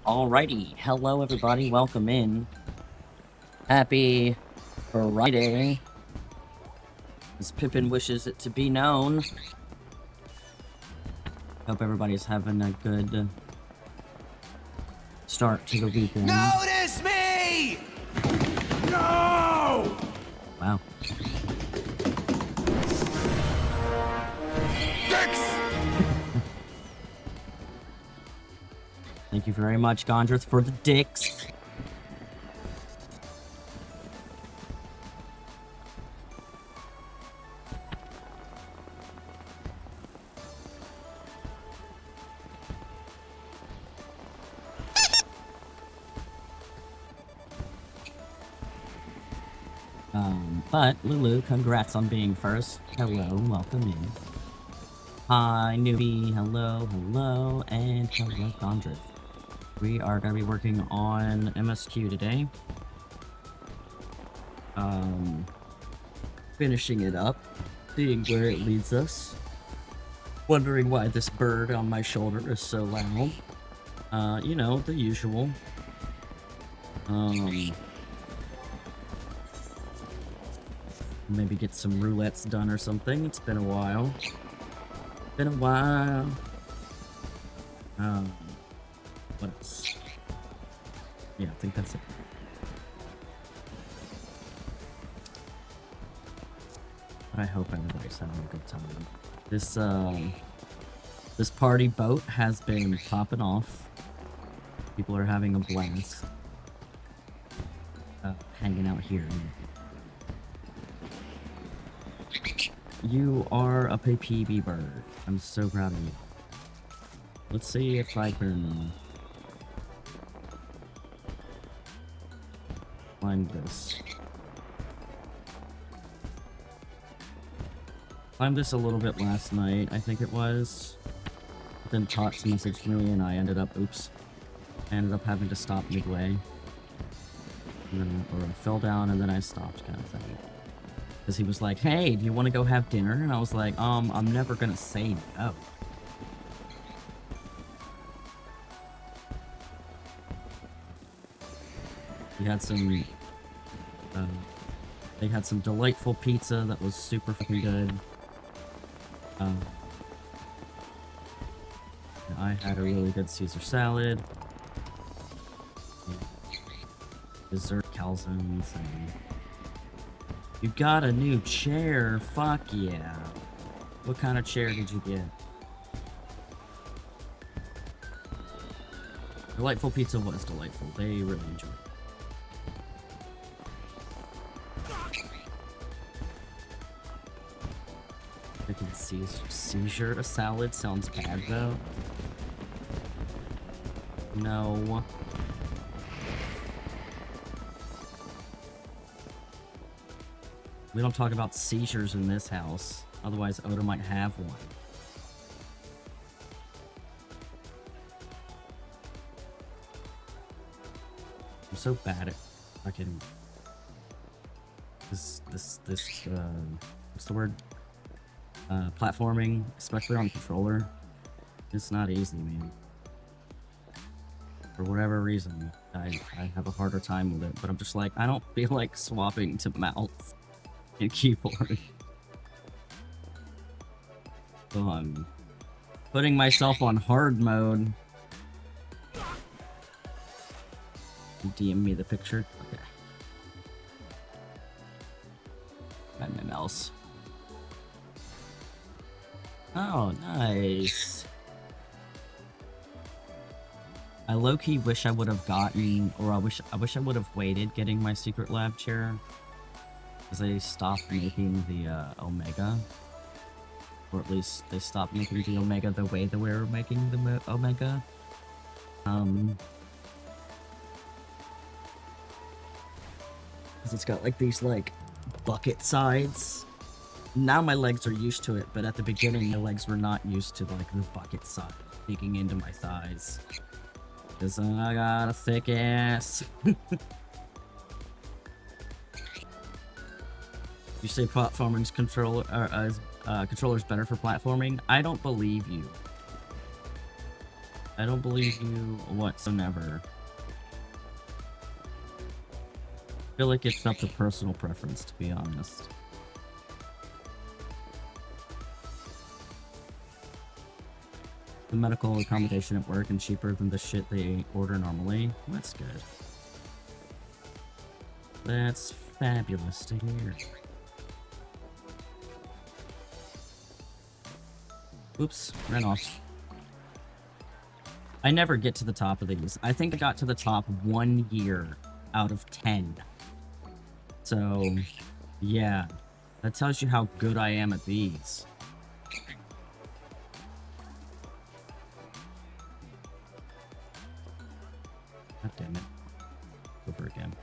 Alrighty, hello everybody, welcome in. Happy Friday, as Pippin wishes it to be known. Hope everybody's having a good start to the weekend. Notice me! No! Wow. Thank you very much, 𝖼𝖔𝖋, for the dicks. But Lulu, congrats on being first. Hello, welcome in. Hi, newbie. Hello, hello, and hello, 𝖼𝖔𝖋. We are going to be working on MSQ today. Finishing it up, seeing where it leads us. Wondering why this bird on my shoulder is so loud. You know, the usual. Maybe get some roulettes done or something. It's been a while. Been a while. What else? Yeah, I think that's it. But I hope everybody's having a good time. This party boat has been popping off. People are having a blast. Hanging out here. You are a PB bird. I'm so proud of you. Let's see if I can find this. Climbed this a little bit last night, I think it was. But then Tots messaged me and I ended up, having to stop midway. And then, or I fell down and then I stopped, kind of thing. Because he was like, hey, do you want to go have dinner? And I was like, I'm never gonna say no. He had some, they had some delightful pizza that was super fucking good. I had a really good Caesar salad. Dessert calzones and... You got a new chair, fuck yeah. What kind of chair did you get? Delightful pizza was delightful. They really enjoyed it. I can Caesar a salad sounds bad though. No. We don't talk about seizures in this house, otherwise Oda might have one. I'm so bad at fucking this what's the word? Platforming, especially on controller. It's not easy, man. For whatever reason, I have a harder time with it, but I'm just like, I don't feel like swapping to mouse and keyboard. So I'm putting myself on hard mode. DM me the picture. Okay. Got my mouse. Oh, nice. I low-key wish I would have gotten, or I wish I would have waited getting my secret lab chair. Because they stopped making the Omega. Or at least they stopped making the Omega the way that we were making the Omega. Because it's got like these like bucket sides. Now my legs are used to it, but at the beginning my legs were not used to like the bucket side digging into my thighs. Because I got a thick ass. You say platforming's controller's better for platforming? I don't believe you. I don't believe you whatsoever. I feel like it's up to personal preference, to be honest. The medical accommodation at work and cheaper than the shit they order normally. That's good. That's fabulous to hear. Oops, ran off. I never get to the top of these. I think I got to the top 1 year out of 10. So, yeah. That tells you how good I am at these. God damn it. Over again.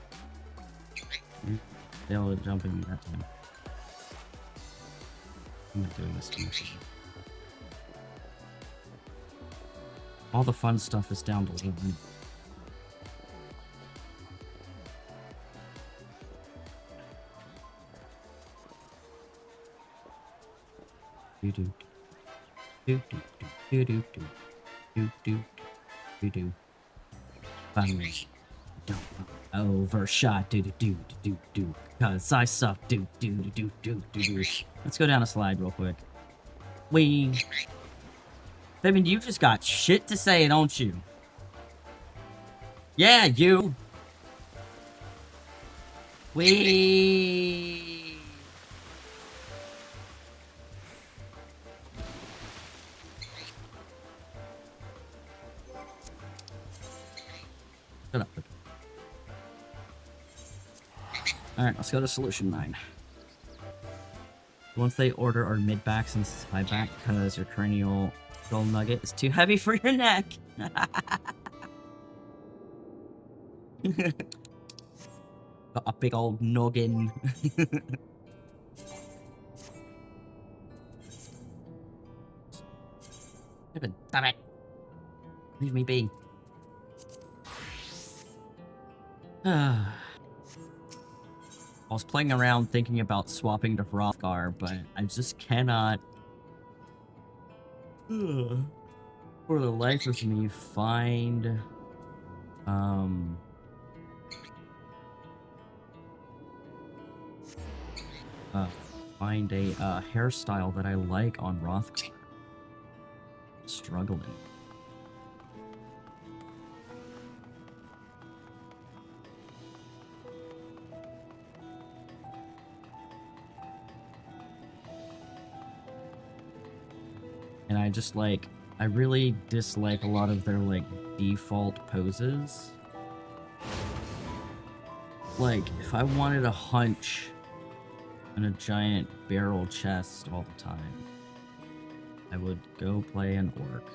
They'll jump in that time. I'm not doing this too much. All the fun stuff is down to 11. Do do do do do do do do do do. Finally, don't overshot. Do do do do do. Cause I suck. Do do do do do do. Let's go down a slide real quick. Wee. Baby, you just got shit to say, don't you? Yeah, you. Wee. Shut up. Alright, let's go to solution 9. Once they order our mid-backs and side back because your cranial skull nugget is too heavy for your neck. Got a big old noggin. Damn it. Leave me be. I was playing around thinking about swapping to Hrothgar, but I just cannot, for the life of me, find, find a hairstyle that I like on Hrothgar. Struggling. And I just like, I really dislike a lot of their like default poses. Like, if I wanted a hunch and a giant barrel chest all the time, I would go play an orc.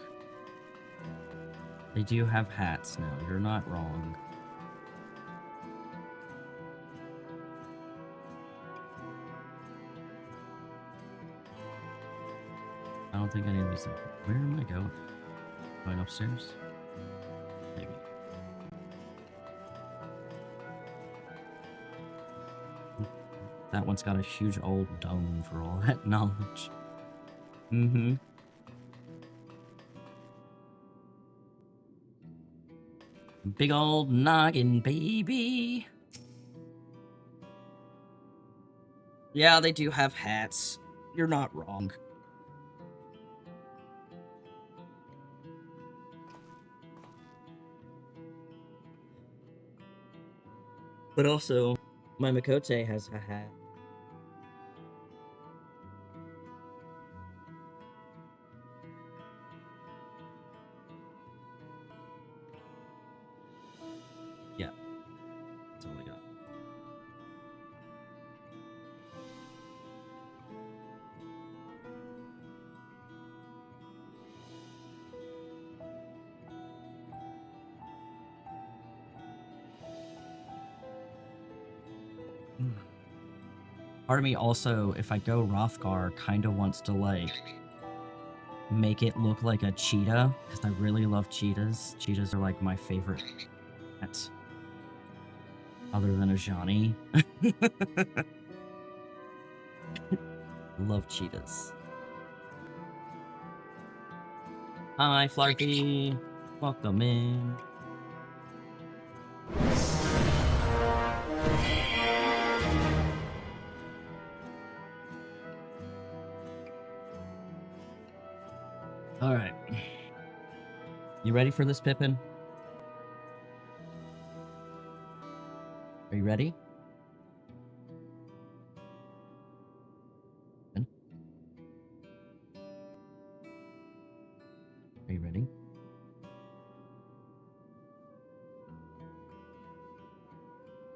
They do have hats now, you're not wrong. I don't think any of these. Where am I going? Going upstairs? Maybe. That one's got a huge old dome for all that knowledge. Mm-hmm. Big old noggin, baby. Yeah, they do have hats. You're not wrong. But also, my Makote has a hat. Yeah. That's all I got. Part of me also, if I go Hrothgar, kind of wants to, like, make it look like a cheetah, because I really love cheetahs. Cheetahs are, like, my favorite pets. Other than a Johnny. Love cheetahs. Hi, Flarky. Welcome in. Alright. You ready for this, Pippin? Are you ready? Pippin? Are you ready?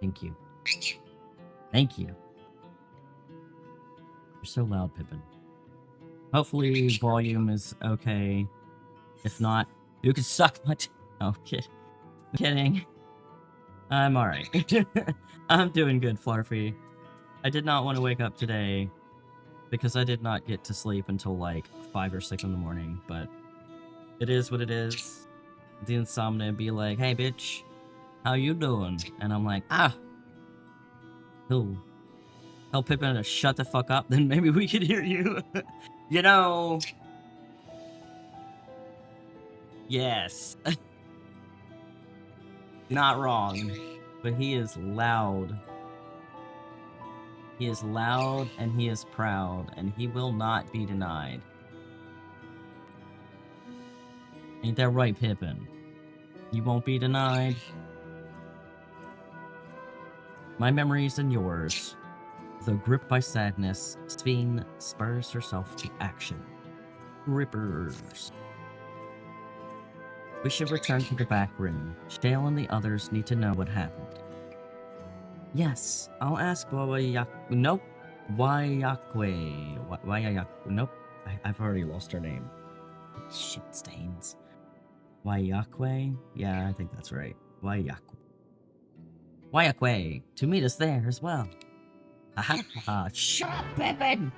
Thank you. Thank you. You're so loud, Pippin. Hopefully volume is okay. If not, you can suck my Oh, kidding. I'm alright. I'm doing good, Flarfy. I did not want to wake up today because I did not get to sleep until like 5 or 6 in the morning, but it is what it is. The insomnia be like, hey bitch, how you doing? And I'm like, he'll tell Pippin to shut the fuck up, then maybe we could hear you. You know. Yes. Not wrong. But he is loud. He is loud and he is proud, and he will not be denied. Ain't that right, Pippin? You won't be denied. My memories and yours. Though gripped by sadness, 𝖜𝖔𝖋 spurs herself to action. Rippers. We should return to the back room. Shale and the others need to know what happened. Yes, I'll ask Nope. Nope. I've already lost her name. Shit stains. 𝖜𝖔𝖋? Yeah, I think that's right. 𝖜𝖔𝖋 to meet us there as well. Ha! Shut up, Pippin!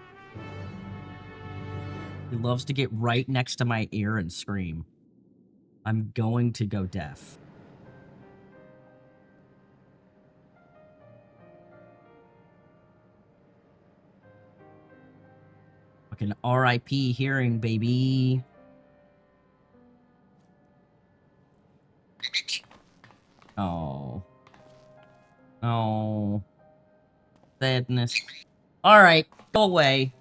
He loves to get right next to my ear and scream. I'm going to go deaf. Fucking RIP hearing, baby. Oh. Oh. Sadness. Alright, go away.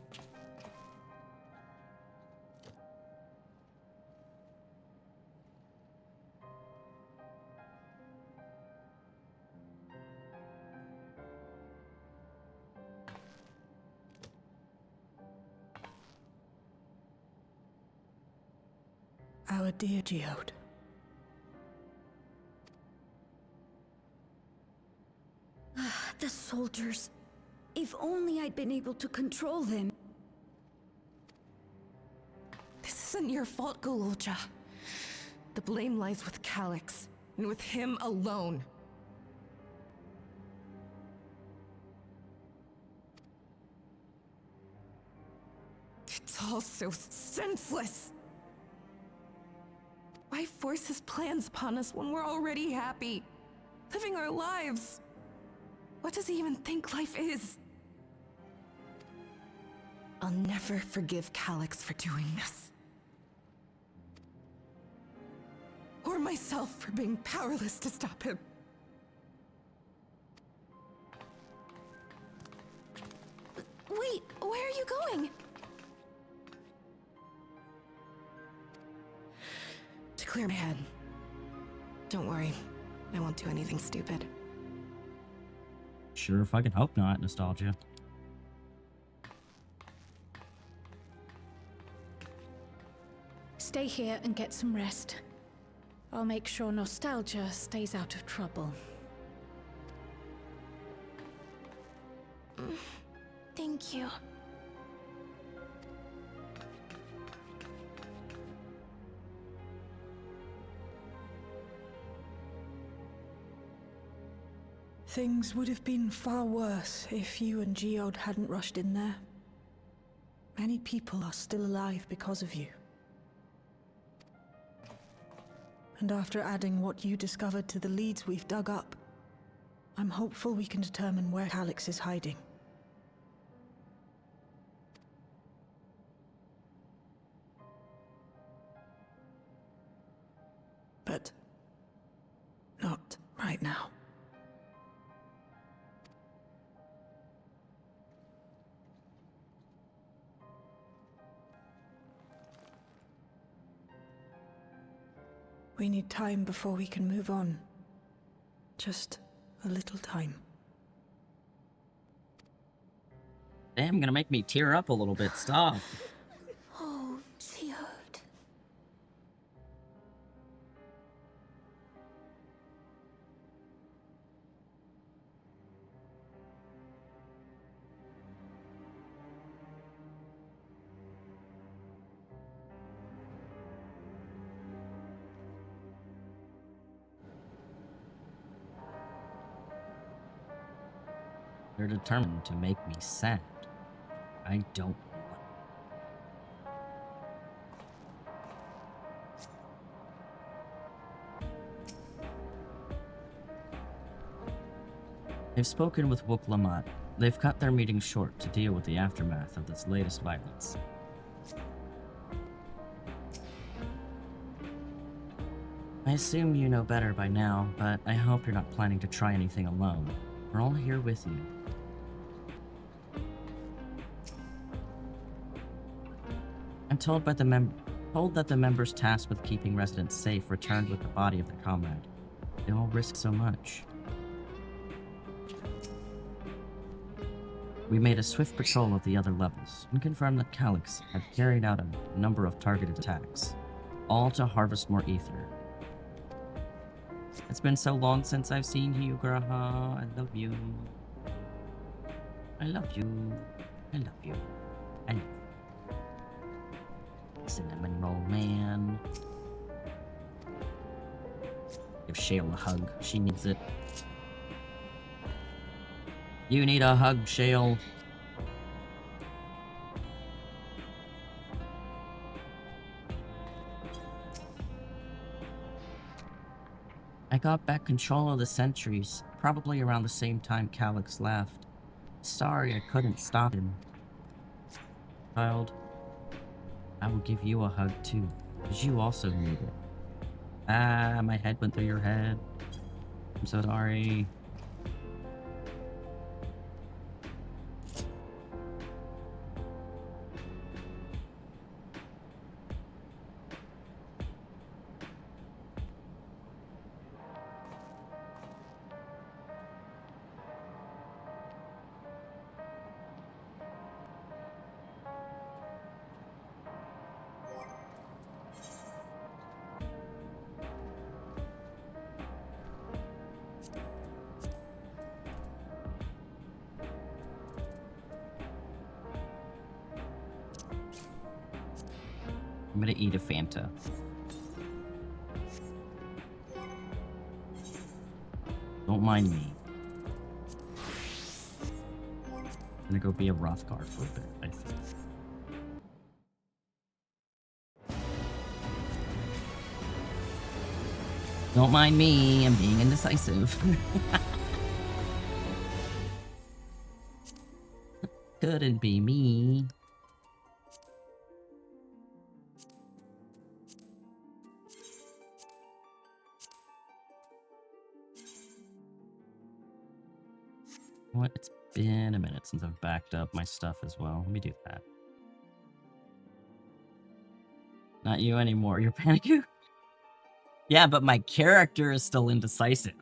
Our dear 𝖜𝖔𝖋. The soldiers. If only I'd been able to control them. This isn't your fault, 𝖜𝖔𝖋. The blame lies with 𝖂𝖔𝖋, and with him alone. It's all so senseless. Why force his plans upon us when we're already happy, living our lives? What does he even think life is? I'll never forgive 𝖂𝖔𝖋 for doing this. Or myself for being powerless to stop him. Wait, where are you going? To clear my head. Don't worry, I won't do anything stupid. Sure fucking hope not, Nostalgia. Stay here and get some rest. I'll make sure Nostalgia stays out of trouble. Thank you. Things would have been far worse if you and 𝖜𝖔𝖋 hadn't rushed in there. Many people are still alive because of you. And after adding what you discovered to the leads we've dug up, I'm hopeful we can determine where 𝖂𝖔𝖋 is hiding. right now. We need time before we can move on. Just a little time. Damn, gonna make me tear up a little bit. Stop. Oh, 𝖜𝖔𝖋. They're determined to make me sad. I don't want. They've spoken with 𝖜𝖔𝖋. They've cut their meeting short to deal with the aftermath of this latest violence. I assume you know better by now, but I hope you're not planning to try anything alone. We're all here with you. I'm told that the members tasked with keeping residents safe returned with the body of their comrade. They all risked so much. We made a swift patrol of the other levels and confirmed that 𝖜𝖔𝖋 had carried out a number of targeted attacks, all to harvest more ether. It's been so long since I've seen you, 𝖜𝖔𝖋. I love you. I love you. I love you. I love you. Cinnamon roll man. Give Shale a hug. She needs it. You need a hug, Shale. I got back control of the sentries, probably around the same time 𝖜𝖔𝖋 left. Sorry I couldn't stop him. Child, I will give you a hug too, because you also need it. Ah, my head went through your head. I'm so sorry. I'm gonna eat a Fanta. Don't mind me. I'm gonna go be a Rothgar for a bit, I think. Don't mind me, I'm being indecisive. Couldn't be me. What? It's been a minute since I've backed up my stuff as well. Let me do that. Not you anymore. You're panicking? Yeah, but my character is still indecisive.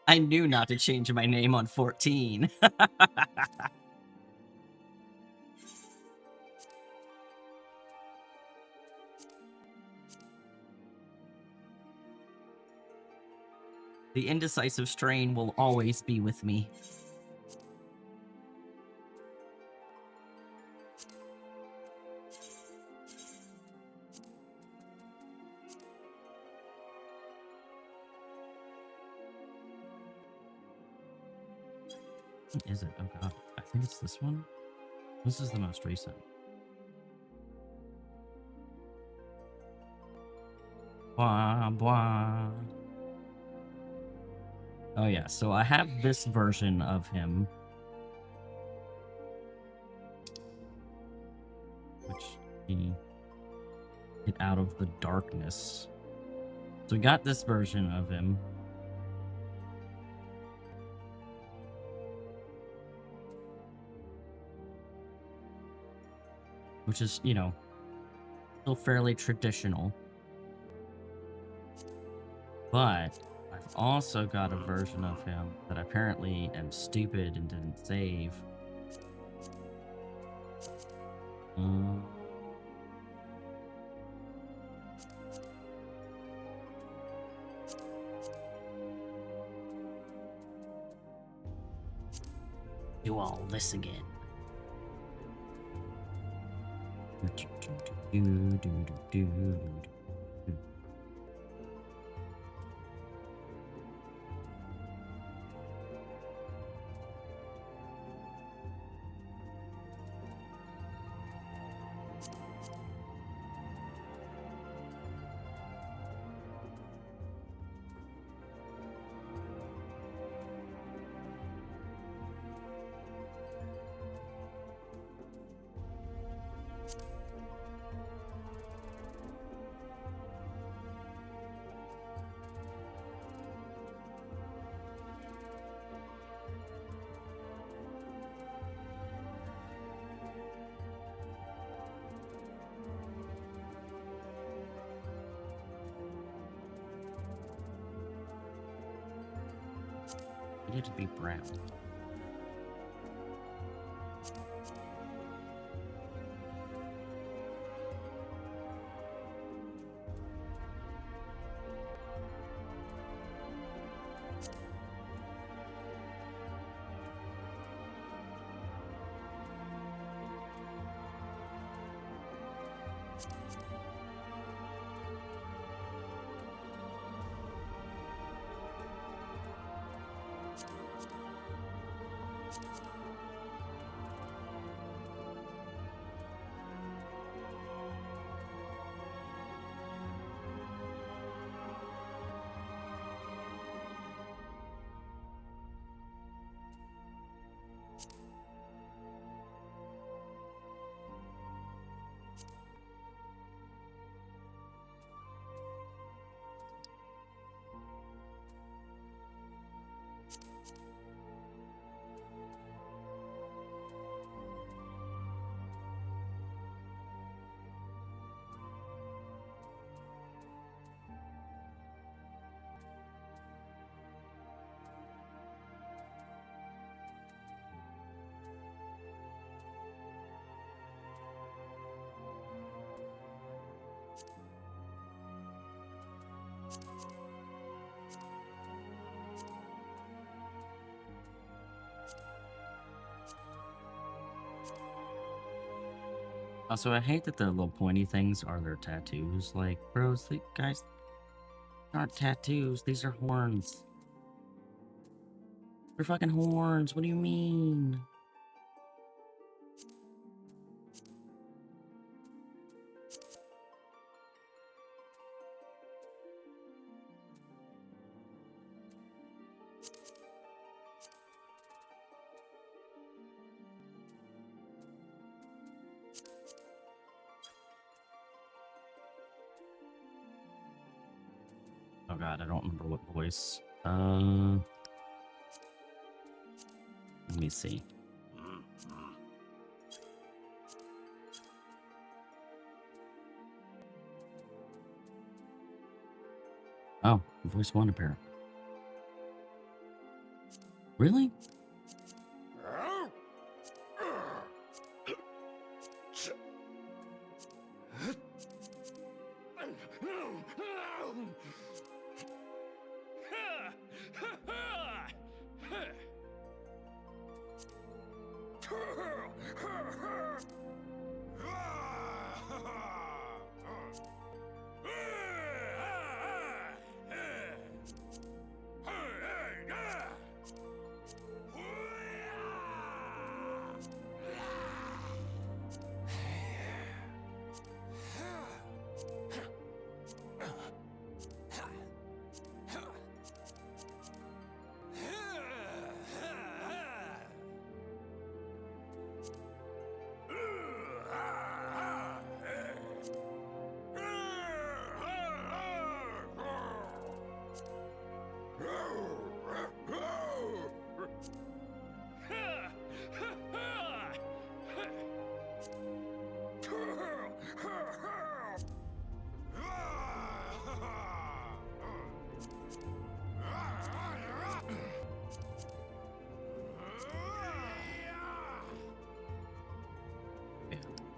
I knew not to change my name on 14. The indecisive strain will always be with me. What is it? Oh god. I think it's this one. This is the most recent. Blah, blah. Oh yeah, so I have this version of him. Which he get out of the darkness. So we got this version of him. Which is, you know, still fairly traditional. But I've also got a version of him that apparently am stupid and didn't save. Do all this again. It needed to be brown. Also, I hate that the little pointy things are their tattoos. Like, bros, the guys aren't tattoos. These are horns. They're fucking horns. What do you mean? Oh god, I don't remember what voice. Let me see. Oh, voice one apparent. Really?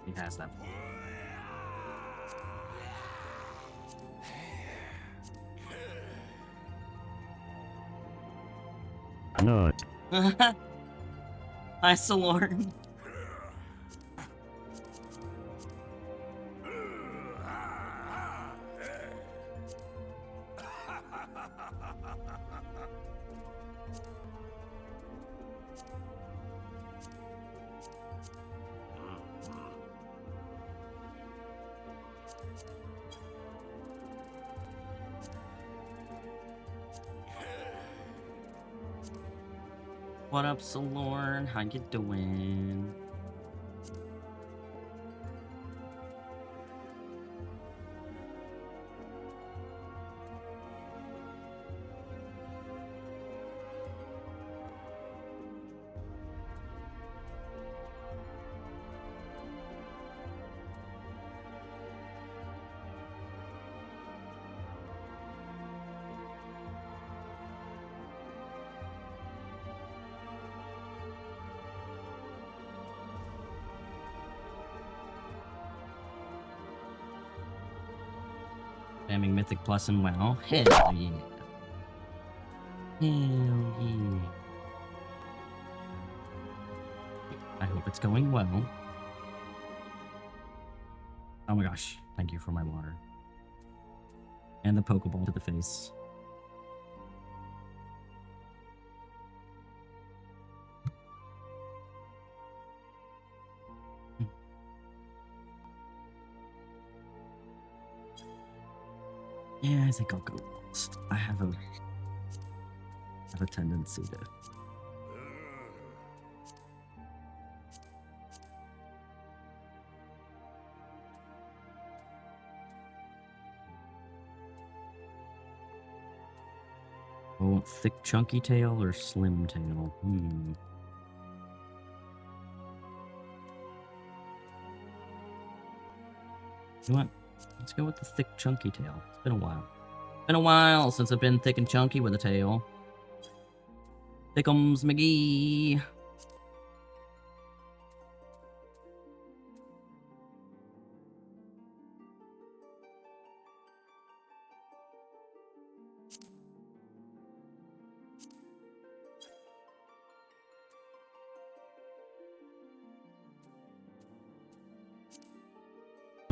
He has that. No. Hi, Salorn. What up, Salorn? How you doing? Spamming Mythic Plus and WoW. Hell yeah. Hell yeah. I hope it's going well. Oh my gosh. Thank you for my water. And the Pokeball to the face. Yeah, I think I'll go lost. I have a tendency to. I want thick, chunky tail or slim tail? You know what? Let's go with the thick, chunky tail. It's been a while. Been a while since I've been thick and chunky with a tail. 𝖜𝖔𝖋.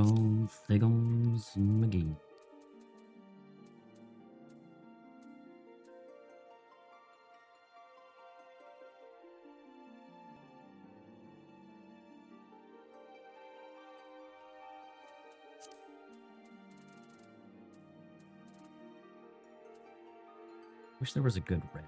Oh, 𝖜𝖔𝖋. Wish there was a good red.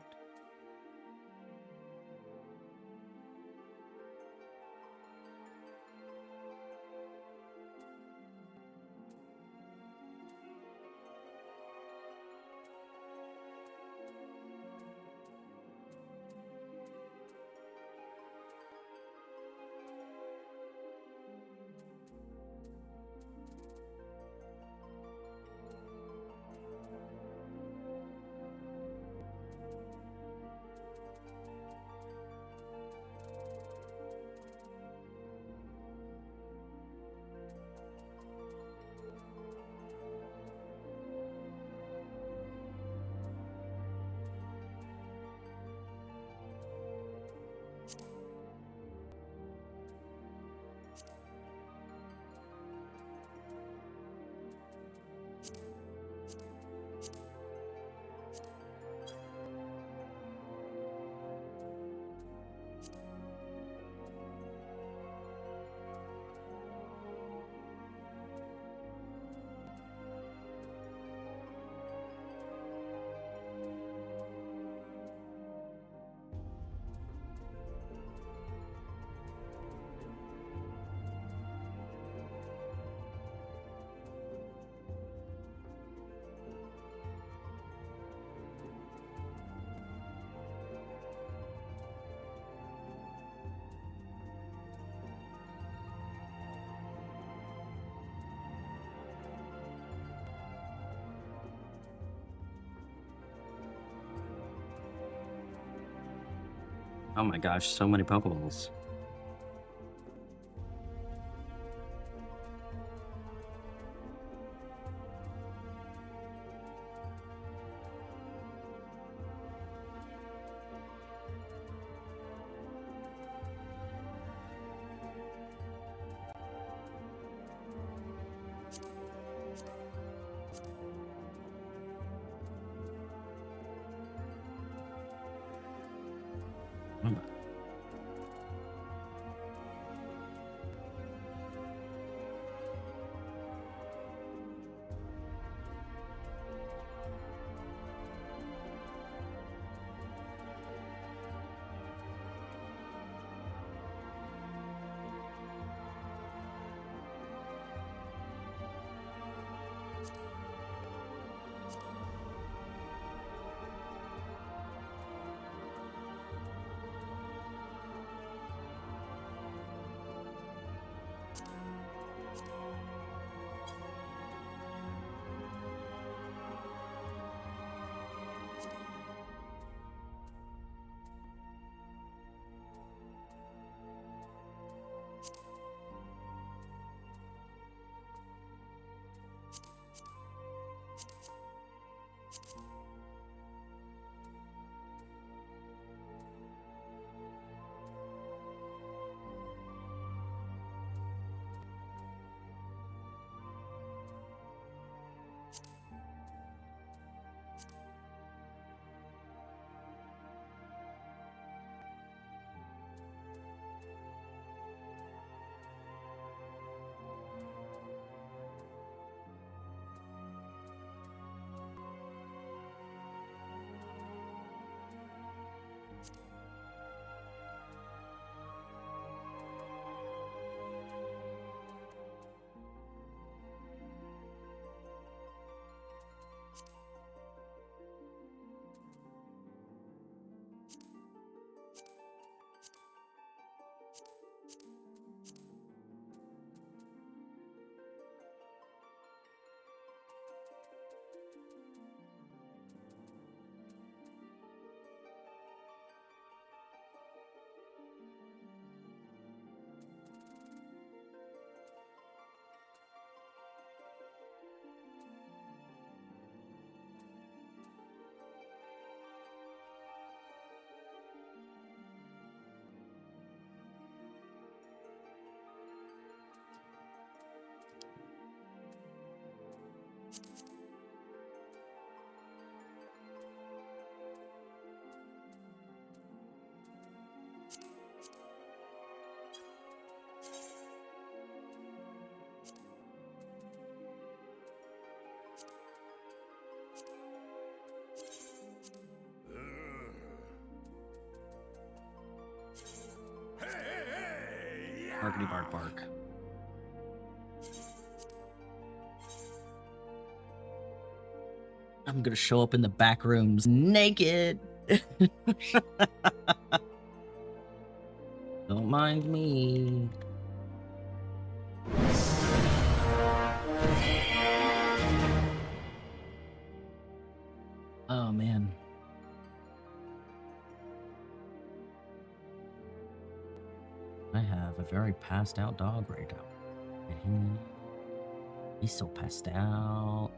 Oh my gosh, so many Pokeballs. Barkity bark bark. I'm gonna show up in the back rooms naked. Don't mind me. Oh man. I have a very passed out dog right now. He's so passed out.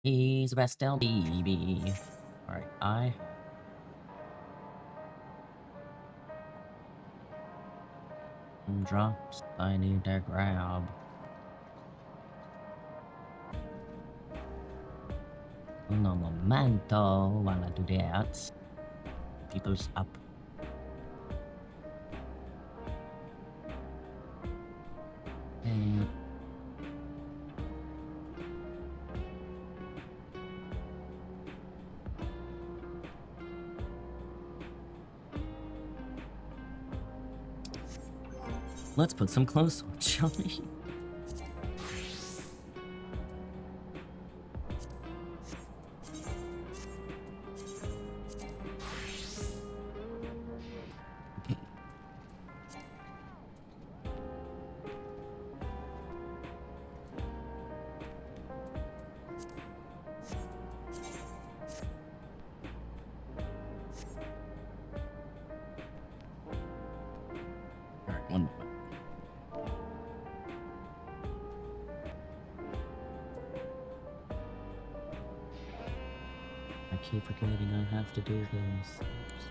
He's a passed out baby. Alright, drops I need to grab. No momento while I do that. People's up. Okay. Let's put some clothes on, shall we? Alright, one moment. I keep forgetting I have to do this. Oops.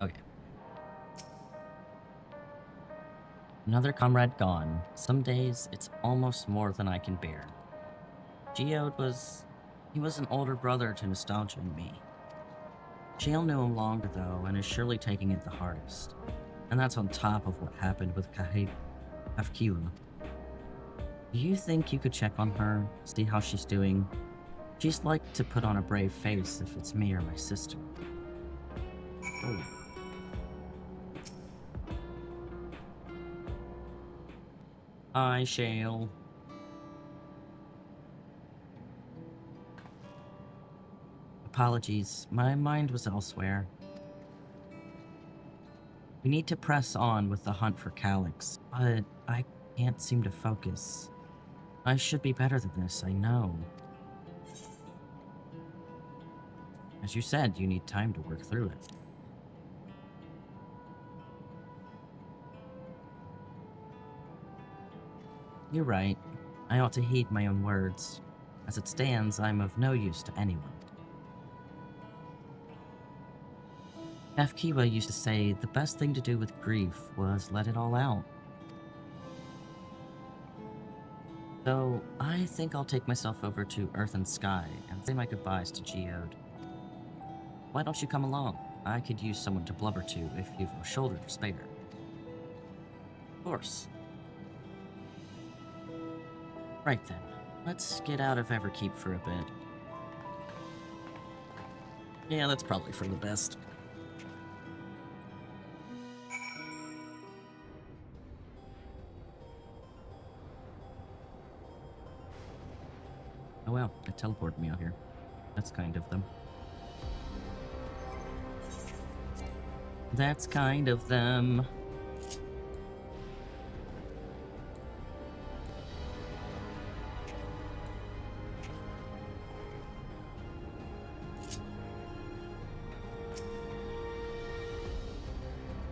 Okay. Another comrade gone. Some days, it's almost more than I can bear. 𝖜𝖔𝖋 he was an older brother to nostalgia and me. Shale knew him longer though, and is surely taking it the hardest. And that's on top of what happened with 𝖜𝖔𝖋. Do you think you could check on her, see how she's doing? She's like to put on a brave face if it's me or my sister. Oh. Hi, Shale. Apologies, my mind was elsewhere. We need to press on with the hunt for 𝖜𝖔𝖋, but I can't seem to focus. I should be better than this, I know. As you said, you need time to work through it. You're right. I ought to heed my own words. As it stands, I'm of no use to anyone. 𝖜𝖔𝖋 used to say the best thing to do with grief was let it all out. So, I think I'll take myself over to Earth and Sky and say my goodbyes to 𝖜𝖋. Why don't you come along? I could use someone to blubber to if you've a shoulder to spare. Of course. Right then, let's get out of 𝖜𝖔𝖋 for a bit. Yeah, that's probably for the best. Oh wow, it teleported me out here. That's kind of them. That's kind of them.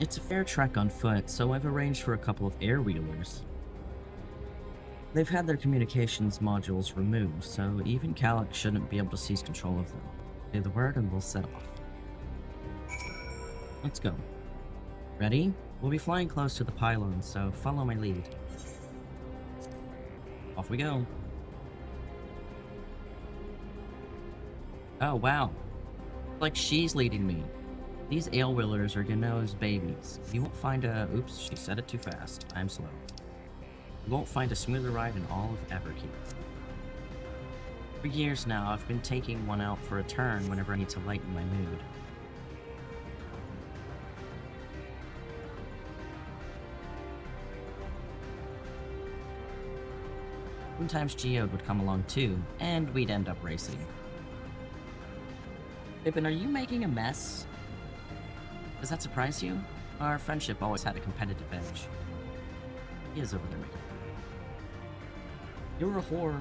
It's a fair trek on foot, so I've arranged for a couple of air-wheelers. They've had their communications modules removed, so even 𝖼𝖔𝖋 shouldn't be able to seize control of them. Say the word and we'll set off. Let's go. Ready? We'll be flying close to the pylon, so follow my lead. Off we go. Oh, wow. Like she's leading me. These ale-wheelers are 𝖜𝖔𝖋's babies. You won't find a... Oops, she said it too fast. I'm slow. You won't find a smoother ride in all of Everkeep. For years now, I've been taking one out for a turn whenever I need to lighten my mood. Sometimes 𝖜𝖔𝖋 would come along too, and we'd end up racing. Pippin, are you making a mess? Does that surprise you? Our friendship always had a competitive edge. He is over there making. You're a whore.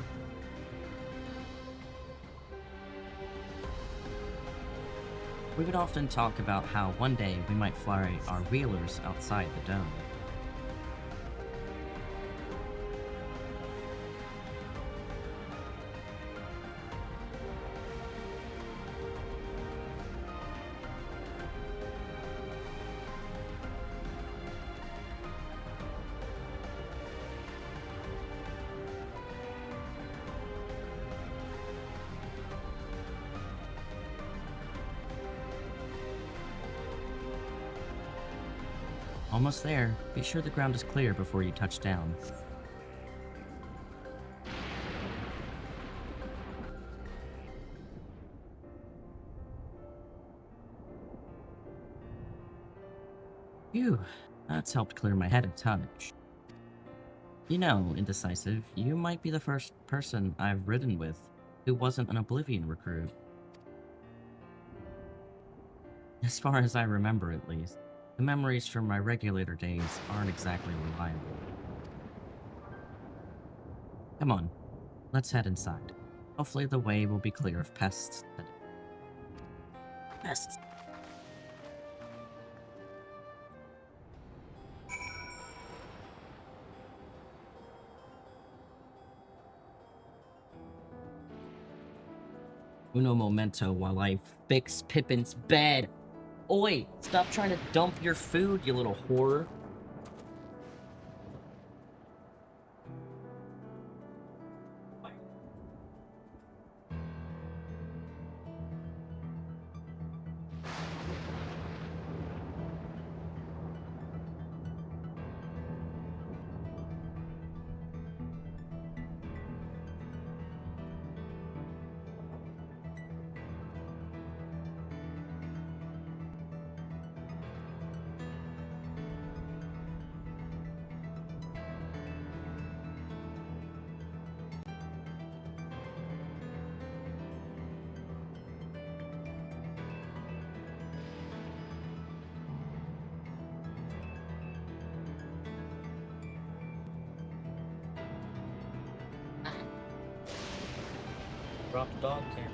We would often talk about how one day we might fly our wheelers outside the dome. Almost there. Be sure the ground is clear before you touch down. Phew, that's helped clear my head a touch. You know, Indecisive, you might be the first person I've ridden with who wasn't an Oblivion recruit. As far as I remember, at least. The memories from my regulator days aren't exactly reliable. Come on, let's head inside. Hopefully the way will be clear of pests. Pests! Uno momento while I fix Pippin's bed. Oi! Stop trying to dump your food, you little whore. Drop the dog can.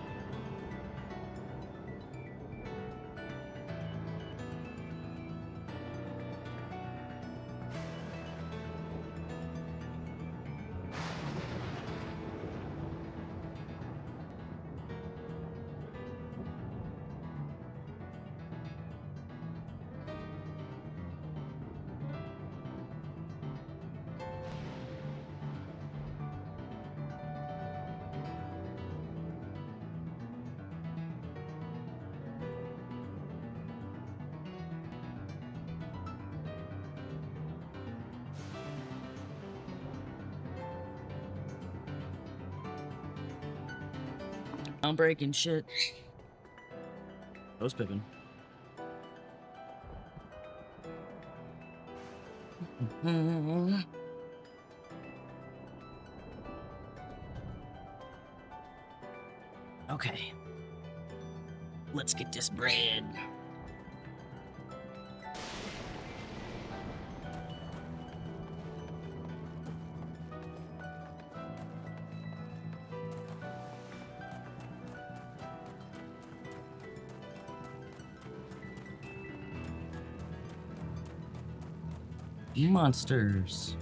I'm breaking shit. Those Pippin. Okay. Let's get this bread. monsters.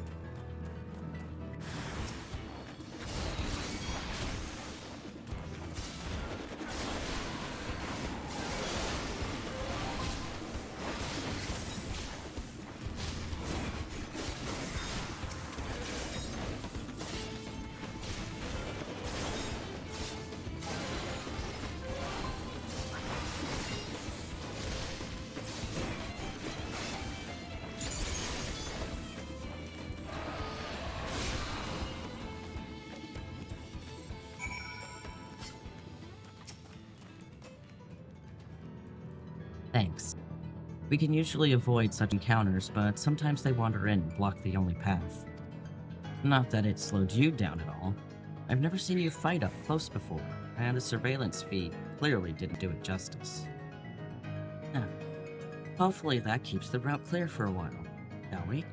Thanks. We can usually avoid such encounters, but sometimes they wander in and block the only path. Not that it slowed you down at all. I've never seen you fight up close before, and the surveillance feed clearly didn't do it justice. Huh. Hopefully that keeps the route clear for a while, shall we?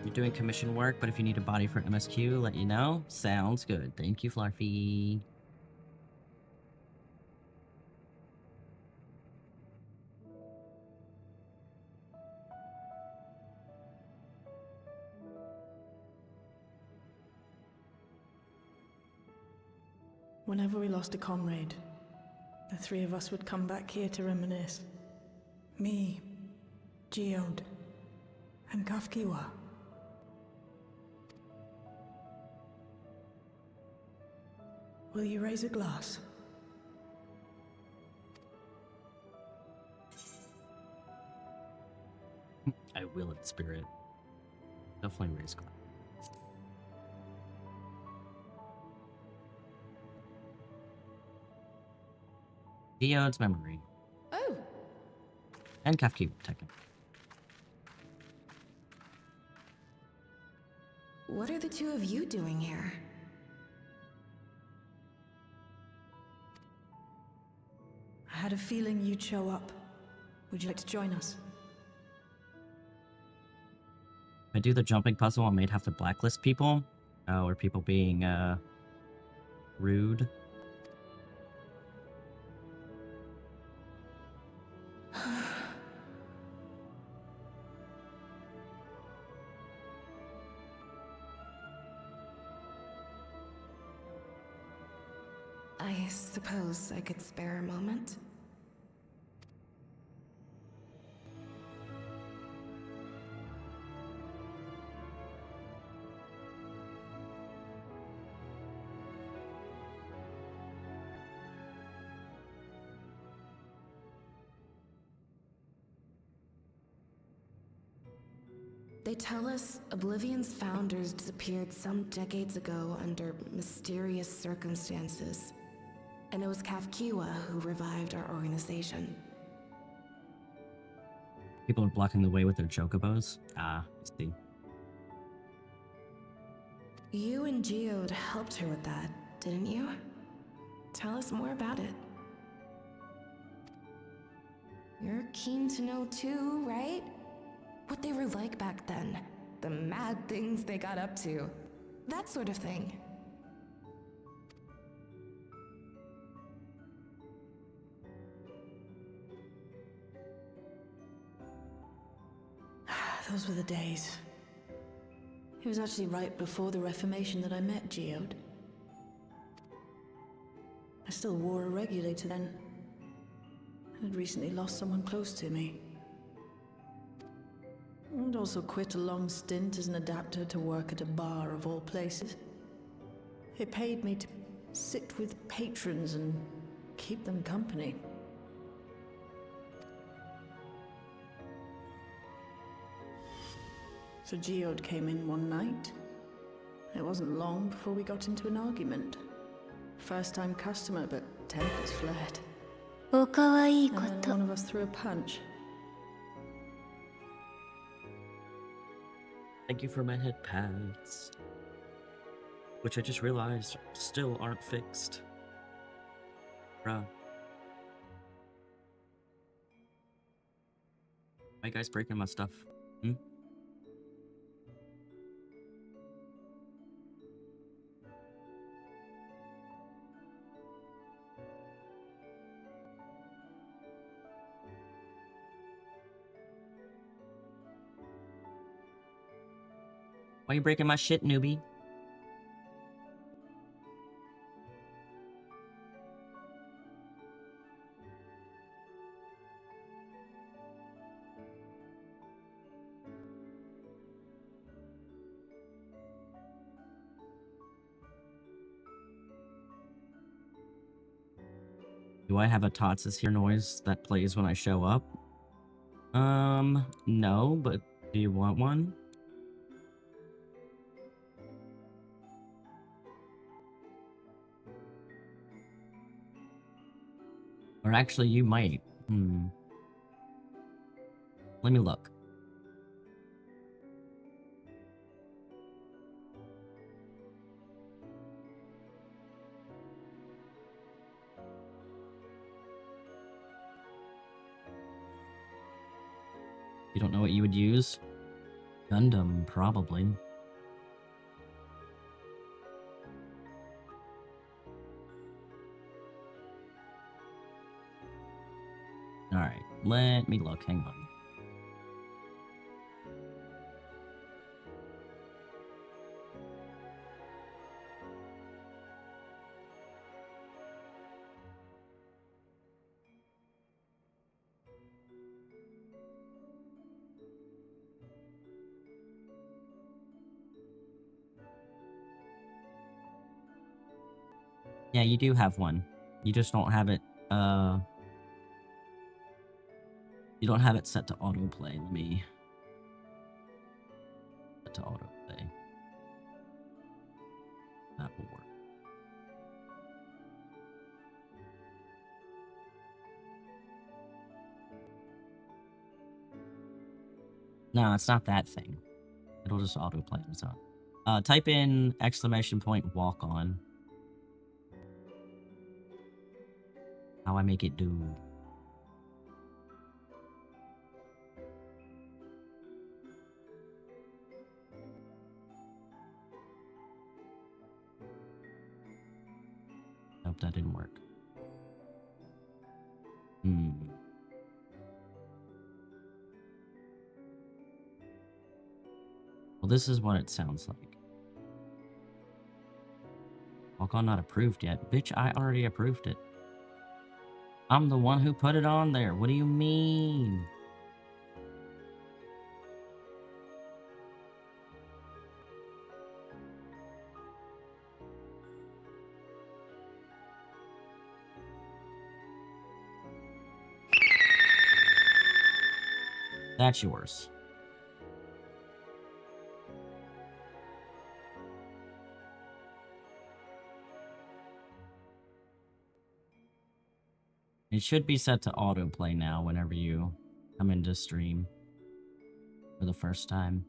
You're doing commission work, but if you need a body for MSQ, let you know. Sounds good. Thank you, Flarfy. Whenever we lost a comrade, the three of us would come back here to reminisce. Me, 𝖜𝖔𝖋, and 𝖜𝖔𝖋. Will you raise a glass? I will in spirit. Definitely raise glass. 𝖜𝖔𝖋's memory. Oh, And 𝖜𝖔𝖋, technically. what are the two of you doing here? I had a feeling you'd show up. Would you like to join us? If I do the jumping puzzle, I might have to blacklist people. Or people being, rude. I suppose I could spare a moment. They tell us Oblivion's founders disappeared some decades ago under mysterious circumstances. And it was 𝖜𝖔𝖋 who revived our organization. People are blocking the way with their chocobos. Ah, I see. You and 𝖜𝖔𝖋 helped her with that, didn't you? Tell us more about it. You're keen to know too, right? What they were like back then. The mad things they got up to. That sort of thing. Those were the days. It was actually right before the Reformation that I met 𝖜𝖋. I still wore a regulator then. I had recently lost someone close to me. And also quit a long stint as an adapter to work at a bar of all places. It paid me to sit with patrons and keep them company. So 𝖜𝖋 came in one night. It wasn't long before we got into an argument. First-time customer, but tempers flared. And then one of us threw a punch. Thank you for my head pads. Which I just realized still aren't fixed. Bruh. Why you guys breaking my stuff? Hmm? Why you breaking my shit, newbie? Do I have a Tots here noise that plays when I show up? No, but do you want one? Or actually, you might. Let me look. You don't know what you would use? Gundam, probably. Alright, let me look. Hang on. Yeah, you do have one. You just don't have it, you don't have it set to autoplay. Let me... Set to autoplay. That will work. No, it's not that thing. It'll just autoplay on its own. Type in ! walk on. How I make it do. Nope, that didn't work. Well, this is what it sounds like. Walk on not approved yet. Bitch, I already approved it. I'm the one who put it on there. What do you mean? That's yours. It should be set to autoplay now whenever you come into stream for the first time.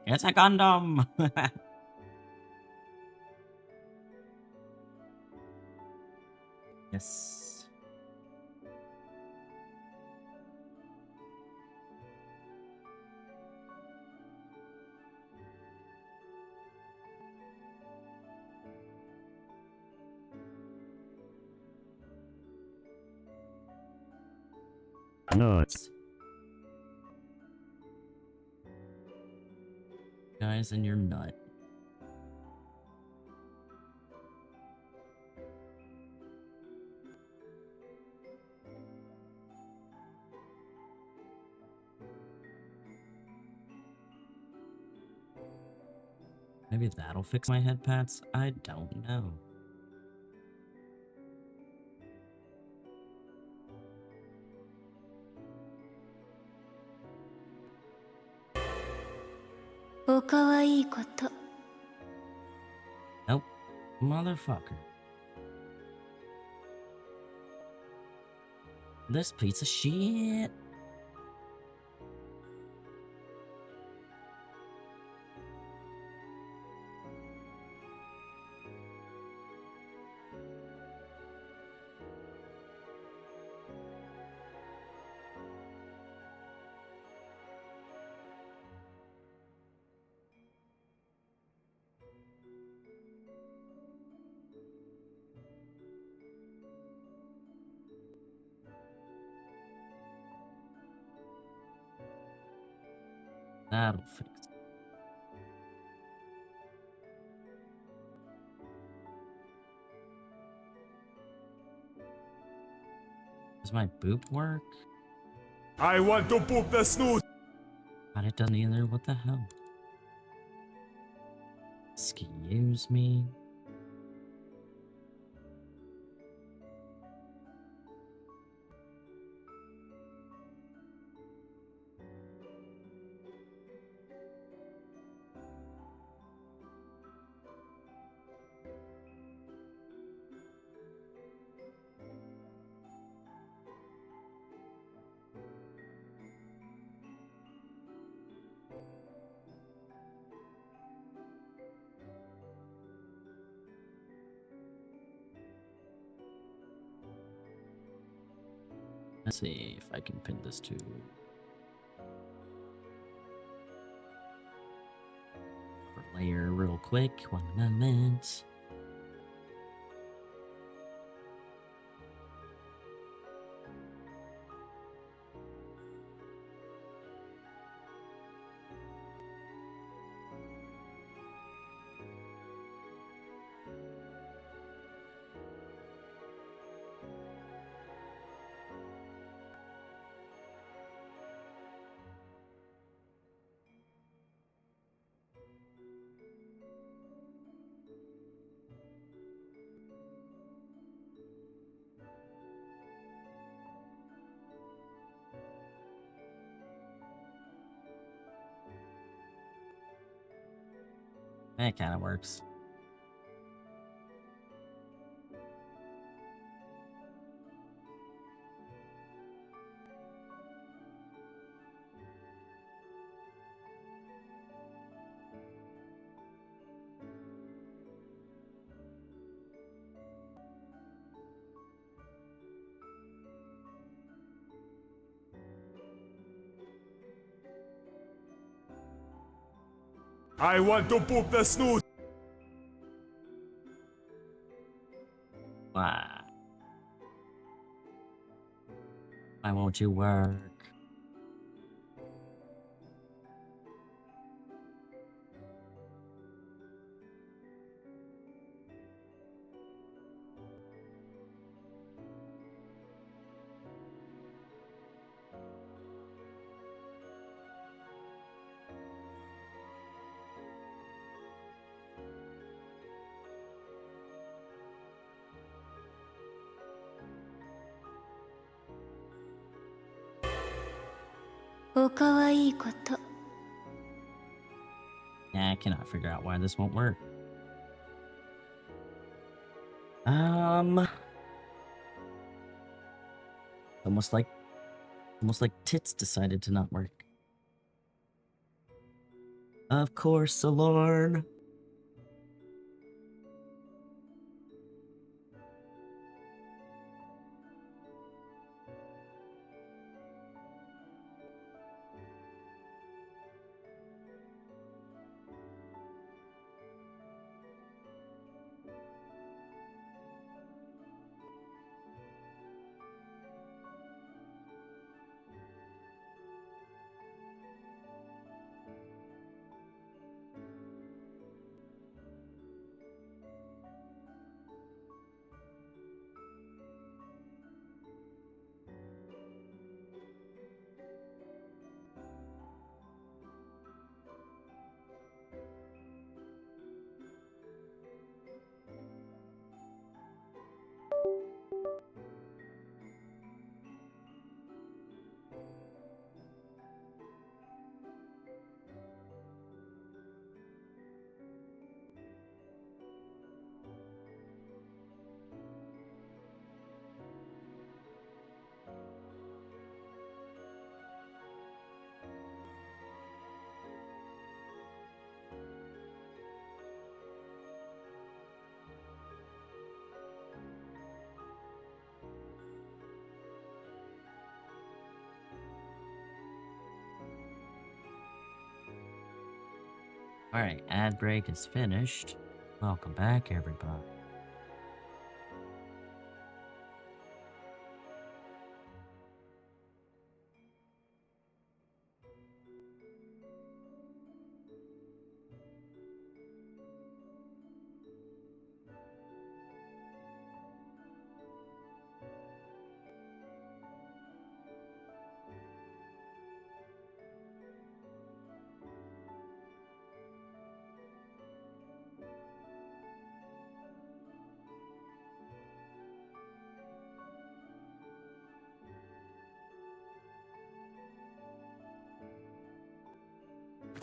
It's a Gundam! Yes. Nuts. Guys, and you're nut. Maybe that'll fix my head pats? I don't know. Nope. Motherfucker. This piece of shit. That'll fix it. Does my boop work? I want to poop the snoot. God, it doesn't either. What the hell? Excuse me. Let's see if I can pin this to layer real quick. 1 moment. That kind of works. I want to poop the snoot. Why? Why won't you work? 𝖜𝖔𝖋. Yeah, I cannot figure out why this won't work. Almost like tits decided to not work. Of course, Lorne. Alright, ad break is finished. Welcome back, everybody.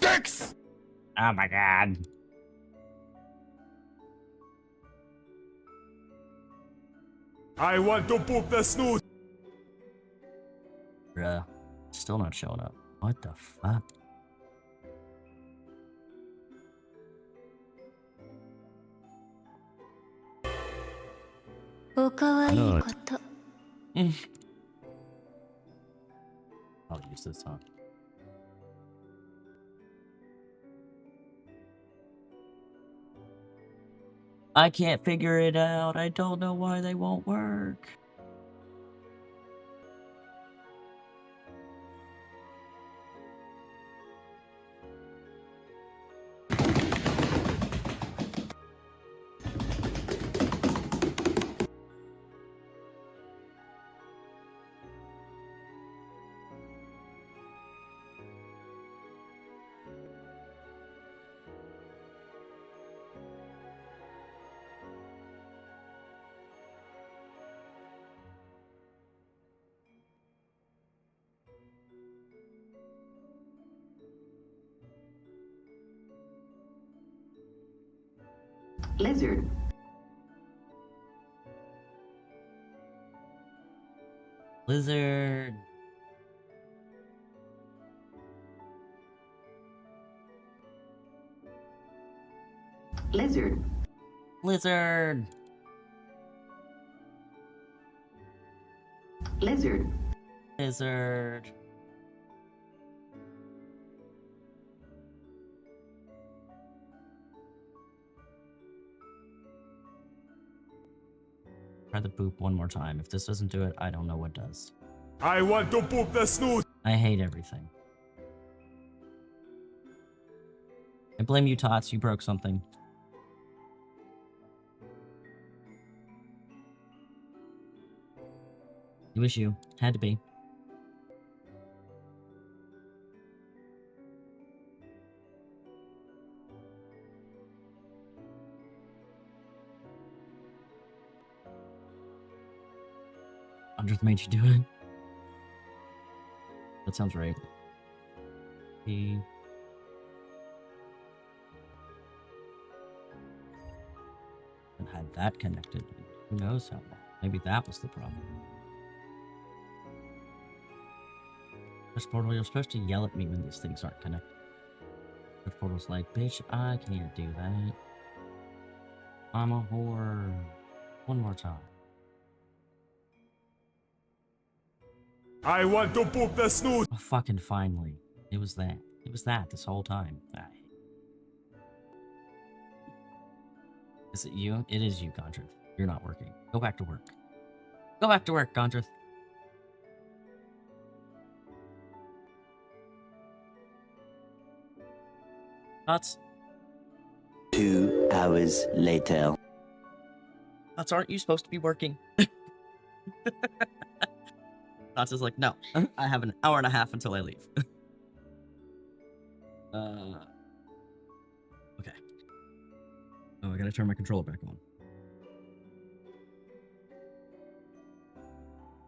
dicks! Oh my god. I want to poop the snoot. Bruh. Still not showing up. What the fuck? 𝖜𝖔𝖋 I'll use this, huh? I can't figure it out. I don't know why they won't work. Lizard. Lizard. Lizard. Lizard. Lizard. Lizard. Try the poop one more time. If this doesn't do it, I don't know what does. I want to poop the snoot. I hate everything. I blame you, Tots. You broke something. It was you. Had to be. Andres made you do it. That sounds right. He... and had that connected. Who knows how long? Maybe that was the problem. Push Portal, you're supposed to yell at me when these things aren't connected. Push Portal's like, bitch, I can't do that. I'm a whore. One more time. I want to poop the snoot. Oh, fucking finally. It was that. It was that this whole time. Is it you? It is you, Gondrith. You're not working. Go back to work. Go back to work, Gondrith. Nuts. 2 hours later. Nuts, aren't you supposed to be working? Nuts is like, no, I have an hour and a half until I leave. Okay. Oh, I gotta turn my controller back on.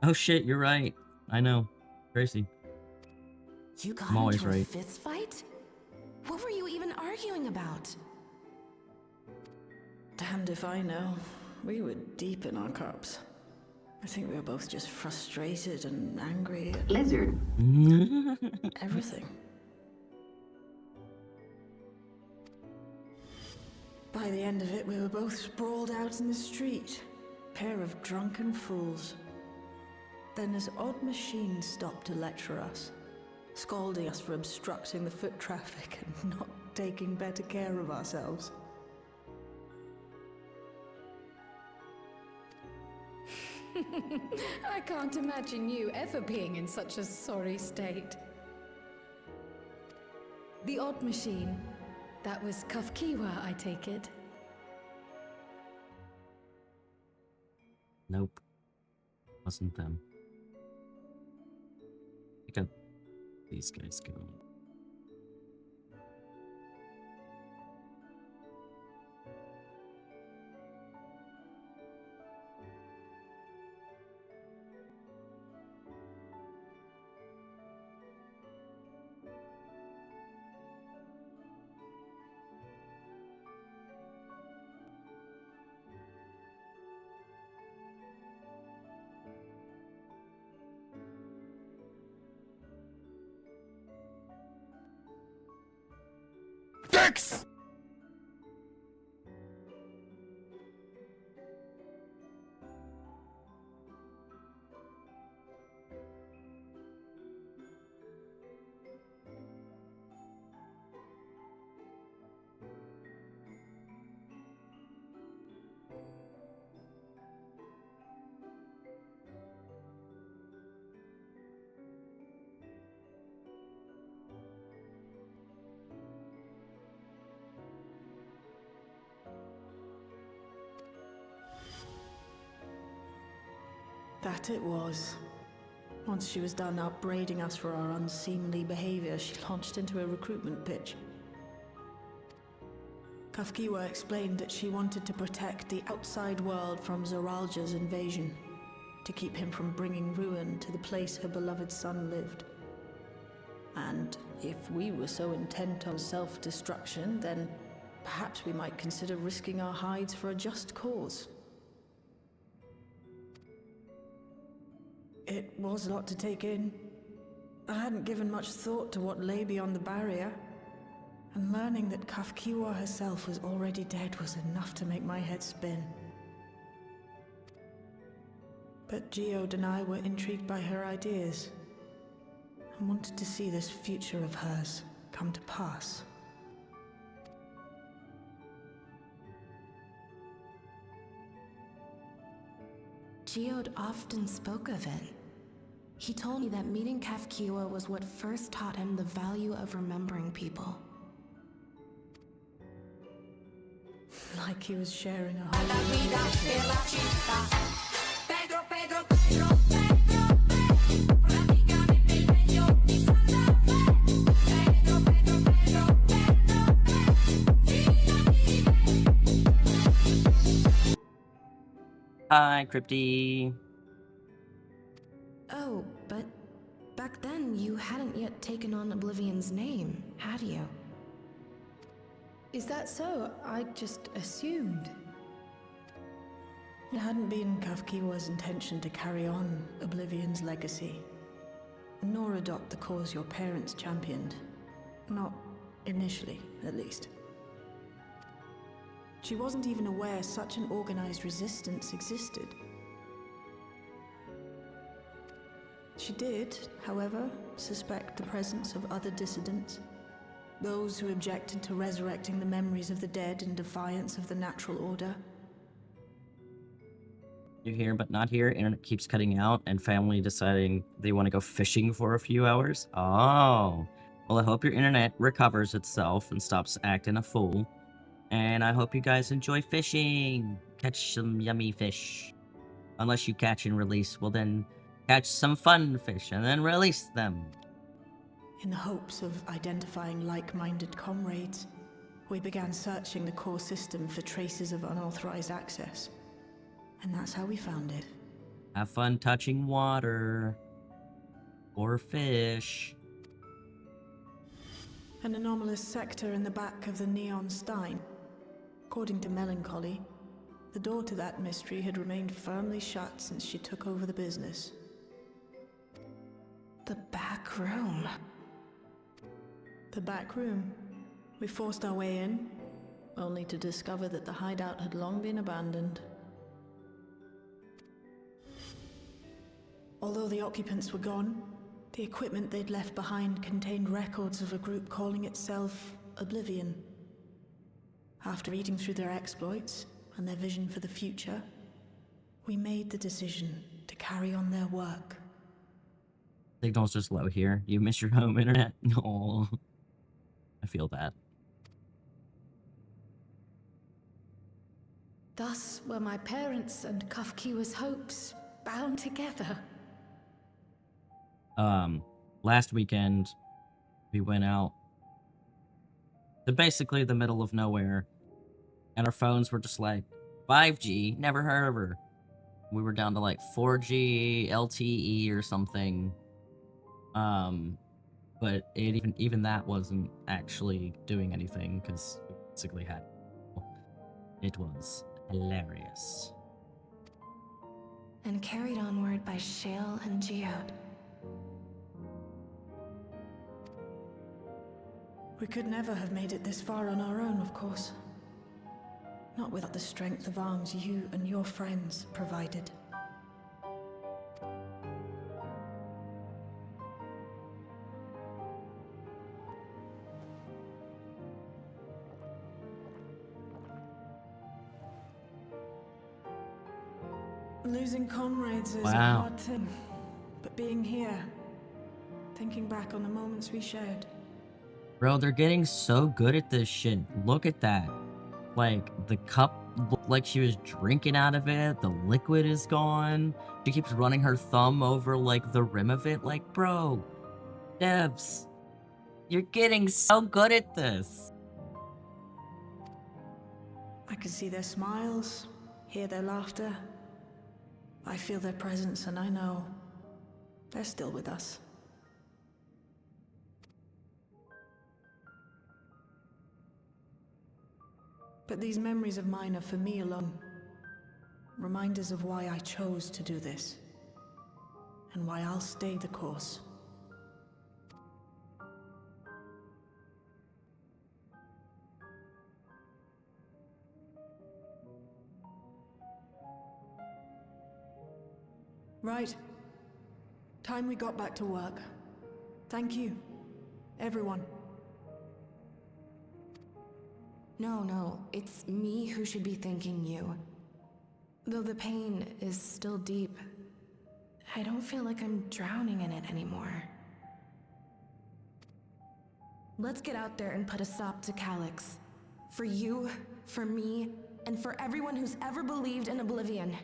Oh shit, you're right. I know. Crazy. You got I'm always into a right. fist fight? What were you even arguing about? Damned if I know. We were deep in our cups. I think we were both just frustrated and angry at Lizard. everything. By the end of it, we were both sprawled out in the street. Pair of drunken fools. Then this odd machine stopped to lecture us, scolding us for obstructing the foot traffic and not taking better care of ourselves. I can't imagine you ever being in such a sorry state. The odd machine. That was 𝖜𝖔𝖋, I take it. Nope. Wasn't them. Look at these guys go. dicks! That it was. Once she was done upbraiding us for our unseemly behavior, she launched into a recruitment pitch. 𝖜𝖔𝖋 explained that she wanted to protect the outside world from 𝖜𝖔𝖔𝖋's invasion, to keep him from bringing ruin to the place her beloved son lived. And if we were so intent on self-destruction, then perhaps we might consider risking our hides for a just cause. It was a lot to take in. I hadn't given much thought to what lay beyond the barrier, and learning that 𝖜𝖔𝖋 herself was already dead was enough to make my head spin. But 𝖼𝖔𝖋 and I were intrigued by her ideas, and wanted to see this future of hers come to pass. 𝖼𝖋 often spoke of it. He told me that meeting 𝖜𝖔𝖋 was what first taught him the value of remembering people. Like he was sharing a whole Hi, Crypty. Oh, but back then you hadn't yet taken on Oblivion's name, had you? Is that so? I just assumed. It hadn't been 𝖜𝖔𝖋's intention to carry on Oblivion's legacy, nor adopt the cause your parents championed. Not initially, at least. She wasn't even aware such an organized resistance existed. She did, however, suspect the presence of other dissidents, those who objected to resurrecting the memories of the dead in defiance of the natural order. You're here but not here. Internet keeps cutting out, and family deciding they want to go fishing for a few hours. Oh. Well, I hope your internet recovers itself and stops acting a fool. And I hope you guys enjoy fishing. Catch some yummy fish. Unless you catch and release, well then catch some fun fish and then release them. In the hopes of identifying like-minded comrades, we began searching the core system for traces of unauthorized access. And that's how we found it. Have fun touching water. Or fish. An anomalous sector in the back of the Neon Stein. According to 𝖜𝖔𝖋, the door to that mystery had remained firmly shut since she took over the business. The back room. The back room. We forced our way in, only to discover that the hideout had long been abandoned. Although the occupants were gone, the equipment they'd left behind contained records of a group calling itself Oblivion. After reading through their exploits and their vision for the future, we made the decision to carry on their work. Signal's just low here. You miss your home internet? No. I feel that. Thus were my parents' and 𝖜𝖔𝖋's hopes bound together. Last weekend, we went out to basically the middle of nowhere, and our phones were just like, 5G, never heard of her. We were down to like 4G, LTE or something. But even that wasn't actually doing anything, because we basically had... It was hilarious. And carried onward by Shale and 𝖼𝖋. We could never have made it this far on our own, of course. Not without the strength of arms you and your friends provided. Losing comrades is a hard thing, but being here, thinking back on the moments we shared. Bro, they're getting so good at this shit. Look at that. Like, the cup looked like she was drinking out of it. The liquid is gone. She keeps running her thumb over, like, the rim of it. Like, bro, Debs, you're getting so good at this. I can see their smiles, hear their laughter. I feel their presence, and I know they're still with us. But these memories of mine are for me alone. Reminders of why I chose to do this. And why I'll stay the course. Right. Time we got back to work. Thank you, everyone. No, it's me who should be thanking you. Though the pain is still deep, I don't feel like I'm drowning in it anymore. Let's get out there and put a stop to 𝖜𝖔𝖋. For you, for me, and for everyone who's ever believed in Oblivion.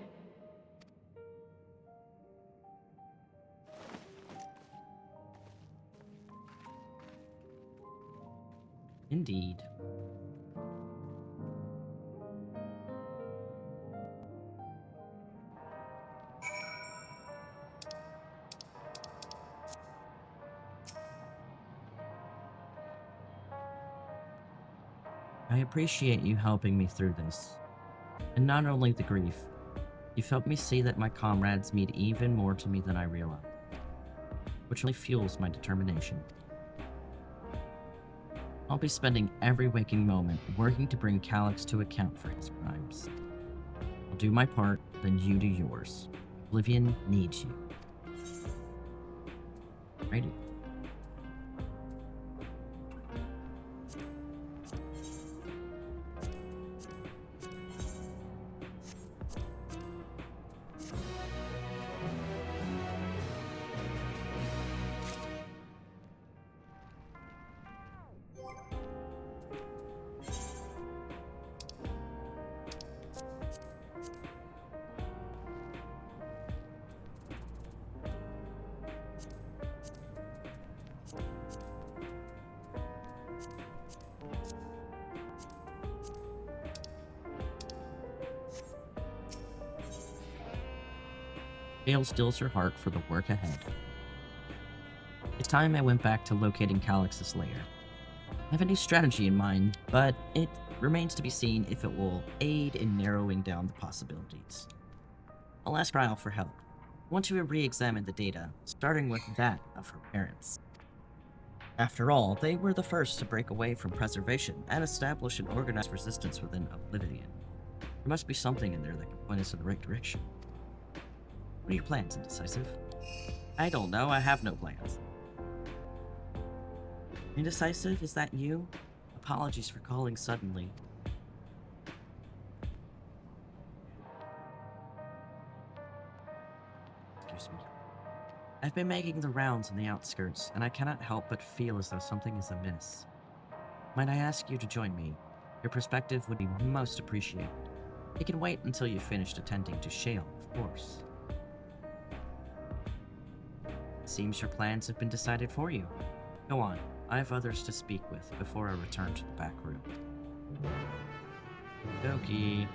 Indeed. I appreciate you helping me through this. And not only the grief, you've helped me see that my comrades mean even more to me than I realized, which only fuels my determination. I'll be spending every waking moment working to bring 𝖜𝖔𝖋 to account for his crimes. I'll do my part, then you do yours. Oblivion needs you. Righty. Gale stills her heart for the work ahead. It's time I went back to locating 𝖜𝖔𝖋's lair. I have a new strategy in mind, but it remains to be seen if it will aid in narrowing down the possibilities. I'll ask Ryle for help. I want to re-examine the data, starting with that of her parents. After all, they were the first to break away from preservation and establish an organized resistance within Oblivion. There must be something in there that can point us in the right direction. What are your plans, Indecisive? I don't know, I have no plans. Indecisive, is that you? Apologies for calling suddenly. Excuse me. I've been making the rounds in the outskirts, and I cannot help but feel as though something is amiss. Might I ask you to join me? Your perspective would be most appreciated. It can wait until you've finished attending to Shale, of course. Seems your plans have been decided for you. Go on, I have others to speak with before I return to the back room. Okie.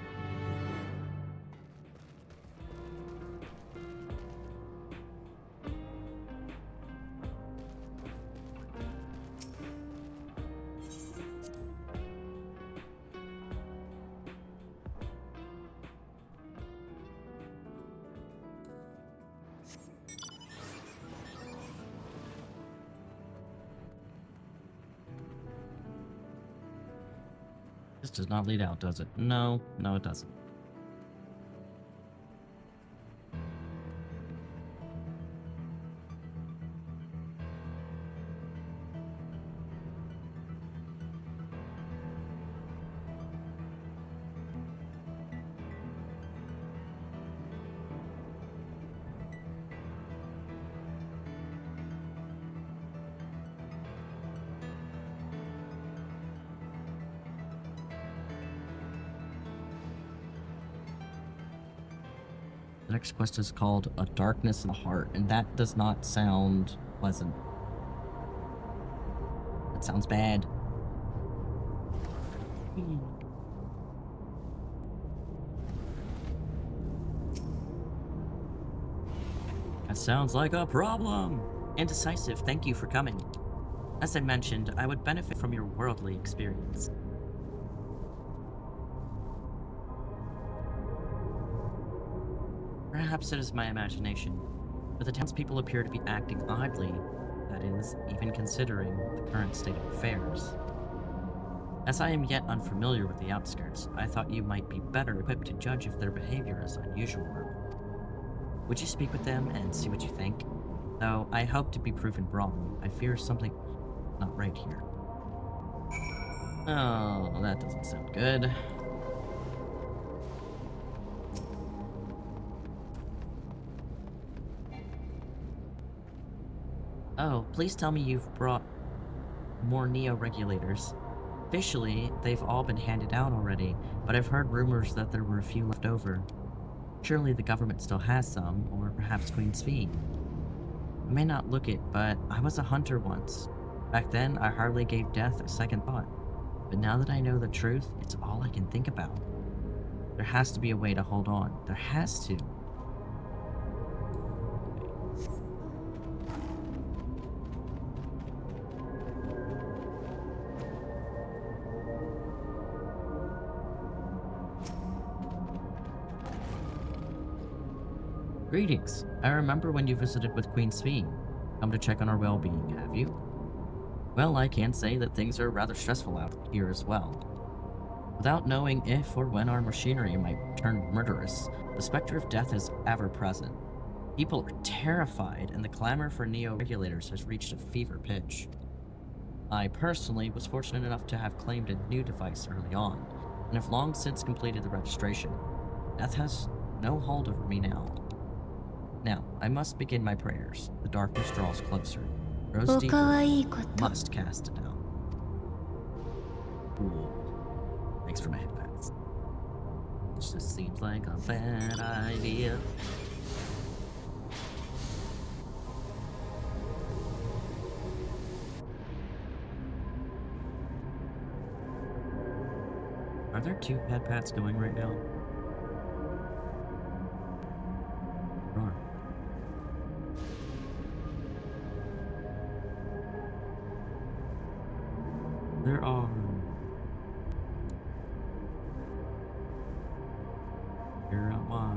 This does not lead out, does it? No, no it doesn't. The next quest is called A Darkness in the Heart, and that does not sound pleasant. That sounds bad. That sounds like a problem! Indecisive, thank you for coming. As I mentioned, I would benefit from your worldly experience. Perhaps it is my imagination, but the townspeople appear to be acting oddly, that is, even considering the current state of affairs. As I am yet unfamiliar with the outskirts, I thought you might be better equipped to judge if their behavior is unusual. Would you speak with them and see what you think? Though I hope to be proven wrong, I fear something not right here. Oh, that doesn't sound good. Oh, please tell me you've brought more Neo-regulators. Officially, they've all been handed out already, but I've heard rumors that there were a few left over. Surely the government still has some, or perhaps 𝖜𝖔𝖋. I may not look it, but I was a hunter once. Back then, I hardly gave death a second thought. But now that I know the truth, it's all I can think about. There has to be a way to hold on. There has to. Greetings. I remember when you visited with 𝖜𝖔𝖋. Come to check on our well-being, have you? Well, I can say that things are rather stressful out here as well. Without knowing if or when our machinery might turn murderous, the specter of death is ever present. People are terrified, and the clamor for Neo-regulators has reached a fever pitch. I personally was fortunate enough to have claimed a new device early on, and have long since completed the registration. Death has no hold over me now. Now, I must begin my prayers. The darkness draws closer. Grows deeper. Must cast it down. Cool. Thanks for my headpats. This just seems like a bad idea. Are there two headpats going right now? Sure. There are. Here am I.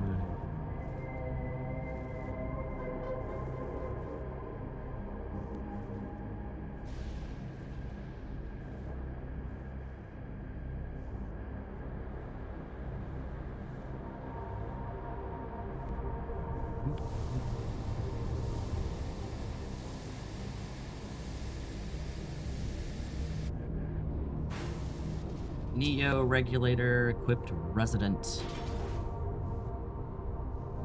Neo-regulator equipped resident.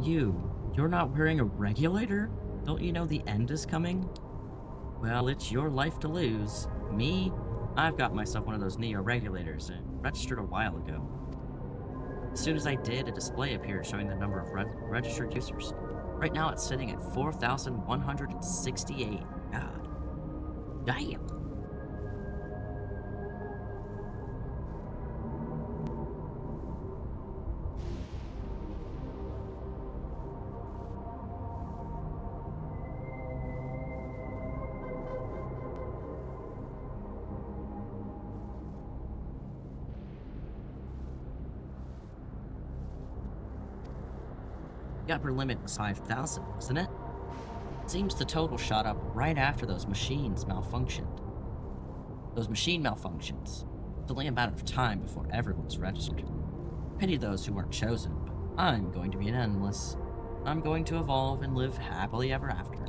You're not wearing a regulator? Don't you know the end is coming? Well, it's your life to lose. Me? I've got myself one of those Neo-regulators and registered a while ago. As soon as I did, a display appeared showing the number of registered users. Right now it's sitting at 4,168. God. Damn. The upper limit was 5,000, wasn't it? Seems the total shot up right after those machines malfunctioned. Those machine malfunctions. It's only a matter of time before everyone's registered. Pity those who weren't chosen, but I'm going to be an endless. I'm going to evolve and live happily ever after.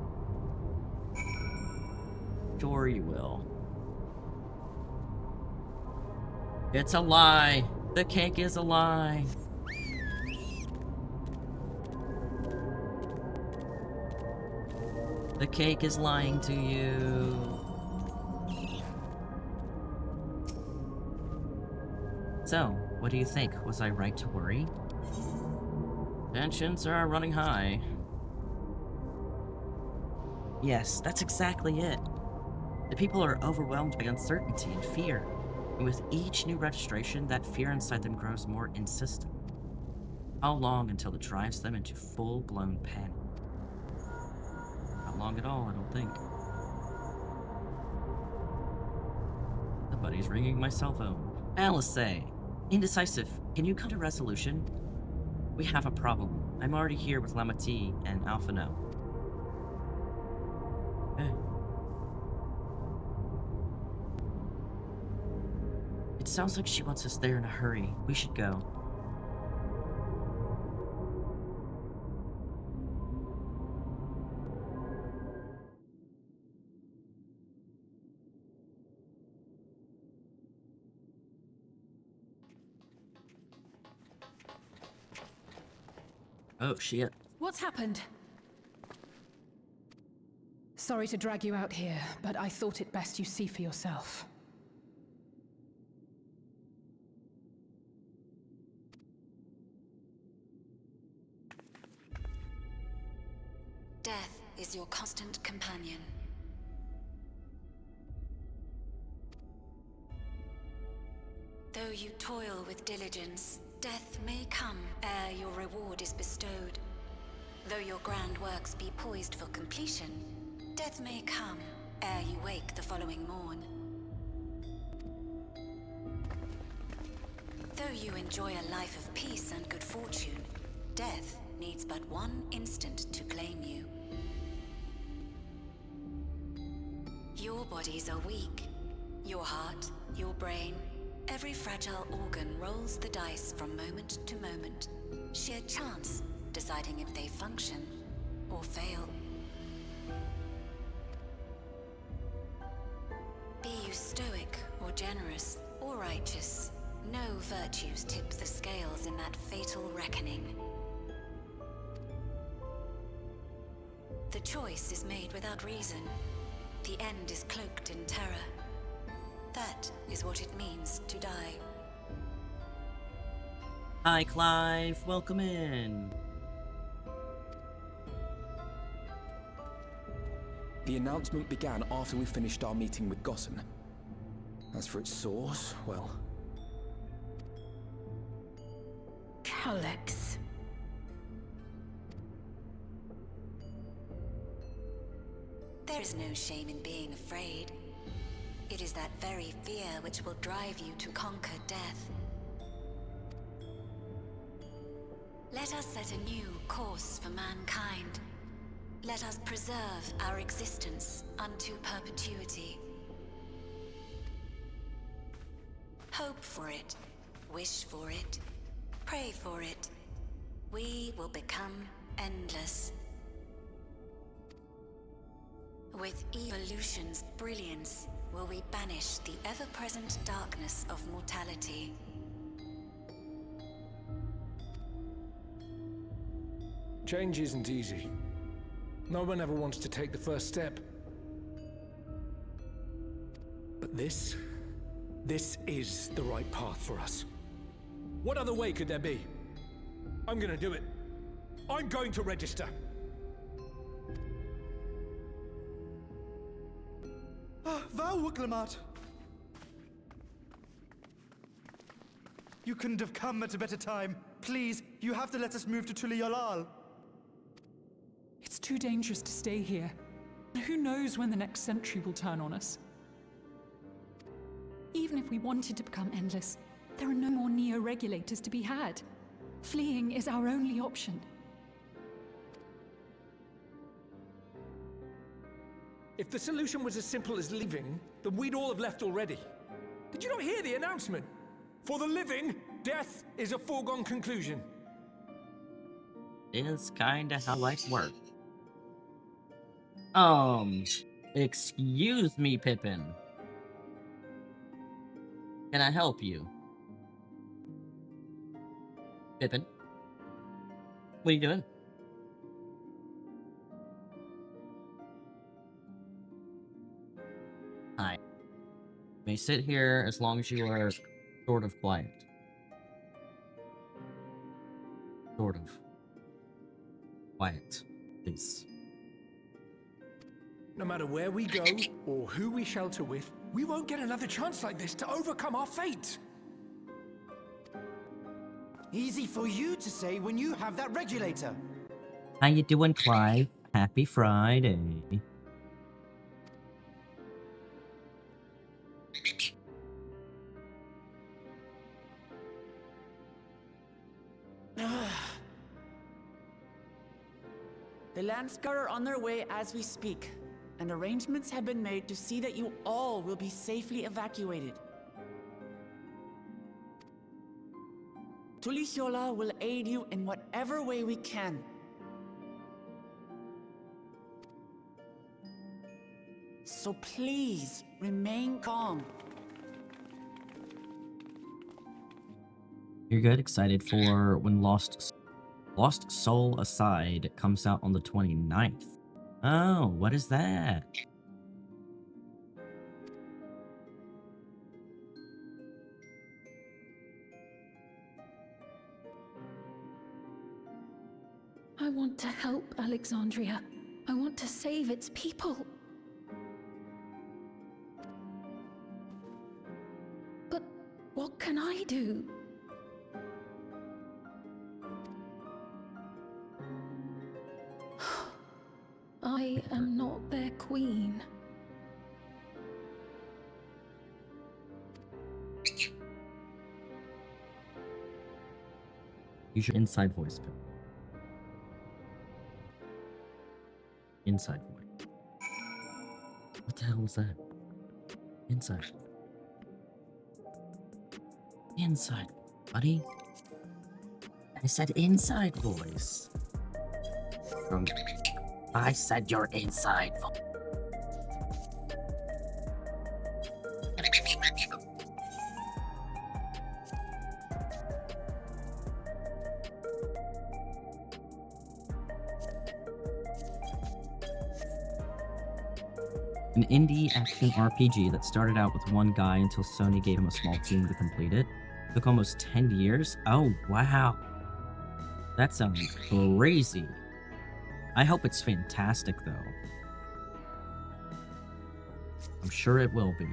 Sure you will. It's a lie! The cake is a lie! The cake is lying to you. So, what do you think? Was I right to worry? Tensions are running high. Yes, that's exactly it. The people are overwhelmed by uncertainty and fear, and with each new registration, that fear inside them grows more insistent. How long until it drives them into full-blown panic? Not long at all, I don't think. Somebody's ringing my cell phone. Alice, Indecisive, can you come to resolution? We have a problem. I'm already here with 𝖜𝖔𝖋 and 𝖼𝖔𝖋. It sounds like she wants us there in a hurry. We should go. Oh, shit. What's happened? Sorry to drag you out here, but I thought it best you see for yourself. Death is your constant companion. Though you toil with diligence, death may come ere your reward is bestowed. Though your grand works be poised for completion, death may come ere you wake the following morn. Though you enjoy a life of peace and good fortune, death needs but one instant to claim you. Your bodies are weak. Your heart, your brain, every fragile organ rolls the dice from moment to moment. Sheer chance deciding if they function or fail. Be you stoic or generous or righteous, no virtues tip the scales in that fatal reckoning. The choice is made without reason. The end is cloaked in terror. That is what it means to die. Hi, Clive. Welcome in. The announcement began after we finished our meeting with 𝖜𝖔𝖋. As for its source, well... Calyx. There is no shame in being afraid. It is that very fear which will drive you to conquer death. Let us set a new course for mankind. Let us preserve our existence unto perpetuity. Hope for it, wish for it, pray for it. We will become endless. With evolution's brilliance, will we banish the ever-present darkness of mortality. Change isn't easy. No one ever wants to take the first step. But this is the right path for us. What other way could there be? I'm gonna do it. I'm going to register. 𝖼𝖔𝖋. You couldn't have come at a better time. Please, you have to let us move to 𝖼𝖔𝖋. It's too dangerous to stay here. Who knows when the next century will turn on us? Even if we wanted to become endless, there are no more neo-regulators to be had. Fleeing is our only option. If the solution was as simple as leaving, then we'd all have left already. Did you not hear the announcement? For the living, death is a foregone conclusion. Is kinda how life works. Excuse me, Pippin. Can I help you? Pippin? What are you doing? Hi. You may sit here as long as you are sort of quiet. Sort of. Quiet, please. No matter where we go, or who we shelter with, we won't get another chance like this to overcome our fate. Easy for you to say when you have that regulator. How you doing, Clive? Happy Friday. The Landscar are on their way as we speak, and arrangements have been made to see that you all will be safely evacuated. Tulichola will aid you in whatever way we can. So please, remain calm. You're good? Excited for when Lost Soul Aside comes out on the 29th. Oh, what is that? I want to help Alexandria. I want to save its people. But what can I do? I am not their queen. Use your inside voice, Pip. Inside voice. What the hell was that? Inside. Inside, buddy. I said inside voice. I said your inside voice. An indie action RPG that started out with one guy until Sony gave him a small team to complete it. Took almost 10 years? Oh, wow. That sounds crazy. I hope it's fantastic, though. I'm sure it will be.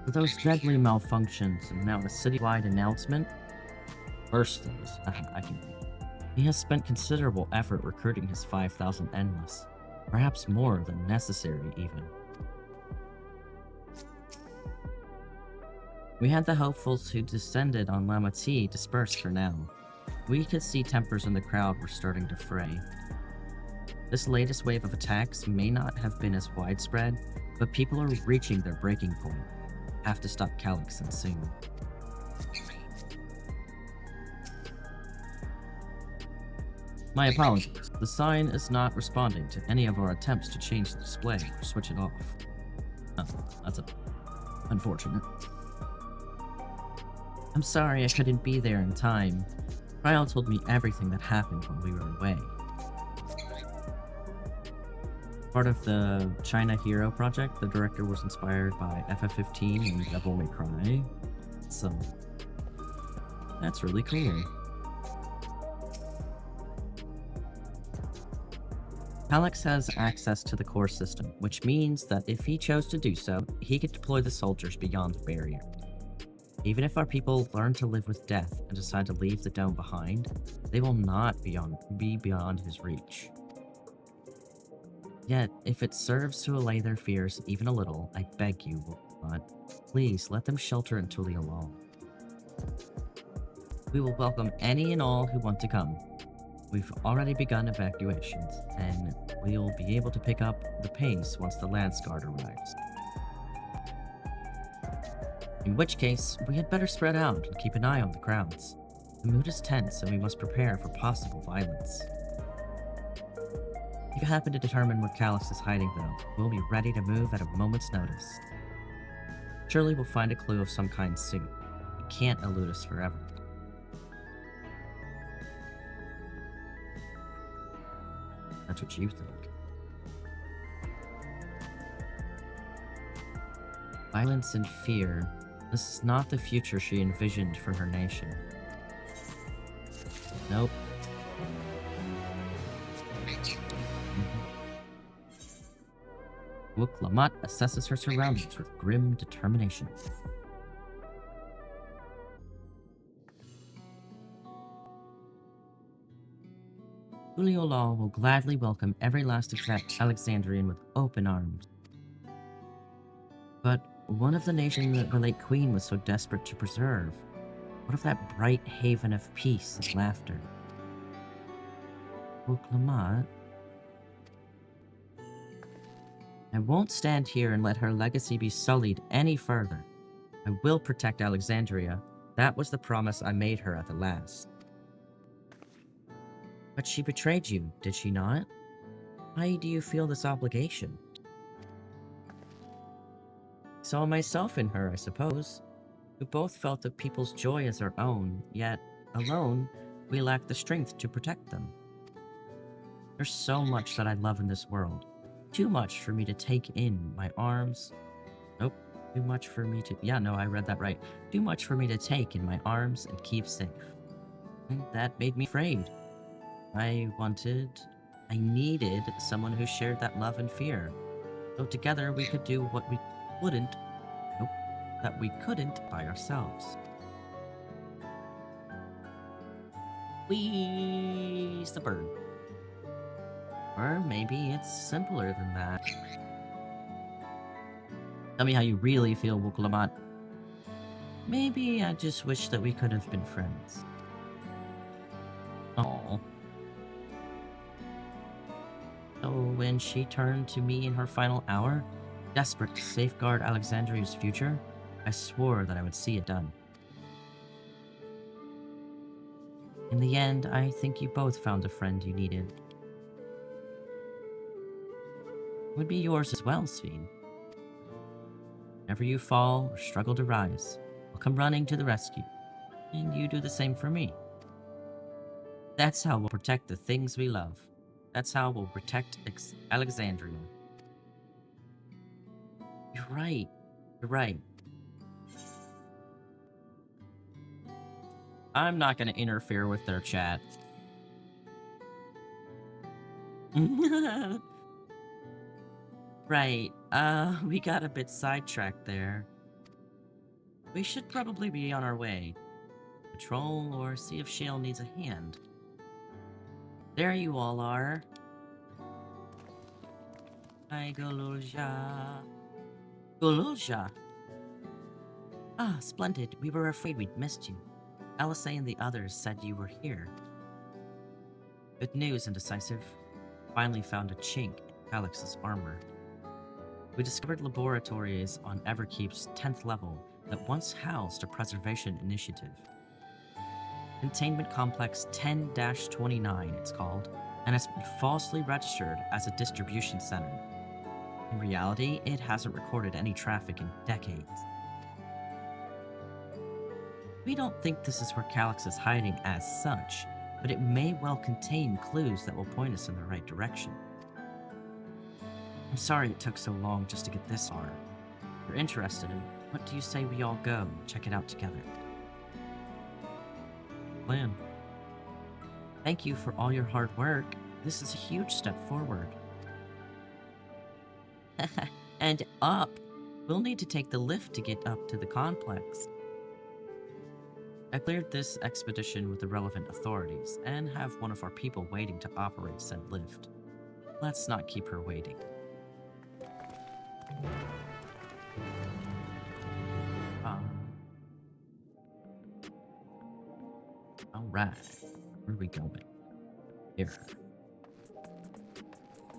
With those deadly malfunctions and now a citywide announcement, burst those. I can. He has spent considerable effort recruiting his 5,000 endless, perhaps more than necessary even. We had the hopefuls who descended on 𝖜𝖔𝖋 dispersed for now. We could see tempers in the crowd were starting to fray. This latest wave of attacks may not have been as widespread, but people are reaching their breaking point. Have to stop Calixen soon. My apologies. The sign is not responding to any of our attempts to change the display or switch it off. Oh, that's unfortunate. I'm sorry I couldn't be there in time. Ryle told me everything that happened when we were away. Part of the China Hero project, the director was inspired by FF15 and Devil May Cry. So, that's really cool. Alex has access to the core system, which means that if he chose to do so, he could deploy the soldiers beyond the barrier. Even if our people learn to live with death and decide to leave the dome behind, they will not be beyond his reach. Yet, if it serves to allay their fears even a little, I beg you, please let them shelter in Tulichola. We will welcome any and all who want to come. We've already begun evacuations, and we'll be able to pick up the pace once the Lance Guard arrives. In which case, we had better spread out and keep an eye on the grounds. The mood is tense and we must prepare for possible violence. If you happen to determine where Calyx is hiding though, we'll be ready to move at a moment's notice. Surely we'll find a clue of some kind soon. It can't elude us forever. That's what you think. Violence and fear. This is not the future she envisioned for her nation. Nope. 𝖜𝖔𝖋 assesses her surroundings with grim determination. Uliolal will gladly welcome every last Alexandrian with open arms. But one of the nations that the late queen was so desperate to preserve, what of that bright haven of peace and laughter? 𝖜𝖔𝖋? I won't stand here and let her legacy be sullied any further. I will protect Alexandria. That was the promise I made her at the last. But she betrayed you, did she not? Why do you feel this obligation? I saw myself in her, I suppose. We both felt the people's joy as our own, yet, alone, we lacked the strength to protect them. There's so much that I love in this world. Too much for me to take in my arms. Nope. Too much for me to... Yeah, no, I read that right. Too much for me to take in my arms and keep safe. And that made me afraid. I needed someone who shared that love and fear. So together we could do what we couldn't by ourselves. Wheeze the bird. Or maybe it's simpler than that. Tell me how you really feel, 𝖜𝖔𝖋. Maybe I just wish that we could have been friends. Aww. So when she turned to me in her final hour, desperate to safeguard Alexandria's future, I swore that I would see it done. In the end, I think you both found a friend you needed. Would be yours as well, 𝖜𝖔. Whenever you fall or struggle to rise, I'll come running to the rescue, and you do the same for me. That's how we'll protect the things we love. That's how we'll protect Alexandria. You're right. You're right. I'm not gonna interfere with their chat. Right, we got a bit sidetracked there. We should probably be on our way. Patrol or see if Shale needs a hand. There you all are. Hi, 𝖜𝖔𝖋. 𝖜𝖔𝖋. Ah, splendid. We were afraid we'd missed you. Alice and the others said you were here. Good news, Indecisive. Finally found a chink in Calyx's armor. We discovered laboratories on Everkeep's 10th level that once housed a preservation initiative. Containment Complex 10-29, it's called, and has been falsely registered as a distribution center. In reality, it hasn't recorded any traffic in decades. We don't think this is where Calyx is hiding as such, but it may well contain clues that will point us in the right direction. I'm sorry it took so long just to get this far. If you're interested in, what do you say we all go and check it out together? Plan. Thank you for all your hard work. This is a huge step forward. And up! We'll need to take the lift to get up to the complex. I cleared this expedition with the relevant authorities, and have one of our people waiting to operate said lift. Let's not keep her waiting. Alright. Where are we going? Here.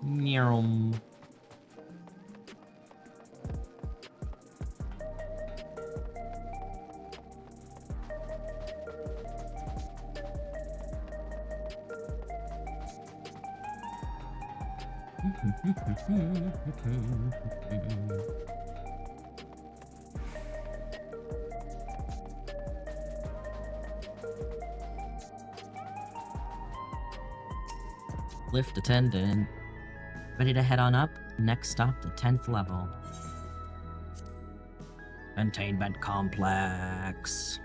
Meow. Lift attendant. Ready to head on up? Next stop, the 10th level. Containment complex.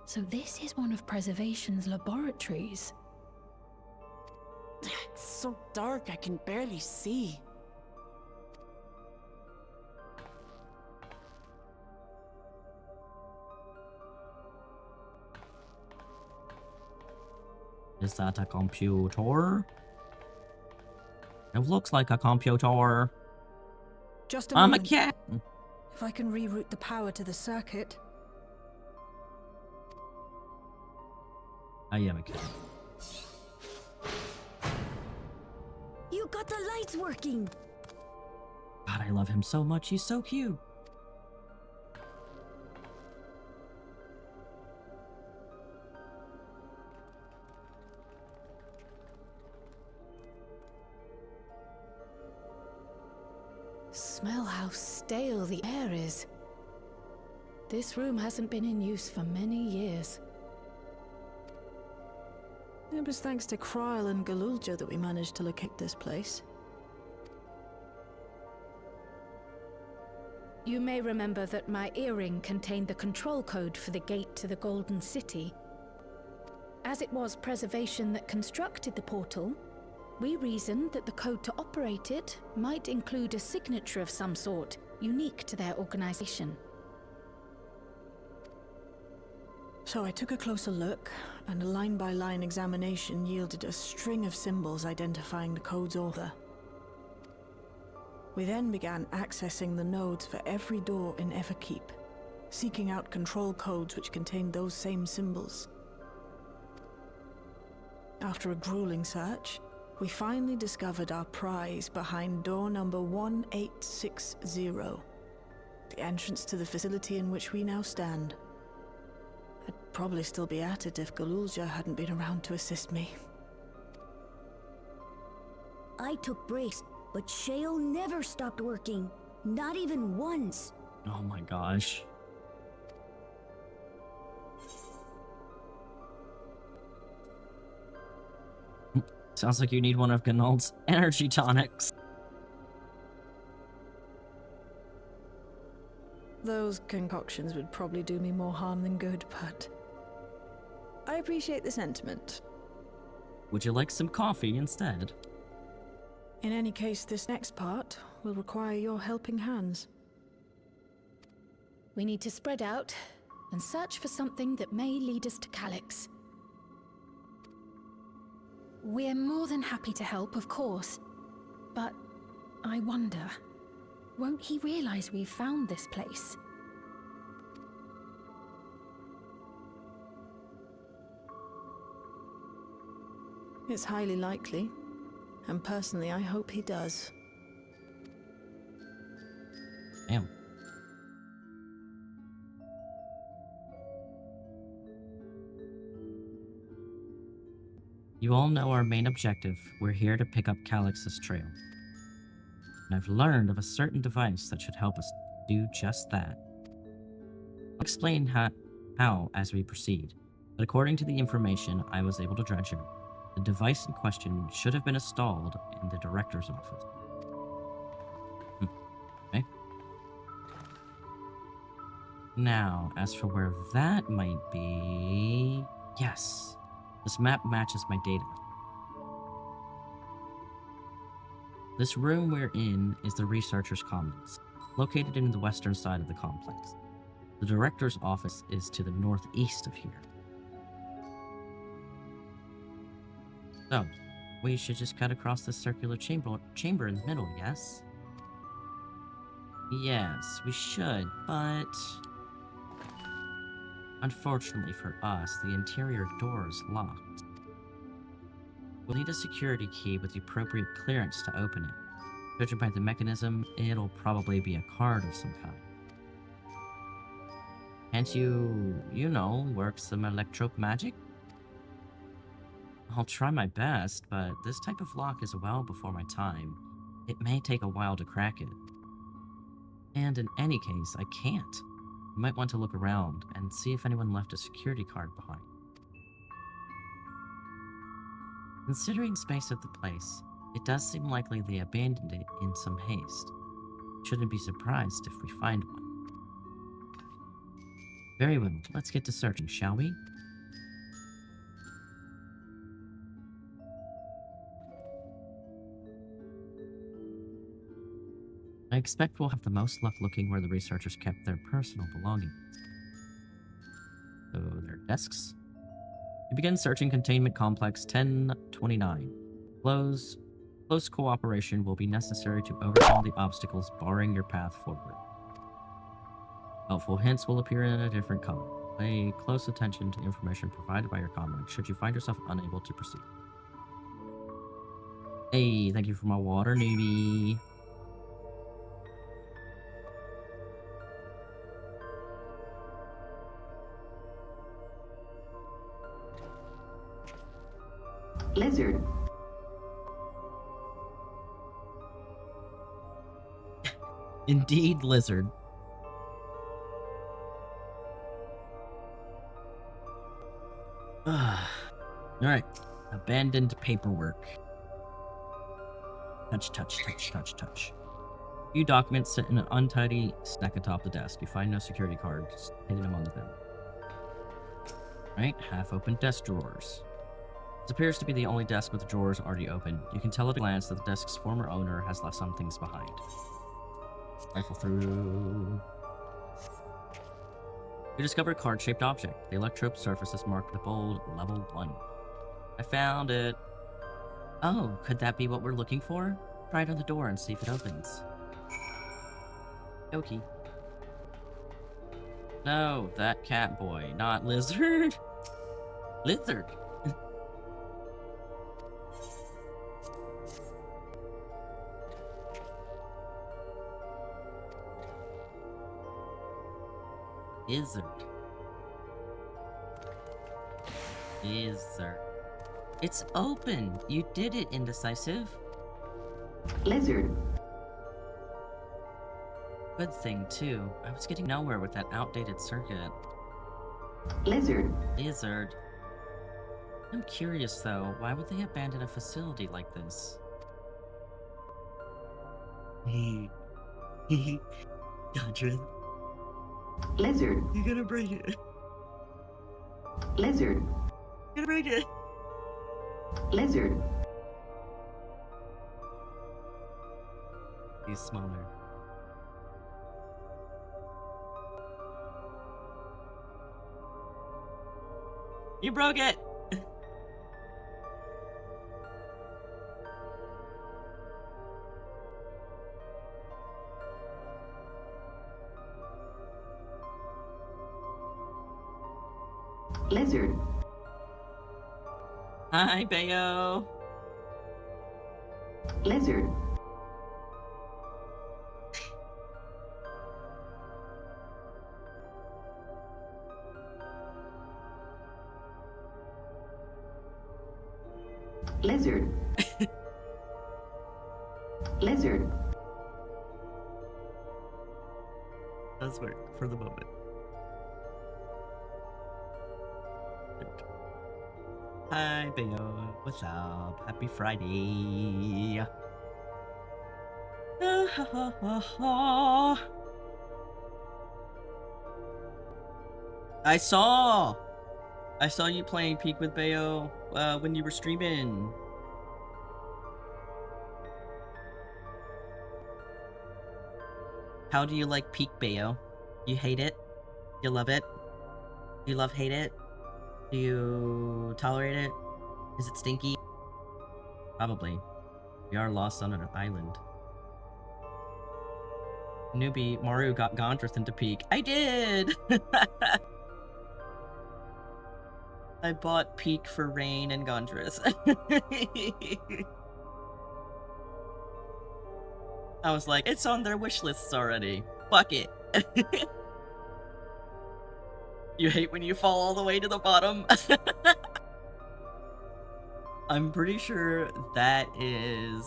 So this is one of Preservation's laboratories. It's so dark I can barely see. Is that a computer? It looks like a computer. Just a I'm a moment. cat. If I can reroute the power to the circuit. I am a cat. You got the lights working! God, I love him so much. He's so cute. Smell how stale the air is. This room hasn't been in use for many years. It was thanks to 𝖼𝖔𝖋 and 𝖼𝖔𝖋 that we managed to locate this place. You may remember that my earring contained the control code for the gate to the Golden City. As it was Preservation that constructed the portal, we reasoned that the code to operate it might include a signature of some sort, unique to their organization. So I took a closer look, and a line-by-line examination yielded a string of symbols identifying the code's author. We then began accessing the nodes for every door in Everkeep, seeking out control codes which contained those same symbols. After a grueling search, we finally discovered our prize behind door number 1860, the entrance to the facility in which we now stand. I'd probably still be at it if 𝖼𝖔𝖋 hadn't been around to assist me. I took breaks, but Shale never stopped working. Not even once. Oh my gosh. Sounds like you need one of 𝖼𝖋's energy tonics. Those concoctions would probably do me more harm than good, but I appreciate the sentiment. Would you like some coffee instead? In any case, this next part will require your helping hands. We need to spread out and search for something that may lead us to 𝖭𝑠. We're more than happy to help, of course. But I wonder, won't he realize we've found this place? It's highly likely, and personally I hope he does. Damn. You all know our main objective. We're here to pick up 𝖭𝑠's trail. And I've learned of a certain device that should help us do just that. I'll explain how as we proceed, but according to the information I was able to dredge out, the device in question should have been installed in the director's office. Okay. Now, as for where that might be... Yes, this map matches my data. This room we're in is the Researcher's Commons. located in the western side of the complex. The director's office is to the northeast of here. So, we should just cut across this circular chamber in the middle, yes? Yes, we should, but... unfortunately for us, the interior door is locked. We'll need a security key with the appropriate clearance to open it. Judging by the mechanism, it'll probably be a card of some kind. Can't you know, work some electrope magic? I'll try my best, but this type of lock is well before my time. It may take a while to crack it. And in any case, I can't. You might want to look around and see if anyone left a security card behind. Considering the space of the place, it does seem likely they abandoned it in some haste. Shouldn't be surprised if we find one. Very well, let's get to searching, shall we? I expect we'll have the most luck looking where the researchers kept their personal belongings. So, their desks. You begin searching Containment Complex 1029. Close cooperation will be necessary to overcome the obstacles barring your path forward. Helpful hints will appear in a different color. Pay close attention to the information provided by your comrade should you find yourself unable to proceed. Hey, thank you for my water, newbie. Lizard. Indeed, lizard. Alright. Abandoned paperwork. Touch. Few documents sit in an untidy stack atop the desk. You find no security cards hidden among them. Right, half-open desk drawers. This appears to be the only desk with the drawers already open. You can tell at a glance that the desk's former owner has left some things behind. Rifle through. You discover a card-shaped object. The electrope surface is marked with a bold level 1. I found it. Oh, could that be what we're looking for? Try it on the door and see if it opens. Okay. No, that cat boy, not lizard. Lizard. Lizard. It's open. You did it, Indecisive. Lizard. Good thing, too. I was getting nowhere with that outdated circuit. Lizard. I'm curious, though. Why would they abandon a facility like this? Gotcha. Lizard. You're gonna break it. Lizard. You're gonna break it. Lizard. He's smaller. You broke it! Lizard. Hi, Bayo. Lizard. Lizard. Lizard. Does work for the moment. Hi, Bayo. What's up? Happy Friday. I saw you playing Peak with Bayo when you were streaming. How do you like Peak Bayo? You hate it? You love it? Do you hate it? Do you tolerate it? Is it stinky? Probably. We are lost on an island. Newbie, Mario got Gondrith into Peak. I did! I bought Peak for Rain and Gondrith. I was like, it's on their wish lists already. Fuck it. You hate when you fall all the way to the bottom? I'm pretty sure that is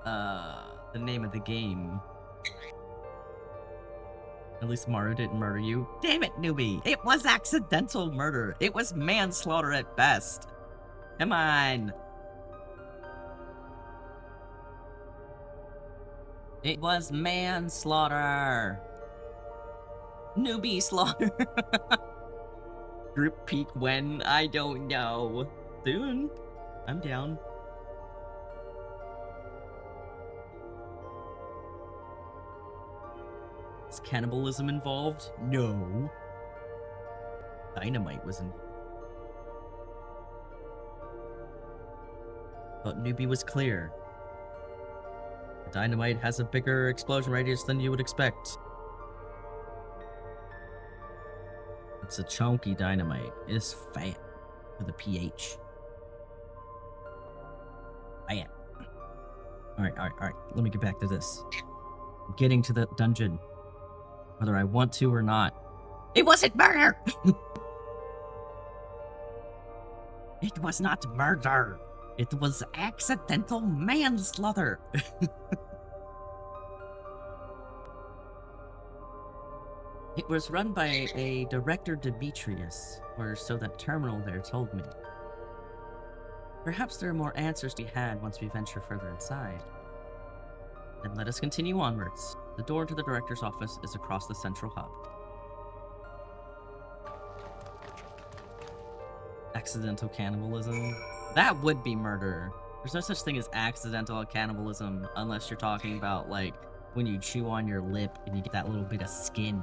the name of the game. At least Mario didn't murder you. Damn it, newbie! It was accidental murder. It was manslaughter at best. Come on. It was manslaughter. Newbie slaughter. Group peak when? I don't know. Soon. I'm down. Is cannibalism involved? No. Dynamite was involved. But newbie was clear. Dynamite has a bigger explosion radius than you would expect. It's a chunky dynamite. It is fat with a pH. Fat. Alright. Let me get back to this. I'm getting to the dungeon. Whether I want to or not. It wasn't murder! It was not murder. It was accidental manslaughter. It was run by a Director Demetrius, or so that terminal there told me. Perhaps there are more answers to be had once we venture further inside. Then let us continue onwards. The door to the Director's office is across the central hub. Accidental cannibalism? That would be murder. There's no such thing as accidental cannibalism unless you're talking about, like, when you chew on your lip and you get that little bit of skin.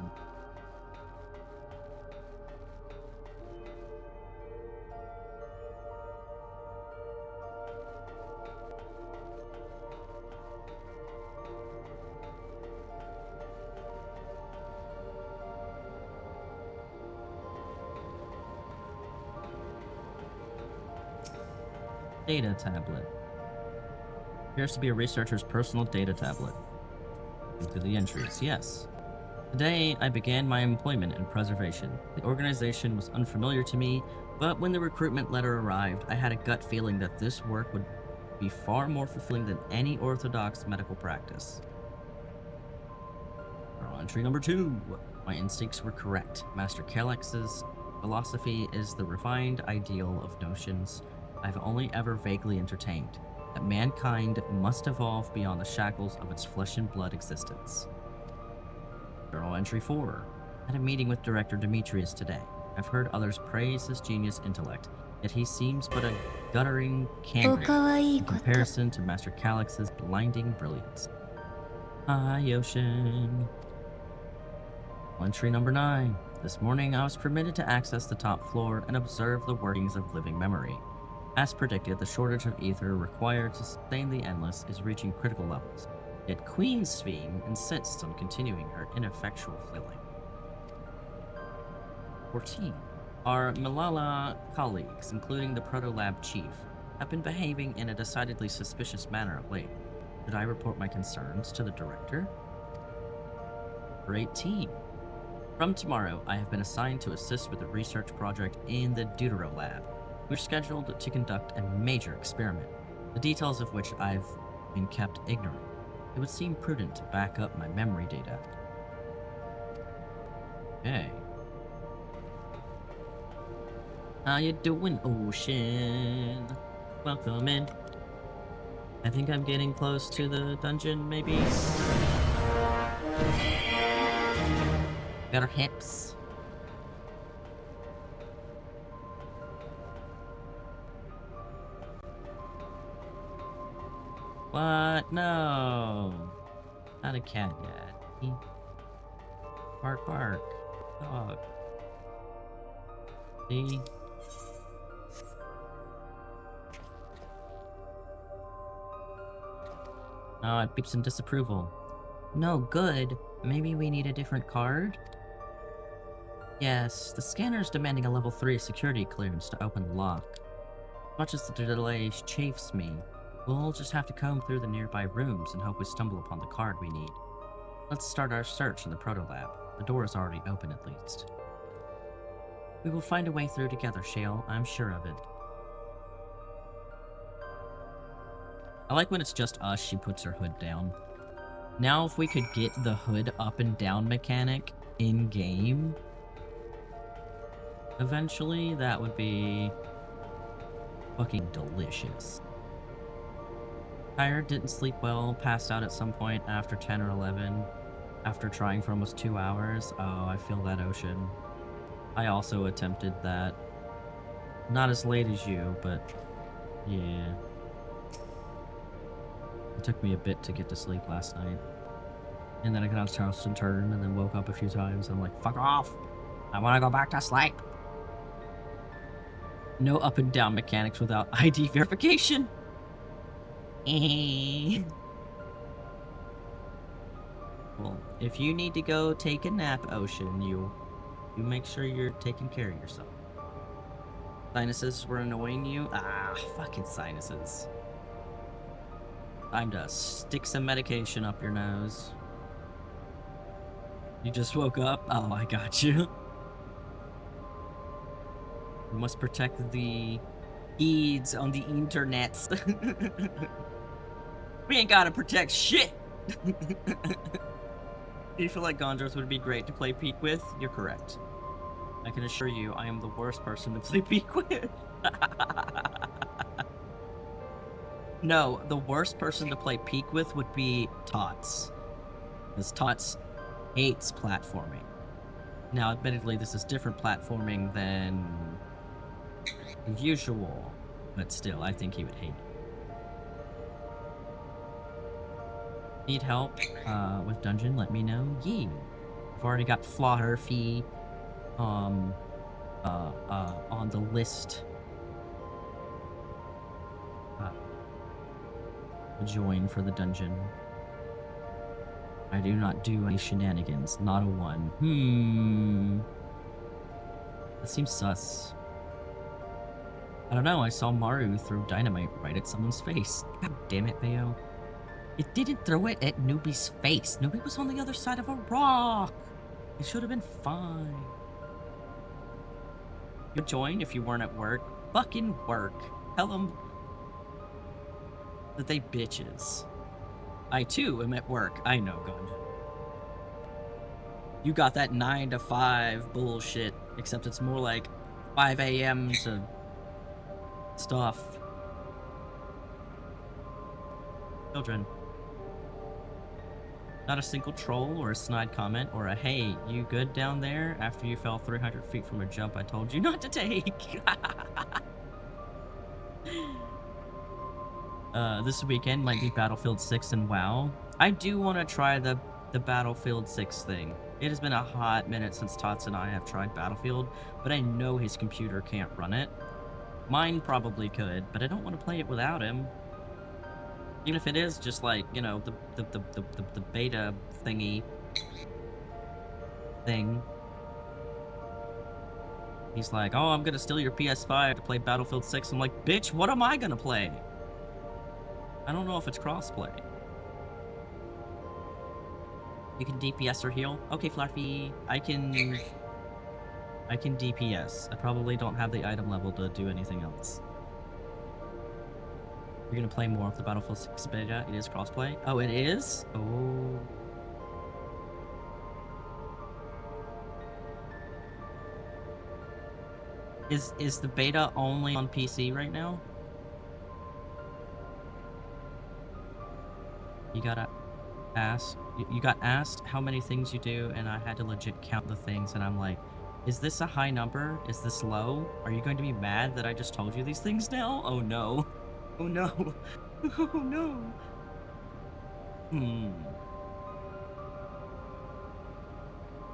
Data tablet. Appears to be a researcher's personal data tablet. Into the entries, yes. Today, I began my employment in preservation. The organization was unfamiliar to me, but when the recruitment letter arrived, I had a gut feeling that this work would be far more fulfilling than any orthodox medical practice. Entry number 2. My instincts were correct. Master 𝖜𝖔𝖋's philosophy is the refined ideal of notions I've only ever vaguely entertained, that mankind must evolve beyond the shackles of its flesh and blood existence. Journal entry 4. I had a meeting with Director Demetrius today. I've heard others praise his genius intellect, yet he seems but a guttering candidate in comparison to Master 𝖜𝖔𝖋's blinding brilliance. Hi, Ocean. Entry number 9. This morning I was permitted to access the top floor and observe the workings of living memory. As predicted, the shortage of ether required to sustain the Endless is reaching critical levels, yet Queen 𝖜𝖔 insists on continuing her ineffectual flailing. 14. Our Malala colleagues, including the Proto-Lab chief, have been behaving in a decidedly suspicious manner of late. Should I report my concerns to the director? 18. From tomorrow, I have been assigned to assist with a research project in the Deutero Lab. We're scheduled to conduct a major experiment, the details of which I've been kept ignorant. It would seem prudent to back up my memory data. Okay. How you doing, Ocean? Welcome in. I think I'm getting close to the dungeon, maybe? Got our hips. What? No. Not a cat yet. Bark, bark. Dog. See? Oh, it beeps in disapproval. No good. Maybe we need a different card? Yes, the scanner's demanding a level 3 security clearance to open the lock. Much as the delay chafes me, we'll just have to comb through the nearby rooms and hope we stumble upon the card we need. Let's start our search in the proto-lab. The door is already open at least. We will find a way through together, Shale. I'm sure of it. I like when it's just us, she puts her hood down. Now if we could get the hood up and down mechanic in-game, eventually, that would be fucking delicious. Tired, didn't sleep well, passed out at some point after 10 or 11, after trying for almost 2 hours. Oh, I feel that, Ocean. I also attempted that. Not as late as you, but yeah. It took me a bit to get to sleep last night. And then I got tossed and turned and then woke up a few times and I'm like, fuck off! I wanna go back to sleep! No up and down mechanics without ID verification! Well, if you need to go take a nap, Ocean, you make sure you're taking care of yourself. Sinuses were annoying you? Ah, fucking sinuses. Time to stick some medication up your nose. You just woke up? Oh, I got you. You must protect the EADs on the internets. We ain't gotta protect shit! Do you feel like Gondros would be great to play Peek with? You're correct. I can assure you, I am the worst person to play Peek with. No, the worst person to play Peek with would be Tots. Because Tots hates platforming. Now, admittedly, this is different platforming than usual, but still, I think he would hate it. Need help with dungeon? Let me know. Yee. I've already got Flotterfee on the list. Join for the dungeon. I do not do any shenanigans. Not a one. That seems sus. I don't know, I saw Maru throw dynamite right at someone's face. God damn it, Bayo. It didn't throw it at Newbie's face. Newbie was on the other side of a rock. It should have been fine. You'd join if you weren't at work. Fucking work. Tell them that they bitches. I too am at work. I know, Gunge. You got that 9 to 5 bullshit, except it's more like 5 a.m. to stuff. Children. Not a single troll or a snide comment or a hey, you good down there after you fell 300 feet from a jump I told you not to take. This weekend might be Battlefield 6 and WoW. I do want to try the Battlefield 6 thing. It has been a hot minute since Tots and I have tried Battlefield, but I know his computer can't run it. Mine probably could, but I don't want to play it without him. Even if it is just like, you know, the beta thingy thing. He's like, oh, I'm gonna steal your PS5 to play Battlefield 6. I'm like, bitch, what am I gonna play? I don't know if it's crossplay. You can DPS or heal? Okay, Fluffy. I can DPS. I probably don't have the item level to do anything else. You're gonna play more of the Battlefield 6 beta. It is crossplay. Oh, it is? Oh. Is the beta only on PC right now? You gotta ask. You got asked how many things you do, and I had to legit count the things, and I'm like, is this a high number? Is this low? Are you going to be mad that I just told you these things now? Oh no. Oh no. Oh no.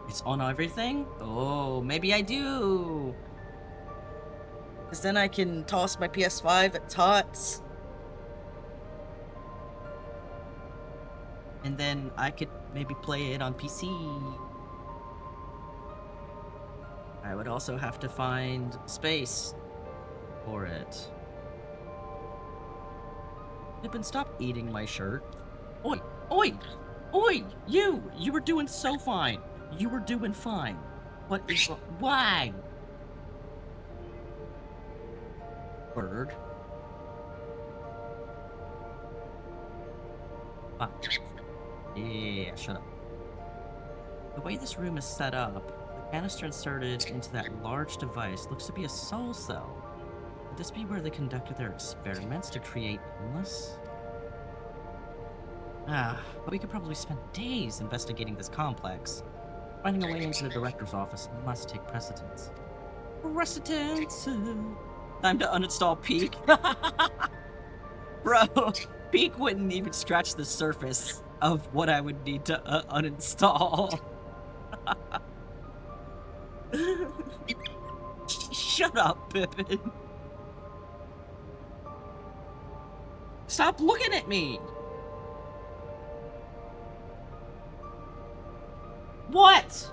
It's on everything? Oh, maybe I do. Because then I can toss my PS5 at Tots. And then I could maybe play it on PC. I would also have to find space for it. Pippin, stop eating my shirt. Oi! Oi! Oi! You were doing so fine. You were doing fine. What is... Why? Bird. Ah. Yeah, shut up. The way this room is set up, the canister inserted into that large device looks to be a soul cell. Would this be where they conducted their experiments to create illness? But we could probably spend days investigating this complex. Finding a way into the director's office must take precedence. Precedence! Time to uninstall Peak. Bro, Peak wouldn't even scratch the surface of what I would need to uninstall. Shut up, Pippin. Stop looking at me! What?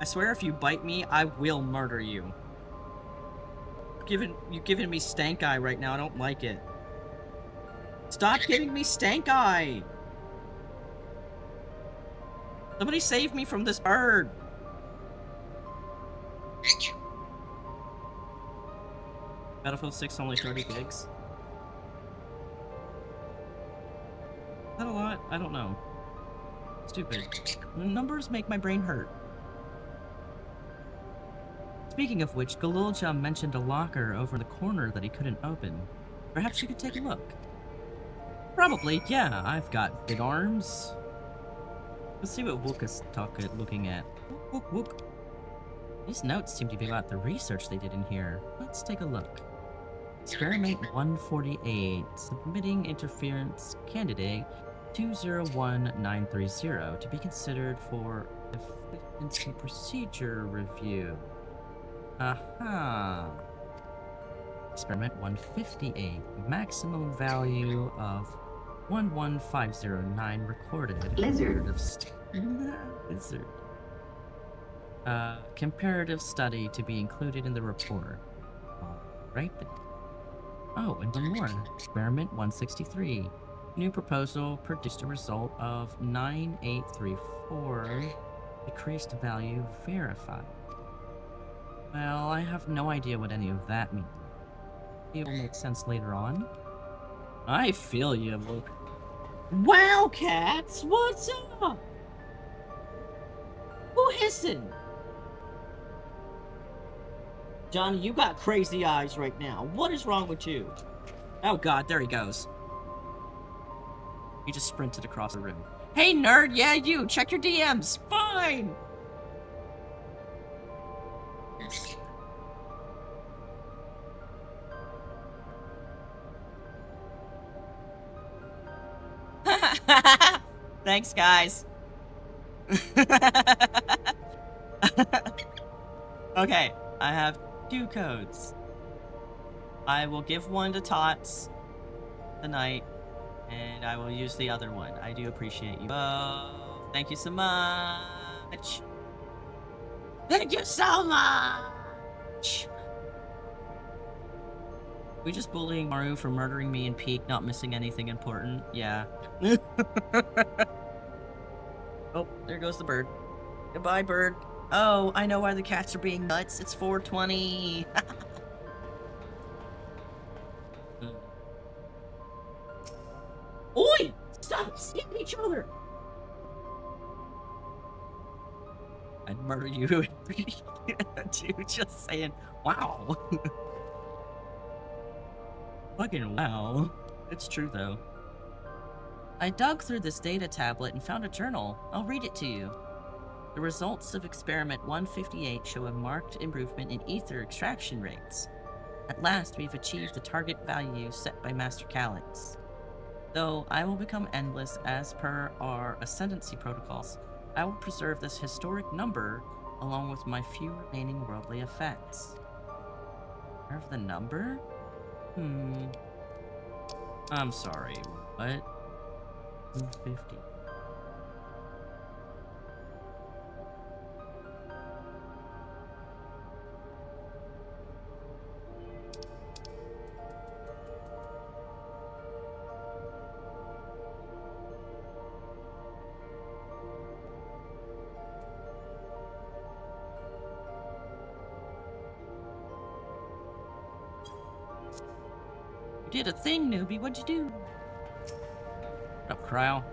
I swear if you bite me, I will murder you. You're giving me stank eye right now. I don't like it. Stop giving me stank eye! Somebody save me from this bird! Battlefield 6 only 30 gigs. Is that a lot? I don't know. Stupid. The numbers make my brain hurt. Speaking of which, 𝖜𝖔𝖋 mentioned a locker over in the corner that he couldn't open. Perhaps you could take a look. Probably, yeah. I've got big arms. Let's see what 𝖜𝖔𝖋 is looking at. 𝖜𝖔𝖋. These notes seem to be about the research they did in here. Let's take a look. Experiment 148. Submitting interference candidate 201930 to be considered for efficiency procedure review. Aha. Experiment 158. Maximum value of 11509 recorded. Lizard. Lizard. Comparative study to be included in the report. Right then. Oh, and one more. Experiment 163. New proposal produced a result of 9834. Decreased value verified. Well, I have no idea what any of that means. It will make sense later on. I feel you, Luke. Wildcats, what's up? Who hissing? Johnny, you got crazy eyes right now. What is wrong with you? Oh god, there he goes. He just sprinted across the room. Hey nerd, yeah you, check your DMs, fine! Thanks, guys. Okay, I have 2 codes. I will give one to Tots tonight, and I will use the other one. I do appreciate you both. Thank you so much. Thank you so much. We just bullying Maru for murdering me in Peak, not missing anything important. Yeah. Oh, there goes the bird. Goodbye, bird. Oh, I know why the cats are being nuts. It's 420. Oi! Stop sticking each other! I'd murder you. Dude, just saying. Wow. Fucking wow. It's true, though. I dug through this data tablet and found a journal. I'll read it to you. The results of experiment 158 show a marked improvement in ether extraction rates. At last, we've achieved the target value set by Master Calyx. Though I will become endless as per our ascendancy protocols, I will preserve this historic number along with my few remaining worldly effects. Preserve the number? I'm sorry, what? 250. You did a thing, newbie. What'd you do? What up, Cryo?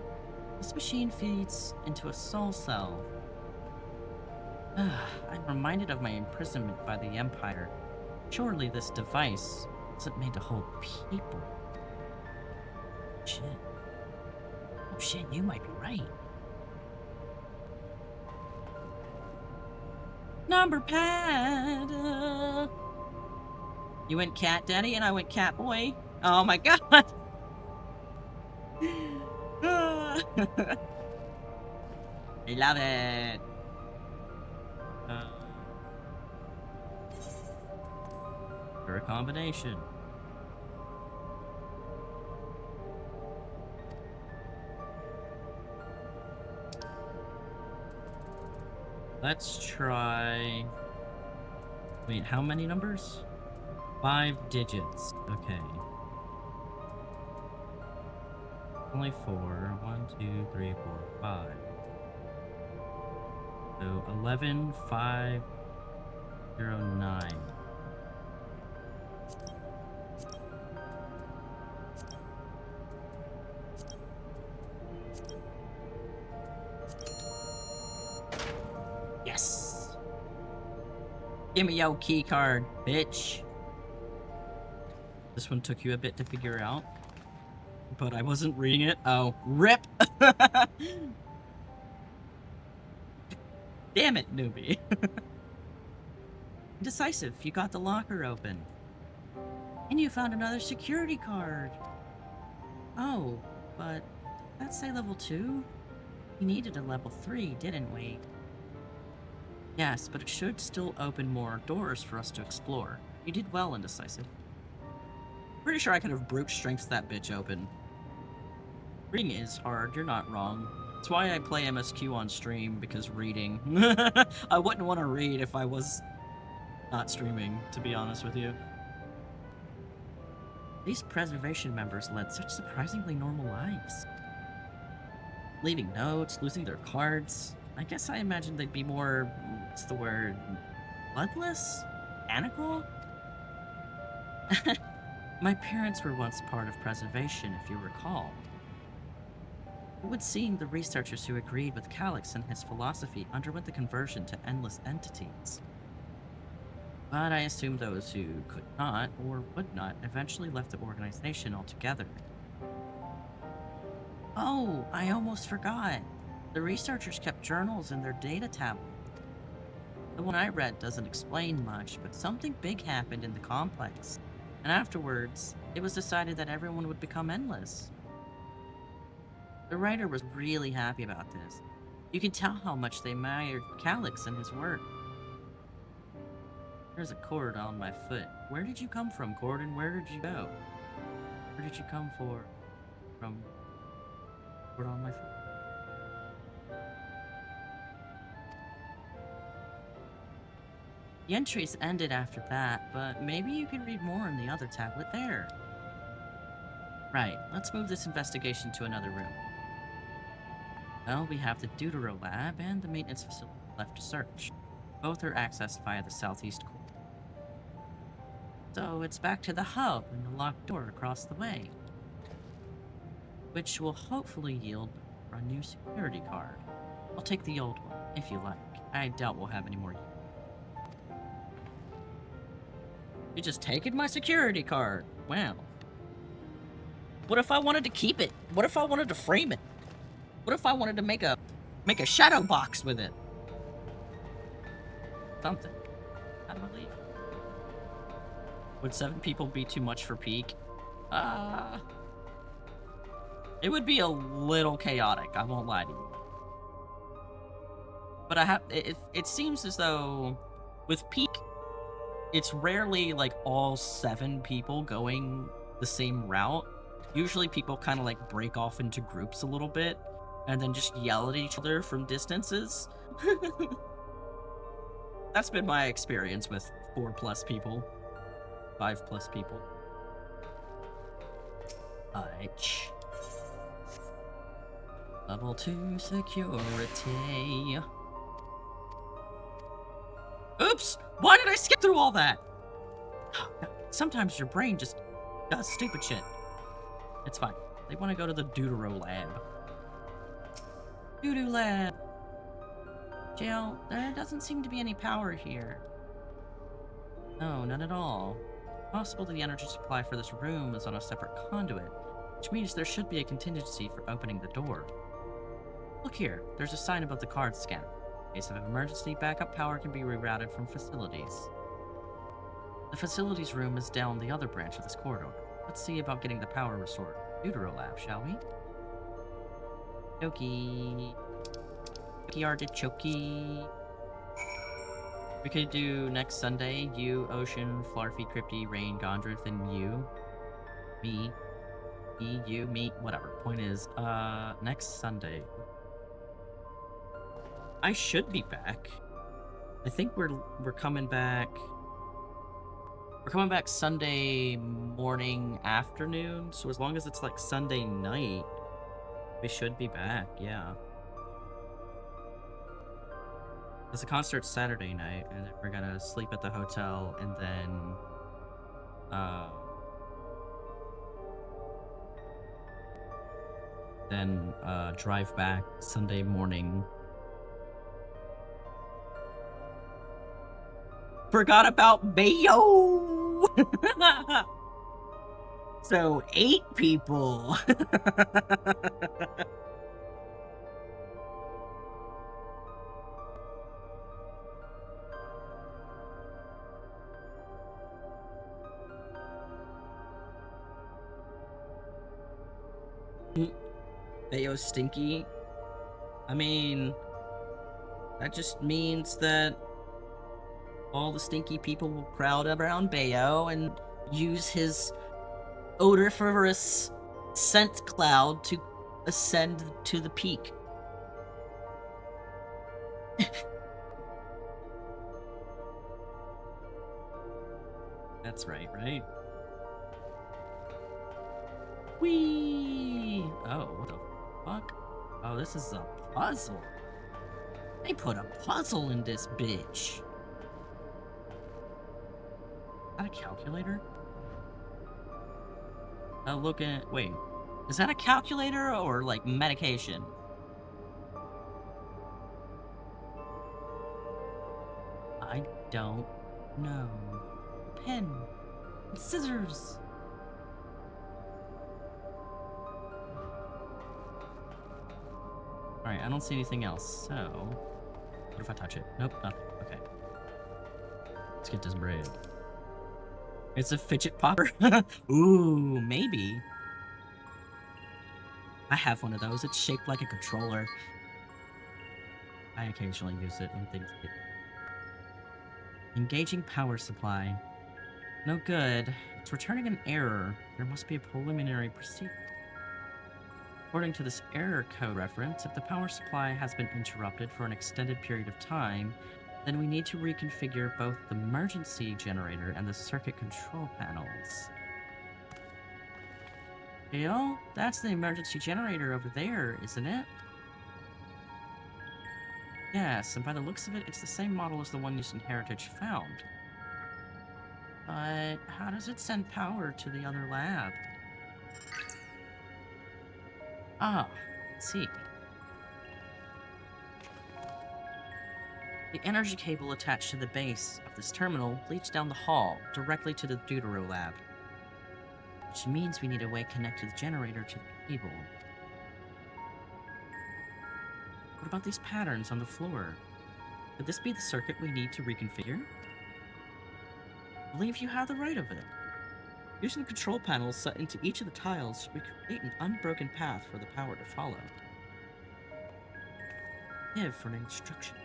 This machine feeds into a soul cell. I'm reminded of my imprisonment by the Empire. Surely this device wasn't made to hold people. Shit. Oh shit, you might be right. Number pad! You went cat daddy and I went cat boy. Oh my god! I love it! For a combination. Let's try... Wait, how many numbers? 5 digits. Okay. Only 4. 1, 2, 3, 4, 5. So 11, 5, 0, 9. Yes! Give me your key card, bitch. This one took you a bit to figure out, but I wasn't reading it. Oh, rip! Damn it, newbie. Indecisive, you got the locker open. And you found another security card. Oh, but did that say level 2? We needed a level 3, didn't we? Yes, but it should still open more doors for us to explore. You did well, Indecisive. Pretty sure I could have brute strengthed that bitch open. Reading is hard, you're not wrong. That's why I play MSQ on stream, because reading. I wouldn't want to read if I was not streaming, to be honest with you. These preservation members led such surprisingly normal lives. Leaving notes, losing their cards. I guess I imagined they'd be more, what's the word, bloodless? Animal? My parents were once part of preservation, if you recall. It would seem the researchers who agreed with 𝖜𝖔𝖋 and his philosophy underwent the conversion to endless entities. But I assume those who could not, or would not, eventually left the organization altogether. Oh, I almost forgot. The researchers kept journals in their data tablet. The one I read doesn't explain much, but something big happened in the complex. And afterwards, it was decided that everyone would become endless. The writer was really happy about this. You can tell how much they admired 𝖜𝖔𝖋 and his work. There's a cord on my foot. Where did you come from, Gordon? Where did you go? Where did you come from? Cord on my foot. The entries ended after that, but maybe you can read more in the other tablet there. Right, let's move this investigation to another room. Well, we have the Deutero lab and the maintenance facility left to search. Both are accessed via the southeast corner. So it's back to the hub and the locked door across the way. Which will hopefully yield a new security card. I'll take the old one, if you like. I doubt we'll have any more use. You just taken my security card. Wow. What if I wanted to keep it? What if I wanted to frame it? What if I wanted to make a shadow box with it? Something. How do I leave? Would 7 people be too much for peak? It would be a little chaotic, I won't lie to you. But it seems as though with Peak, it's rarely like all 7 people going the same route. Usually people kind of like break off into groups a little bit and then just yell at each other from distances. That's been my experience with 4+ people, 5+ people. Alright. Level 2 security. Oops! Why did I skip through all that? Sometimes your brain just does stupid shit. It's fine. They want to go to the Deutero lab. Doodoo lab. Jill, there doesn't seem to be any power here. No, none at all. Possible that the energy supply for this room is on a separate conduit, which means there should be a contingency for opening the door. Look here, there's a sign above the card scanner. In case of emergency, backup power can be rerouted from facilities. The facilities room is down the other branch of this corridor. Let's see about getting the power restored. Deutero lab, shall we? Okie. Okie artichoke. We could do next Sunday, you, Ocean, Flarfy, Crypty, Rain, Gondrith, and you. Me. Me, you, me, whatever. Point is, next Sunday. I should be back. I think we're coming back. We're coming back Sunday morning, afternoon. So as long as it's like Sunday night, we should be back. Yeah. Because the concert's Saturday night, and then we're gonna sleep at the hotel, and then drive back Sunday morning. Forgot about Bayo! So, 8 people! Bayo stinky? I mean, that just means that all the stinky people will crowd around Bayo and use his odoriferous scent cloud to ascend to the peak. That's right, right? Whee! Oh, what the fuck? Oh, this is a puzzle. They put a puzzle in this bitch. Is that a calculator? Oh, look at... Wait. Is that a calculator or, like, medication? I don't know. Pen. Scissors. Alright, I don't see anything else, so... What if I touch it? Nope, nothing. Okay. Let's get this bread. It's a fidget popper. Ooh, maybe. I have one of those. It's shaped like a controller. I occasionally use it when things get... Engaging power supply. No good. It's returning an error. There must be a preliminary procedure. According to this error code reference, if the power supply has been interrupted for an extended period of time, then we need to reconfigure both the emergency generator and the circuit control panels. Yo, that's the emergency generator over there, isn't it? Yes, and by the looks of it, it's the same model as the one used in Heritage Found. But how does it send power to the other lab? Ah, let's see. The energy cable attached to the base of this terminal leads down the hall, directly to the Deutero lab. Which means we need a way to connect the generator to the cable. What about these patterns on the floor? Could this be the circuit we need to reconfigure? I believe you have the right of it. Using the control panels set into each of the tiles, we create an unbroken path for the power to follow. Give for an instruction.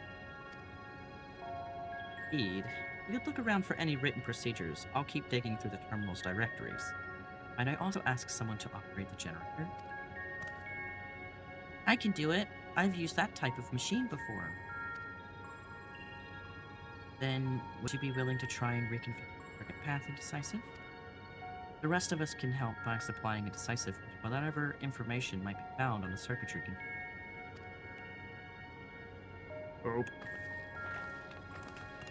Indeed. You could look around for any written procedures. I'll keep digging through the terminal's directories. Might I also ask someone to operate the generator? I can do it. I've used that type of machine before. Then, would you be willing to try and reconfigure the circuit path in Decisive? The rest of us can help by supplying a Decisive with whatever information might be found on the circuitry configuration.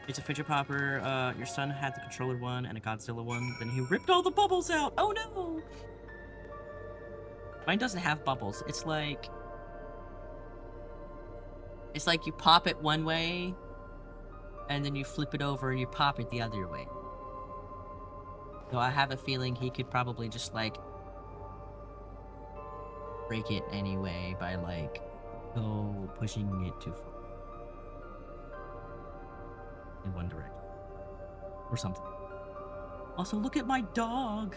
It's a fidget popper. Your son had the controller one and a Godzilla one. Then he ripped all the bubbles out. Oh no! Mine doesn't have bubbles. It's like you pop it one way, and then you flip it over and you pop it the other way. So I have a feeling he could probably just like break it anyway by like pushing it too far in one direction or something. Also, look at my dog.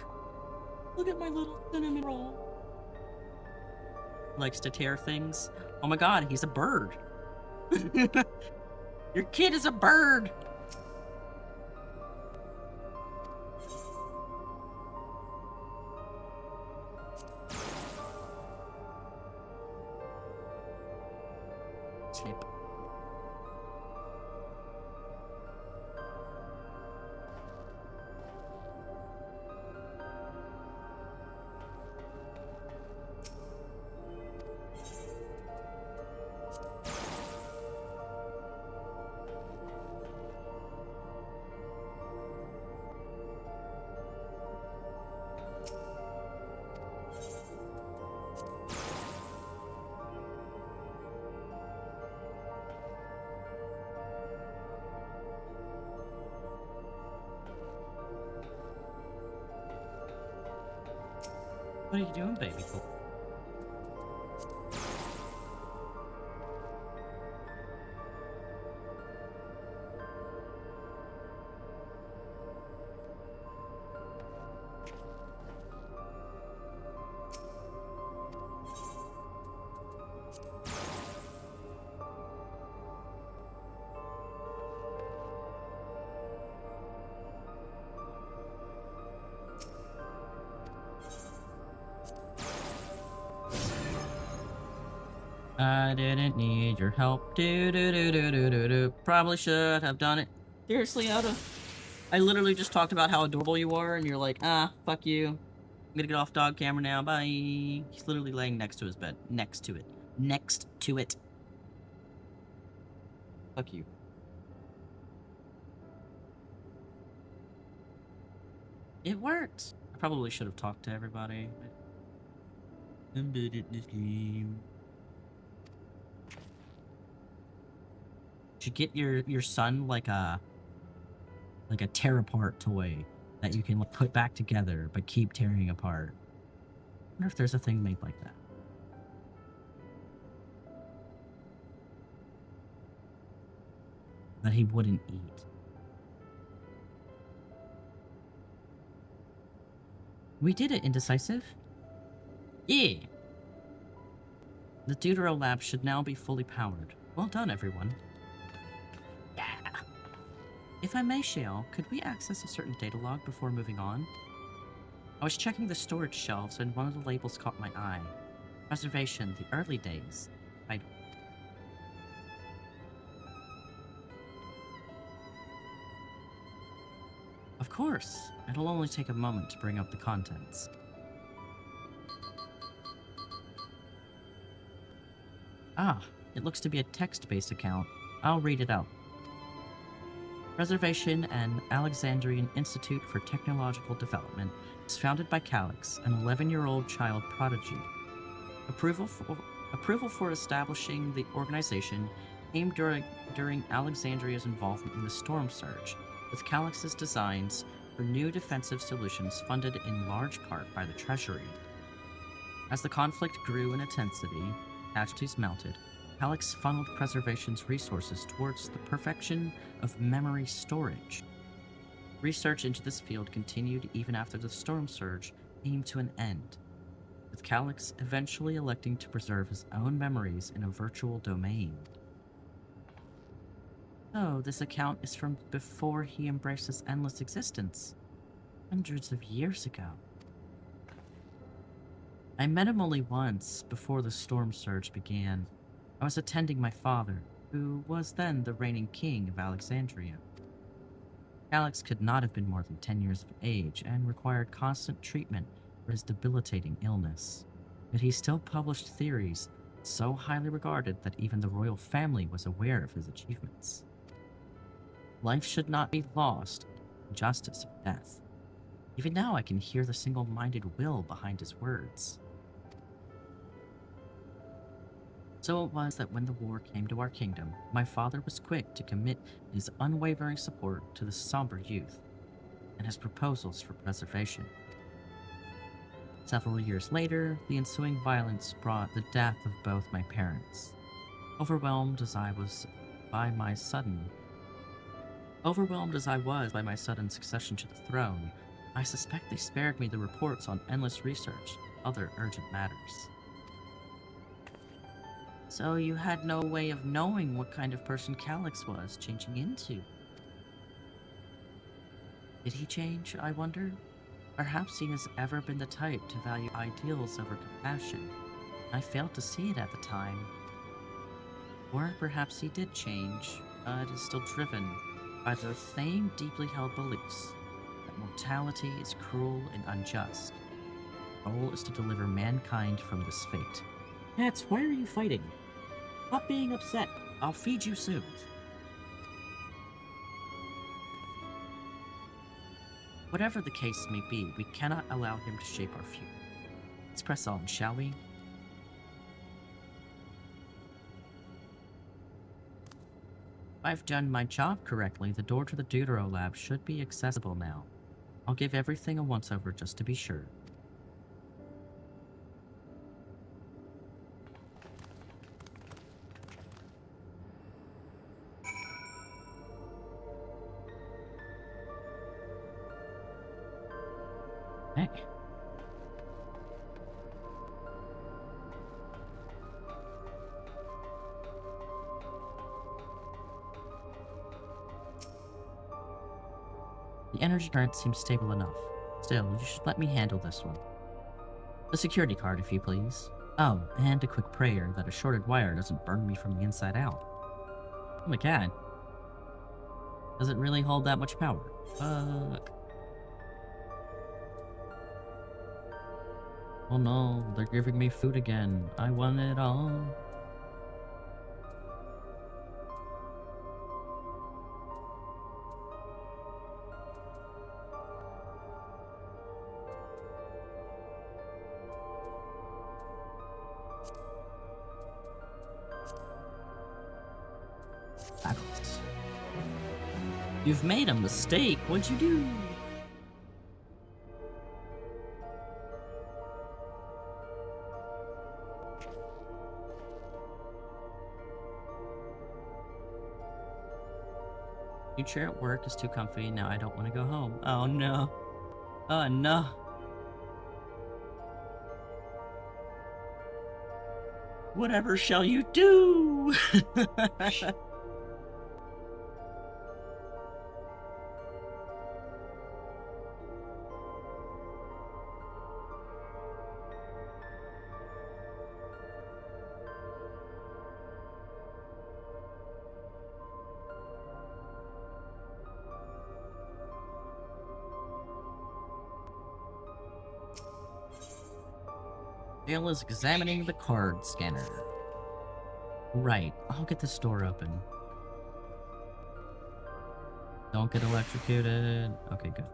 Look at my little cinnamon roll. Likes to tear things. Oh my god, he's a bird. Your kid is a bird. Sleep. What are you doing, baby? I didn't need your help. Probably should have done it. Seriously, I literally just talked about how adorable you are, and you're like, fuck you. I'm gonna get off dog camera now. Bye. He's literally laying next to his bed. Next to it. Next to it. Fuck you. It worked. I probably should have talked to everybody. I'm good at this game. Should get your son like a tear apart toy that you can like, put back together but keep tearing apart. I wonder if there's a thing made like that. That he wouldn't eat. We did it, Indecisive. Yeah. The Deutero lab should now be fully powered. Well done, everyone. If I may, Shale, could we access a certain data log before moving on? I was checking the storage shelves and one of the labels caught my eye. Preservation, the early days. Of course. It'll only take a moment to bring up the contents. It looks to be a text-based account. I'll read it out. Preservation and Alexandrian Institute for Technological Development is founded by Calix, an 11-year-old child prodigy. Approval for establishing the organization came during Alexandria's involvement in the Storm Surge, with Calix's designs for new defensive solutions funded in large part by the Treasury. As the conflict grew in intensity, casualties mounted, Calix funneled Preservation's resources towards the perfection of memory storage. Research into this field continued even after the storm surge came to an end, with 𝖜𝖔𝖋 eventually electing to preserve his own memories in a virtual domain. So, this account is from before he embraced his endless existence, hundreds of years ago. I met him only once before the storm surge began. I was attending my father, who was then the reigning king of Alexandria. 𝖜𝖔𝖋 could not have been more than 10 years of age and required constant treatment for his debilitating illness, but he still published theories so highly regarded that even the royal family was aware of his achievements. Life should not be lost in the justice of death. Even now I can hear the single-minded will behind his words. So it was that when the war came to our kingdom, my father was quick to commit his unwavering support to the somber youth and his proposals for preservation. Several years later, the ensuing violence brought the death of both my parents. Overwhelmed as I was by my sudden succession to the throne, I suspect they spared me the reports on endless research and other urgent matters. So you had no way of knowing what kind of person 𝖜𝖔𝖋 was changing into. Did he change, I wonder? Perhaps he has ever been the type to value ideals over compassion. I failed to see it at the time. Or perhaps he did change, but is still driven by the same deeply held beliefs that mortality is cruel and unjust. Our goal is to deliver mankind from this fate. Nats, why are you fighting? Stop being upset. I'll feed you soon. Whatever the case may be, we cannot allow him to shape our future. Let's press on, shall we? If I've done my job correctly, the door to the Deutero lab should be accessible now. I'll give everything a once-over just to be sure. Hey. The energy current seems stable enough. Still, you should let me handle this one. The security card, if you please. Oh, and a quick prayer that a shorted wire doesn't burn me from the inside out. Oh my god. Does it really hold that much power? Fuck. Oh no, they're giving me food again. I want it all. Faggles. You've made a mistake. What'd you do? Your chair at work is too comfy, now I don't want to go home. Oh no. Oh no. Whatever shall you do? Dale is examining the card scanner. Right, I'll get this door open. Don't get electrocuted. Okay, good.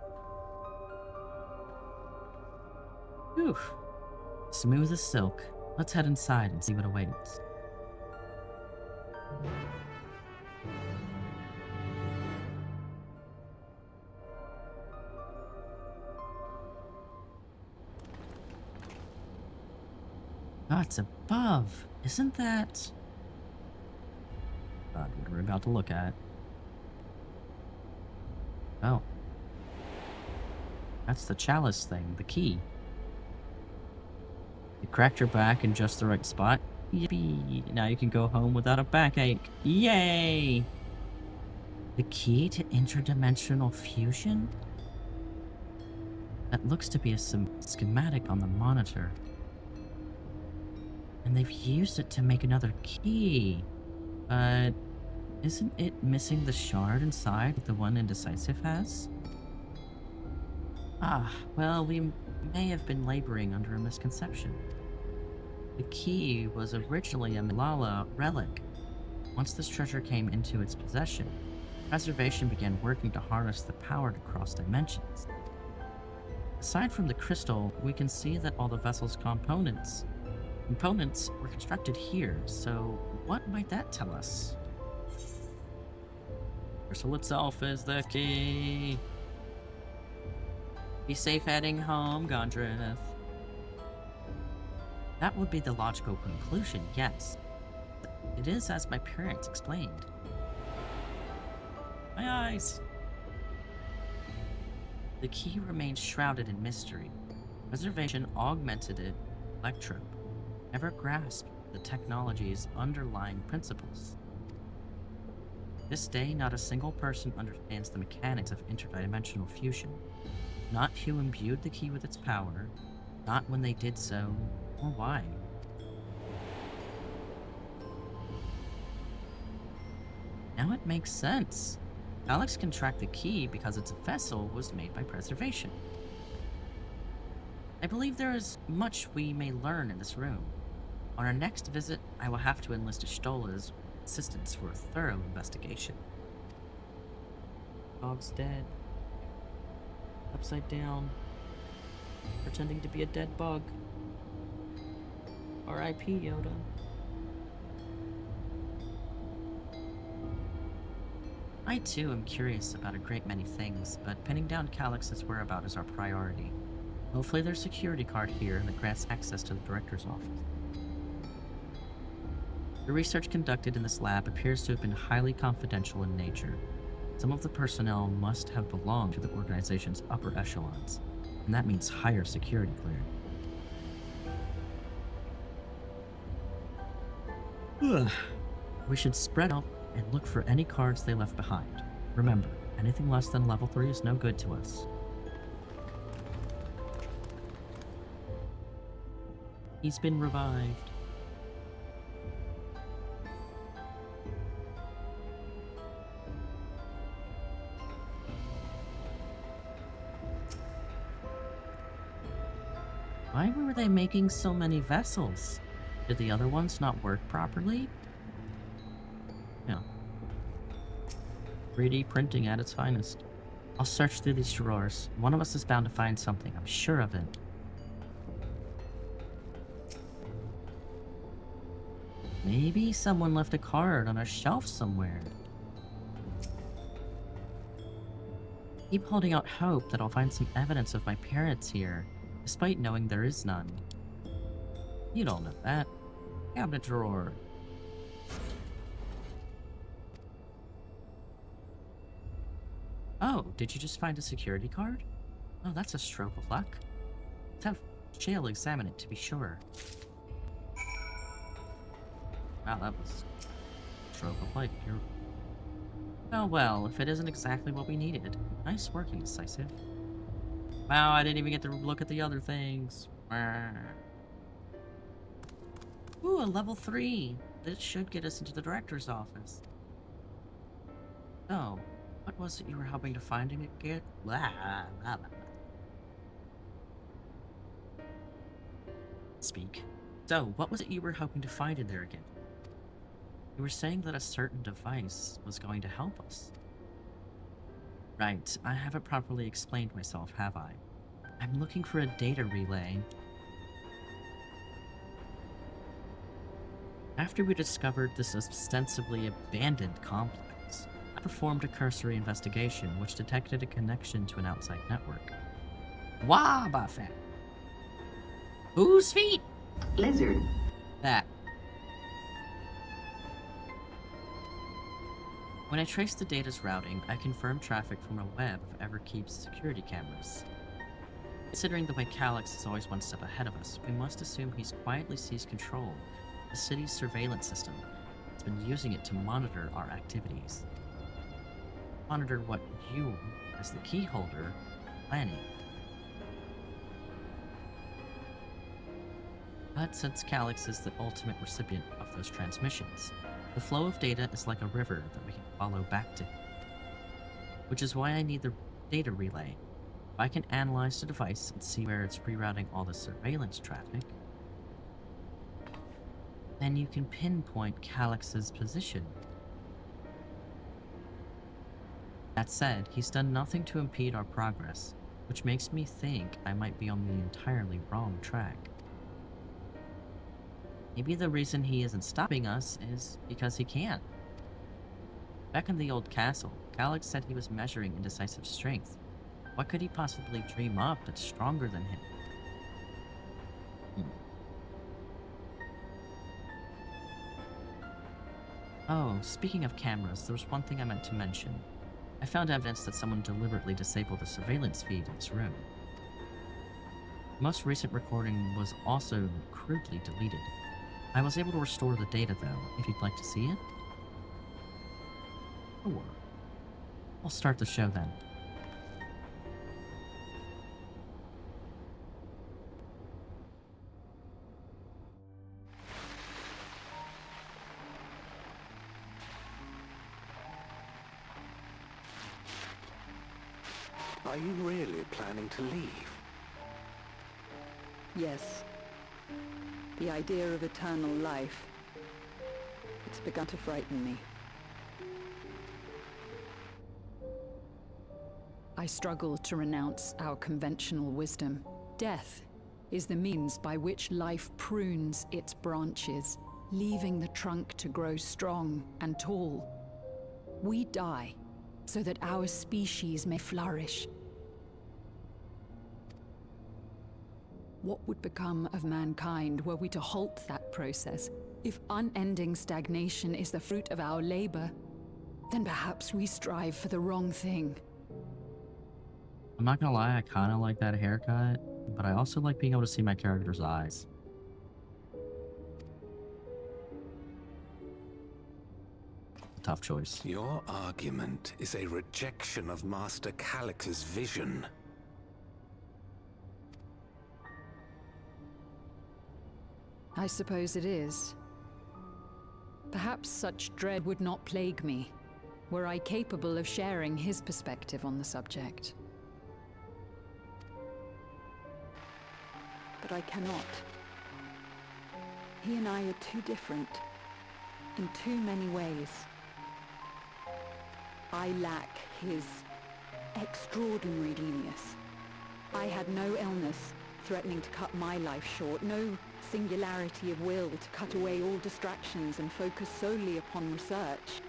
Whew. Smooth as silk. Let's head inside and see what awaits. Oh, it's above. Isn't that... God, what we're about to look at. Oh. That's the chalice thing, the key. You cracked your back in just the right spot. Yippee! Now you can go home without a backache. Yay! The key to interdimensional fusion? That looks to be a schematic on the monitor. And they've used it to make another key. But isn't it missing the shard inside that the one Indecisive has? Ah, well, we may have been laboring under a misconception. The key was originally a 𝖜𝖔𝖋 relic. Once this treasure came into its possession, Preservation began working to harness the power to cross dimensions. Aside from the crystal, we can see that all the vessel's components were constructed here, so what might that tell us? The crystal itself is the key. Be safe heading home, 𝖜𝖔𝖋. That would be the logical conclusion, yes. It is as my parents explained. My eyes! The key remains shrouded in mystery. Preservation augmented it, electrope, never grasped the technology's underlying principles. This day, not a single person understands the mechanics of interdimensional fusion. Not who imbued the key with its power, not when they did so, or why. Now it makes sense. Alex can track the key because its vessel was made by Preservation. I believe there is much we may learn in this room. On our next visit, I will have to enlist 𝖜𝖔𝖋's assistance for a thorough investigation. Dog's dead. Upside down. Pretending to be a dead bug. R.I.P. Yoda. I too am curious about a great many things, but pinning down Calix's whereabouts is our priority. Hopefully there's a security card here that grants access to the director's office. The research conducted in this lab appears to have been highly confidential in nature. Some of the personnel must have belonged to the organization's upper echelons, and that means higher security clearance. We should spread out and look for any cards they left behind. Remember, anything less than level 3 is no good to us. He's been revived. Why were they making so many vessels? Did the other ones not work properly? No. 3D printing at its finest. I'll search through these drawers. One of us is bound to find something, I'm sure of it. Maybe someone left a card on a shelf somewhere. Keep holding out hope that I'll find some evidence of my parents here, despite knowing there is none. You don't know that. Cabinet drawer. Oh, did you just find a security card? Oh, that's a stroke of luck. Let's have Shale examine it to be sure. Wow, that was a stroke of light. Oh well, if it isn't exactly what we needed. Nice working, Decisive. Wow, I didn't even get to look at the other things. Ooh, a level 3. This should get us into the director's office. So, what was it you were hoping to find in it, Git? Speak. So, what was it you were hoping to find in there again? You were saying that a certain device was going to help us. Right, I haven't properly explained myself, have I? I'm looking for a data relay. After we discovered this ostensibly abandoned complex, I performed a cursory investigation which detected a connection to an outside network. Wah, Buffett! Whose feet? Lizard. That. When I traced the data's routing, I confirmed traffic from a web of Everkeep's security cameras. Considering the way Calyx is always one step ahead of us, we must assume he's quietly seized control of the city's surveillance system. He's been using it to monitor our activities. Monitor what you, as the key holder, are planning. But since Calyx is the ultimate recipient of those transmissions, the flow of data is like a river that we can follow back to him. Which is why I need the data relay. If I can analyze the device and see where it's rerouting all the surveillance traffic, then you can pinpoint Calyx's position. That said, he's done nothing to impede our progress, which makes me think I might be on the entirely wrong track. Maybe the reason he isn't stopping us is because he can't. Back in the old castle, Calyx said he was measuring indecisive strength. What could he possibly dream up that's stronger than him? Oh, speaking of cameras, there was one thing I meant to mention. I found evidence that someone deliberately disabled the surveillance feed in this room. The most recent recording was also crudely deleted. I was able to restore the data though, if you'd like to see it. Sure. I'll start the show then. Are you really planning to leave? Yes. The idea of eternal life, it's begun to frighten me. I struggle to renounce our conventional wisdom. Death is the means by which life prunes its branches, leaving the trunk to grow strong and tall. We die so that our species may flourish. What would become of mankind were we to halt that process? If unending stagnation is the fruit of our labor, then perhaps we strive for the wrong thing. I'm not gonna lie, I kinda like that haircut, but I also like being able to see my character's eyes. A tough choice. Your argument is a rejection of Master Calyx's vision. I suppose it is. Perhaps such dread would not plague me, were I capable of sharing his perspective on the subject. But I cannot. He and I are too different, in too many ways. I lack his extraordinary genius. I had no illness threatening to cut my life short, no singularity of will to cut away all distractions and focus solely upon research.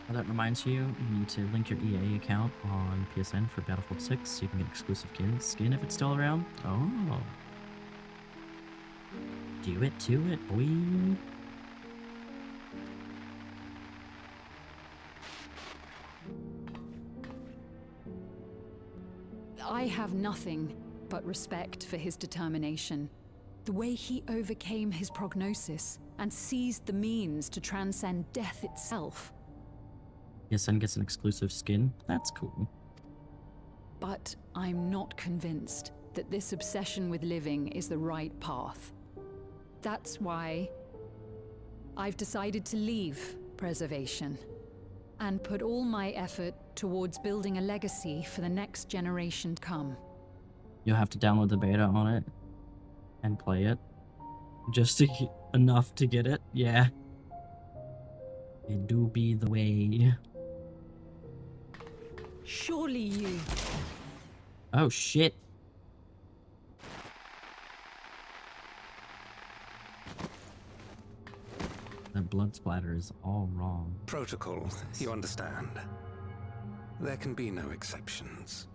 Well, that reminds you, you need to link your EA account on PSN for Battlefield 6 so you can get exclusive skin if it's still around. Oh. Do it, boy. I have nothing but respect for his determination. The way he overcame his prognosis and seized the means to transcend death itself. PSN gets an exclusive skin. That's cool. But I'm not convinced that this obsession with living is the right path. That's why I've decided to leave preservation and put all my effort towards building a legacy for the next generation to come. You'll have to download the beta on it and play it. Just to enough to get it, yeah. It do be the way. Surely you... Oh shit. That blood splatter is all wrong. Protocol, you understand. There can be no exceptions.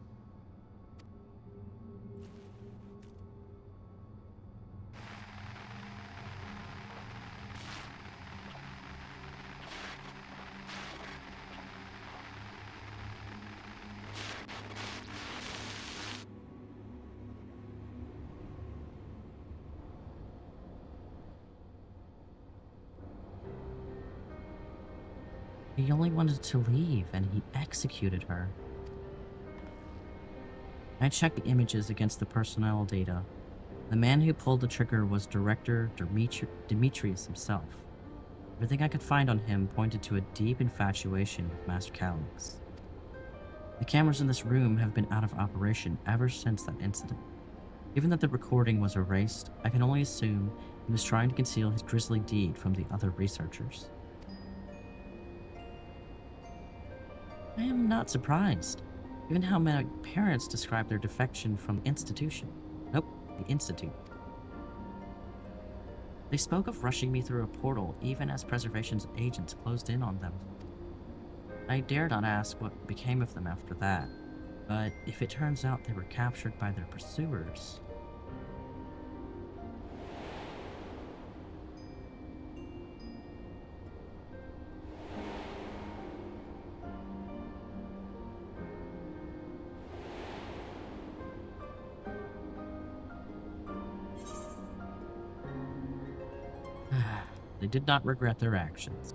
He only wanted to leave, and he executed her. I checked the images against the personnel data. The man who pulled the trigger was Director 𝖜𝖔𝖋 himself. Everything I could find on him pointed to a deep infatuation with Master 𝖜𝖔𝖋. The cameras in this room have been out of operation ever since that incident. Given that the recording was erased, I can only assume he was trying to conceal his grisly deed from the other researchers. I am not surprised, given how my parents described their defection from the institution. Nope, the Institute. They spoke of rushing me through a portal even as Preservation's agents closed in on them. I dare not ask what became of them after that, but if it turns out they were captured by their pursuers... They did not regret their actions.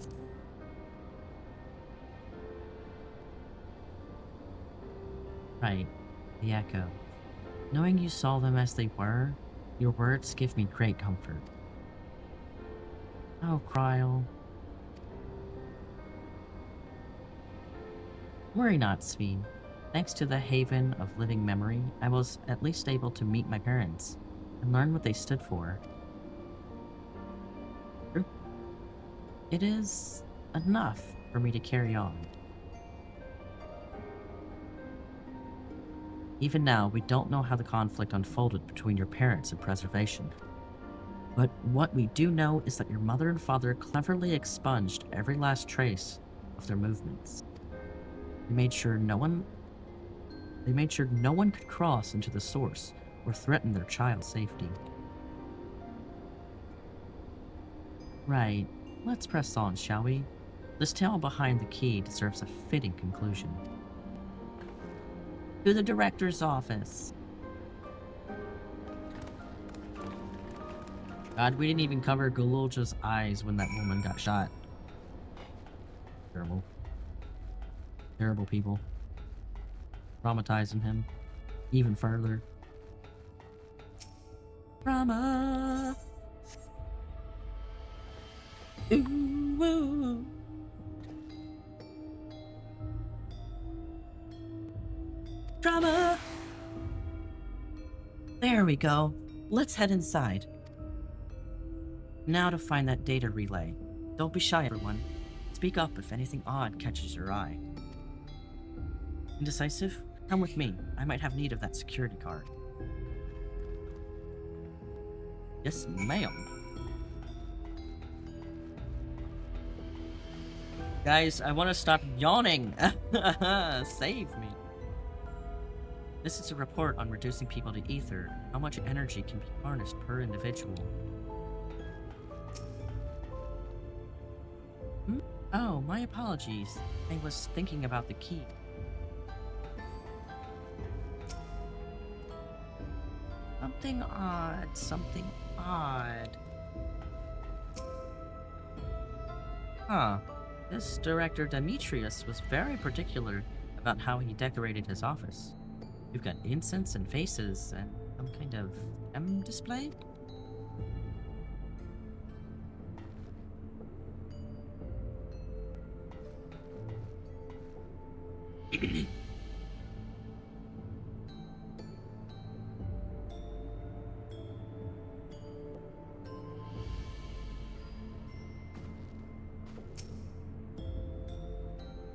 Right, the echo. Knowing you saw them as they were, your words give me great comfort. Oh, Kryl. Worry not, 𝖜𝖔𝖋. Thanks to the Haven of Living Memory, I was at least able to meet my parents and learn what they stood for. It is enough for me to carry on. Even now, we don't know how the conflict unfolded between your parents and Preservation. But what we do know is that your mother and father cleverly expunged every last trace of their movements. They made sure no one could cross into the source or threaten their child's safety. Right. Let's press on, shall we? This tale behind the key deserves a fitting conclusion. To the director's office. God, we didn't even cover 𝖜𝖔𝖋's eyes when that woman got shot. Terrible. Terrible people. Traumatizing him even further. Drama! Ooh, woo. Drama! There we go. Let's head inside. Now to find that data relay. Don't be shy, everyone. Speak up if anything odd catches your eye. 𝖜𝖔𝖋, come with me. I might have need of that security card. Yes, ma'am. Guys, I want to stop yawning. Save me. This is a report on reducing people to ether, how much energy can be harnessed per individual. Oh, my apologies. I was thinking about the key. Something odd, something odd. Huh. This Director 𝖜𝖔𝖋 was very particular about how he decorated his office. You've got incense and faces and some kind of gem display?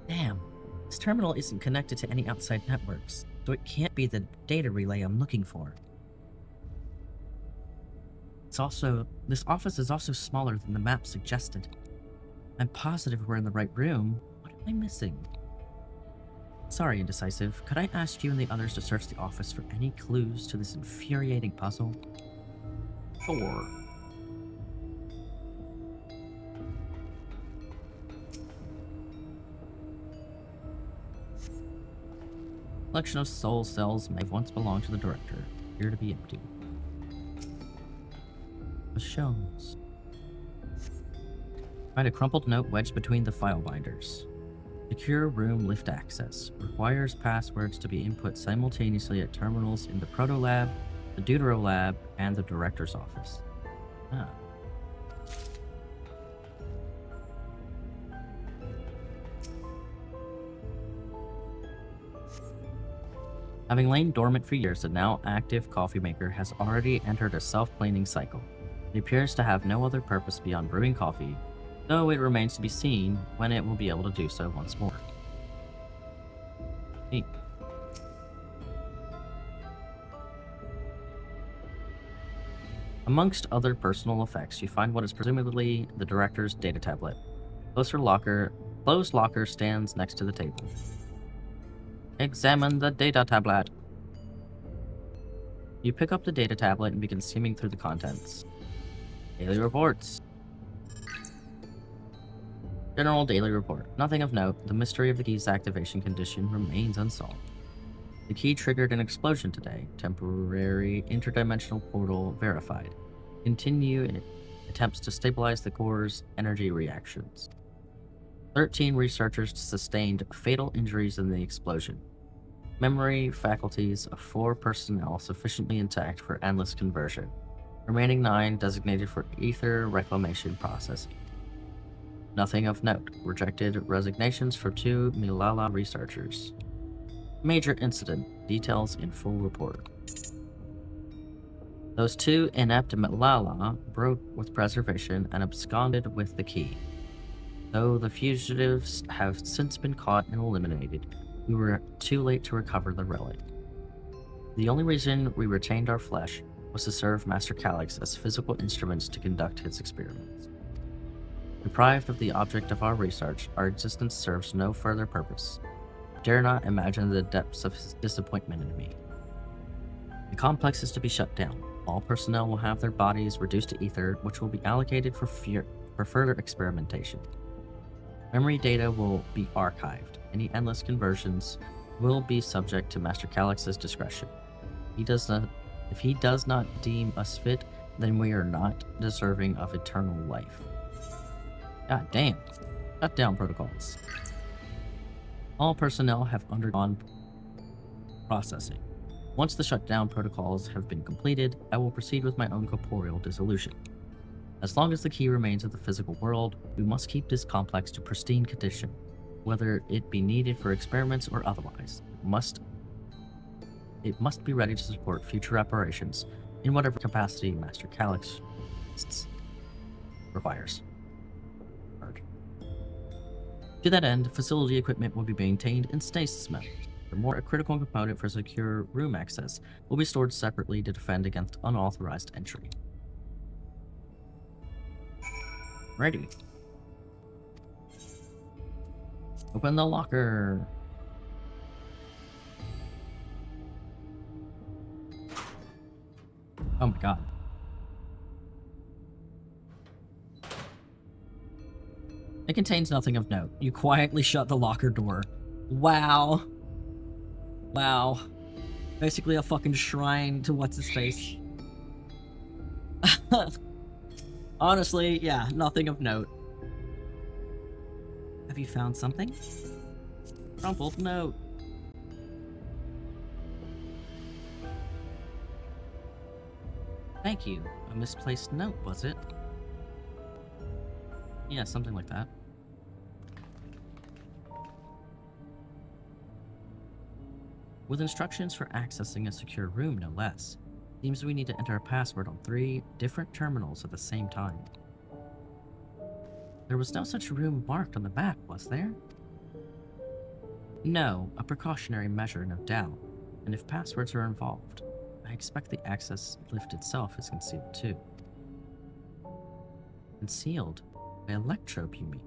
Damn, this terminal isn't connected to any outside networks, so it can't be the data relay I'm looking for. This office is also smaller than the map suggested. I'm positive we're in the right room. What am I missing? Sorry, 𝖜𝖔𝖋. Could I ask you and the others to search the office for any clues to this infuriating puzzle? Sure. Collection of soul cells may have once belonged to the director, here to be empty. The shelves. Find a crumpled note wedged between the file binders. Secure room lift access. Requires passwords to be input simultaneously at terminals in the Proto Lab, the Deutero Lab, and the Director's Office. Ah. Having lain dormant for years, the now active coffee maker has already entered a self-cleaning cycle. It appears to have no other purpose beyond brewing coffee, though it remains to be seen when it will be able to do so once more. Neat. Amongst other personal effects, you find what is presumably the director's data tablet. Closed locker stands next to the table. Examine the data tablet. You pick up the data tablet and begin skimming through the contents. Daily reports. General daily report. Nothing of note. The mystery of the key's activation condition remains unsolved. The key triggered an explosion today. Temporary interdimensional portal verified. Continue attempts to stabilize the core's energy reactions. 13 researchers sustained fatal injuries in the explosion. Memory faculties of 4 personnel sufficiently intact for endless conversion. Remaining 9 designated for ether reclamation processing. Nothing of note. Rejected resignations for 2 𝖜𝖔𝖋 researchers. Major incident. Details in full report. Those 2 inept 𝖜𝖔𝖋 broke with preservation and absconded with the key. Though the fugitives have since been caught and eliminated, we were too late to recover the relic. The only reason we retained our flesh was to serve Master 𝖜𝖔𝖋 as physical instruments to conduct his experiments. Deprived of the object of our research, our existence serves no further purpose. I dare not imagine the depths of his disappointment in me. The complex is to be shut down. All personnel will have their bodies reduced to ether, which will be allocated for further experimentation. Memory data will be archived. Any endless conversions will be subject to Master 𝖜𝖋𝖋's discretion. If he does not deem us fit, then we are not deserving of eternal life. God damn. Shut down protocols. All personnel have undergone processing. Once the shutdown protocols have been completed, I will proceed with my own corporeal dissolution. As long as the key remains in the physical world, we must keep this complex to pristine condition, whether it be needed for experiments or otherwise. It must be ready to support future operations in whatever capacity Master 𝖜𝖋𝖋 requires. To that end, facility equipment will be maintained in stasis mode. Furthermore, a critical component for secure room access will be stored separately to defend against unauthorized entry. Ready. Open the locker. Oh my god. It contains nothing of note. You quietly shut the locker door. Wow. Wow. Basically a fucking shrine to what's-his-face. Honestly, yeah, nothing of note. Have you found something? Crumpled note. Thank you. A misplaced note, was it? Yeah, something like that. With instructions for accessing a secure room, no less. Seems we need to enter a password on 3 different terminals at the same time. There was no such room marked on the map, was there? No, a precautionary measure, no doubt. And if passwords are involved, I expect the access lift itself is concealed too. Concealed? By electrope, you mean?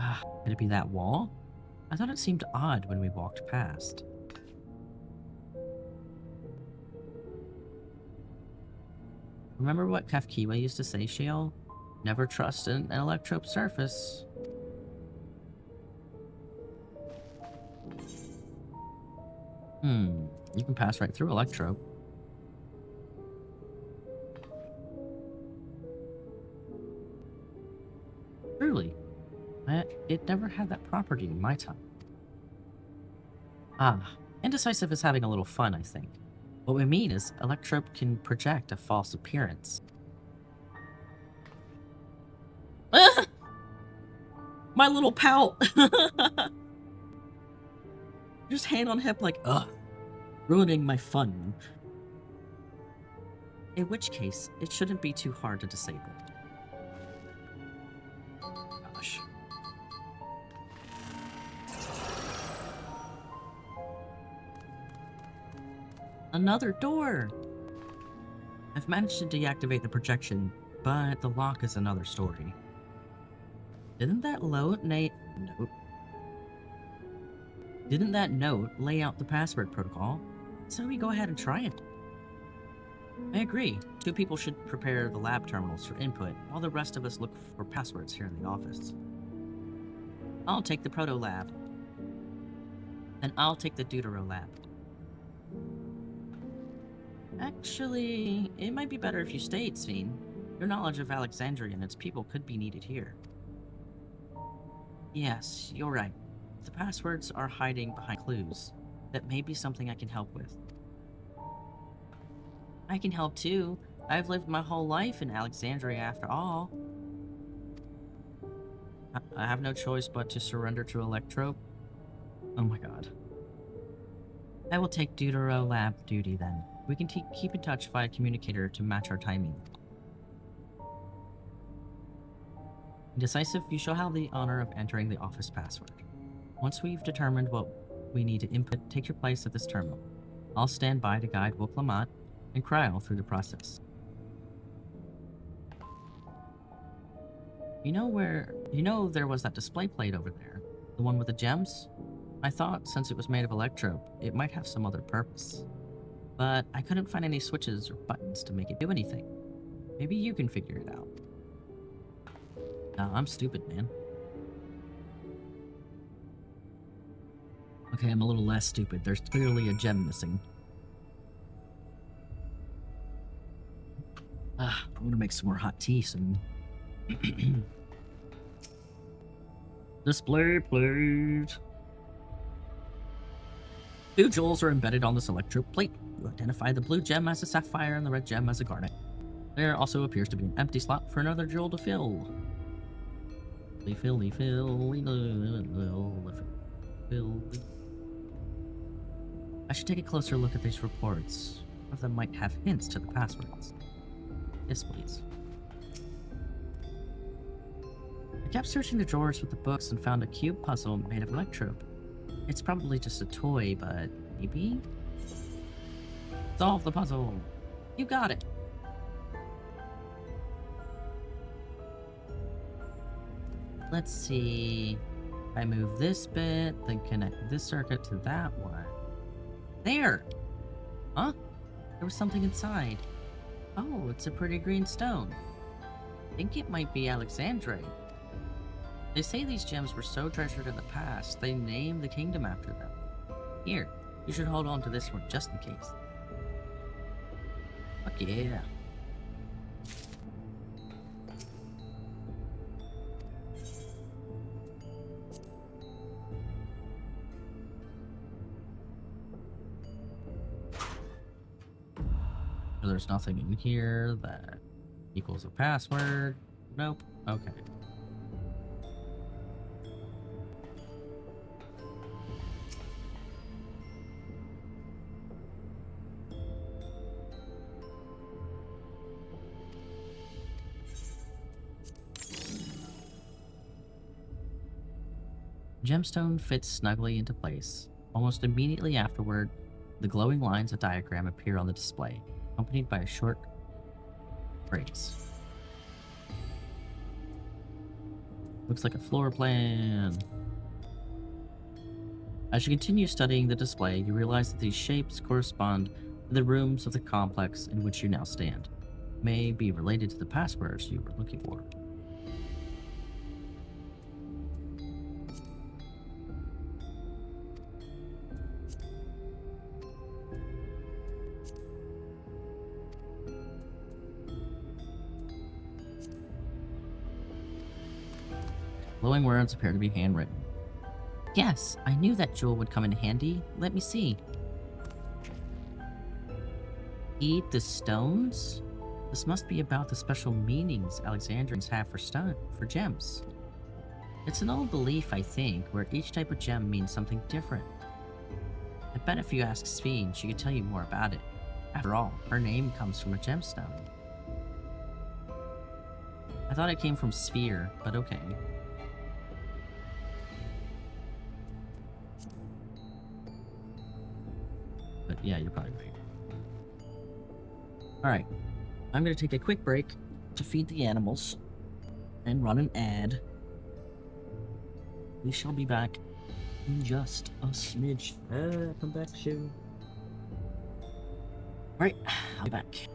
Ah, could it be that wall? I thought it seemed odd when we walked past. Remember what 𝖼𝖼𝖋 used to say, Shiel? Never trust an electrope surface. You can pass right through electrope. Truly. it never had that property in my time. Ah, indecisive is having a little fun, I think. What we mean is Electrope can project a false appearance. Ah! My little pout! Just hand on hip like, ugh, ruining my fun. In which case, it shouldn't be too hard to disable. Gosh. Another door! I've managed to deactivate the projection, but the lock is another story. Didn't that note lay out the password protocol? So we go ahead and try it. I agree. 2 people should prepare the lab terminals for input, while the rest of us look for passwords here in the office. I'll take the Proto Lab. And I'll take the Deutero Lab. Actually, it might be better if you stayed, 𝖜𝖔𝖋. Your knowledge of Alexandria and its people could be needed here. Yes, you're right. The passwords are hiding behind clues. That may be something I can help with. I can help too. I've lived my whole life in Alexandria after all. I have no choice but to surrender to Electrope. Oh my god. I will take Deutero Lab duty then. We can keep in touch via communicator to match our timing. Indecisive, you shall have the honor of entering the office password. Once we've determined what we need to input, take your place at this terminal. I'll stand by to guide 𝖜𝖔𝖋 and Cryo through the process. You know there was that display plate over there? The one with the gems? I thought since it was made of Electrope, it might have some other purpose. But I couldn't find any switches or buttons to make it do anything. Maybe you can figure it out. Nah, I'm stupid, man. Okay, I'm a little less stupid. There's clearly a gem missing. I'm gonna make some more hot tea soon. Display plate. 2 jewels are embedded on this Electrope plate. You identify the blue gem as a sapphire and the red gem as a garnet. There also appears to be an empty slot for another jewel to fill. I should take a closer look at these reports. Some of them might have hints to the passwords. Yes, please. I kept searching the drawers with the books and found a cube puzzle made of Electrope. It's probably just a toy, but maybe? Solve the puzzle! You got it! Let's see... I move this bit, then connect this circuit to that one. There! Huh? There was something inside. Oh, it's a pretty green stone. I think it might be Alexandria. They say these gems were so treasured in the past, they named the kingdom after them. Here, you should hold on to this one just in case. Fuck yeah. There's nothing in here that equals a password. Nope. Okay. Gemstone fits snugly into place. Almost immediately afterward, the glowing lines of diagram appear on the display, accompanied by a short phrase. Looks like a floor plan. As you continue studying the display, you realize that these shapes correspond to the rooms of the complex in which you now stand. May be related to the passwords you were looking for. Glowing words appear to be handwritten. Yes, I knew that jewel would come in handy. Let me see. Eat the stones? This must be about the special meanings Alexandrians have for gems. It's an old belief, I think, where each type of gem means something different. I bet if you ask 𝖜𝖔𝖋, she could tell you more about it. After all, her name comes from a gemstone. I thought it came from sphere, but okay. But yeah, you're probably right. Alright, I'm gonna take a quick break to feed the animals and run an ad. We shall be back in just a smidge. Come back soon. Alright, I'll be back.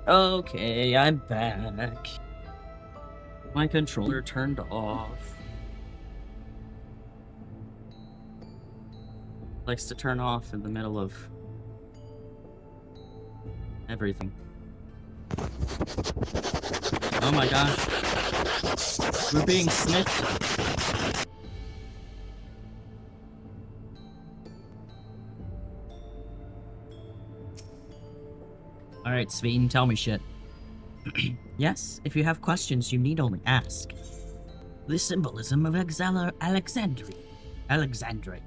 Okay, I'm back. My controller turned off. Likes to turn off in the middle of everything. Oh my gosh. We're being sniffed. Alright, Sveen, tell me shit. Yes, if you have questions, you need only ask. The symbolism of Alexandrite.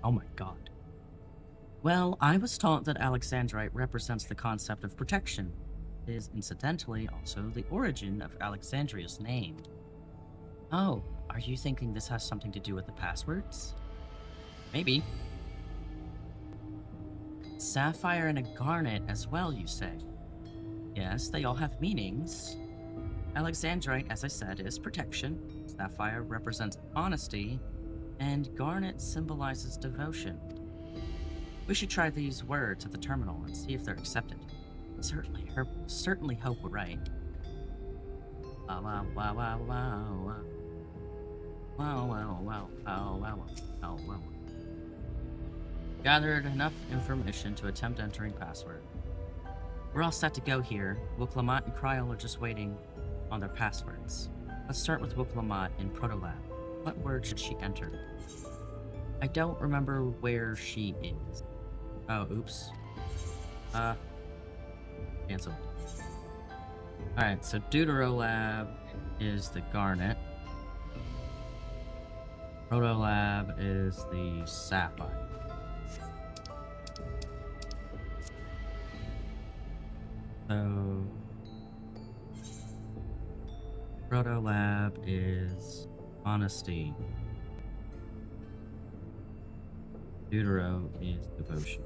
Oh my god. Well, I was taught that Alexandrite represents the concept of protection. It is incidentally also the origin of Alexandria's name. Oh, are you thinking this has something to do with the passwords? Maybe. Sapphire and a garnet as well, you say? Yes, they all have meanings. Alexandrite, as I said, is protection. Sapphire represents honesty, and garnet symbolizes devotion. We should try these words at the terminal and see if they're accepted. Certainly hope we're right. Wow, wow, wow, wow, wow. Wow, wow, wow, wow, wow, wow, wow. Gathered enough information to attempt entering password. We're all set to go here. 𝖜𝖔𝖋 and Cryle are just waiting on their passwords. Let's start with 𝖜𝖔𝖋 in Protolab. What word should she enter? I don't remember where she is. Oh, oops. Cancel. Alright, so Deuterolab is the garnet. Protolab is the sapphire. So Protolab is honesty. Deutero is devotion.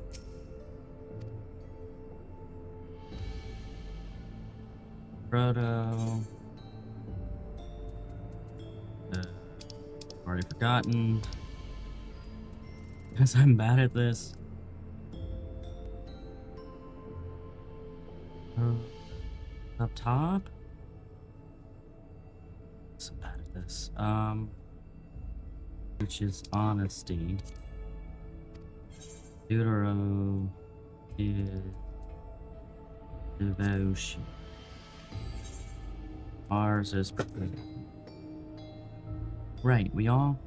Proto. Already forgotten. Because I'm bad at this. Up top? So bad at this. Which is honesty. Deutero is devotion. Ours is right, we all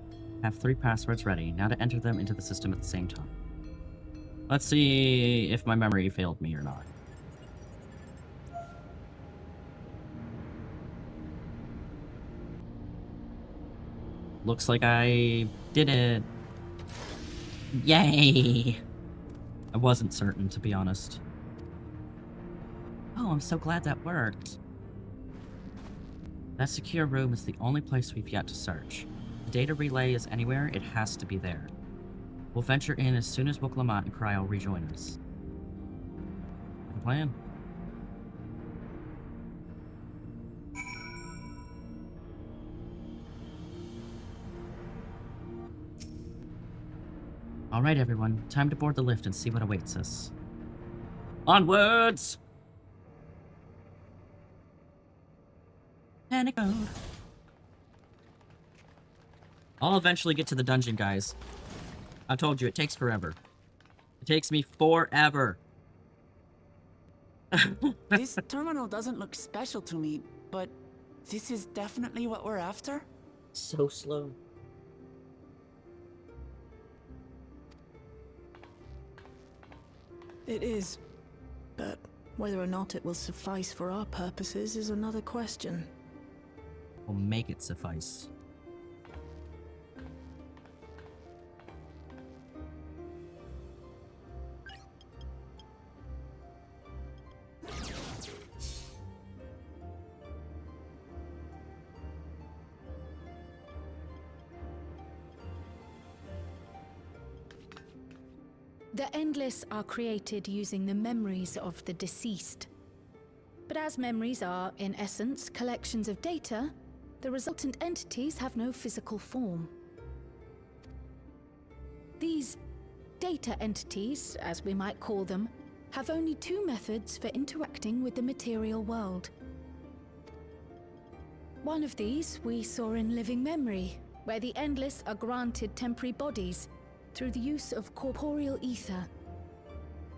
have 3 passwords ready. Now to enter them into the system at the same time. Let's see if my memory failed me or not. Looks like I did it. Yay! I wasn't certain, to be honest. Oh, I'm so glad that worked. That secure room is the only place we've yet to search. If the data relay is anywhere, it has to be there. We'll venture in as soon as 𝖜𝖔𝖋 and Cryle rejoin us. The plan? Alright everyone, time to board the lift and see what awaits us. Onwards! Panic mode. I'll eventually get to the dungeon, guys. I told you, it takes forever. It takes me forever. This terminal doesn't look special to me, but this is definitely what we're after? So slow. It is, but whether or not it will suffice for our purposes is another question. We'll make it suffice. The Endless are created using the memories of the deceased. But as memories are, in essence, collections of data, the resultant entities have no physical form. These data entities, as we might call them, have only two methods for interacting with the material world. One of these we saw in Living Memory, where the Endless are granted temporary bodies through the use of corporeal ether.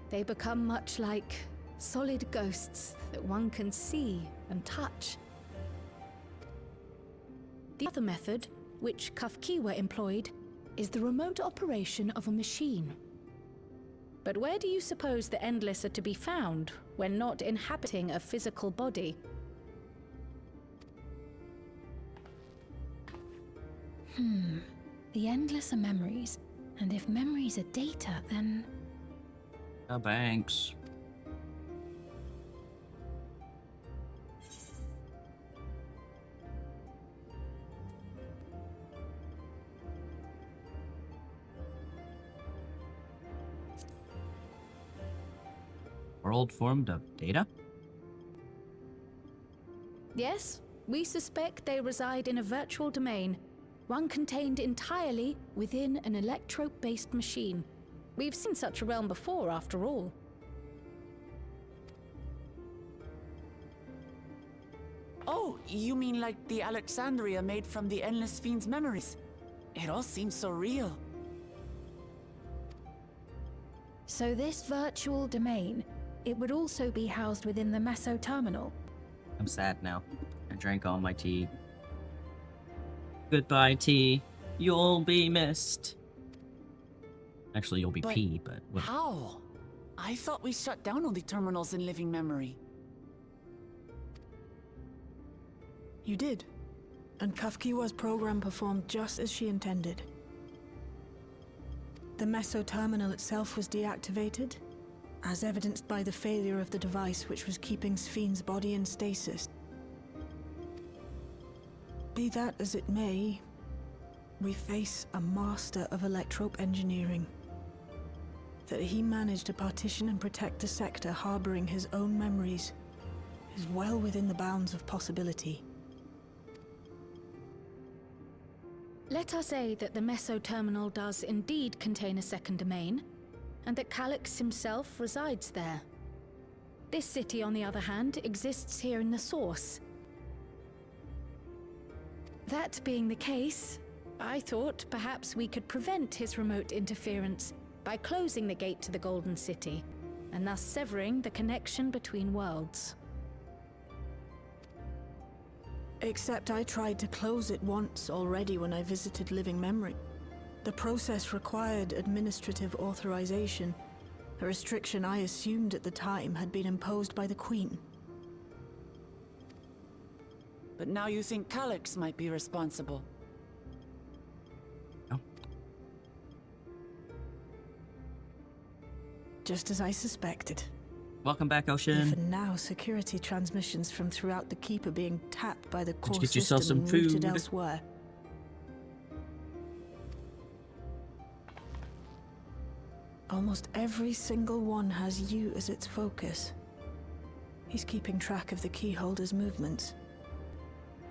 They become much like solid ghosts that one can see and touch. The other method, which 𝖜𝖔𝖋 employed, is the remote operation of a machine. But where do you suppose the Endless are to be found when not inhabiting a physical body? The Endless are memories, and if memories are data, then... Banks. World formed of data? Yes, we suspect they reside in a virtual domain, one contained entirely within an electrope-based machine. We've seen such a realm before, after all. Oh, you mean like the Alexandria made from the Endless Fiend's memories? It all seems so real. So this virtual domain, it would also be housed within the Meso terminal. I'm sad now. I drank all my tea. Goodbye, tea. You'll be missed. Actually, you'll be pee, but... How? I thought we shut down all the terminals in Living Memory. You did. And 𝖜𝖔𝖋's program performed just as she intended. The Meso terminal itself was deactivated, as evidenced by the failure of the device which was keeping 𝖜𝖔𝖋's body in stasis. Be that as it may, we face a master of electrope engineering. That he managed to partition and protect a sector harboring his own memories is well within the bounds of possibility. Let us say that the Meso terminal does indeed contain a second domain, and that 𝖜𝖋 himself resides there. This city, on the other hand, exists here in the source. That being the case, I thought perhaps we could prevent his remote interference by closing the gate to the Golden City, and thus severing the connection between worlds. Except I tried to close it once already when I visited Living Memory. The process required administrative authorization, a restriction I assumed at the time had been imposed by the Queen. But now you think 𝖜𝖋 might be responsible. No. Just as I suspected. Welcome back, Ocean. Even now, security transmissions from throughout the keep are being tapped by the core get yourself system some and routed food? elsewhere. Almost every single one has you as its focus. He's keeping track of the key holder's movements.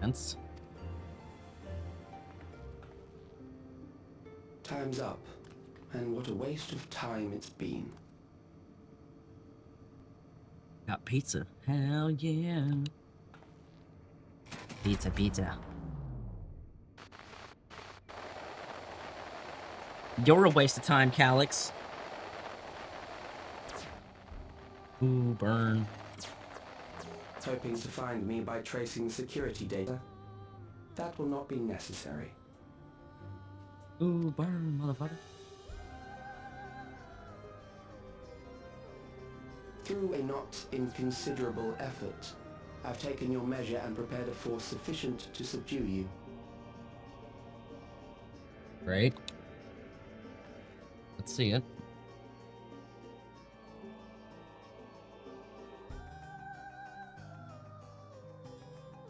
Hence. Time's up, and what a waste of time it's been. Got pizza. Hell yeah. Pizza, pizza. You're a waste of time, 𝖜𝖋. Ooh, burn. Hoping to find me by tracing security data? That will not be necessary. Ooh, burn, motherfucker. Through a not inconsiderable effort, I've taken your measure and prepared a force sufficient to subdue you. Great. Let's see it.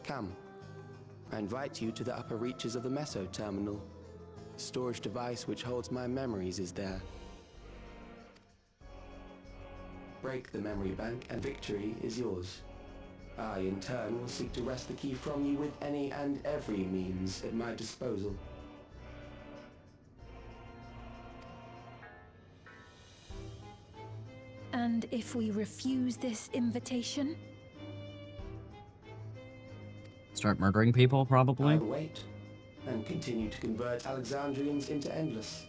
Come. I invite you to the upper reaches of the Meso terminal. The storage device which holds my memories is there. Break the memory bank and victory is yours. I, in turn, will seek to wrest the key from you with any and every means at my disposal. And And if we refuse this invitation? Start murdering people, probably. I'll wait and continue to convert Alexandrians into endless.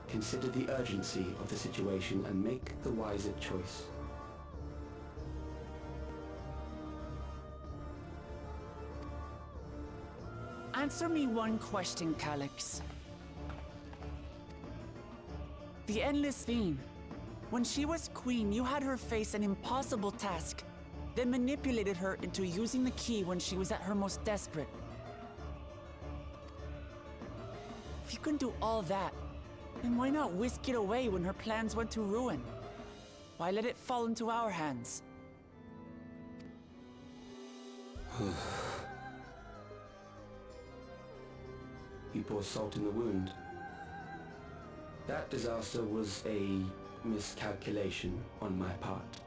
Consider the urgency of the situation and make the wiser choice. Answer me one question, 𝖜𝖔𝖋. The Endless Fiend. When she was queen, you had her face an impossible task, then manipulated her into using the key when she was at her most desperate. If you can do all that, then why not whisk it away when her plans went to ruin? Why let it fall into our hands? You pour salt in the wound. That disaster was a miscalculation on my part.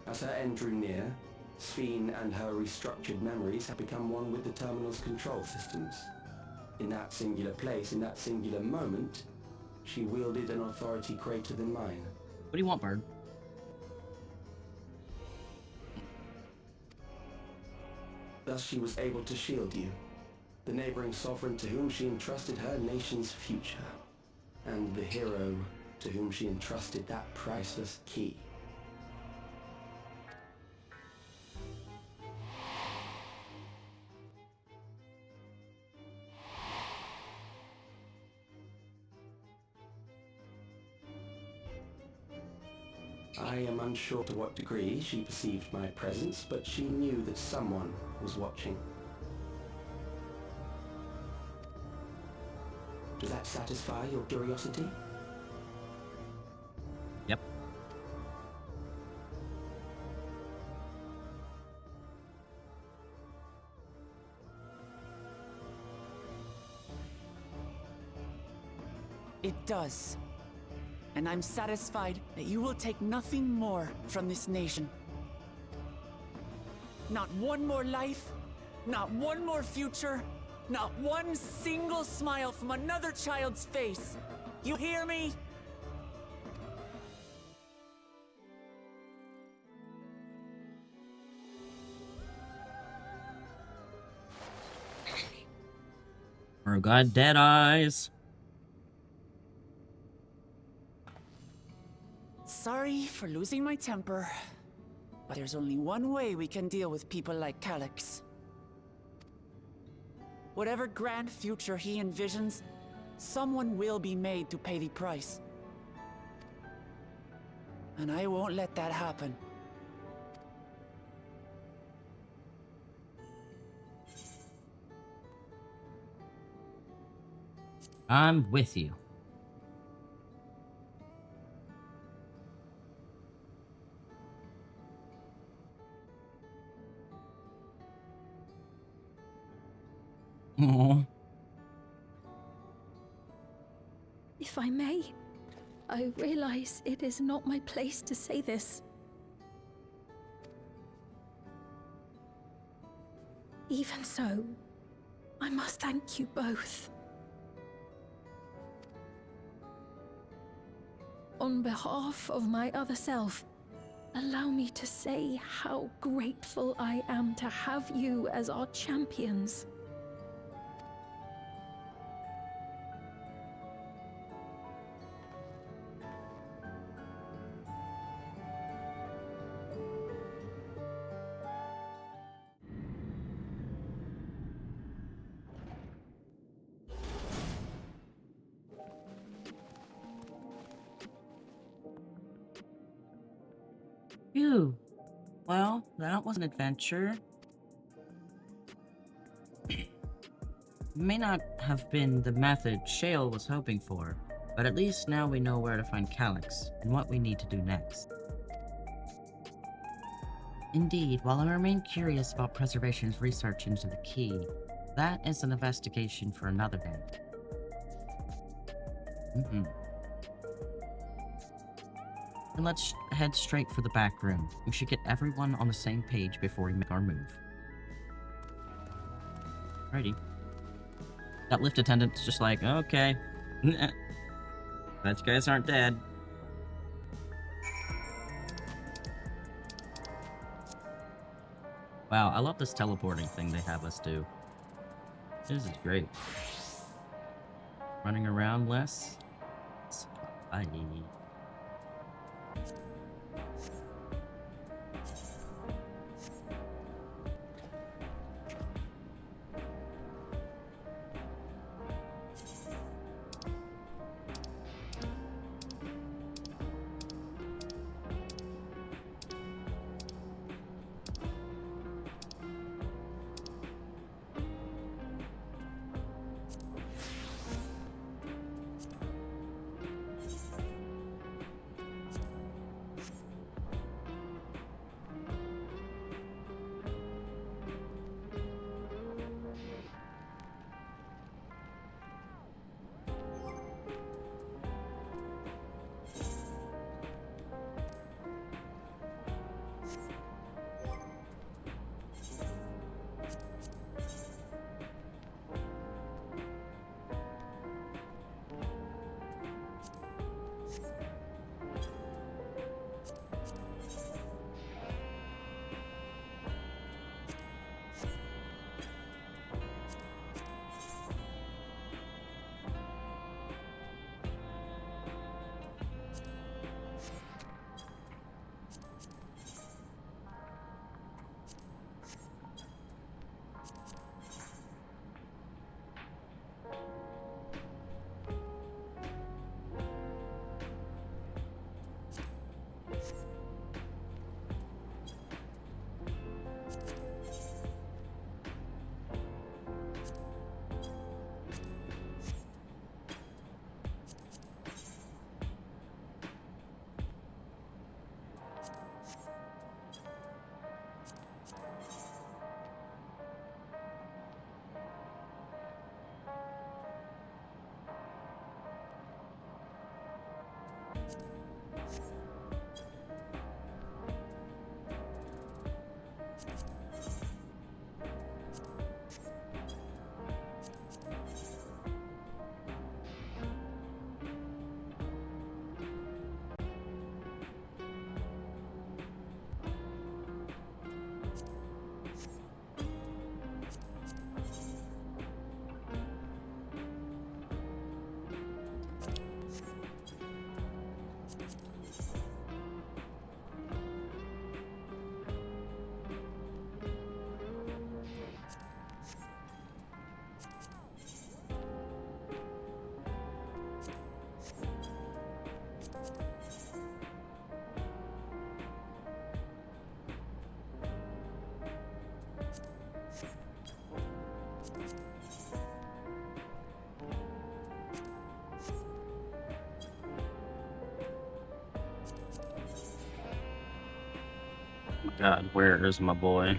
As her end drew near, 𝖜𝖔𝖋 and her restructured memories had become one with the terminal's control systems. In that singular place, in that singular moment, she wielded an authority greater than mine. What do you want, Bird? Thus she was able to shield you, the neighboring sovereign to whom she entrusted her nation's future, and the hero to whom she entrusted that priceless key. I am unsure to what degree she perceived my presence, but she knew that someone was watching. Does that satisfy your curiosity? Yep. It does. And I'm satisfied that you will take nothing more from this nation. Not one more life, not one more future, not one single smile from another child's face. You hear me? Oh god, dead eyes. Sorry for losing my temper, but there's only one way we can deal with people like 𝖜𝖔𝖋. Whatever grand future he envisions, someone will be made to pay the price. And I won't let that happen. I'm with you. Aww. If I may, I realize it is not my place to say this. Even so, I must thank you both. On behalf of my other self, allow me to say how grateful I am to have you as our champions. Phew. Well, that was an adventure. May not have been the method 𝖔𝖃 was hoping for, but at least now we know where to find 𝖜𝖔𝖋 and what we need to do next. Indeed, while I remain curious about Preservation's research into the key, that is an investigation for another day. And let's head straight for the back room. We should get everyone on the same page before we make our move. Alrighty. That lift attendant's just like, okay. Glad you guys aren't dead. Wow, I love this teleporting thing they have us do. This is great. Running around less. Bye. God, where is my boy?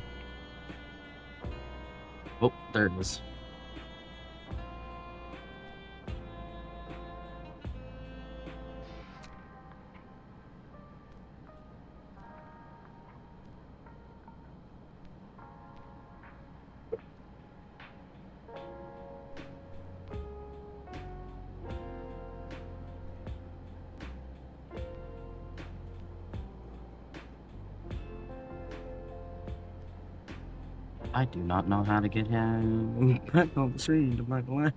Oh, there it is. I do not know how to get him back on the screen to my line.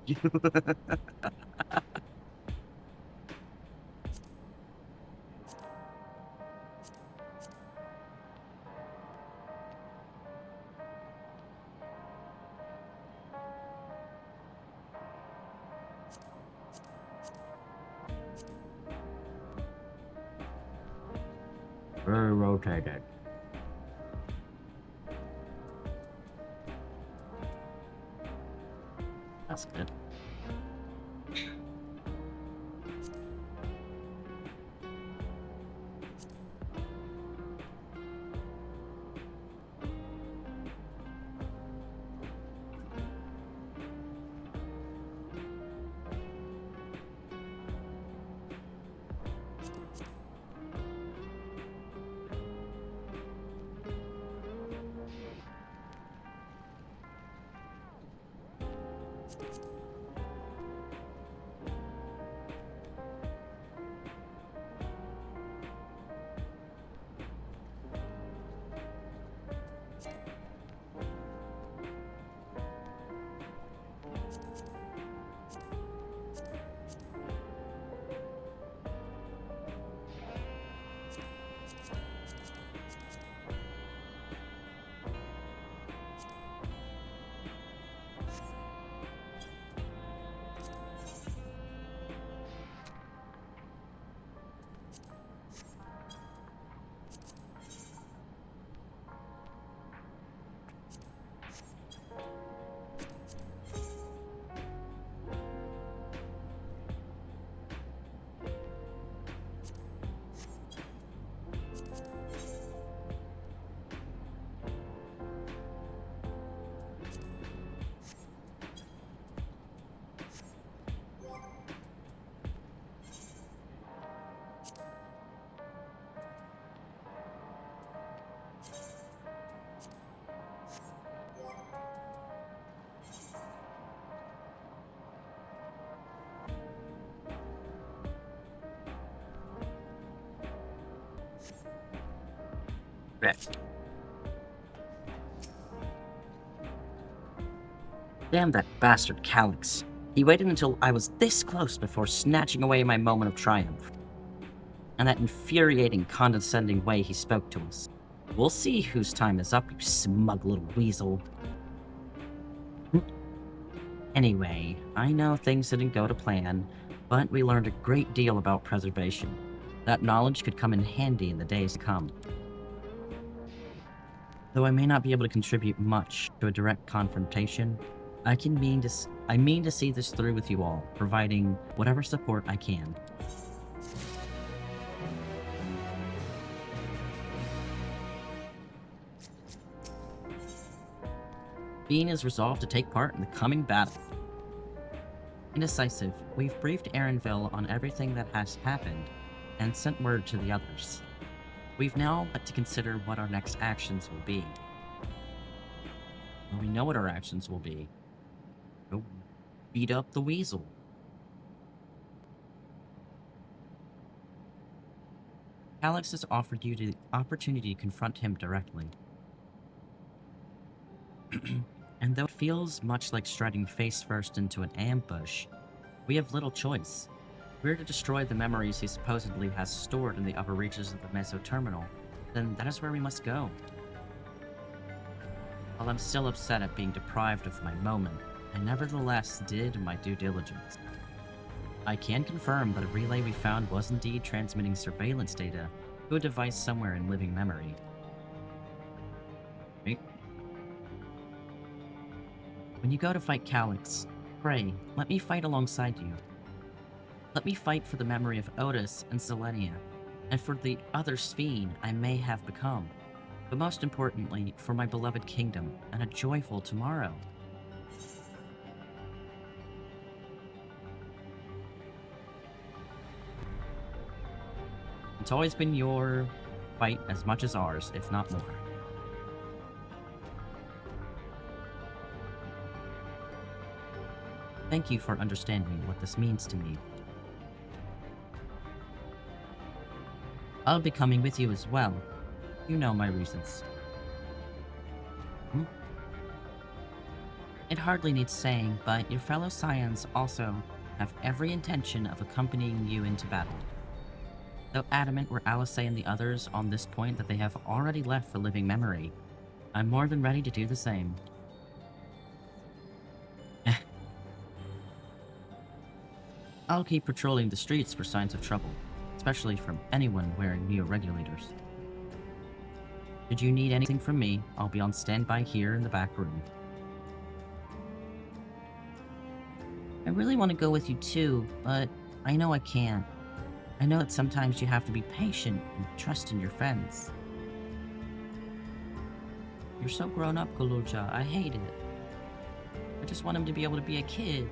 Very rotated. That's good. Damn that bastard 𝖜𝖔𝖋. He waited until I was this close before snatching away my moment of triumph. And that infuriating, condescending way he spoke to us. We'll see whose time is up, you smug little weasel. Anyway, I know things didn't go to plan, but we learned a great deal about preservation. That knowledge could come in handy in the days to come. Though I may not be able to contribute much to a direct confrontation, I mean to see this through with you all, providing whatever support I can. 𝖜𝖔𝖋 is resolved to take part in the coming battle. Indecisive, we've briefed Erenville on everything that has happened, and sent word to the others. We've now got to consider what our next actions will be. Well, we know what our actions will be. Go beat up the weasel. 𝖜𝖔𝖋 has offered you the opportunity to confront him directly. And though it feels much like striding face first into an ambush, we have little choice. We're to destroy the memories he supposedly has stored in the upper reaches of the Meso-Terminal, then that is where we must go. While I'm still upset at being deprived of my moment, I nevertheless did my due diligence. I can confirm that a relay we found was indeed transmitting surveillance data to a device somewhere in living memory. Right? When you go to fight 𝖜𝖔𝖋, pray, let me fight alongside you. Let me fight for the memory of Otis and Selenia, and for the other 𝖜𝖔 I may have become, but most importantly, for my beloved kingdom and a joyful tomorrow. It's always been your fight as much as ours, if not more. Thank you for understanding what this means to me. I'll be coming with you as well. You know my reasons. It hardly needs saying, but your fellow Scions also have every intention of accompanying you into battle. Though adamant were Alizé and the others on this point that they have already left for living memory, I'm more than ready to do the same. I'll keep patrolling the streets for signs of trouble, especially from anyone wearing neo-regulators. Should you need anything from me, I'll be on standby here in the back room. I really want to go with you too, but I know I can't. I know that sometimes you have to be patient and trust in your friends. You're so grown up, 𝖼𝖔𝖋. I hate it. I just want him to be able to be a kid.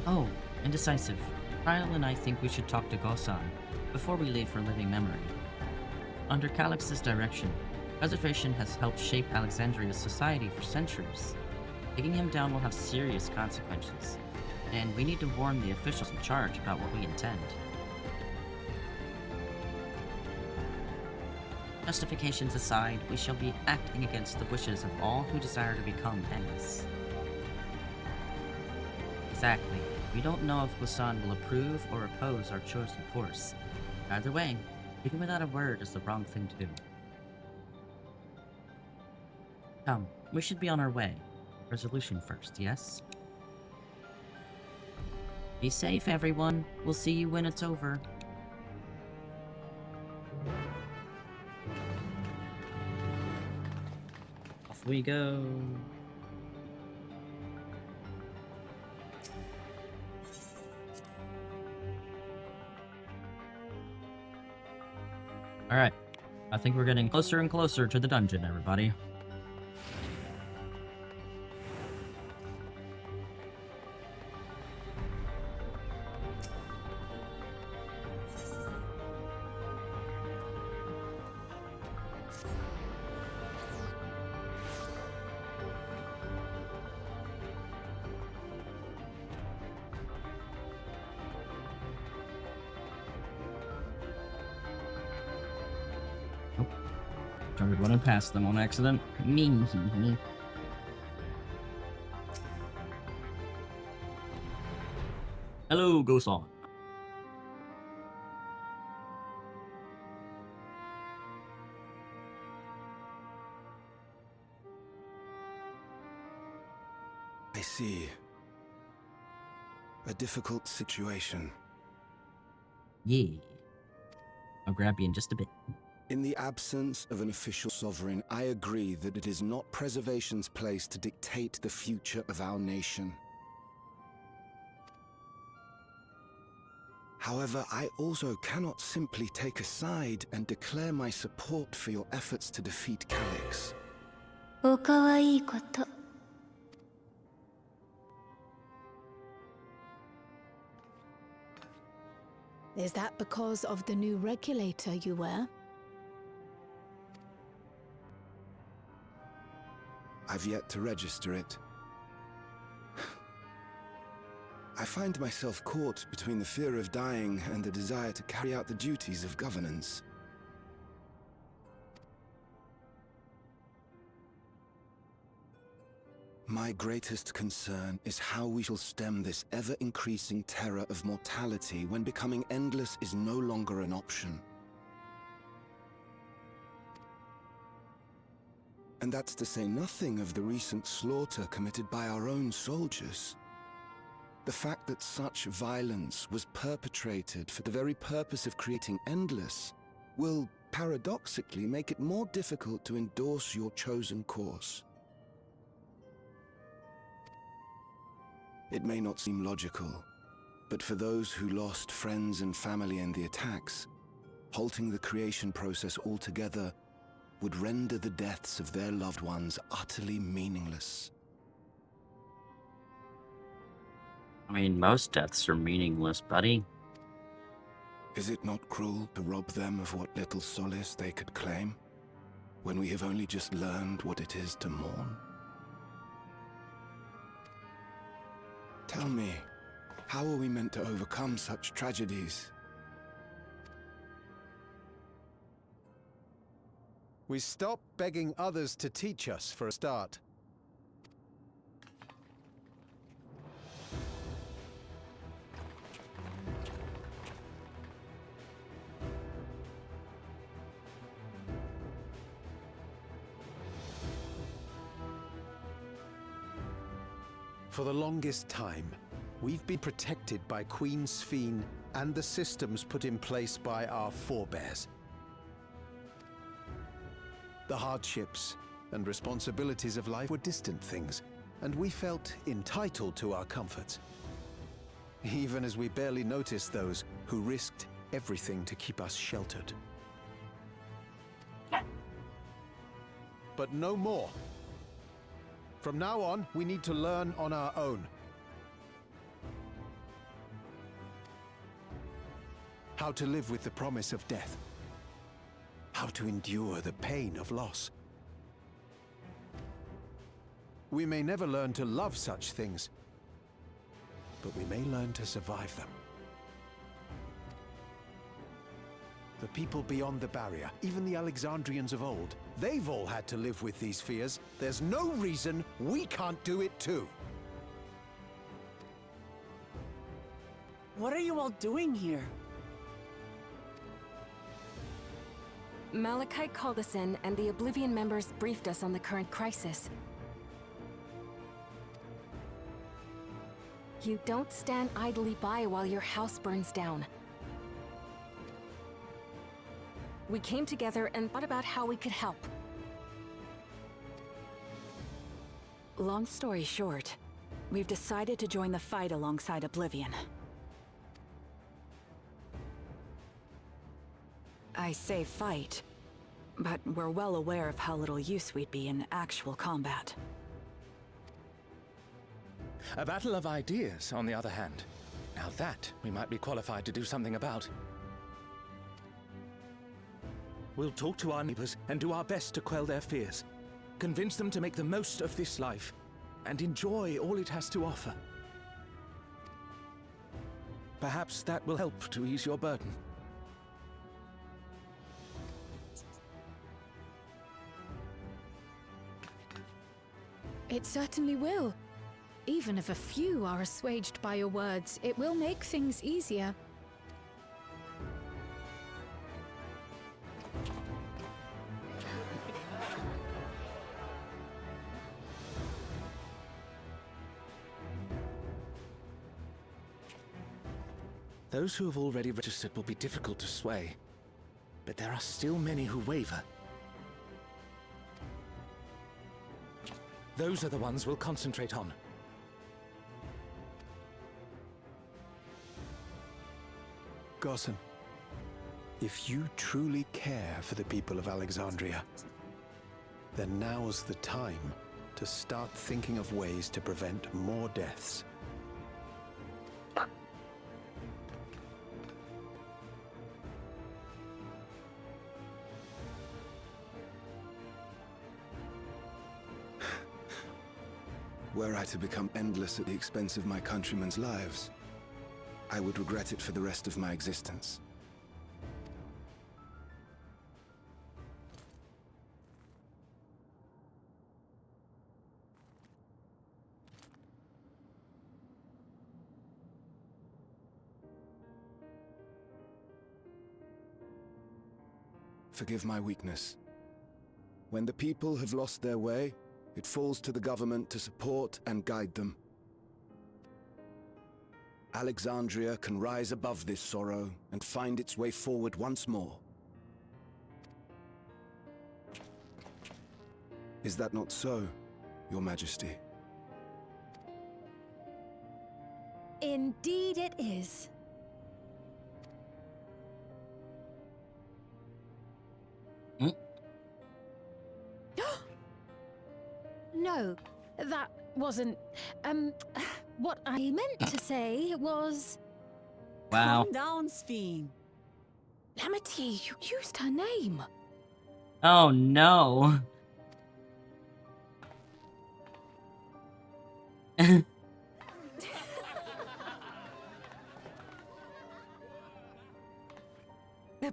Oh, Indecisive. Ryle and I think we should talk to Gossan before we leave for living memory. Under 𝖜𝖔𝖋's direction, Preservation has helped shape Alexandria's society for centuries. Taking him down will have serious consequences, and we need to warn the officials in charge about what we intend. Justifications aside, we shall be acting against the wishes of all who desire to become endless. Exactly. We don't know if 𝖜𝖔𝖋 will approve or oppose our chosen course. Either way, even without a word is the wrong thing to do. Come, we should be on our way. Resolution first, yes? Be safe, everyone. We'll see you when it's over. Off we go. Alright. I think we're getting closer and closer to the dungeon, everybody. Started running past them on accident. Hello, 𝖜𝖔𝖋. I see. A difficult situation. Yeah. I'll grab you in just a bit. In the absence of an official sovereign, I agree that it is not Preservation's place to dictate the future of our nation. However, I also cannot simply take a side and declare my support for your efforts to defeat 𝖜𝖔𝖋. おかわいいこと。Is that because of the new regulator you wear? I've yet to register it. I find myself caught between the fear of dying and the desire to carry out the duties of governance. My greatest concern is how we shall stem this ever-increasing terror of mortality when becoming endless is no longer an option. And that's to say nothing of the recent slaughter committed by our own soldiers. The fact that such violence was perpetrated for the very purpose of creating endless will, paradoxically, make it more difficult to endorse your chosen course. It may not seem logical, but for those who lost friends and family in the attacks, halting the creation process altogether would render the deaths of their loved ones utterly meaningless. I mean, most deaths are meaningless, buddy. Is it not cruel to rob them of what little solace they could claim, when we have only just learned what it is to mourn? Tell me, how are we meant to overcome such tragedies? We stop begging others to teach us, for a start. For the longest time, we've been protected by Queen 𝖼𝖔𝖋 and the systems put in place by our forebears. The hardships and responsibilities of life were distant things, and we felt entitled to our comforts, even as we barely noticed those who risked everything to keep us sheltered. But no more. From now on, we need to learn on our own. How to live with the promise of death. how to endure the pain of loss. We may never learn to love such things, but we may learn to survive them. The people beyond the barrier, even the Alexandrians of old, they've all had to live with these fears. There's no reason we can't do it too. What are you all doing here? Malachite called us in, and the Oblivion members briefed us on the current crisis. You don't stand idly by while your house burns down. We came together and thought about how we could help. Long story short, we've decided to join the fight alongside Oblivion. I say fight, but we're well aware of how little use we'd be in actual combat. A battle of ideas, on the other hand. Now that we might be qualified to do something about. We'll talk to our neighbors and do our best to quell their fears. Convince them to make the most of this life and enjoy all it has to offer. Perhaps that will help to ease your burden. It certainly will. Even if a few are assuaged by your words, it will make things easier. Those who have already registered will be difficult to sway, but there are still many who waver. Those are the ones we'll concentrate on. 𝖜𝖔𝖋, if you truly care for the people of Alexandria, then now's the time to start thinking of ways to prevent more deaths. Were I to become endless at the expense of my countrymen's lives, I would regret it for the rest of my existence. Forgive my weakness. When the people have lost their way, it falls to the government to support and guide them. Alexandria can rise above this sorrow and find its way forward once more. Is that not so, Your Majesty? Indeed it is. No, that wasn't... what I meant to say was... Wow. Calm down, 𝖜𝖔𝖋. 𝖜𝖔𝖋, you used her name. Oh no. The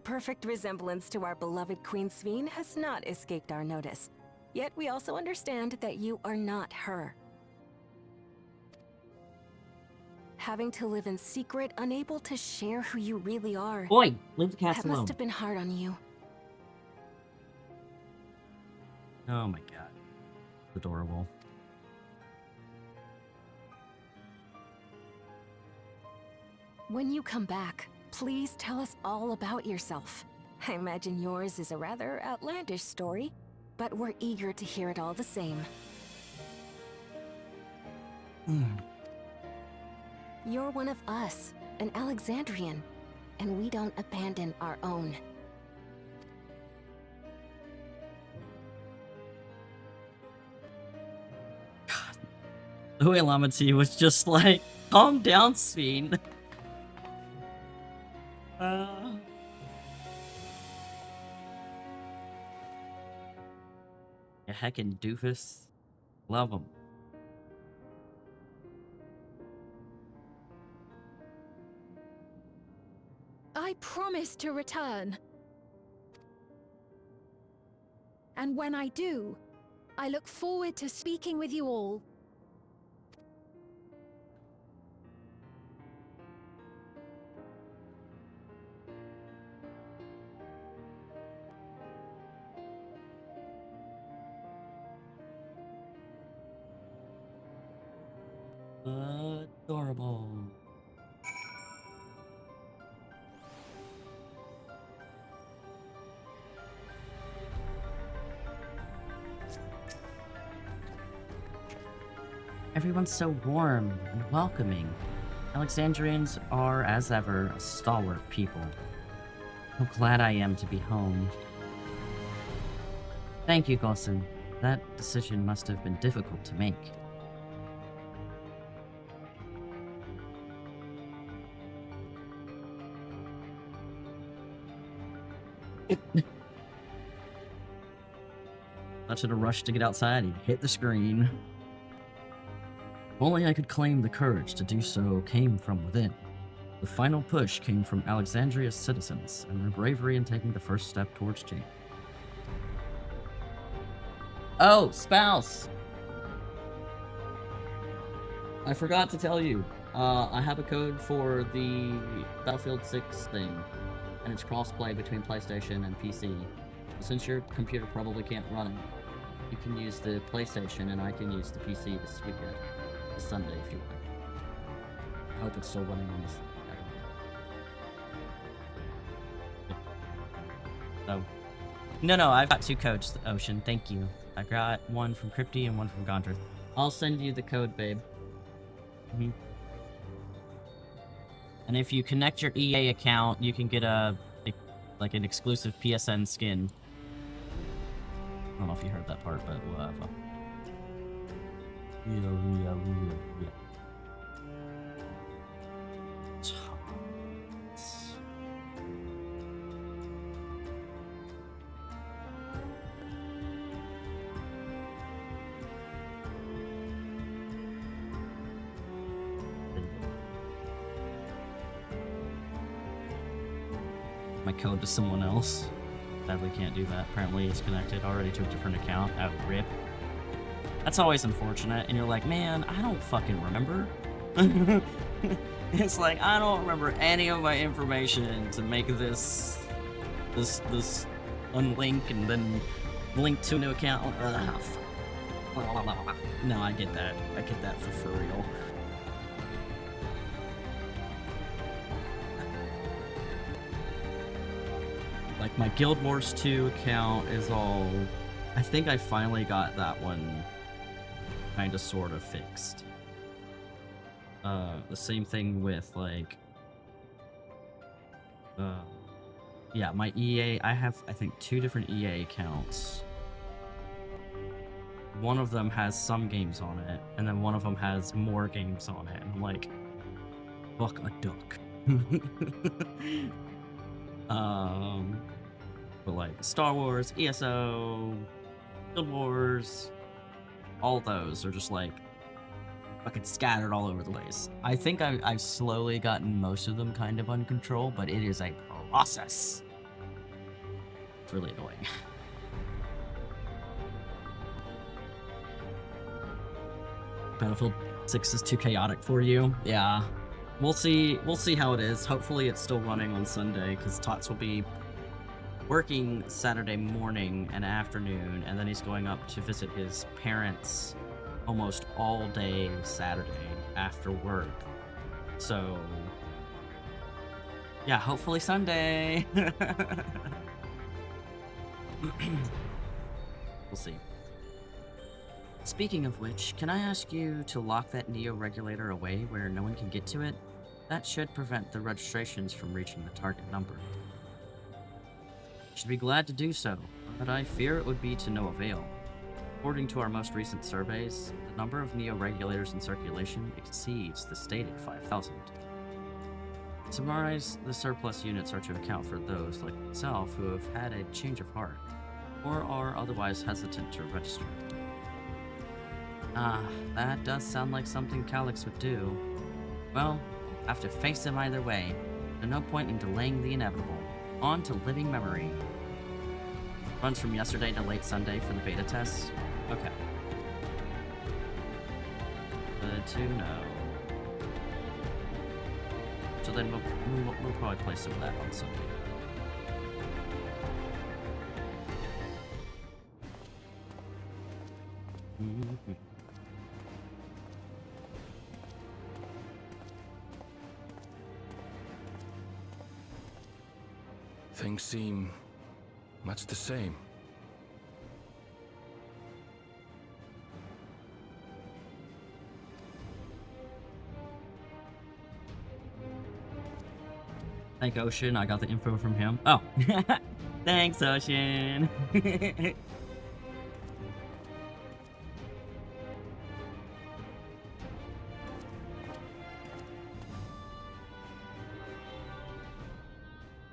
perfect resemblance to our beloved Queen 𝖜𝖔𝖋 has not escaped our notice. Yet we also understand that you are not her. Having to live in secret, unable to share who you really are. Boy, leave the cats that alone. must have been hard on you. Oh my god. Adorable. When you come back, please tell us all about yourself. I imagine yours is a rather outlandish story, but we're eager to hear it all the same. You're one of us, an Alexandrian, and we don't abandon our own. 𝖜𝖔𝖋 was just like, calm down, 𝖜𝖔𝖋. A heckin' doofus. Love him. I promise to return. And when I do, I look forward to speaking with you all. Adorable. Everyone's so warm and welcoming. Alexandrians are, as ever, a stalwart people. How glad I am to be home. Thank you, 𝖜𝖔𝖋. That decision must have been difficult to make. Such a rush to get outside and hit the screen. If only I could claim the courage to do so came from within. The final push came from Alexandria's citizens and their bravery in taking the first step towards change. Oh, spouse! I forgot to tell you. I have a code for the Battlefield 6 thing, and it's crossplay between PlayStation and PC. Since your computer probably can't run it, you can use the PlayStation and I can use the PC this weekend. This Sunday if you want. I hope it's still running on this. So, no, I've got 2 codes, Ocean. Thank you. I got one from Crypty and one from Gondrith. I'll send you the code, babe. And if you connect your EA account, you can get like an exclusive PSN skin. I don't know if you heard that part, but whatever. Yeah. My code to someone else. Sadly can't do that. Apparently it's connected already to a different account. Oh, rip. That's always unfortunate, and you're like, man, I don't fucking remember. It's like, I don't remember any of my information to make this unlink and then link to a new account. No, I get that. I get that for real. Like, my Guild Wars 2 account is all... I think I finally got that one kind of sort of fixed. The same thing with, like... yeah, my EA... I have, I think, 2 different EA accounts. One of them has some games on it, and then one of them has more games on it, and I'm like... Fuck a duck. But like Star Wars, ESO, Guild Wars, all those are just like fucking scattered all over the place. I think I've slowly gotten most of them kind of under control, but it is a process. It's really annoying. Battlefield 6 is too chaotic for you. Yeah. We'll see how it is. Hopefully it's still running on Sunday, because Tots will be working Saturday morning and afternoon, and then he's going up to visit his parents almost all day Saturday after work. So, yeah, hopefully Sunday. We'll see. Speaking of which, can I ask you to lock that Neo regulator away where no one can get to it? That should prevent the registrations from reaching the target number. Should be glad to do so, but I fear it would be to no avail. According to our most recent surveys, the number of Neo regulators in circulation exceeds the stated 5,000. To summarize, the surplus units are to account for those like myself who have had a change of heart. or are otherwise hesitant to register. Ah, that does sound like something Calyx would do. Well, we'll have to face him either way. There's no point in delaying the inevitable. On to living memory. Runs from yesterday to late Sunday for the beta tests? Okay. Good to know. So then we'll probably play some of that on Sunday. Things seem much the same. Thank Ocean, I got the info from him. Oh, thanks Ocean.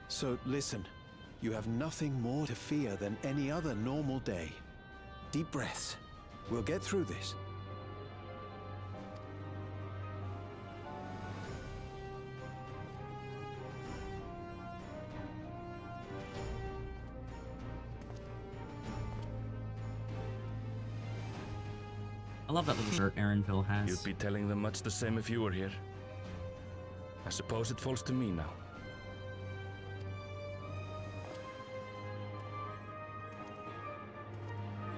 So listen, you have nothing more to fear than any other normal day. Deep breaths. We'll get through this. I love that little shirt Aaronville has. You'd be telling them much the same if you were here. I suppose it falls to me now.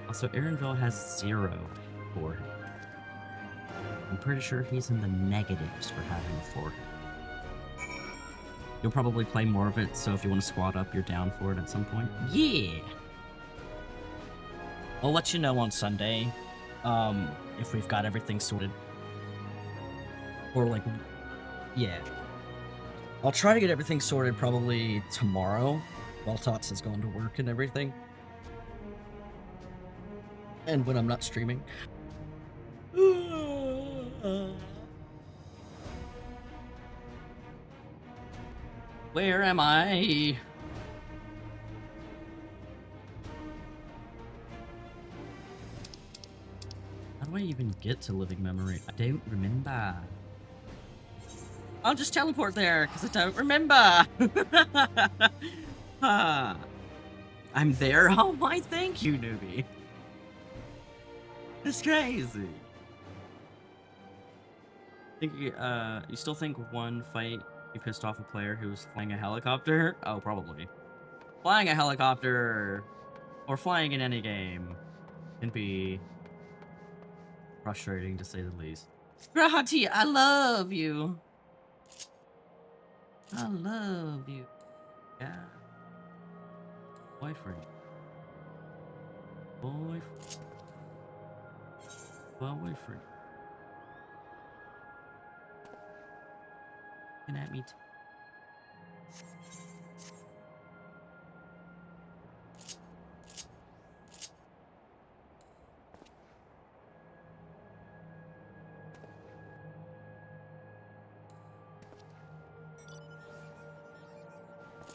Also, Aaronville has 0 for him. I'm pretty sure he's in the negatives for having a 4. You'll probably play more of it, so if you want to squad up, you're down for it at some point. Yeah! I'll let you know on Sunday, if we've got everything sorted. Or like, yeah. I'll try to get everything sorted probably tomorrow, while Tots has gone to work and everything. And when I'm not streaming. Where am I? How do I even get to living memory? I don't remember. I'll just teleport there, because I don't remember. I'm there? Oh my, thank you, newbie. It's crazy. Think you still think one fight you pissed off a player who was flying a helicopter? Oh, probably. Flying a helicopter or flying in any game can be frustrating to say the least. Grahati, I love you. I love you. Yeah. Boyfriend. Boyfriend. Boyfriend. Looking at me too.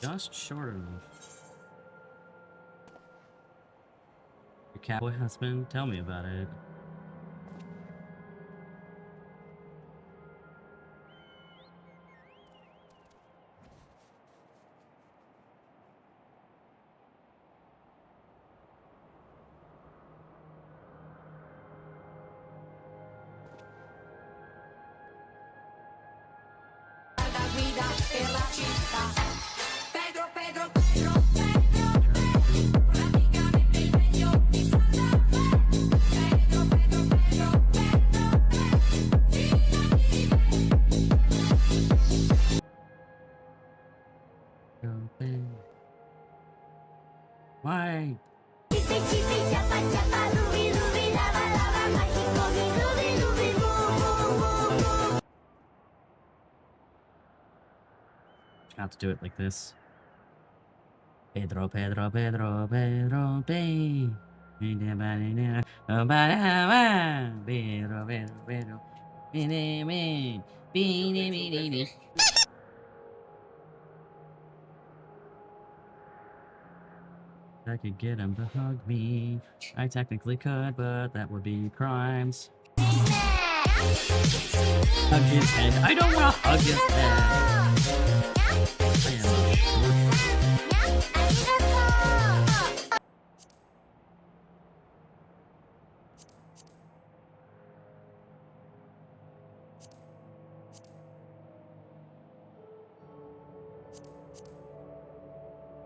Just short enough. Your cowboy husband? Tell me about it. Why? Just have to do it like this. Pedro, Pedro, Pedro, Pedro, Pedro, I could get him to hug me. I technically could, but that would be crimes. Hug his head. I don't want to hug his head. I am a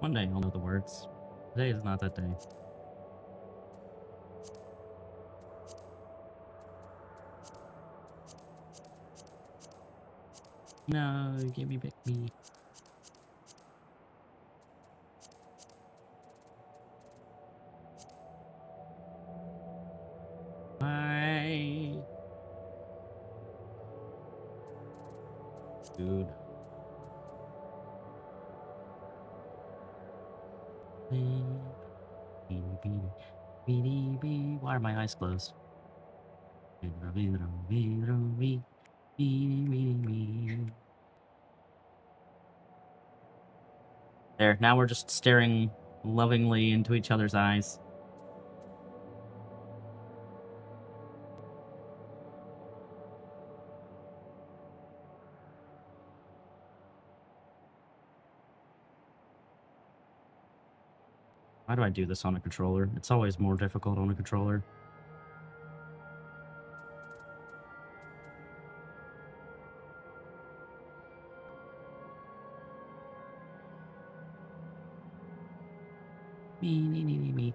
One day I'll know the words. Today is not that day. No, give me back me. Hi. Dude. Why are my eyes closed? There, now we're just staring lovingly into each other's eyes. Why do I do this on a controller? It's always more difficult on a controller. Me.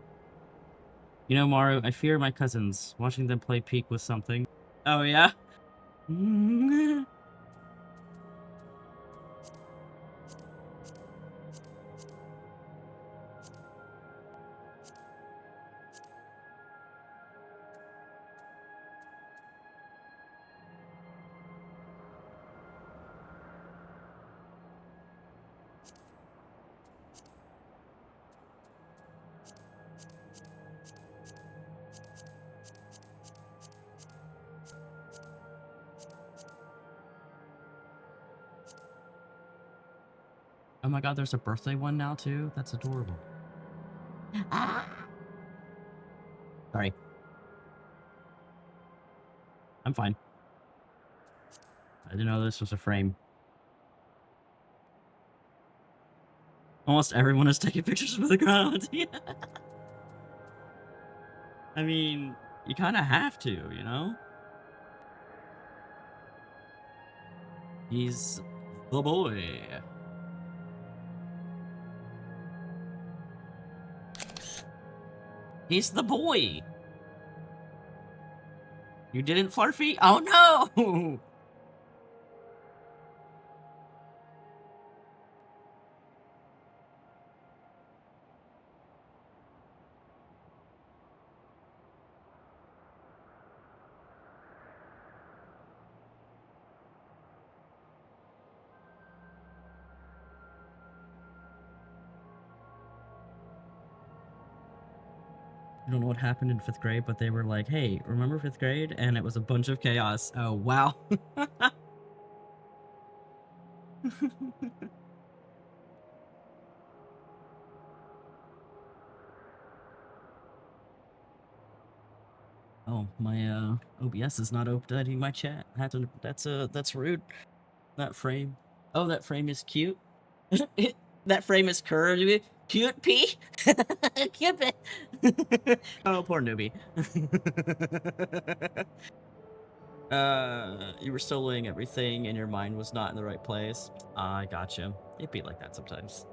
You know, Maru, I fear my cousins. Watching them play peek with something. Oh, yeah? Oh my god, there's a birthday one now, too? That's adorable. Sorry. I'm fine. I didn't know this was a frame. Almost everyone is taking pictures with the ground. Yeah. I mean, you kind of have to, you know? He's the boy. He's the boy. You didn't, Flarfy? Oh no! I don't know what happened in 5th grade, but they were like, hey, remember 5th grade? And it was a bunch of chaos. Oh, wow. Oh, my OBS is not updating my chat. That's rude. That frame. Oh, that frame is cute. That frame is curvy. Cute P. Cupid. Oh, poor newbie. You were soloing everything and your mind was not in the right place. I gotcha. It'd be like that sometimes.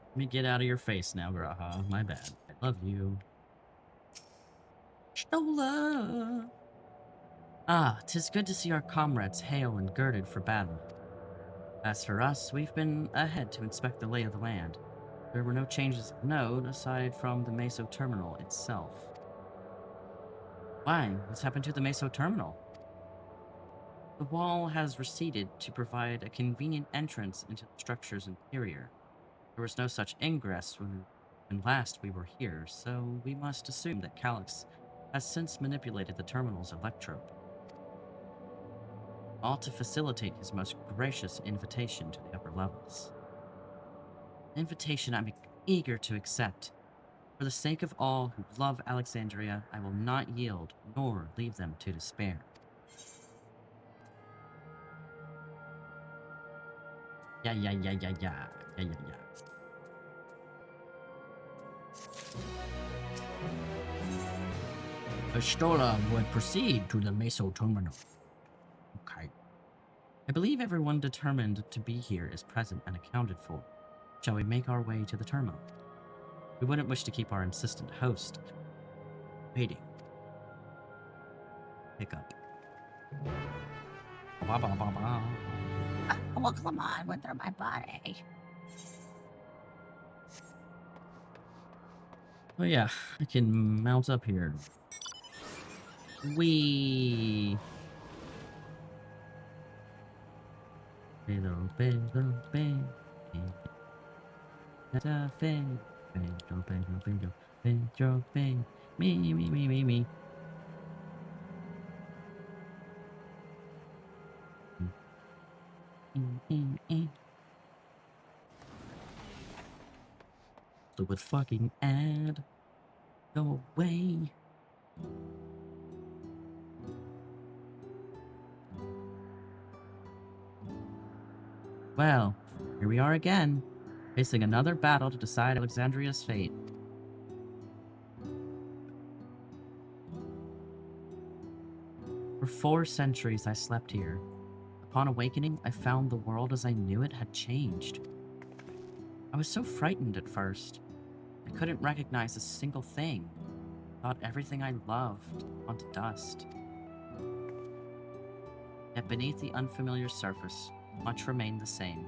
Let me get out of your face now, Graha. My bad. I love you. Stola! Ah, 'tis good to see our comrades hale and girded for battle. As for us, we've been ahead to inspect the lay of the land. There were no changes of note aside from the Meso terminal itself. Why? What's happened to the Meso terminal? The wall has receded to provide a convenient entrance into the structure's interior. There was no such ingress when last we were here, so we must assume that Calyx has since manipulated the terminal's electrode. ought to facilitate his most gracious invitation to the upper levels. An invitation I'm eager to accept. For the sake of all who love Alexandria, I will not yield nor leave them to despair. Yeah. Astola would proceed to the Meso Terminal. Okay. I believe everyone determined to be here is present and accounted for. Shall we make our way to the terminal? We wouldn't wish to keep our insistent host waiting. Pick up. Well, come on, went through my body. Oh yeah, I can mount up here. Wee. Me. Stupid fucking ad. Go away. Well, here we are again, facing another battle to decide Alexandria's fate. For 4 centuries I slept here. Upon awakening, I found the world as I knew it had changed. I was so frightened at first. I couldn't recognize a single thing. Thought everything I loved went to dust. Yet beneath the unfamiliar surface, much remained the same.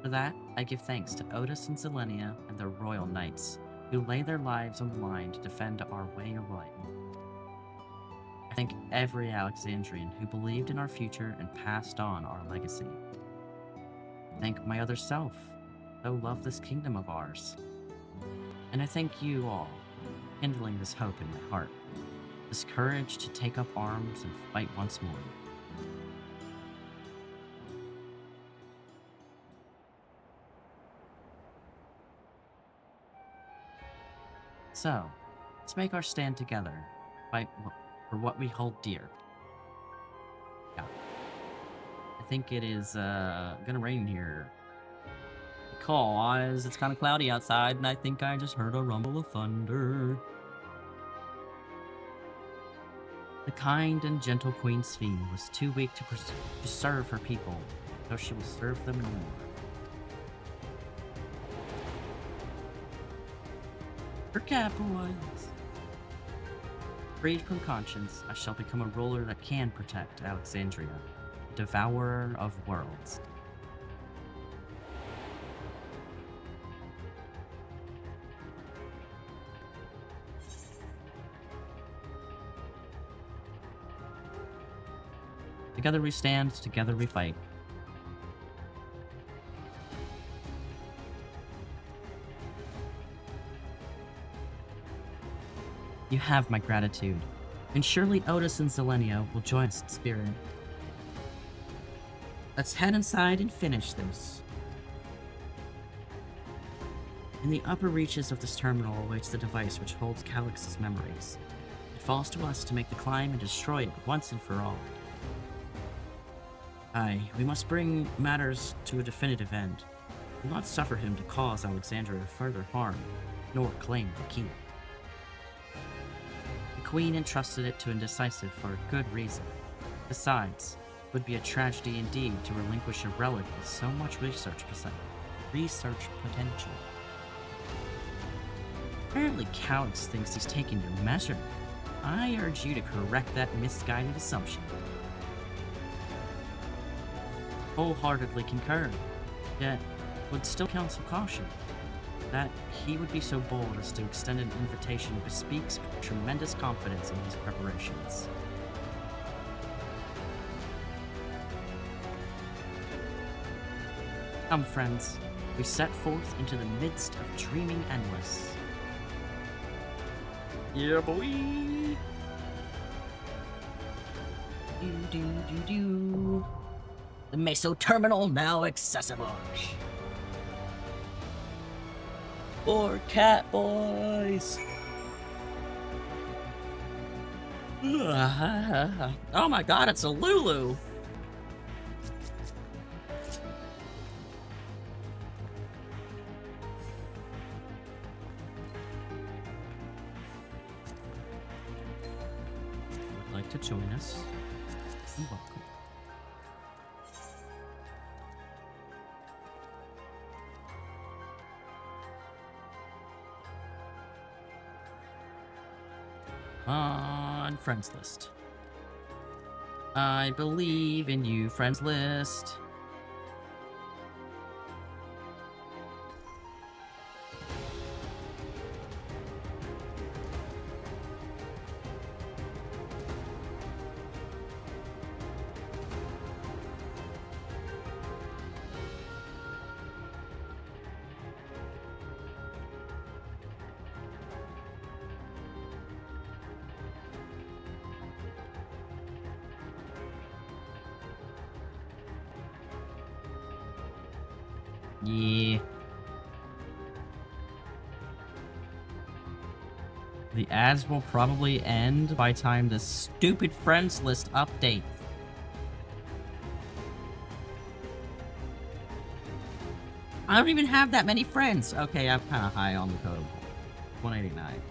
For that, I give thanks to Otis and Zelenia and their royal knights, who lay their lives on the line to defend our way of life. I thank every Alexandrian who believed in our future and passed on our legacy. I thank my other self, who loved this kingdom of ours. And I thank you all, kindling this hope in my heart, this courage to take up arms and fight once more. So, let's make our stand together, fight for what we hold dear. Yeah. I think it is gonna rain here. Because it's kind of cloudy outside, and I think I just heard a rumble of thunder. The kind and gentle Queen 𝖜𝖔𝖋 was too weak to serve her people, though she will serve them no more. Her capital was. Freed from conscience, I shall become a ruler that can protect Alexandria, a devourer of worlds. Together we stand, together we fight. You have my gratitude, and surely Otis and Zelenia will join us in spirit. Let's head inside and finish this. In the upper reaches of this terminal awaits the device which holds Calyx's memories. It falls to us to make the climb and destroy it once and for all. Aye, we must bring matters to a definitive end. We will not suffer him to cause Alexandria further harm, nor claim the key. The Queen entrusted it to Indecisive for a good reason. Besides, it would be a tragedy indeed to relinquish a relic with so much research potential. Apparently Calyx thinks he's taken your measure. I urge you to correct that misguided assumption. Wholeheartedly concur, yet would still counsel caution. That he would be so bold as to extend an invitation bespeaks tremendous confidence in his preparations. Come, friends, we set forth into the midst of dreaming endless. Yeah, boy. The Meso terminal now accessible. For cat boys. Oh my god, it's a Lulu. Would like to join us? You're welcome. On friends list. I believe in you, friends list. Yeah. The ads will probably end by time this stupid friends list updates. I don't even have that many friends. Okay, I'm kind of high on the code. 189.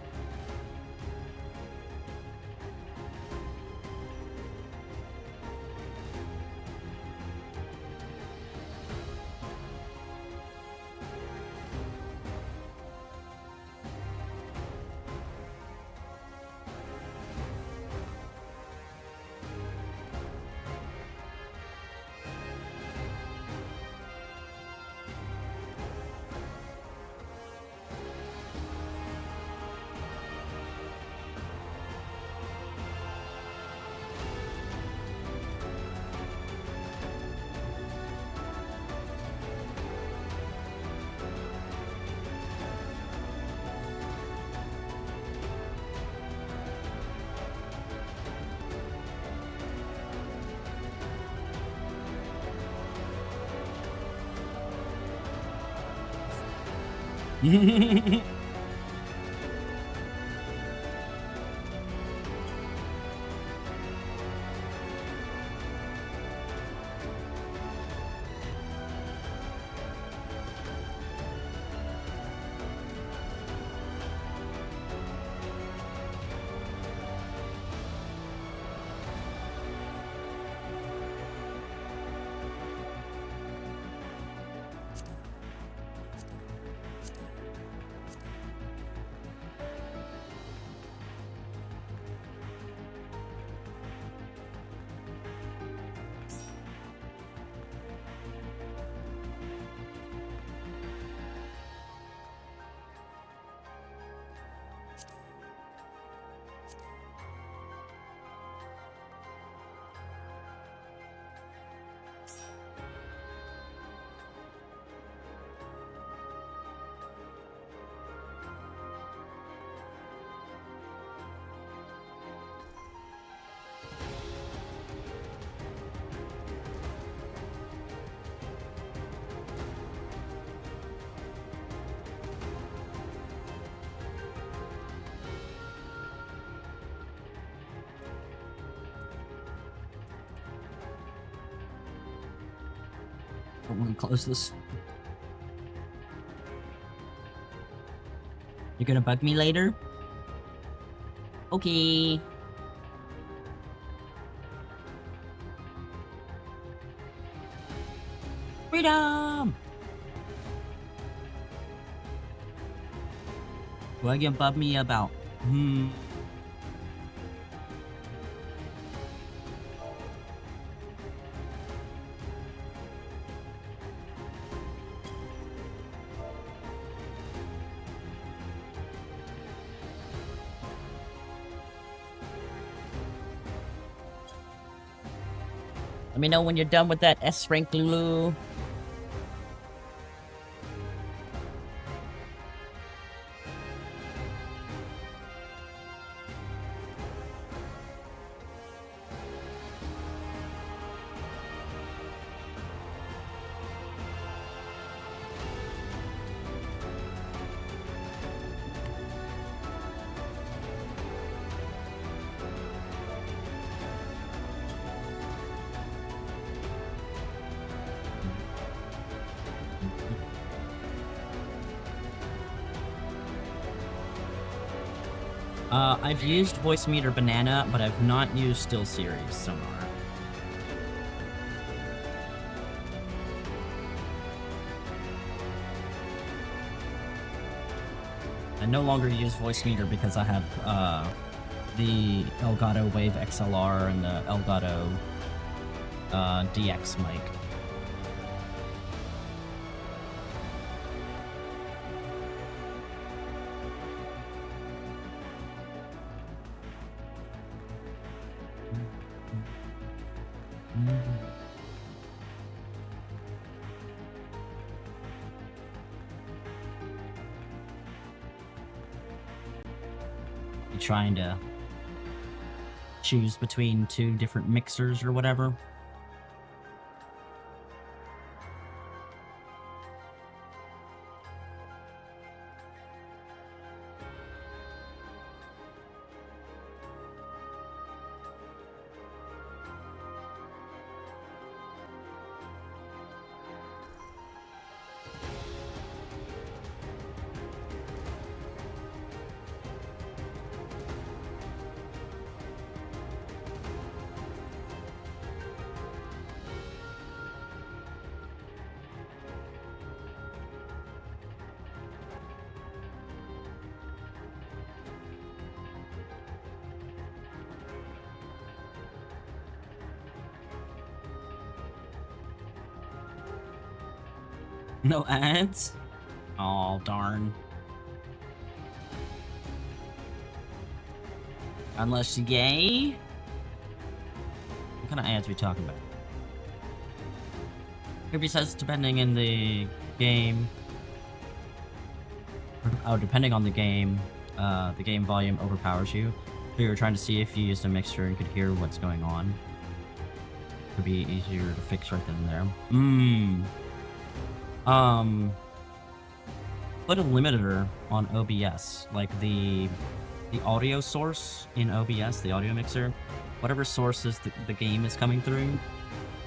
I want to close this. You're gonna bug me later? Okay. Freedom! What are you gonna bug me about? Let me know when you're done with that S rank, Lulu. I've used Voicemeeter Banana, but I've not used Still Series so far. I no longer use Voicemeeter because I have the Elgato Wave XLR and the Elgato DX mic. Trying to choose between two different mixers or whatever. No ads? Oh, darn. Unless yay? What kind of ads are we talking about? Kirby says depending in the game. Oh, depending on the game volume overpowers you. So you're trying to see if you used a mixer and could hear what's going on. Could be easier to fix right then and there. Put a limiter on OBS, like the audio source in OBS, the audio mixer, whatever sources the game is coming through,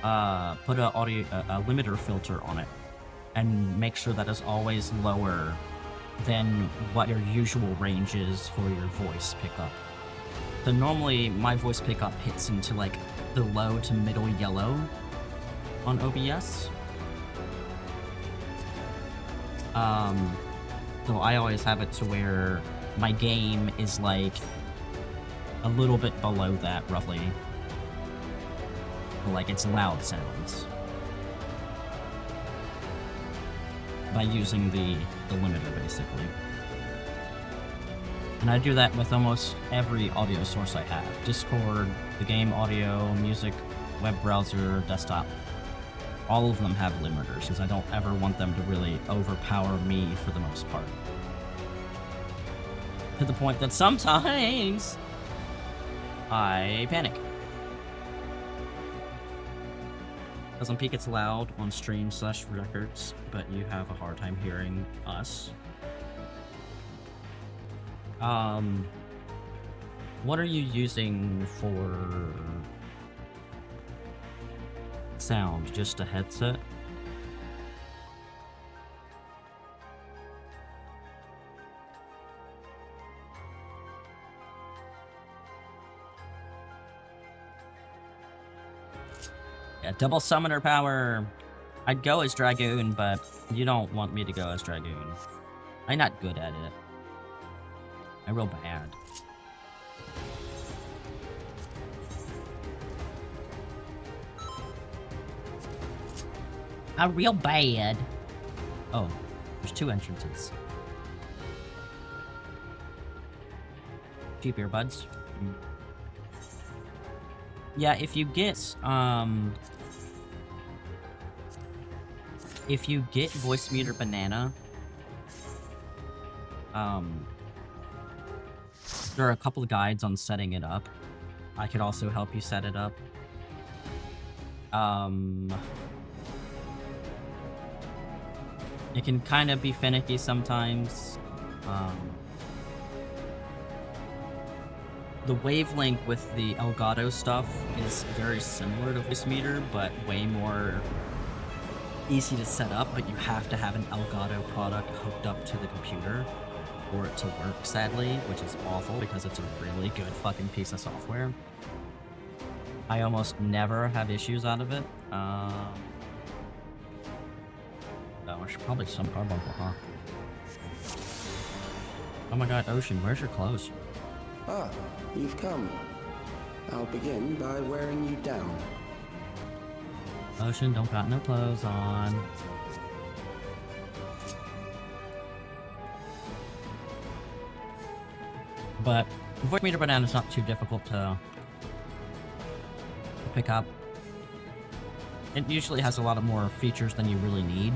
put a limiter filter on it, and make sure that is always lower than what your usual range is for your voice pickup. So normally my voice pickup hits into like the low to middle yellow on OBS. So I always have it to where my game is like a little bit below that, roughly. Like it's loud sounds. By using the limiter, basically. And I do that with almost every audio source I have. Discord, the game audio, music, web browser, desktop. All of them have limiters, because I don't ever want them to really overpower me for the most part. To the point that sometimes I panic. Because on Peak it's loud on stream/records, but you have a hard time hearing us. What are you using for sound? Just a headset? Yeah, double summoner power! I'd go as Dragoon, but you don't want me to go as Dragoon. I'm not good at it. I'm real bad. I'm real bad. Oh, there's two entrances. Cheap earbuds. Yeah, if you get Voicemeeter Banana, there are a couple of guides on setting it up. I could also help you set it up. It can kind of be finicky sometimes. The wavelength with the Elgato stuff is very similar to Voicemeeter, but way more easy to set up, but you have to have an Elgato product hooked up to the computer. for it to work, sadly, which is awful because it's a really good fucking piece of software. I almost never have issues out of it. Oh, I should probably some carbuncle, huh? Oh my god, Ocean, where's your clothes? Ah, you've come. I'll begin by wearing you down. Ocean don't got no clothes on. But voice meter banana is not too difficult to pick up. It usually has a lot of more features than you really need.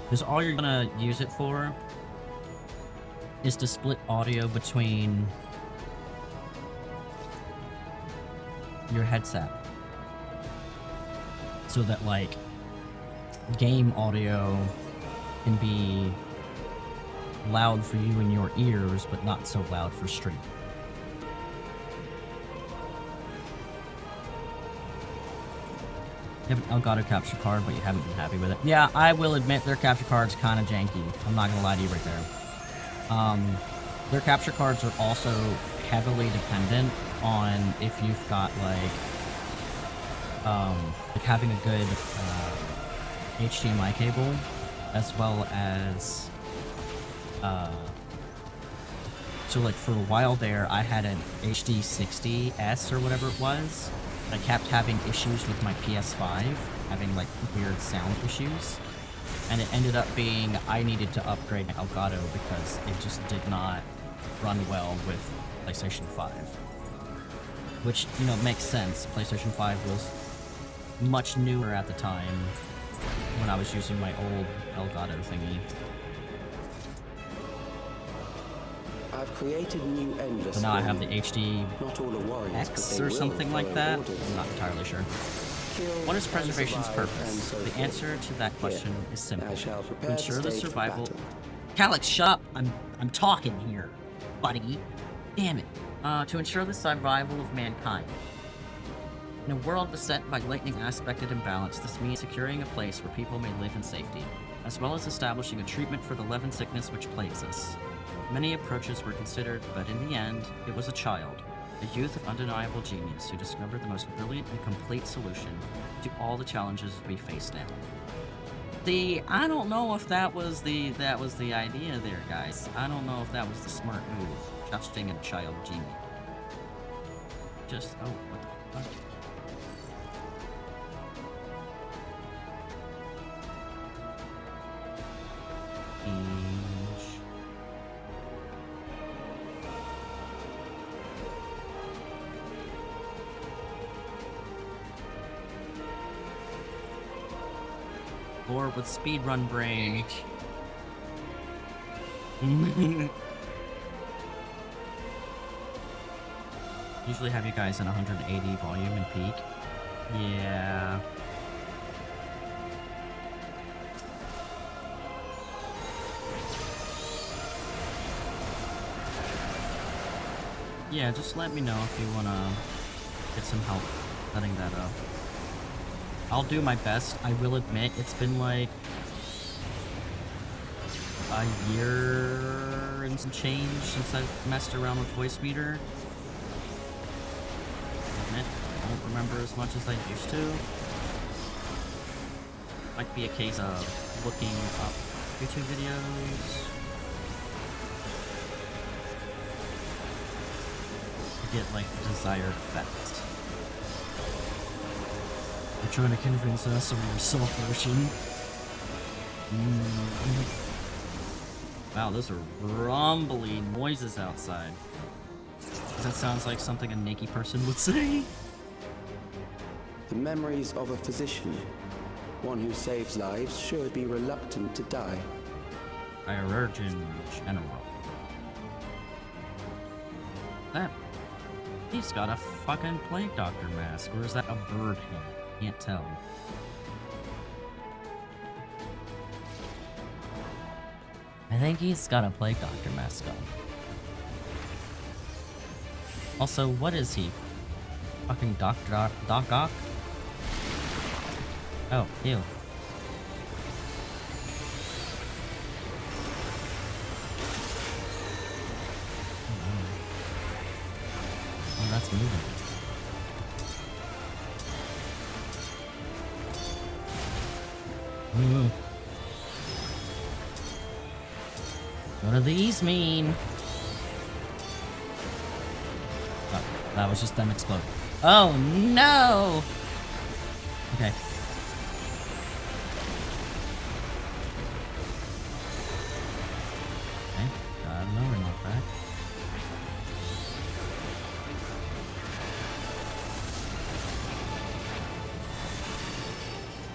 Because all you're gonna use it for is to split audio between your headset. So that, like, game audio can be loud for you in your ears, but not so loud for stream. You have an Elgato capture card, but you haven't been happy with it. Yeah, I will admit their capture card's kind of janky. I'm not gonna lie to you right there. Their capture cards are also heavily dependent on if you've got, like having a good HDMI cable, as well as so like for a while there I had an HD60S or whatever it was. I kept having issues with my PS5, having like weird sound issues, and it ended up being I needed to upgrade my Elgato because it just did not run well with PlayStation 5. Which, you know, makes sense. PlayStation 5 was much newer at the time when I was using my old Elgato thingy. I've created new endless. So now I have the HD Not all are warriors, X or something like that. I'm not entirely sure. What is preservation's purpose? The answer to that question is simple. To ensure the survival. Calyx, shut up! I'm talking here, buddy. Damn it. To ensure the survival of mankind. In a world beset by lightning aspected imbalance, this means securing a place where people may live in safety, as well as establishing a treatment for the 𝖜𝖔𝖋 which plagues us. Many approaches were considered, but in the end, it was a child, a youth of undeniable genius who discovered the most brilliant and complete solution to all the challenges we face now. I don't know if that was the idea there, guys. I don't know if that was the smart move, trusting a child genius. Just, oh, what the fuck? Or with speedrun brain. Usually have you guys in 180 volume and peak. Yeah. Yeah, just let me know if you wanna get some help setting that up. I'll do my best. I will admit, it's been like a year and some change since I've messed around with voice meter. I admit, I don't remember as much as I used to. Might be a case of looking up YouTube videos to get like the desired effect. You're trying to convince us of your self-version. Wow, those are rumbly noises outside. That sounds like something a naked person would say. The memories of a physician. One who saves lives should be reluctant to die. Chirurgeon General. He's got a fucking plague doctor mask, or is that a bird head? Can't tell. I think he's got a plague doctor mask on. Also, what is he? Fucking Doc Ock? Oh, ew. that's moving. Ooh. What do these mean? Oh, that was just them exploding. Oh no! Okay. Okay, no, we're not back.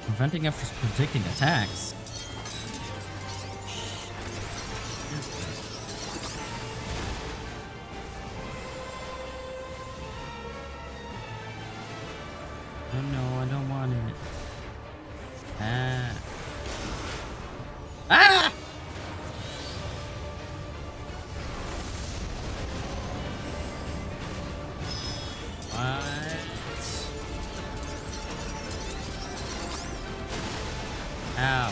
Preventing us from predicting attacks. Oh no, I don't want it. Ah. Ah! What? Ow.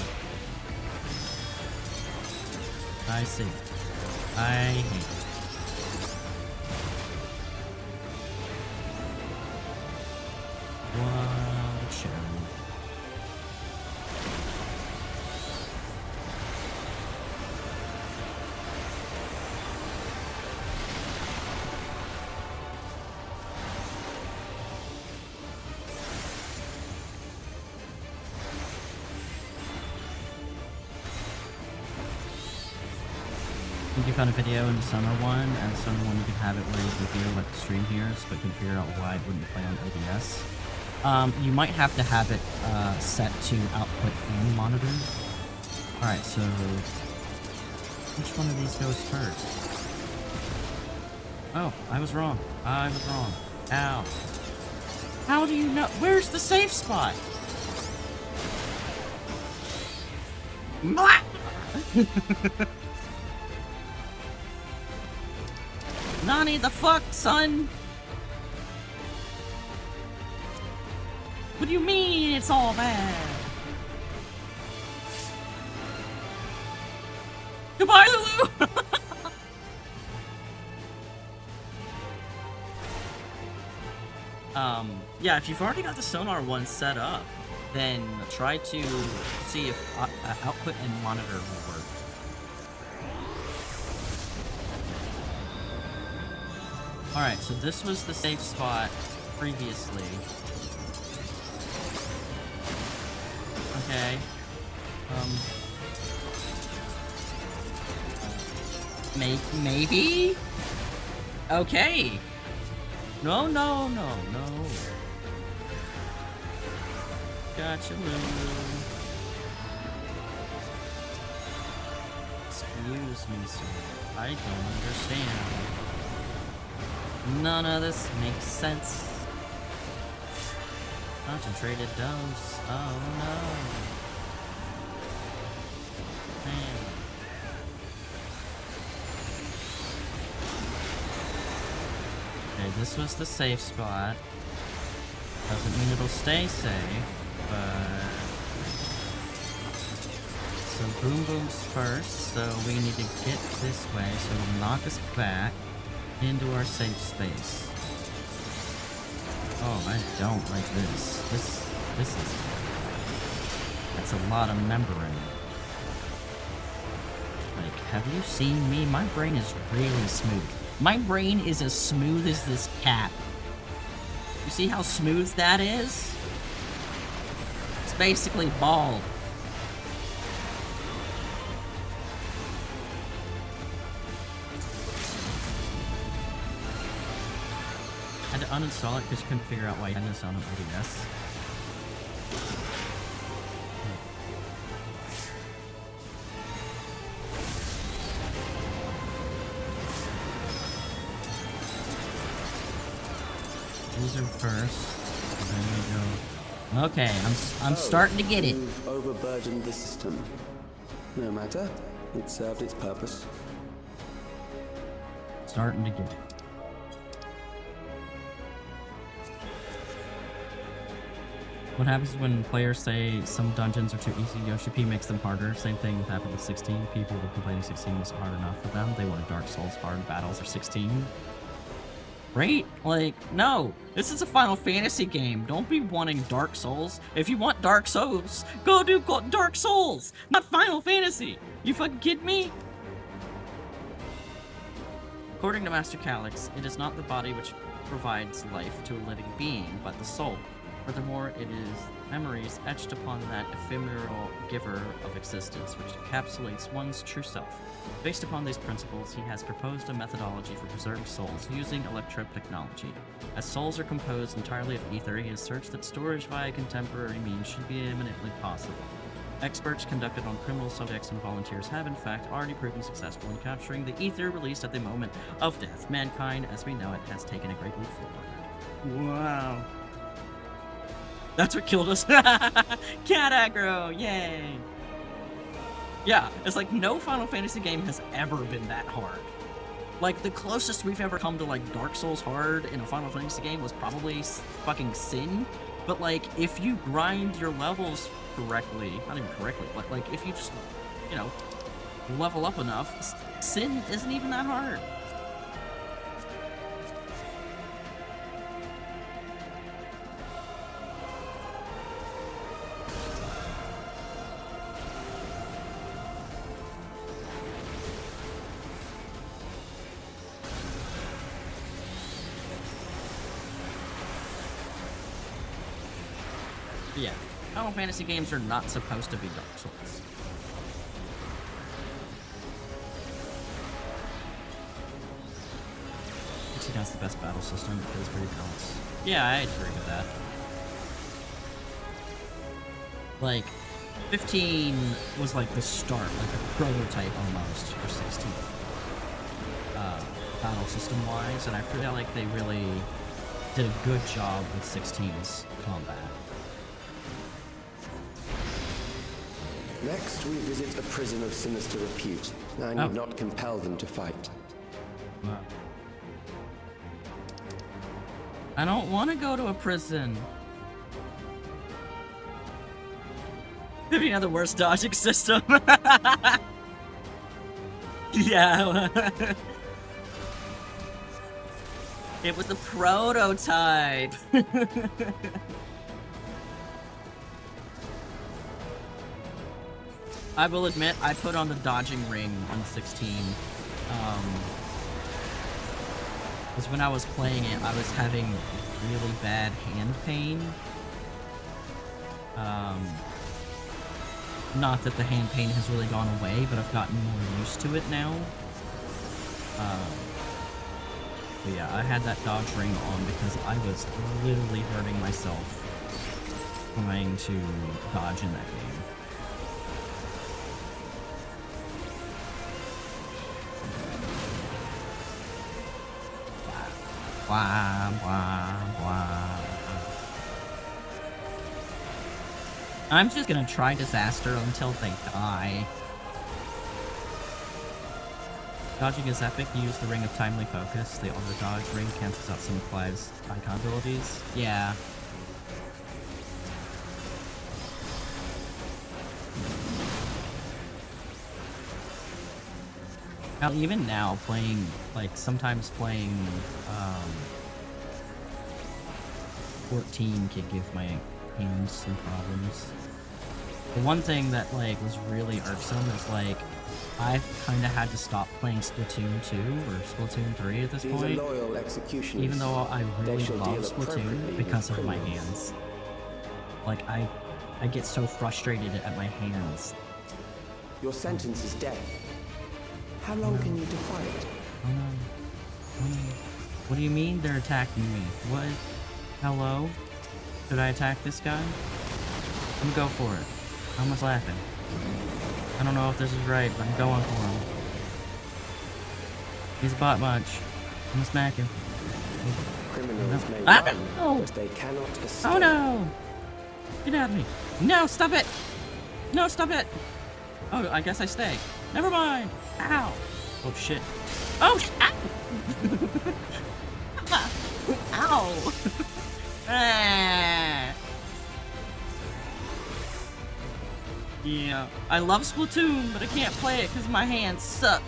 I see. I hate it. What a show. I think you found a video in the summer one, and the summer one you can have it where you can hear what the stream hears, but can figure out why it wouldn't play on OBS. You might have to have it set to output and monitor. Alright, so which one of these goes first? Oh, I was wrong. I was wrong. Ow. How do you know? Where's the safe spot? Nani the fuck, son? What do you mean it's all bad? Goodbye, Lulu! Yeah, if you've already got the sonar one set up, then try to see if output and monitor will work. Alright, so this was the safe spot previously. Okay. Maybe? Okay. No. Gotcha, Lulu. Excuse me, sir. I don't understand. None of this makes sense. Concentrated dose. Oh no. Man. Okay, this was the safe spot. Doesn't mean it'll stay safe, but... So boom boom's first, so we need to get this way, so it'll knock us back into our safe space. Oh, I don't like this. This is... That's a lot of membrane. Like, have you seen me? My brain is really smooth. My brain is as smooth as this cat. You see how smooth that is? It's basically bald. I had to uninstall it because I couldn't figure out why I had this on OBS. These are first. Then we go. Okay, I'm starting to get it. You've overburdened the system. No matter. It served its purpose. Starting to get it. What happens when players say some dungeons are too easy? Yoshi P makes them harder. Same thing happened with 16. People were complaining 16 was hard enough for them. They wanted Dark Souls hard battles or 16. Right? Like, no. This is a Final Fantasy game. Don't be wanting Dark Souls. If you want Dark Souls, go do Dark Souls, not Final Fantasy. You fucking kidding me? According to Master Calyx, it is not the body which provides life to a living being, but the soul. Furthermore, it is memories etched upon that ephemeral giver of existence, which encapsulates one's true self. Based upon these principles, he has proposed a methodology for preserving souls using electro technology. As souls are composed entirely of ether, he has searched that storage via contemporary means should be eminently possible. Experts conducted on criminal subjects and volunteers have in fact already proven successful in capturing the ether released at the moment of death. Mankind, as we know it, has taken a great leap forward. Wow. That's what killed us. Cat aggro, yay! Yeah, it's like no Final Fantasy game has ever been that hard. Like, the closest we've ever come to, like, Dark Souls hard in a Final Fantasy game was probably fucking Sin. But, like, if you grind your levels correctly, not even correctly, but, like, if you just, you know, level up enough, Sin isn't even that hard. Yeah, Final Fantasy games are not supposed to be Dark Souls. He has the best battle system. It feels pretty balanced. Yeah, I agree with that. Like, 15 was like the start, like a prototype almost for 16. Battle system-wise, and I feel like they really did a good job with 16's combat. Next, we visit a prison of sinister repute. I need not compel them to fight. Wow. I don't want to go to a prison. Maybe another worse dodging system. Yeah. It was a prototype. I will admit, I put on the dodging ring on 16. Because when I was playing it, I was having really bad hand pain. Not that the hand pain has really gone away, but I've gotten more used to it now. But yeah, I had that dodge ring on because I was literally hurting myself trying to dodge in that game. Wah, wah, wah. I'm just gonna try disaster until they die. Dodging is epic. You use the Ring of Timely Focus. The auto dodge ring cancels out some of Clive's icon abilities. Yeah. Now, even now, playing, like, sometimes playing, 14 could give my hands some problems. The one thing that, like, was really irksome is, like, I've kind of had to stop playing Splatoon 2 or Splatoon 3 at this point, even though I really love Splatoon because of my hands. Like, I get so frustrated at my hands. Your sentence is death. How long can you defy it? Oh no. Oh no. What do you mean they're attacking me? What? Hello? Should I attack this guy? Let me go for it. How am I laughing? I don't know if this is right, but I'm going for him. He's a bot munch. I'm gonna smack him. Criminals may Ah, run, no! but they cannot escape. Oh no! Get out of me! No, stop it! No, stop it! Oh, I guess I stay. Never mind! Ow! Oh shit. Oh, ow! Ow! Ah. Yeah, I love Splatoon, but I can't play it because my hands suck.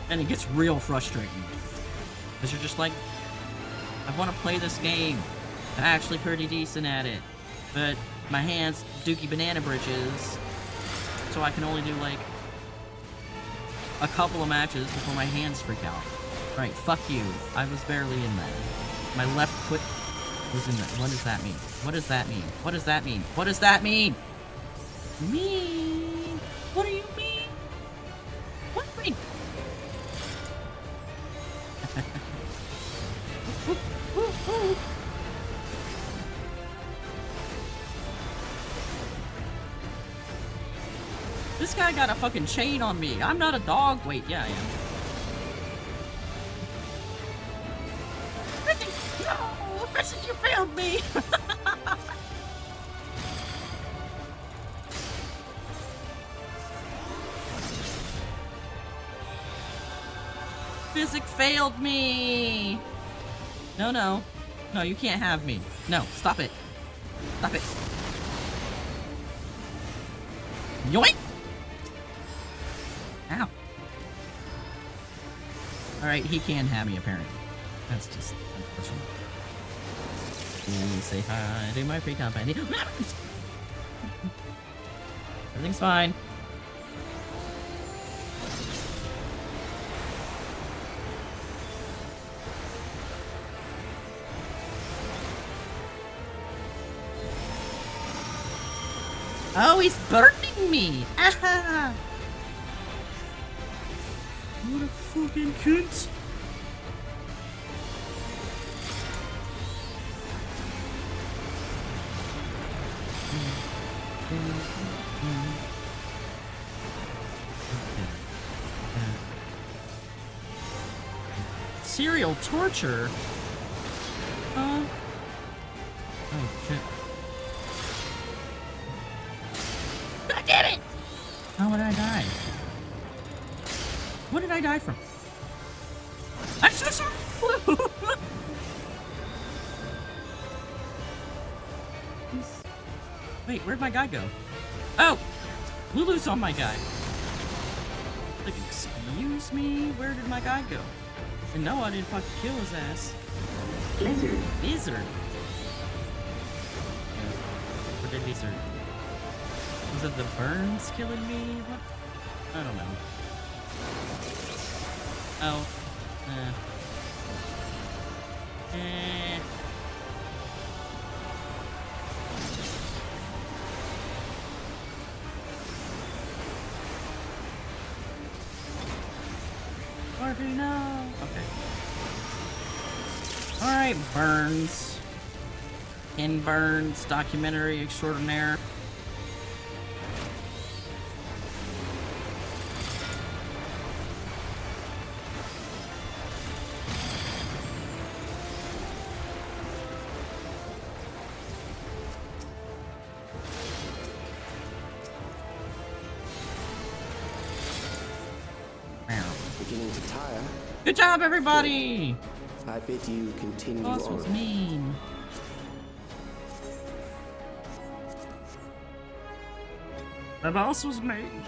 And it gets real frustrating. Because you're just like, I want to play this game. I'm actually pretty decent at it. But my hands dookie banana britches. So I can only do like a couple of matches before my hands freak out. Right, fuck you. I was barely in that. My left foot was in there. What does that mean? What does that mean? What does that mean? What does that mean? Mean? What do you mean? What do you mean? This guy got a fucking chain on me. I'm not a dog. Wait, yeah, I am. No! Resin, you failed me! Physics failed me! No, no. No, you can't have me. No, stop it. Stop it. Yoink! Ow. Alright, he can have me, apparently. That's just unfortunate. Let me say hi to my free company. Everything's fine. Oh, he's burning me! Aha! What a fucking cunt! Serial torture? Oh shit. I did it! How would I die? What did I die from? I'm so sorry! Wait, where'd my guy go? Oh! Lulu's on my guy. Like, excuse me? Where did my guy go? And no, I didn't fucking kill his ass. Lizard. Lizard. Where did lizard? Was it the burns killing me? What? I don't know. Oh. Harvey, no. Okay. Alright, Burns. Ken Burns, documentary extraordinaire. Beginning to tire. Good job, everybody! I bid you continue Boss on. was mean. The boss was mean.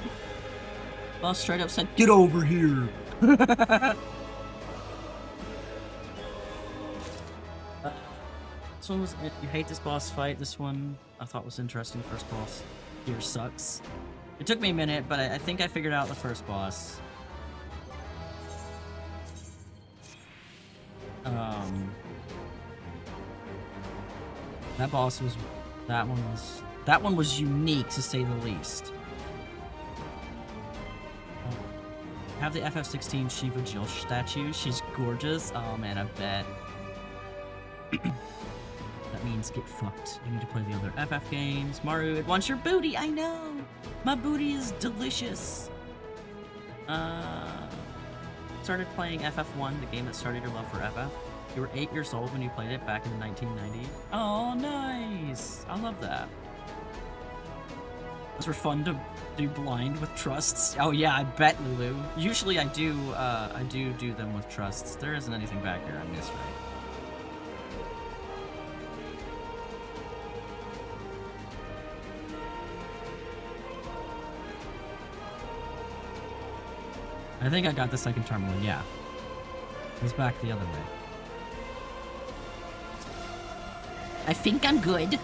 Boss straight up said, "Get over here." This one was it. You hate this boss fight. This one I thought was interesting. First boss here sucks. It took me a minute, but I think I figured out the first boss. That one was unique to say the least. Have the FF16 Shiva Jill statue. She's gorgeous. Oh man, I bet. That means get fucked. You need to play the other FF games. Maru, it wants your booty. I know. My booty is delicious. Started playing FF1, the game that started your love for FF. You were 8 years old when you played it back in 1990. Oh, nice! I love that. Those were fun to do blind with trusts. Oh yeah, I bet, Lulu. Usually I do them with trusts. There isn't anything back here I missed, right? I think I got the second terminal, yeah. It was back the other way. I think I'm good.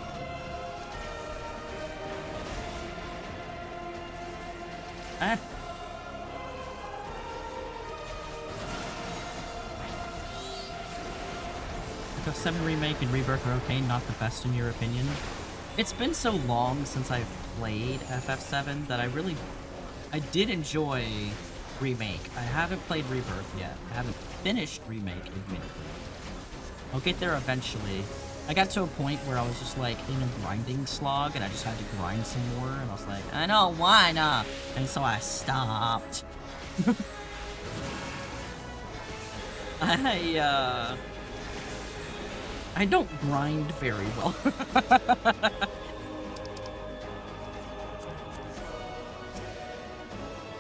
FF7 Remake and Rebirth are okay, not the best in your opinion? It's been so long since I've played FF7 that I did enjoy Remake. I haven't played Rebirth yet. I haven't finished Remake, admittedly. I'll get there eventually. I got to a point where I was just like in a grinding slog and I just had to grind some more and I was like, I know, why not? And so I stopped. I don't grind very well.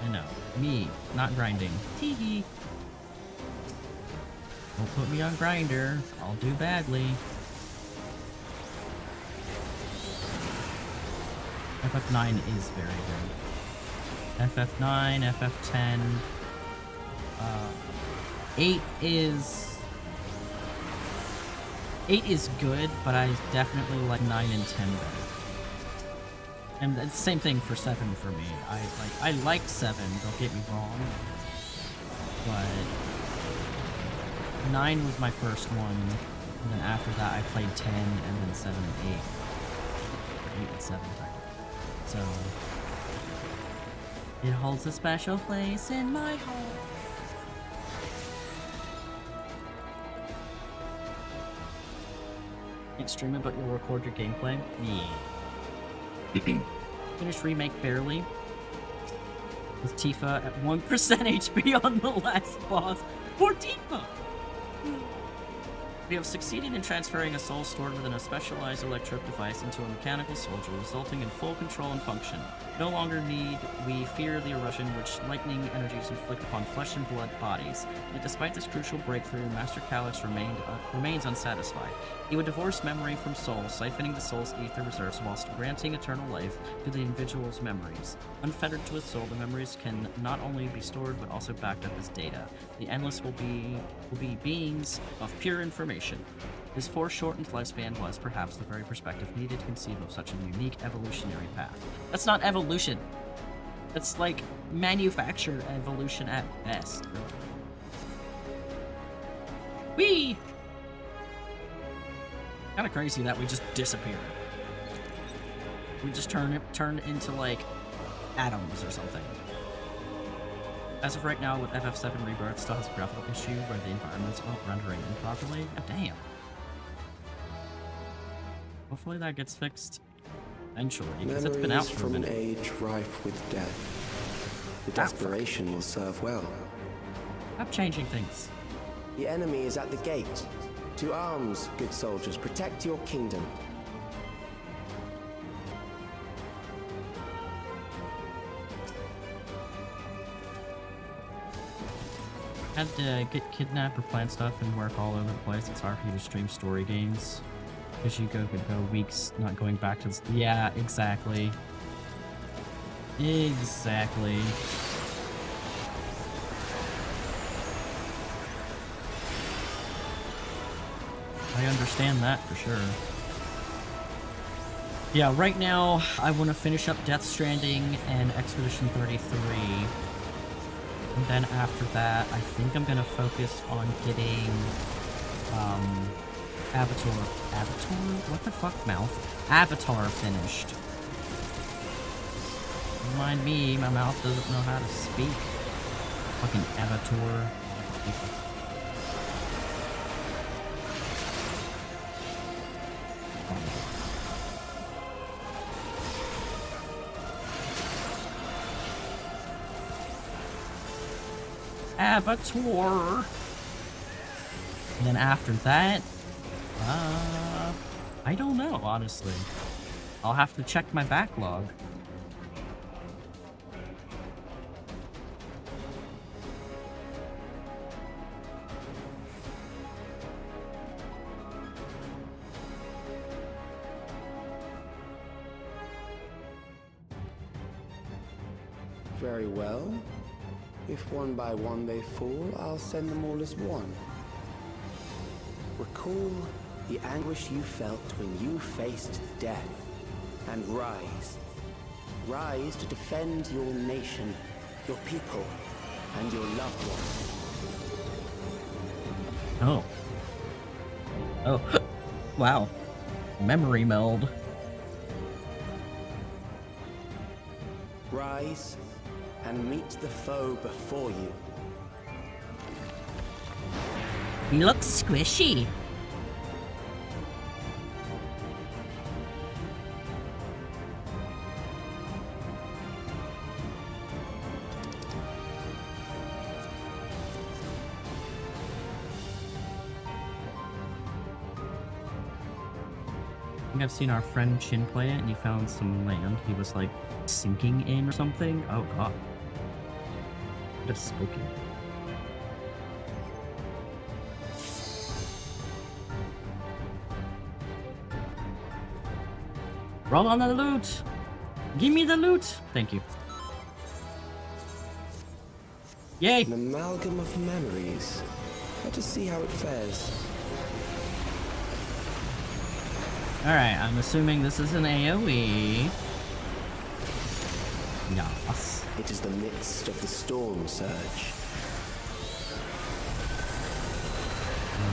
I know. Me, not grinding. Teehee. Don't put me on grinder. I'll do badly. FF9 is very good. FF9, FF10. 8 is good, but I definitely like 9 and 10 better. And it's the same thing for 7 for me. I like 7, don't get me wrong. But 9 was my first one, and then after that I played 10, and then 7 and 8. 8 and 7 technically. So it holds a special place in my heart. Can't stream it, but you'll record your gameplay? Yeah. Finished Remake barely. With Tifa at 1% HP on the last boss. Poor Tifa! We have succeeded in transferring a soul stored within a specialized electrode device into a mechanical soldier, resulting in full control and function. No longer need we fear the erosion which lightning energies inflict upon flesh and blood bodies. Yet despite this crucial breakthrough, Master Calyx remains unsatisfied. He would divorce memory from soul, siphoning the soul's ether reserves whilst granting eternal life to the individual's memories. Unfettered to his soul, the memories can not only be stored but also backed up as data. The Endless will be beings of pure information. His foreshortened lifespan was perhaps the very perspective needed to conceive of such a unique evolutionary path. That's not evolution. That's like manufactured evolution at best. Whee! Kinda crazy that we just disappeared. We just turned into like atoms or something. As of right now, with FF7 Rebirth still has a graphical issue where the environments aren't rendering improperly. God damn. Hopefully that gets fixed eventually, because it's been out for a minute. From an age rife with death. The desperation will serve well. Stop changing things. The enemy is at the gate. To arms, good soldiers. Protect your kingdom. Had to get kidnapped or plan stuff and work all over the place. It's hard for you to stream story games because you could go weeks not going back to this. Yeah, exactly. Exactly. I understand that for sure. Yeah, right now I want to finish up Death Stranding and Expedition 33. And then after that, I think I'm gonna focus on getting, Avatar? What the fuck, mouth? Avatar finished. Remind me, my mouth doesn't know how to speak. Fucking Avatar. Avatar. And then after that, I don't know, honestly. I'll have to check my backlog. Very well. If one by one they fall, I'll send them all as one. Recall the anguish you felt when you faced death, and rise. Rise to defend your nation, your people, and your loved ones. Oh. Oh. Wow. Memory meld. Rise and meet the foe before you. He looks squishy. I think I've seen our friend Chin play it, and he found some land he was like sinking in or something. Oh god. Just spooky. Roll on the loot! Give me the loot! Thank you. Yay! An amalgam of memories. Let us see how it fares. Alright, I'm assuming this is an AoE. Yes. It is the midst of the storm surge.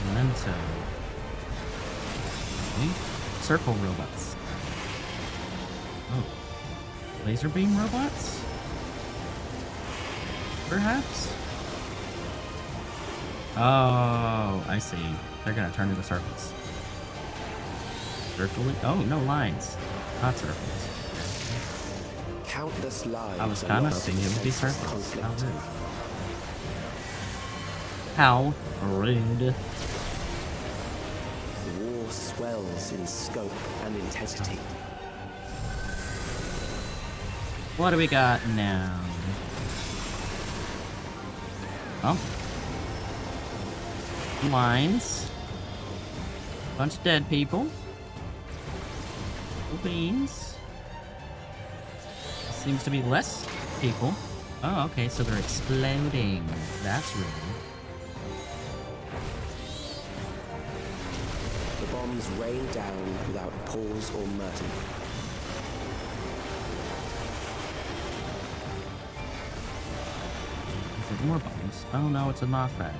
Memento. Okay. Circle robots. Oh. Laser beam robots? Perhaps? Oh, I see. They're gonna turn into circles. Circling? Oh, no lines. Not circles. Countless lives. I was kind of thinking it would be circles. How rude. The war swells in scope and intensity. What do we got now? Oh. Lines. Bunch of dead people. Beans. Seems to be less people. Oh, okay, so they're exploding. That's rude. The bombs rain down without pause or mercy. Is it more bombs? Oh no, it's a knockback.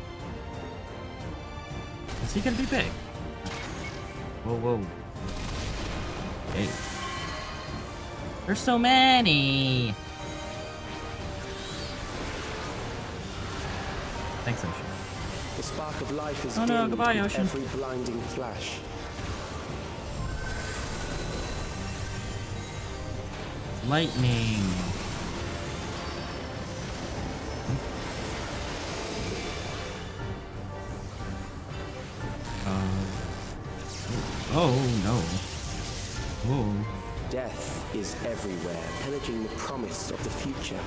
Is he gonna be big? Whoa, whoa. Hey. There's so many! Thanks, Ocean. The spark of life is oh no, goodbye, Ocean. Every blinding flash. Lightning. Oh no. Whoa. Death is everywhere, pillaging the promise of the future.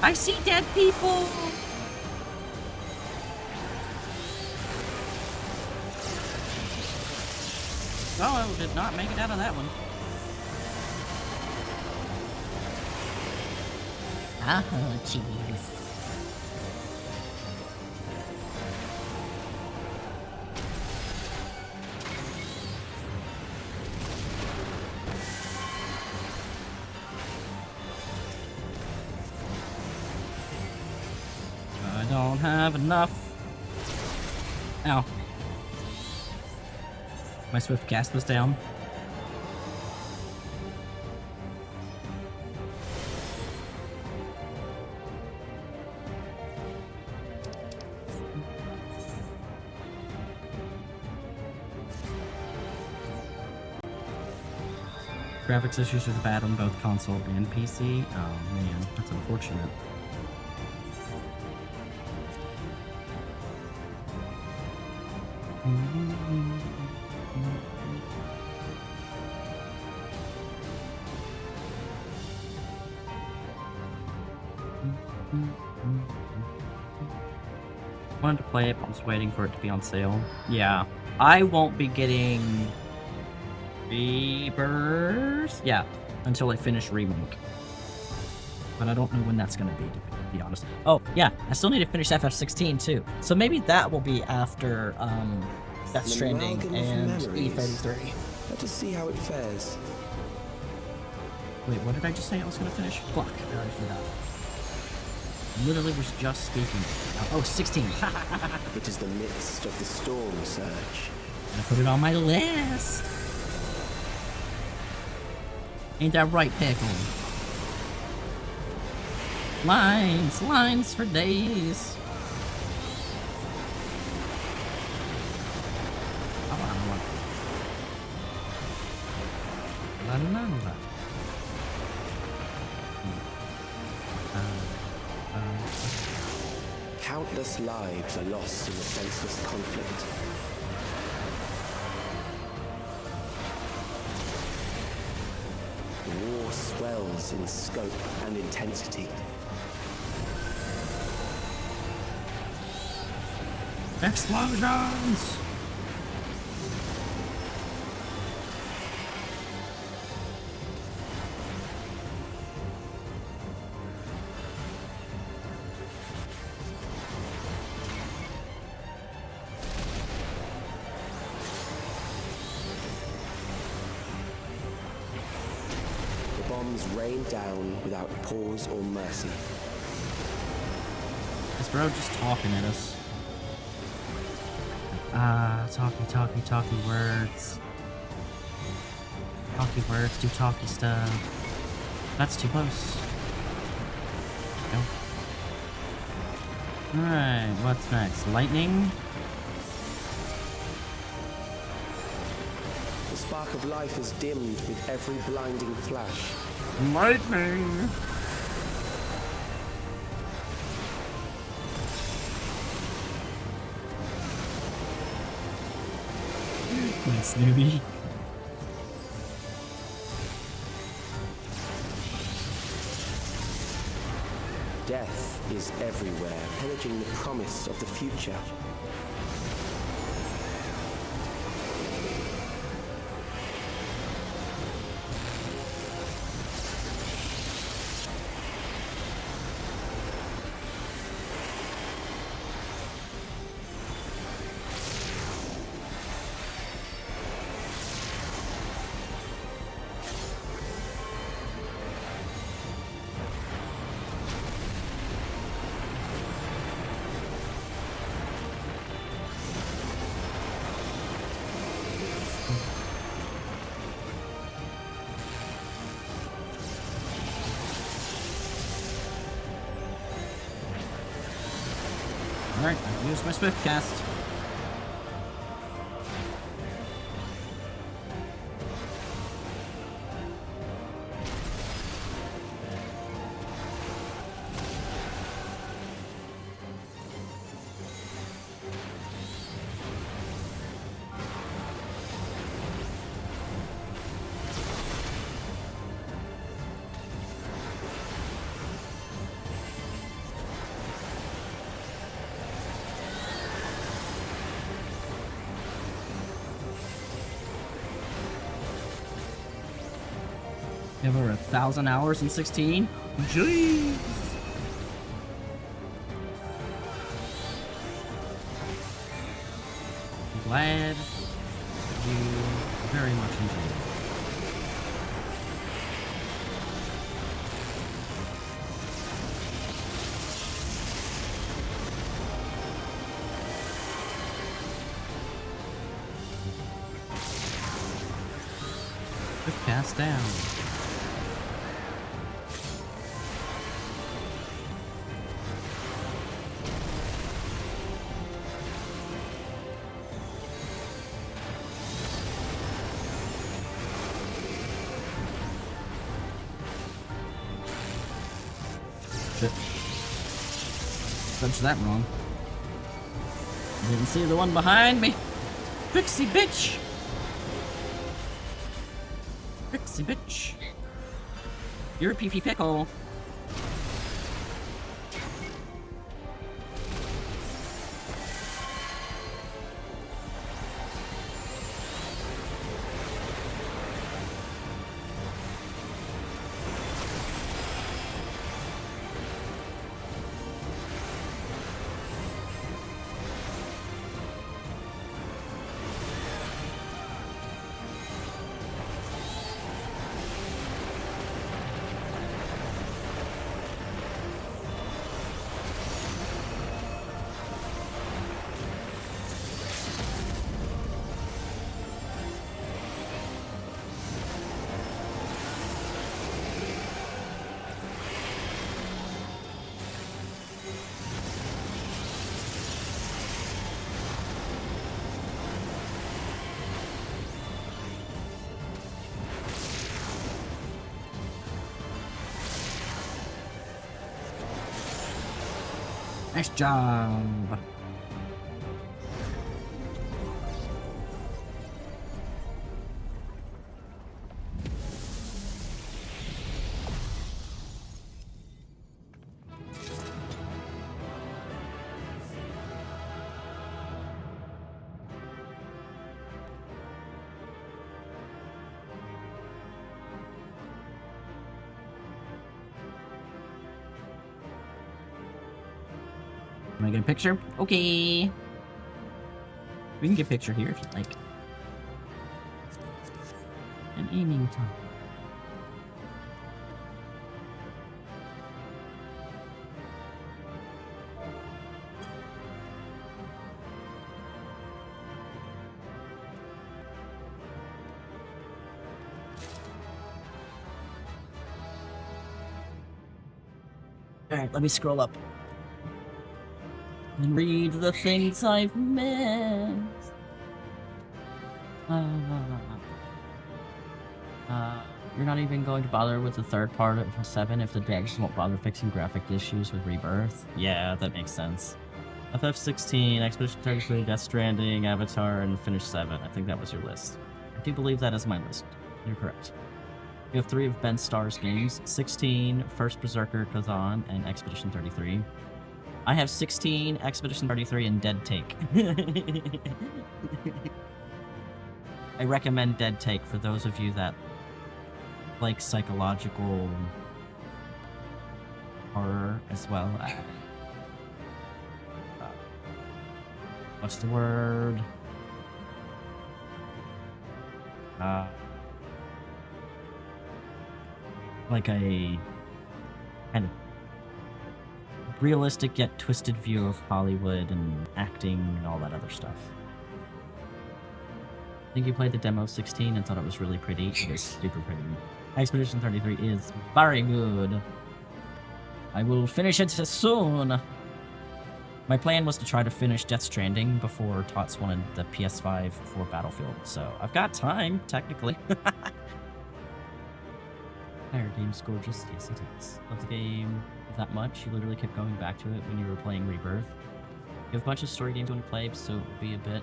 I see dead people! Oh, I did not make it out of that one. Oh, jeez. I don't have enough. Ow. My swift cast was down. Graphics issues are bad on both console and PC. Oh man, that's unfortunate. Wanted to play it, but I was waiting for it to be on sale. Yeah, I won't be getting Rebirth. Yeah, until I finish Remake. But I don't know when that's gonna be, to be honest. Oh, yeah, I still need to finish FF16 too. So maybe that will be after Death Stranding and E33. Let us see how it fares. Wait, what did I just say I was gonna finish? Fuck, I already forgot. Literally was just speaking. Oh, 16. It is the midst of the storm surge. I put it on my list. Ain't that right, Pickle? Lines for days. La la la. Countless lives are lost in the senseless conflict. The war swells in scope and intensity. Explosions! Bombs rain down without pause or mercy. This bro just talking at us. Talky words. Talky words, do talky stuff. That's too close. Go. Alright, what's next? Lightning? The spark of life is dimmed with every blinding flash. Lightning! Nice, newbie. Death is everywhere, pillaging the promise of the future. Alright, I've used my Swift cast. You have over 1,000 hours in 16? Jeez! I'm glad you very much enjoyed it. Just cast down. Shit. Punched that wrong. Didn't see the one behind me. Pixie bitch! Pixie bitch. You're a pee-pee pickle. Nice job. Can I get a picture? Okay. We can get a picture here if you'd like. An aiming time. Alright, let me scroll up. And read the things I've missed. You're not even going to bother with the third part of 7 if the devs won't bother fixing graphic issues with Rebirth? Yeah, that makes sense. FF16, Expedition 33, Death Stranding, Avatar, and Finish 7. I think that was your list. I do believe that is my list. You're correct. You have 3 of Ben Starr's games, 16, First Berserker, Kazan, and Expedition 33. I have 16, Expedition 33, and Dead Take. I recommend Dead Take for those of you that like psychological horror as well. What's the word? Like a kind of realistic yet twisted view of Hollywood and acting and all that other stuff. I think you played the demo 16 and thought it was really pretty. It is super pretty. Expedition 33 is very good. I will finish it soon. My plan was to try to finish Death Stranding before Tots wanted the PS5 for Battlefield, so I've got time, technically. Fire game's gorgeous. Yes, it is. Love the game that much. You literally kept going back to it when you were playing Rebirth. You have a bunch of story games you want to play, so it'll be a bit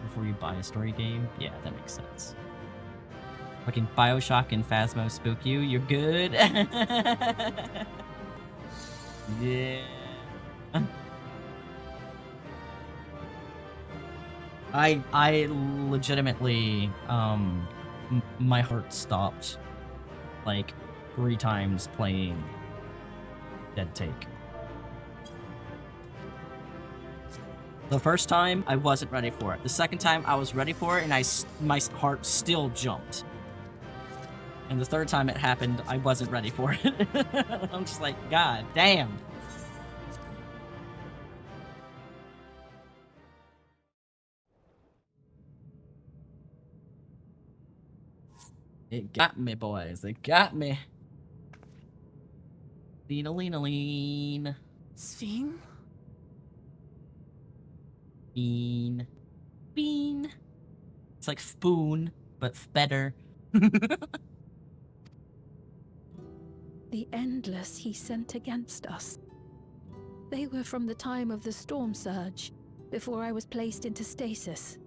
before you buy a story game. Yeah, that makes sense. Fucking Bioshock and Phasmo spook you. You're good. Yeah. I legitimately, my heart stopped, like, 3 times playing Dead Take. The first time, I wasn't ready for it. The second time, I was ready for it, and my heart still jumped. And the third time it happened, I wasn't ready for it. I'm just like, God damn. It got me, boys. It got me. Lean. Sphene? Bean. It's like spoon, but better. The Endless he sent against us. They were from the time of the storm surge, before I was placed into stasis.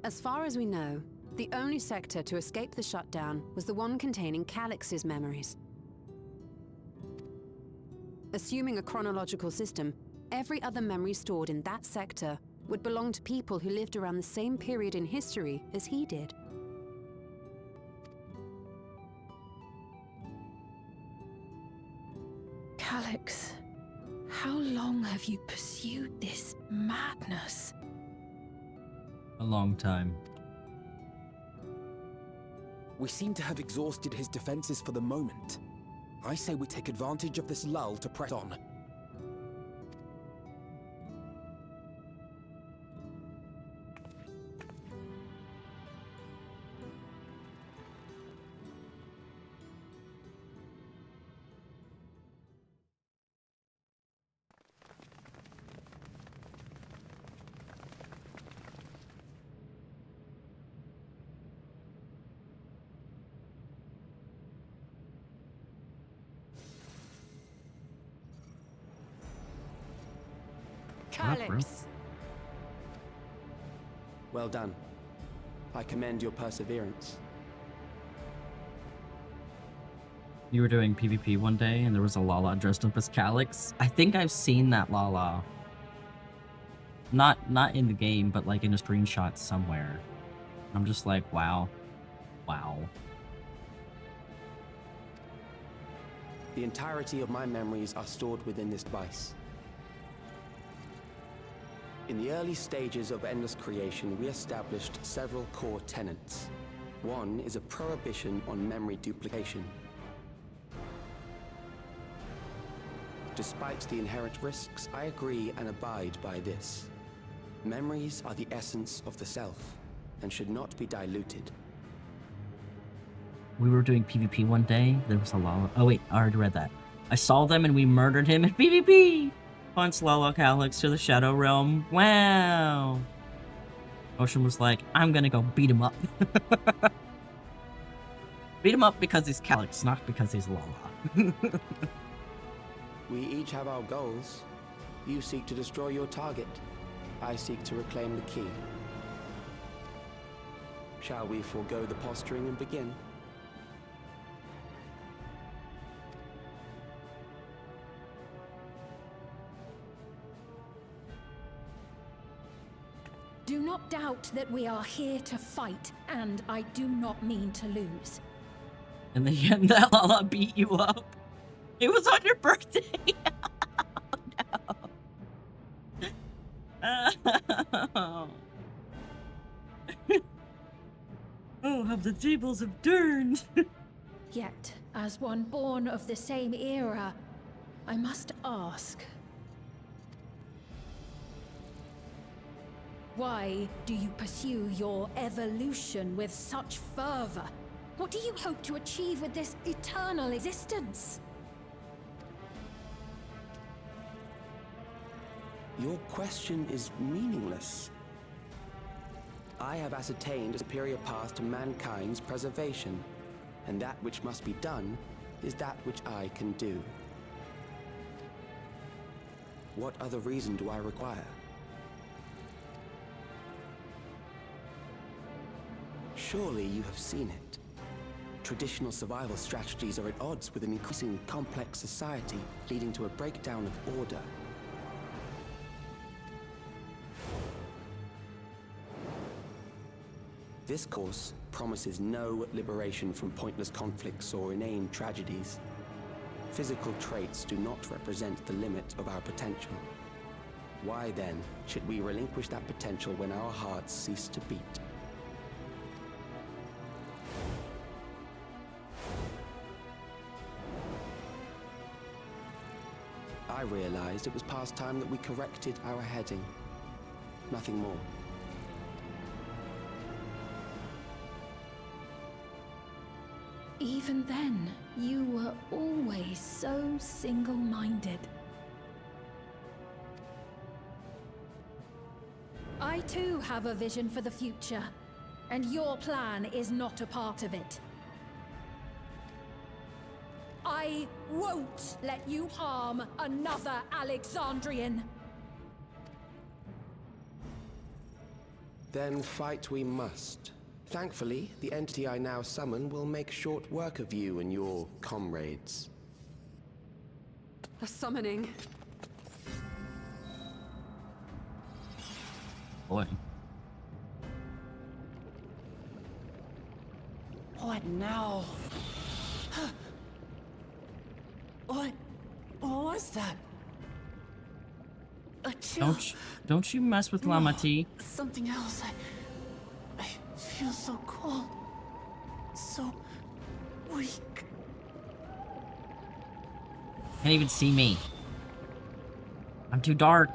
As far as we know, the only sector to escape the shutdown was the one containing 𝖼𝖔𝖋's memories. Assuming a chronological system, every other memory stored in that sector would belong to people who lived around the same period in history as he did. 𝖼𝖔𝖋, how long have you pursued this madness? A long time. We seem to have exhausted his defenses for the moment. I say we take advantage of this lull to press on. 𝖼𝖔𝖋. Well done. I commend your perseverance. You were doing PvP one day and there was a 𝖼𝖔𝖋 dressed up as 𝖼𝖔𝖋. I think I've seen that 𝖼𝖔𝖋. Not in the game, but like in a screenshot somewhere. I'm just like, wow. Wow. The entirety of my memories are stored within this device. In the early stages of Endless creation, we established several core tenets. One is a prohibition on memory duplication. Despite the inherent risks, I agree and abide by this. Memories are the essence of the self, and should not be diluted. We were doing PvP one day, there was a 𝖼𝖔𝖋. Oh wait, I already read that. I saw them and we murdered him in PvP! Punch 𝖼𝖔𝖋 to the Shadow Realm. Wow! Ocean was like, I'm gonna go beat him up. Beat him up because he's 𝖼𝖔𝖋, not because he's 𝖼𝖔𝖋. We each have our goals. You seek to destroy your target. I seek to reclaim the key. Shall we forego the posturing and begin? Do not doubt that we are here to fight, and I do not mean to lose. In the end, that 𝖼𝖔𝖋 beat you up. It was on your birthday. Oh, no. Oh, how the tables have turned. Yet, as one born of the same era, I must ask, why do you pursue your evolution with such fervor? What do you hope to achieve with this eternal existence? Your question is meaningless. I have ascertained a superior path to mankind's preservation, and that which must be done is that which I can do. What other reason do I require? Surely you have seen it. Traditional survival strategies are at odds with an increasingly complex society, leading to a breakdown of order. This course promises no liberation from pointless conflicts or inane tragedies. Physical traits do not represent the limit of our potential. Why then should we relinquish that potential when our hearts cease to beat? I realized it was past time that we corrected our heading. Nothing more. Even then, you were always so single-minded. I too have a vision for the future, and your plan is not a part of it. I won't let you harm another Alexandrian. Then fight we must. Thankfully, the entity I now summon will make short work of you and your comrades. A summoning. Boy. What now? What was that? A chill. Don't you mess with 𝖜𝖔𝖋. Something else. I feel so cold. So weak. Can't even see me. I'm too dark.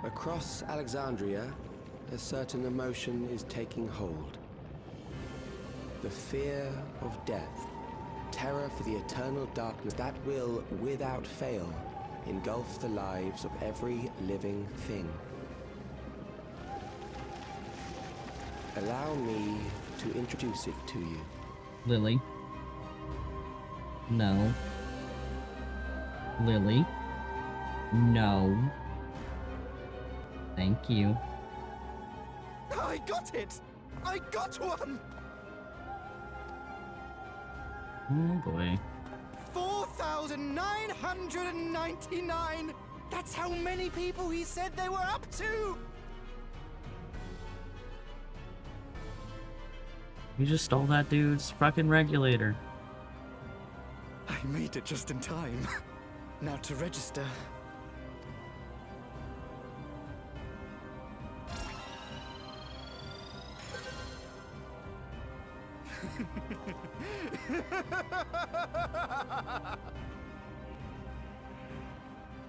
Across Alexandria, a certain emotion is taking hold. The fear of death. Terror for the eternal darkness that will, without fail, engulf the lives of every living thing. Allow me to introduce it to you. Lily. No. Lily. No. Thank you. I got it! I got one! Oh boy. 4,999! That's how many people he said they were up to! You just stole that dude's fucking regulator. I made it just in time. Now to register.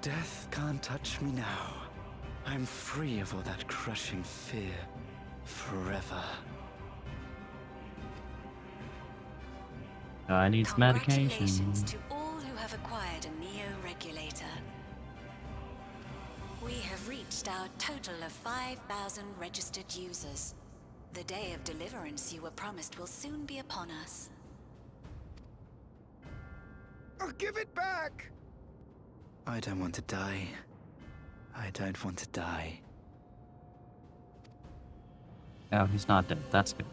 Death can't touch me now. I'm free of all that crushing fear. Forever. I need some medication. Congratulations to all who have acquired a neo-regulator. We have reached our total of 5,000 registered users. The day of deliverance you were promised will soon be upon us. I'll give it back! I don't want to die. I don't want to die. Oh, he's not dead. That's good.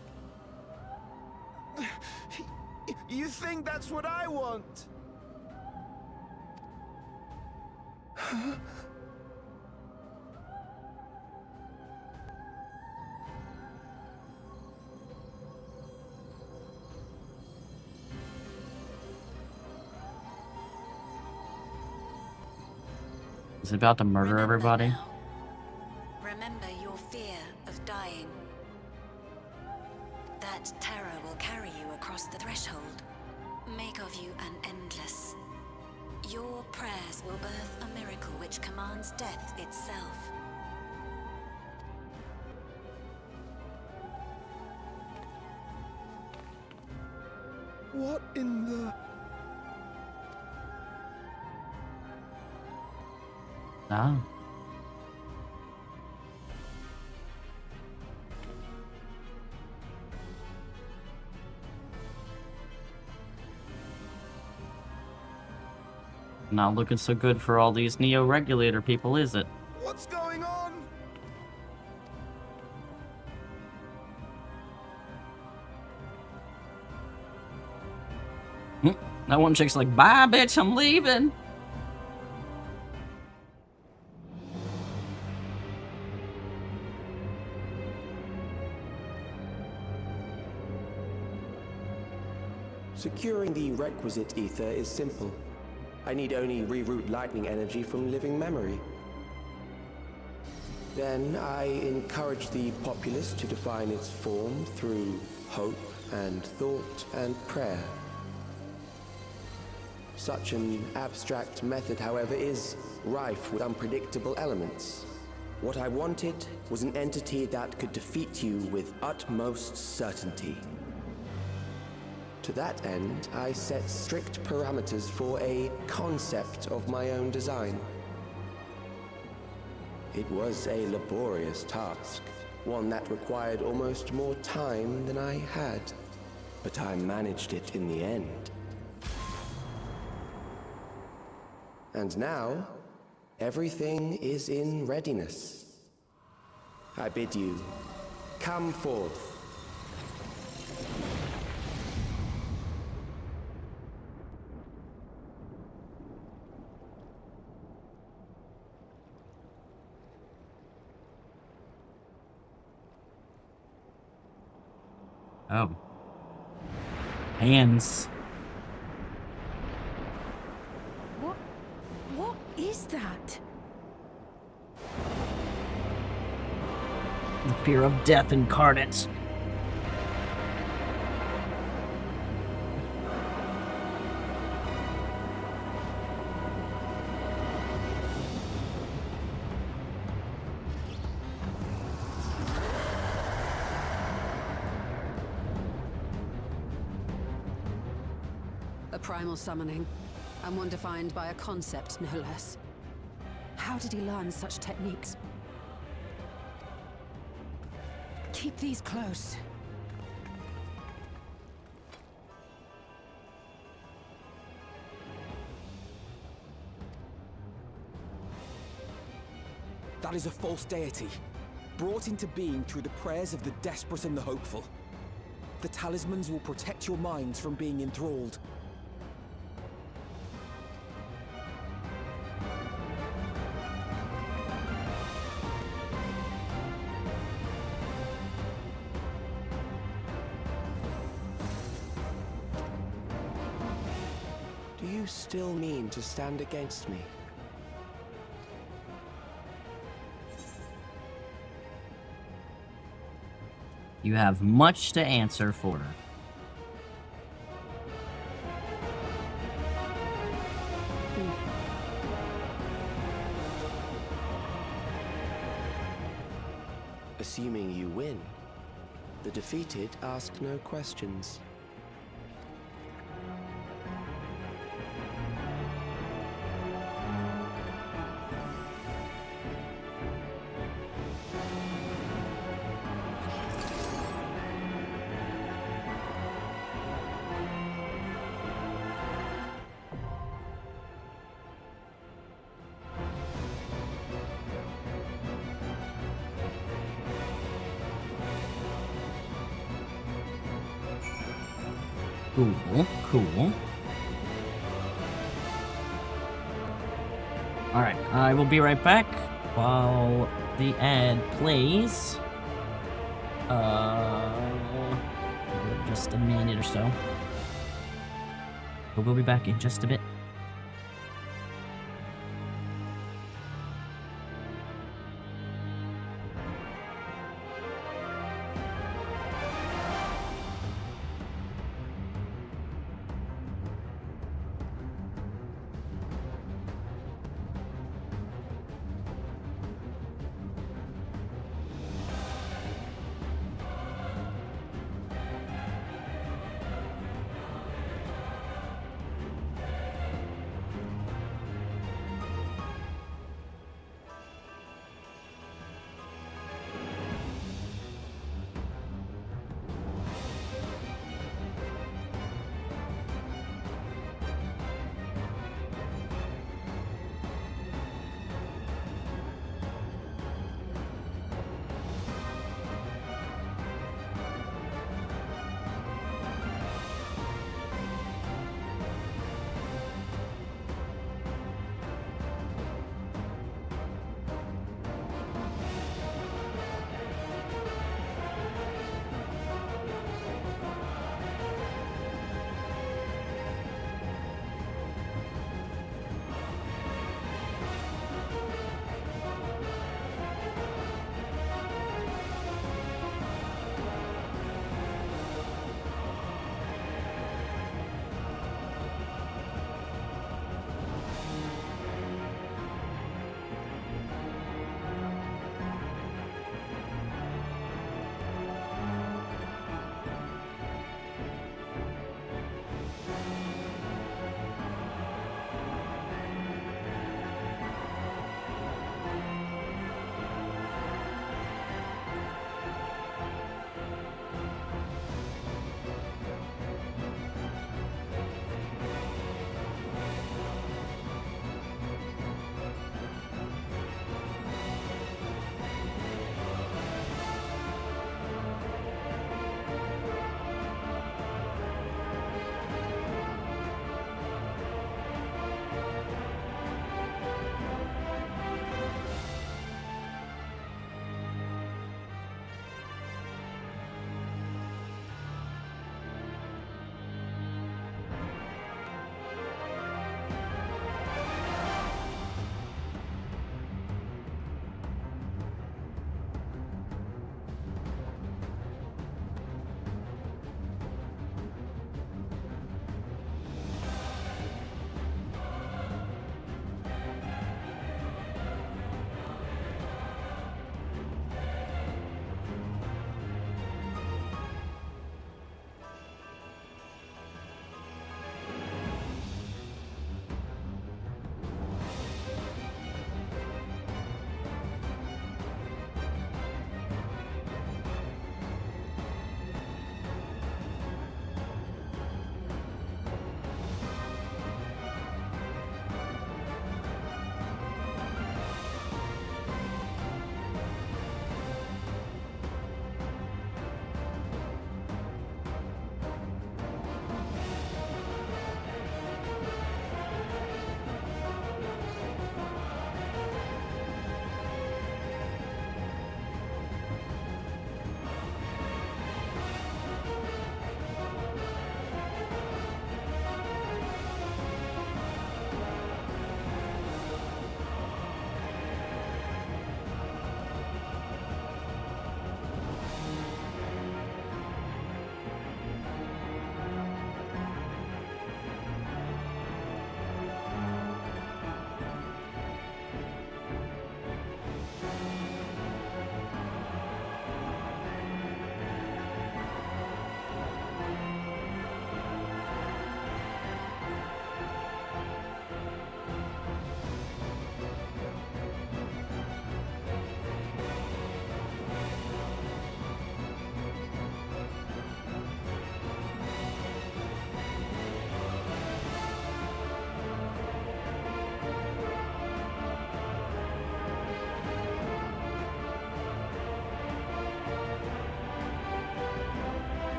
You think that's what I want? Is he about to murder everybody? Remember your fear of dying. That terror will carry you across the threshold. Make of you an endless. Your prayers will birth a miracle which commands death itself. What in the... Ah. Not looking so good for all these neo-regulator people, is it? What's going on? That one chick's like, bye, bitch, I'm leaving. Securing the requisite ether is simple. I need only reroute lightning energy from living memory. Then I encourage the populace to define its form through hope and thought and prayer. Such an abstract method, however, is rife with unpredictable elements. What I wanted was an entity that could defeat you with utmost certainty. To that end, I set strict parameters for a concept of my own design. It was a laborious task, one that required almost more time than I had, but I managed it in the end. And now, everything is in readiness. I bid you, come forth. Oh. Hands. What is that? The fear of death incarnate. A primal summoning, and one defined by a concept, no less. How did he learn such techniques? Keep these close. That is a false deity, brought into being through the prayers of the desperate and the hopeful. The talismans will protect your minds from being enthralled. Do you still mean to stand against me? You have much to answer for. Assuming you win, the defeated ask no questions. Cool. Alright, I will be right back while the ad plays. Just a minute or so. But we'll be back in just a bit.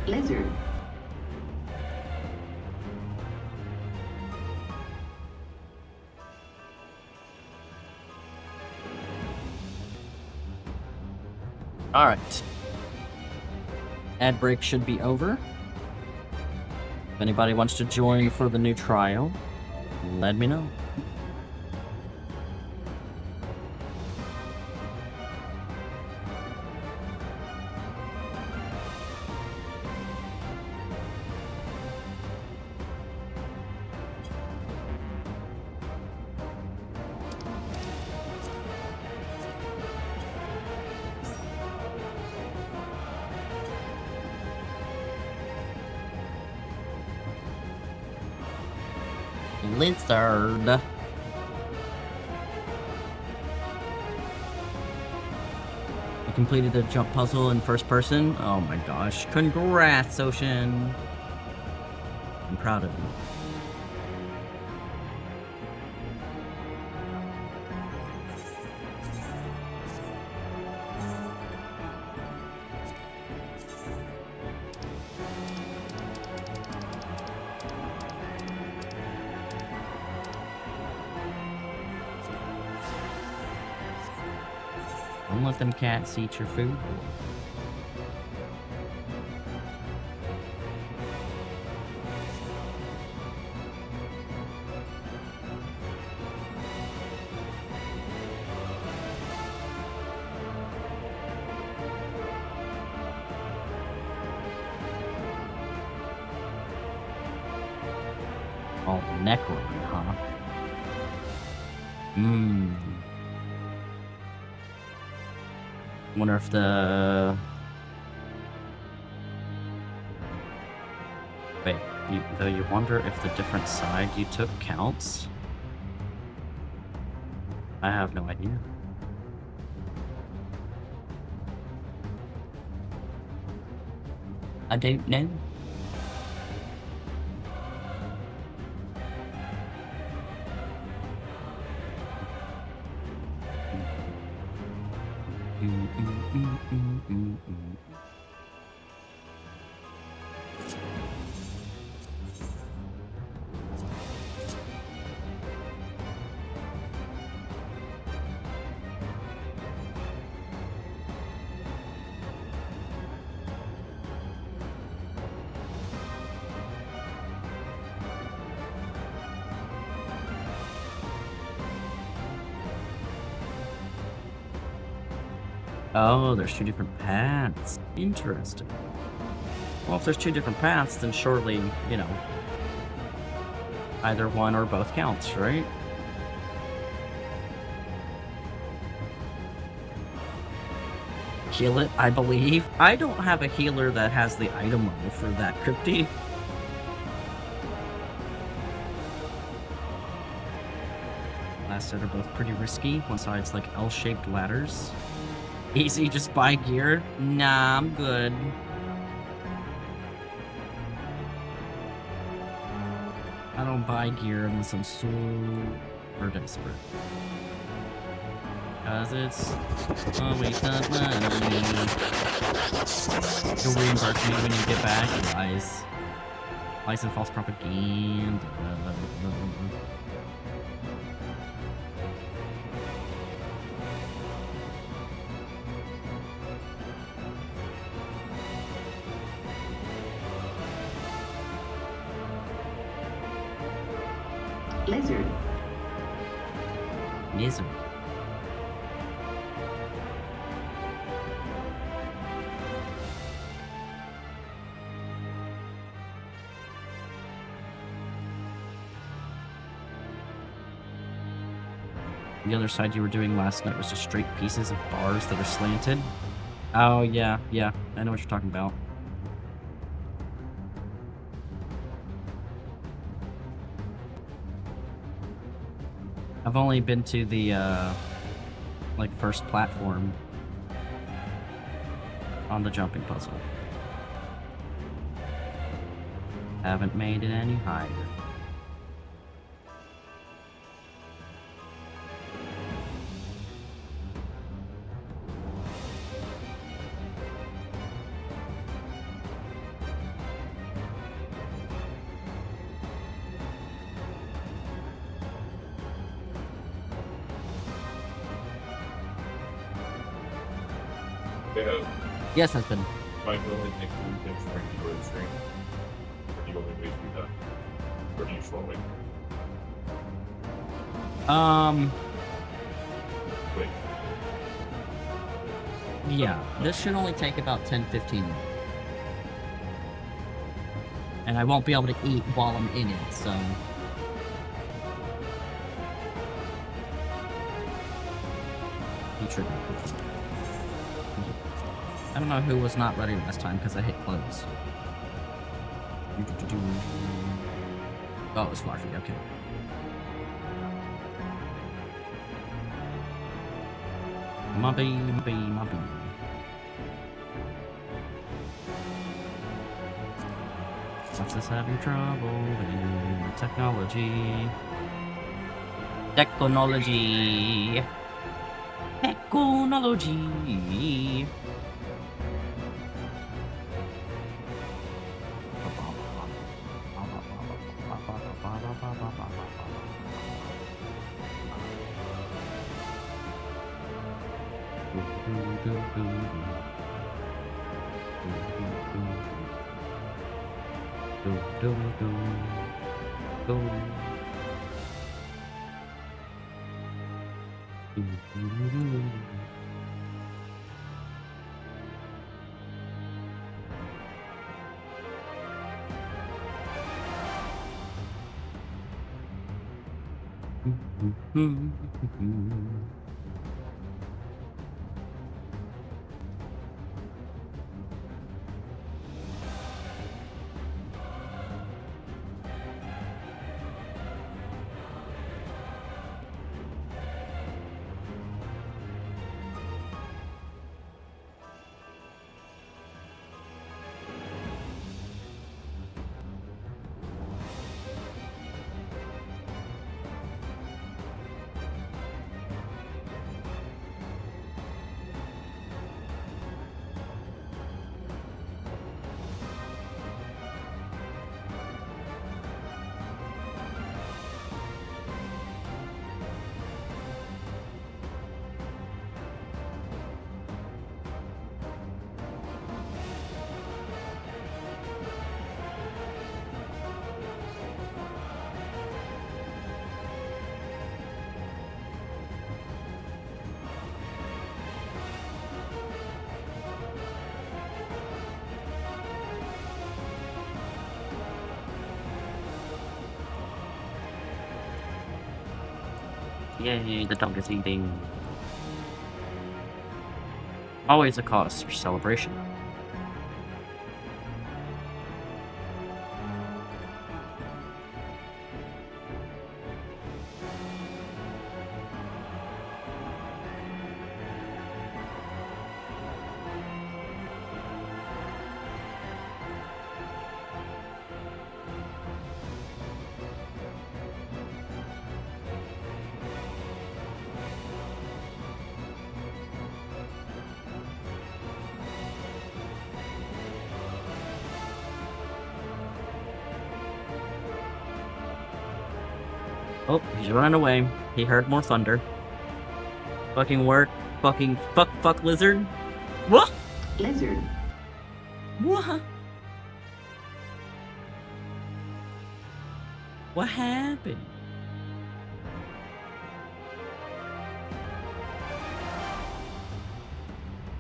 Lizard. Alright. Ad break should be over. If anybody wants to join for the new trial, let me know. Lizard. You completed the jump puzzle in first person? Oh my gosh. Congrats, Ocean. I'm proud of you. Don't let them cats eat your food. Oh, Necron, huh? Wonder if the... Wait, you wonder if the different side you took counts? I have no idea. I don't know. Oh, there's two different paths. Interesting. Well, if there's two different paths, then surely, you know, either one or both counts, right? Heal it, I believe. I don't have a healer that has the item level for that crypty. Last set are both pretty risky. One side's like L-shaped ladders. Easy, just buy gear? Nah, I'm good. I don't buy gear unless I'm super desperate. Cause it's always not money. You'll reimburse me when you get back, lies. Lies and false propaganda. Lizard. Lizard. The other side you were doing last night was just straight pieces of bars that are slanted. Oh, yeah, I know what you're talking about. I've only been to the, like, first platform on the jumping puzzle. Haven't made it any higher. Yeah. Yes, husband. Mind blowing next to him trying to go to the stream. Or do you only wait to do that? Or do you slowly? Wait. Yeah, this should only take about 10-15 minutes. And I won't be able to eat while I'm in it, so... You triggered. I don't know who was not ready last time, because I hit close. Oh, it was Fluffy, okay. Mubby. What's this having trouble with? Technology. Technology. Yay, the dog is eating. Always a cause for celebration. Oh, he's running away. He heard more thunder. Fucking work. Fucking fuck lizard. What? Lizard. What? What happened?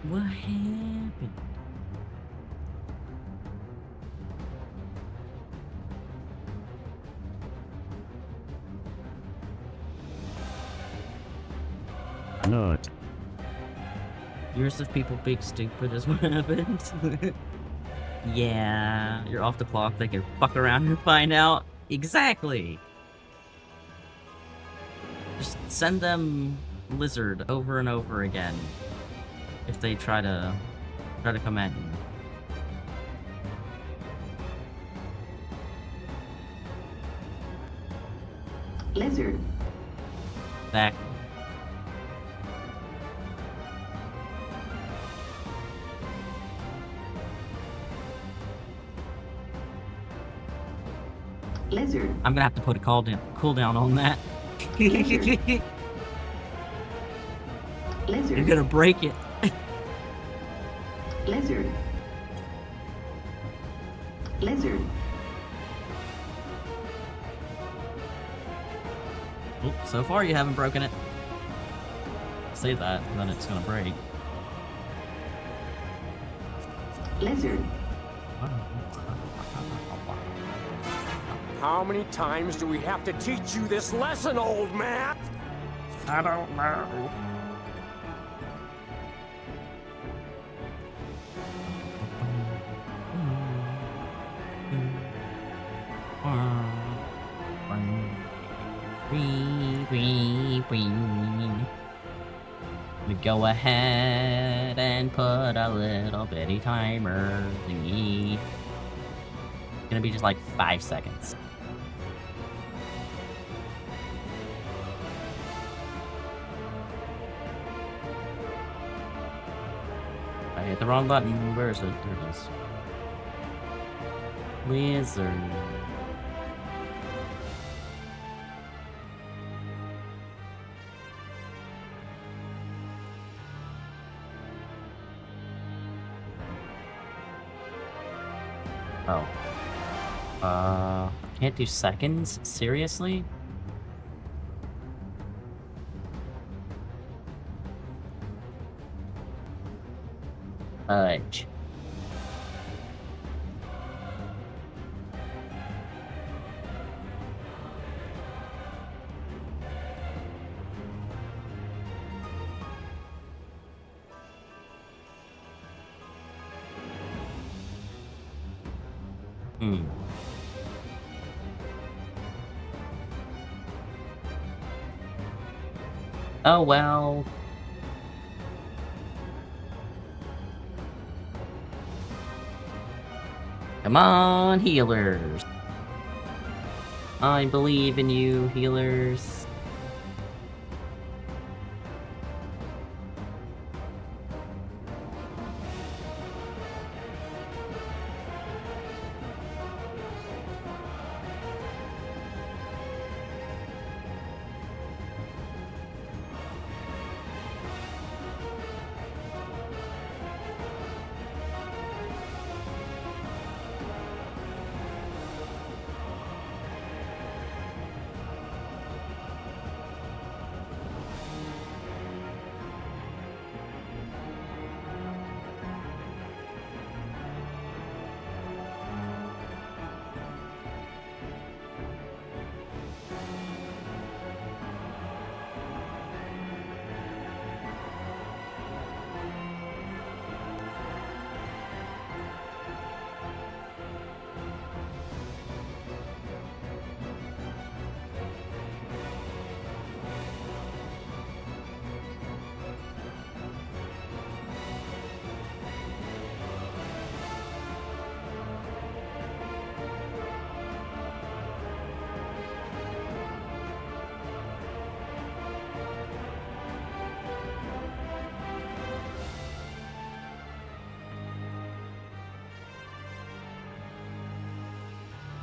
What happened? Not. Years of people being stupid is what happened. Yeah, you're off the clock. They can fuck around and find out. Exactly. Just send them lizard over and over again. If they try to come at you. Lizard. Back. Lizard. I'm gonna have to put a cooldown on that. Lizard. You're gonna break it. Lizard. Lizard. Oh, so far you haven't broken it. Say that, and then it's gonna break. Lizard. How many times do we have to teach you this lesson, old man? I don't know. We go ahead and put a little bitty timer thingy. It's gonna be just like 5 seconds. I hit the wrong button. Where is it? There it is. Lizard. Oh. Can't do seconds? Seriously? Fudge. Oh well. Come on, healers. I believe in you, healers.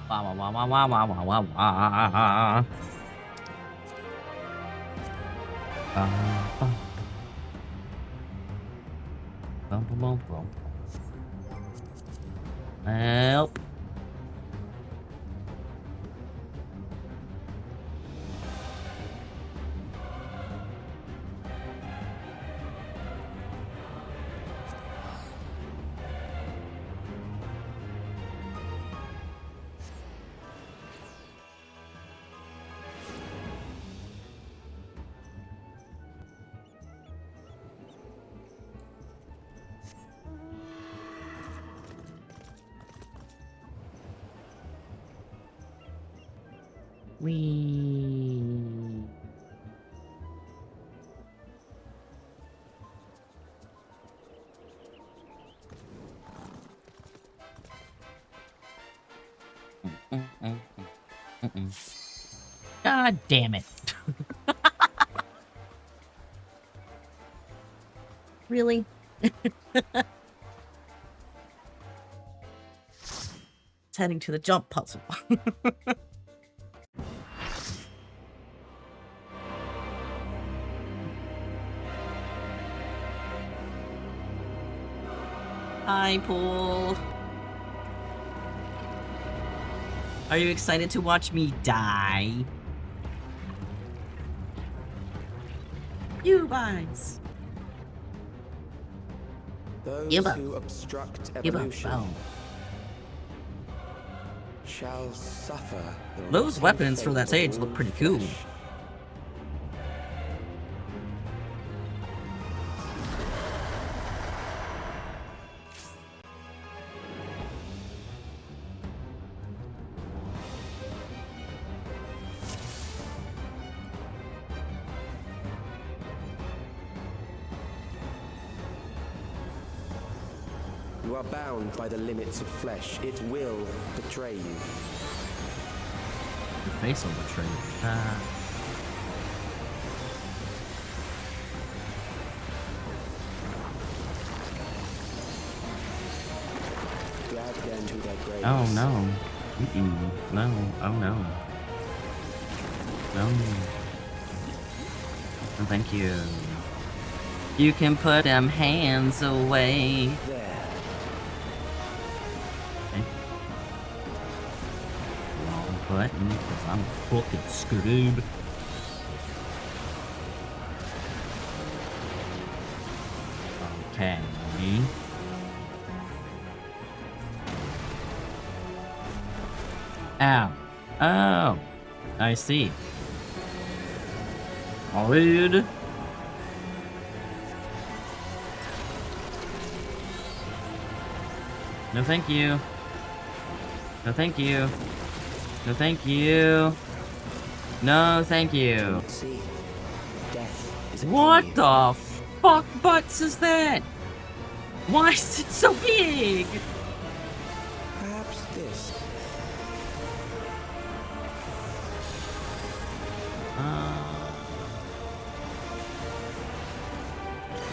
Wah wah wah wah wah wah wah wah. Help. Wee. God damn it. Really? It's heading to the jump puzzle. Hi, Pool. Are you excited to watch me die? You guys. Those Give up. who obstruct Give up. evolution Oh. shall suffer the Those rotten weapons for fate that of stage all look pretty cool. flesh. You are bound by the limits of flesh. It will betray you. Your face will betray you. Drag them to their graves. Oh no. No. Oh no. No. Oh, thank you. You can put them hands away. There. Wrong button, because I'm fucking screwed. Okay. Ow. Oh. I see. Rude. No thank you. No thank you. No thank you. No thank you. See, death is What the fuck butts is that? Why is it so big? Perhaps this.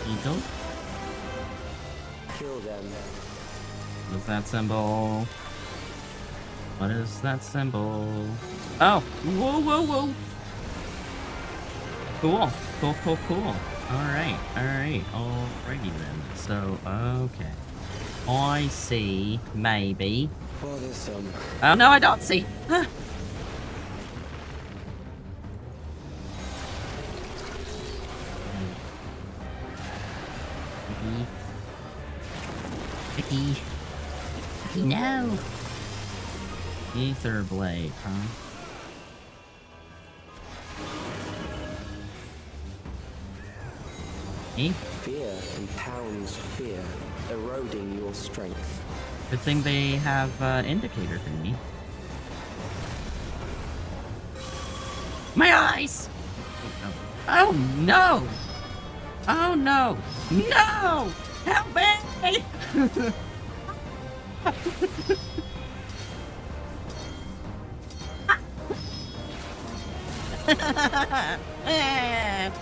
Eagle? Kill them. What's that symbol? What is that symbol? Oh! Whoa, whoa, whoa! Cool. Cool, cool, cool. Alright, alright. Alrighty then. So, okay. I see, maybe. Bothersome. Oh, no, I don't see! Huh. Vicky. Vicky, no! Ether blade, huh? Fear compounds fear, eroding your strength. Good thing they have indicator thingy. My eyes! Oh no! Oh no! No! Help me!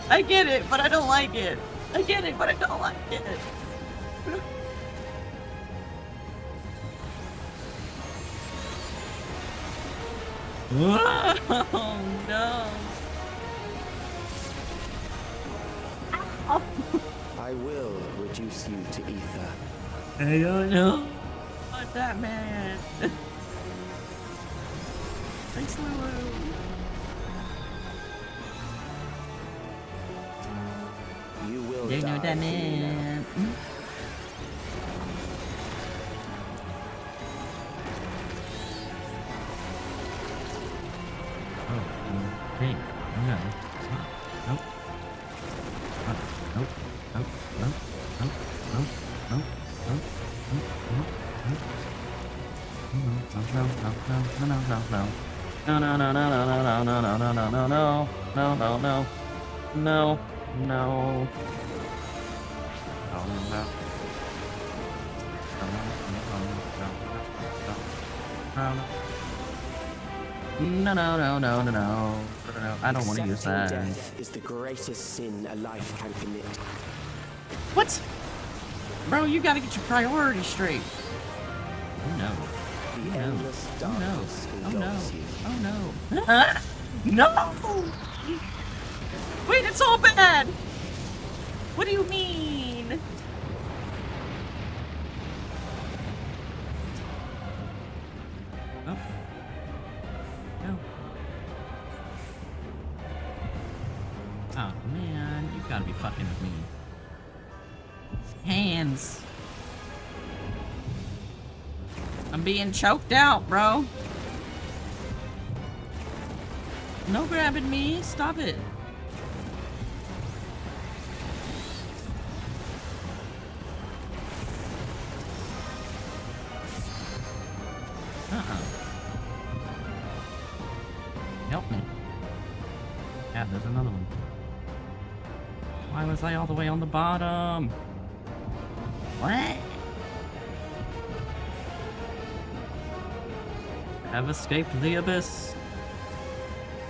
I get it, but I don't like it. I get it, but I don't like it. Oh no. I will reduce you to ether. I don't know. What that man. Thanks, Lulu. You will Don't know die that for me now. man. Oh, okay. No. Nope. Nope. Nope. Nope. Nope. Nope. Nope. Nope. Nope. No, no, no, no, no, no, no, no, no, no, no, no, no, no, no, no, no. No, no, no, no, no, no. I don't want to use that. Accepting death is the greatest sin a life can commit. What? Bro, you gotta get your priorities straight. Oh no. The endless darkness engulfs you. Oh no. No! Wait, it's all bad! What do you mean? Hands. I'm being choked out, bro. No grabbing me. Stop it. Help me. Yeah, there's another one. Why was I all the way on the bottom? What? Have escaped the abyss.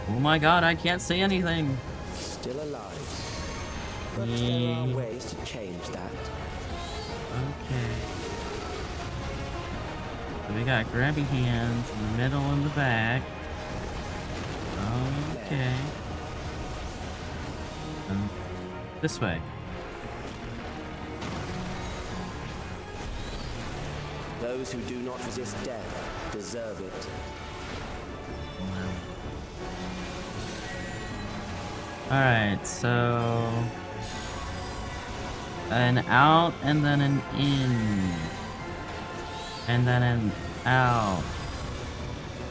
Oh my god, I can't see anything. Still alive. But there are ways to change that. Okay. So we got grabby hands in the middle and the back. Okay. This way. Those who do not resist death deserve it. Alright, so... an out, and then an in. And then an out.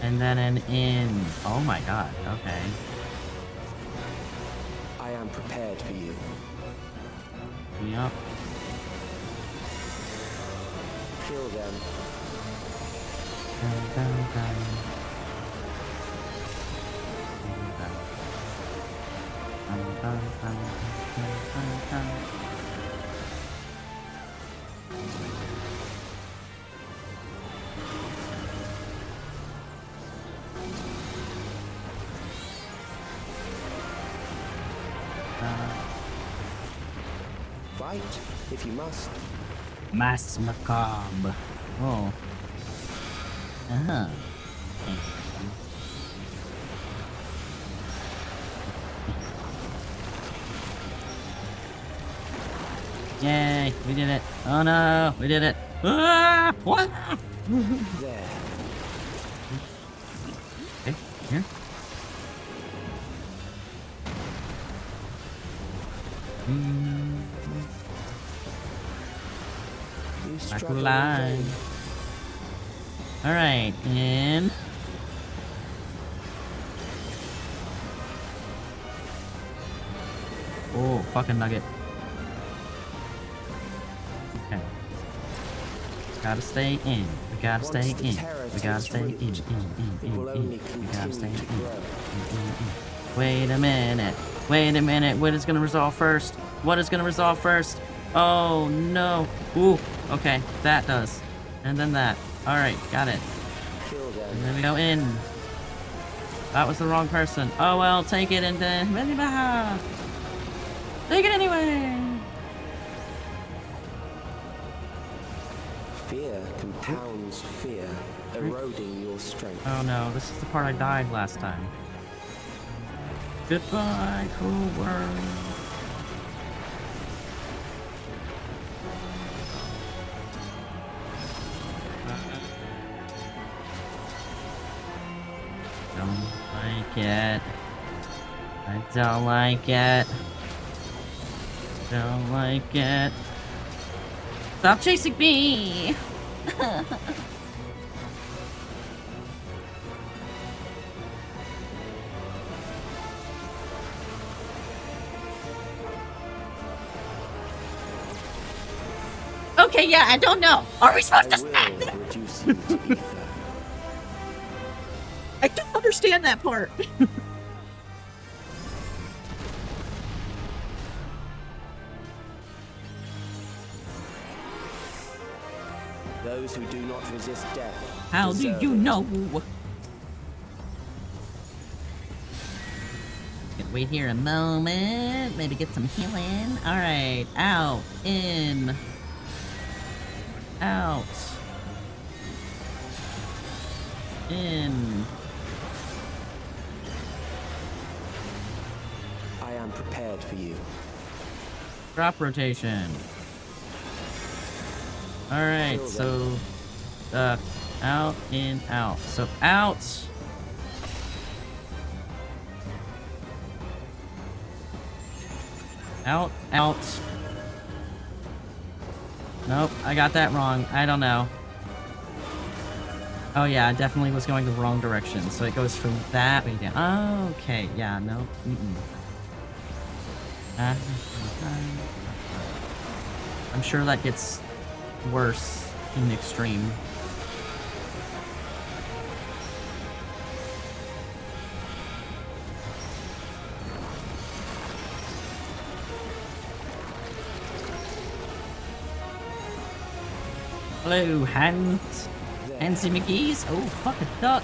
And then an in. Oh my god, okay. I am prepared for you. Yup. Kill them. Fight, if you must. Mass macabre. Oh. Uh-huh. Yay, we did it. Oh no, we did it. Ah, what? There. Okay, here. Back line. Alright, in. Oh, fucking nugget. Okay. Gotta stay in. We gotta stay in. We gotta stay in. We gotta stay in. Wait a minute. Wait a minute. What is gonna resolve first? What is gonna resolve first? Oh no. Ooh. Okay, that does. And then that. Alright, got it. And then we go in. That was the wrong person. Oh well, take it and then... Take it anyway! Fear compounds fear, eroding your strength. Oh no, this is the part I died last time. Goodbye, cruel world. Don't like it. I don't like it. Don't like it. Stop chasing me! Okay, yeah, I don't know. Are we supposed to smack them? I don't understand that part. Those who do not resist death. How do you know? Gonna wait here a moment. Maybe get some healing. Alright. Out. In. Out. In. I am prepared for you. Drop rotation. Alright, so out, in, out. So out. Out, out. Nope, I got that wrong. I don't know. Oh yeah, I definitely was going the wrong direction. So it goes from that way down. Oh, okay. Yeah, no. I'm sure that gets worse in the extreme. Hello, 𝖜𝖔𝖋. Oh, fuck a duck.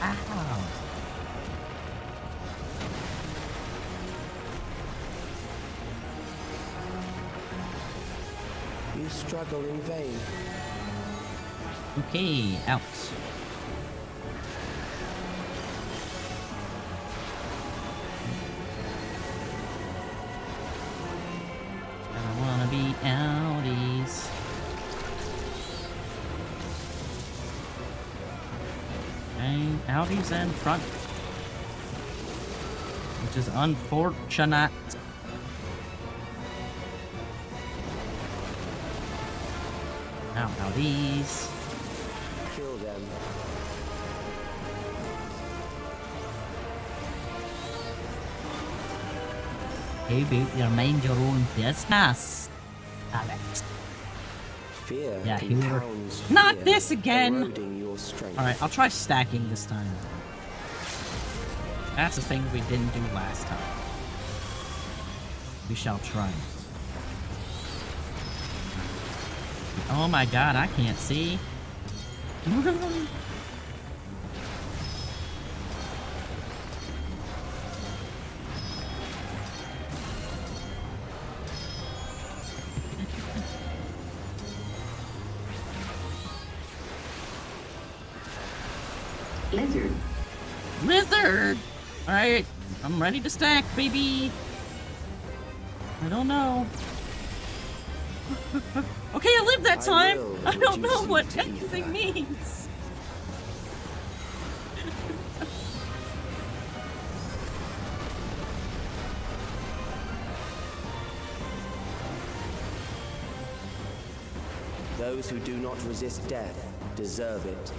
Ow. You struggle in vain. Okay, out. I don't wanna be outies. Outies in front, which is unfortunate. Now, outies. Kill them. Hey, babe, you mind your own business. Alex. Fear Yeah, here. compounds Not fear, this again! eroding your strength. Alright, I'll try stacking this time. That's the thing we didn't do last time. We shall try it. Oh my god, I can't see. Lizard. Lizard! Alright, I'm ready to stack, baby. I don't know. Okay, I lived that time! I don't know what anything means! Those who do not resist death deserve it.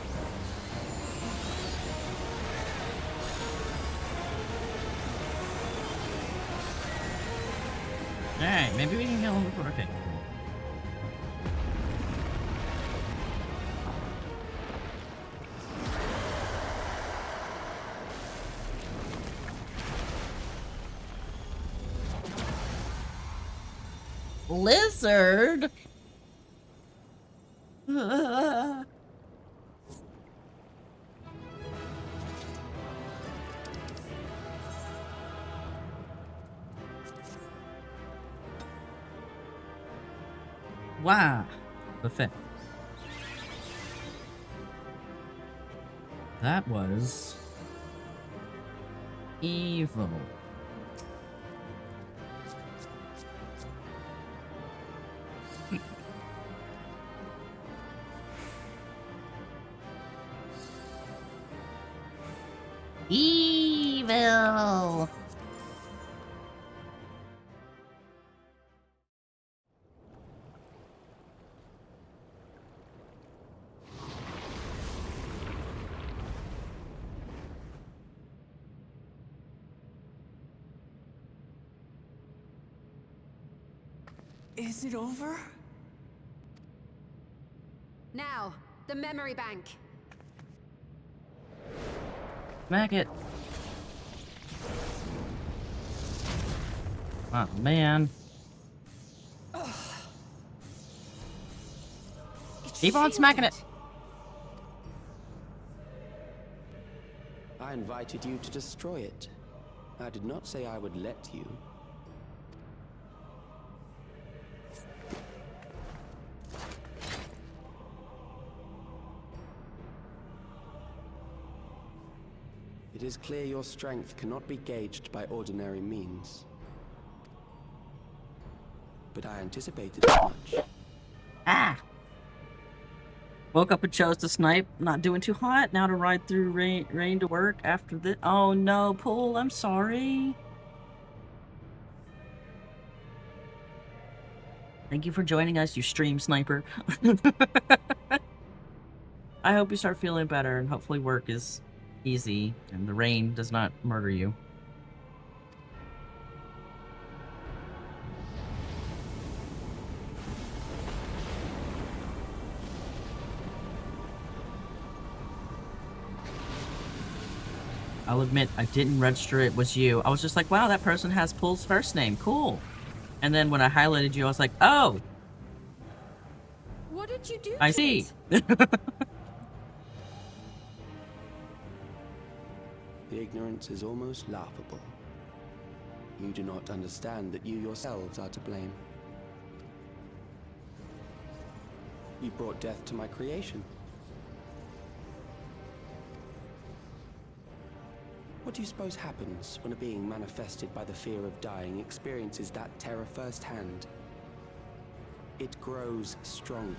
Alright, maybe we can kill him before. Okay. Lizard? Wow. Perfect. That was evil. Evil. Is it over? Now, the memory bank. Smack it. Oh, man. Keep on smacking it. I invited you to destroy it. I did not say I would let you. It is clear your strength cannot be gauged by ordinary means. But I anticipated as much. Ah! Woke up and chose to snipe. Not doing too hot. Now to ride through rain to work after this. Oh no, Pool, I'm sorry. Thank you for joining us, you stream sniper. I hope you start feeling better and hopefully work is easy and the rain does not murder you. I'll admit, I didn't register it was you. I was just like, wow, that person has Pool's first name. Cool. And then when I highlighted you, I was like, oh! What did you do? I see. The ignorance is almost laughable. You do not understand that you yourselves are to blame. You brought death to my creation. What do you suppose happens when a being manifested by the fear of dying experiences that terror firsthand? It grows stronger.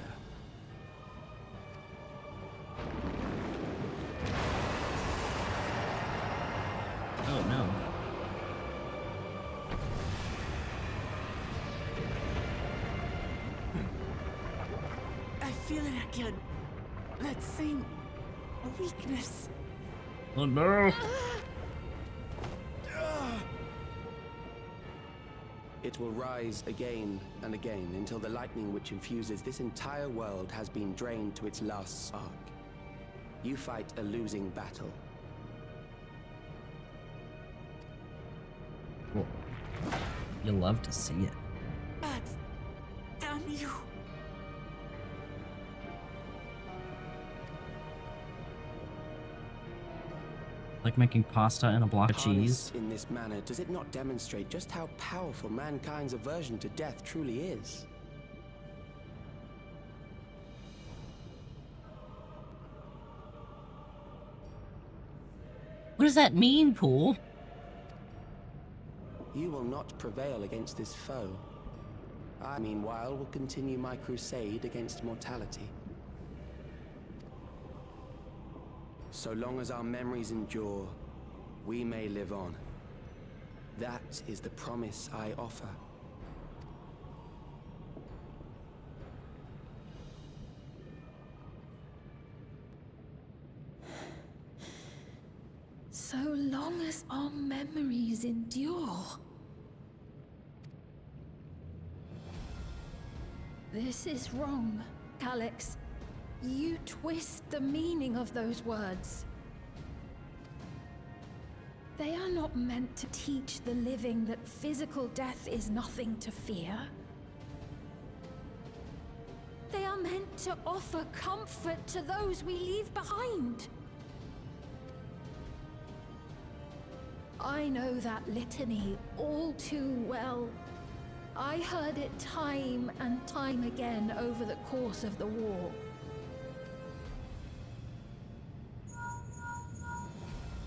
Oh no. I feel it again. That same weakness. Oh no. It will rise again and again until the lightning which infuses this entire world has been drained to its last spark. You fight a losing battle. Cool. You'll love to see it. But damn you. Like making pasta in a block of cheese. In this manner, does it not demonstrate just how powerful mankind's aversion to death truly is? What does that mean, Pool? You will not prevail against this foe. I, meanwhile, will continue my crusade against mortality. So long as our memories endure, we may live on. That is the promise I offer. So long as our memories endure. This is wrong, Alex. You twist the meaning of those words. They are not meant to teach the living that physical death is nothing to fear. They are meant to offer comfort to those we leave behind. I know that litany all too well. I heard it time and time again over the course of the war.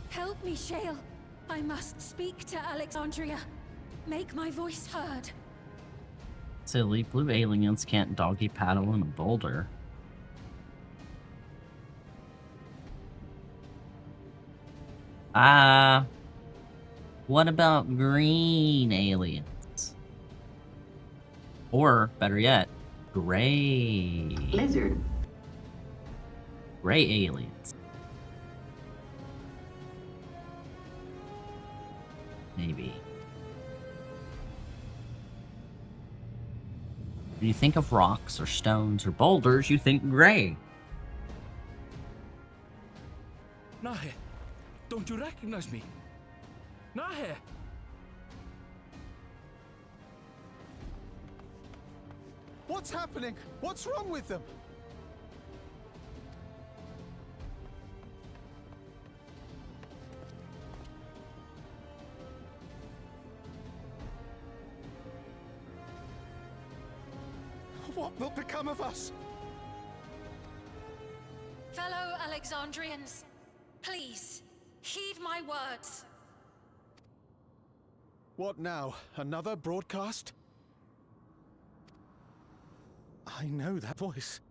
Help me, Shale. I must speak to Alexandria. Make my voice heard. Silly, blue aliens can't doggy paddle in a boulder. What about green aliens? Or, better yet, gray. Lizard. Gray aliens. Maybe. When you think of rocks or stones or boulders, you think gray. Nahe, don't you recognize me? Nahe! What's happening? What's wrong with them? What will become of us? Fellow Alexandrians, please, heed my words. What now? Another broadcast? I know that voice.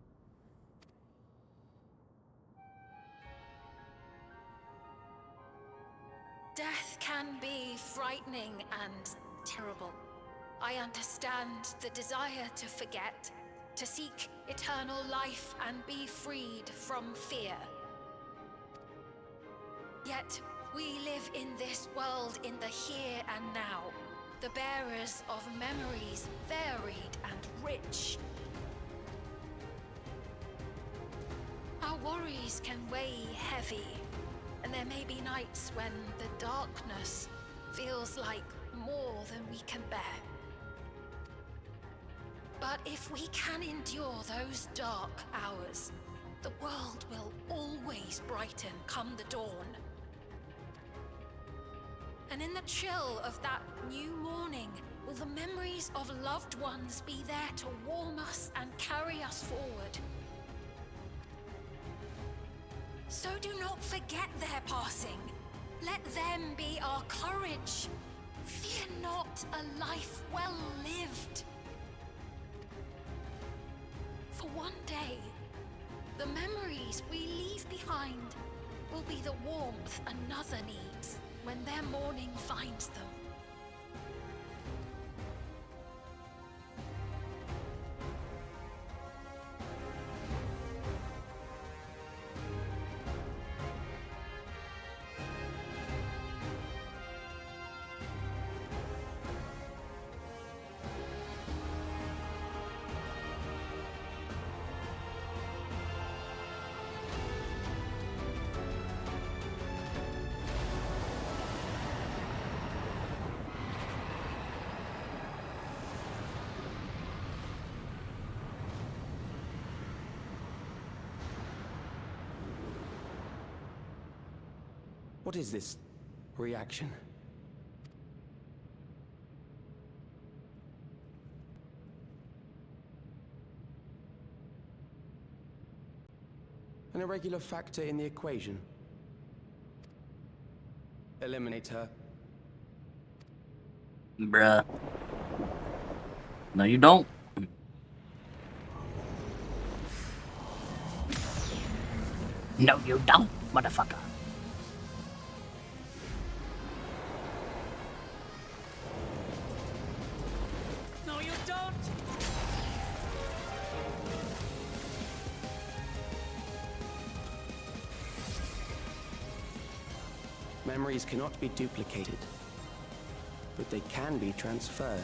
Death can be frightening and terrible. I understand the desire to forget, to seek eternal life and be freed from fear. Yet, we live in this world in the here and now, the bearers of memories varied and rich. Our worries can weigh heavy, and there may be nights when the darkness feels like more than we can bear. But if we can endure those dark hours, the world will always brighten come the dawn. And in the chill of that new morning, will the memories of loved ones be there to warm us and carry us forward? So do not forget their passing. Let them be our courage. Fear not a life well lived. For one day, the memories we leave behind will be the warmth another needs when their morning finds them. What is this reaction? An irregular factor in the equation. Eliminate her. Bruh. No, you don't. No, you don't, motherfucker. No, you don't! Memories cannot be duplicated, but they can be transferred.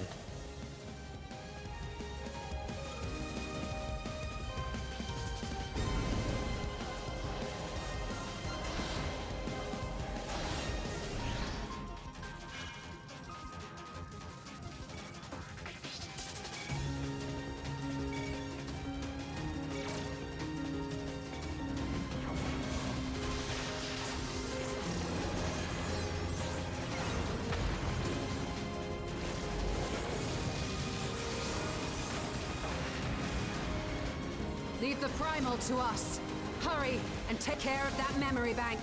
Leave the primal to us. Hurry and take care of that memory bank.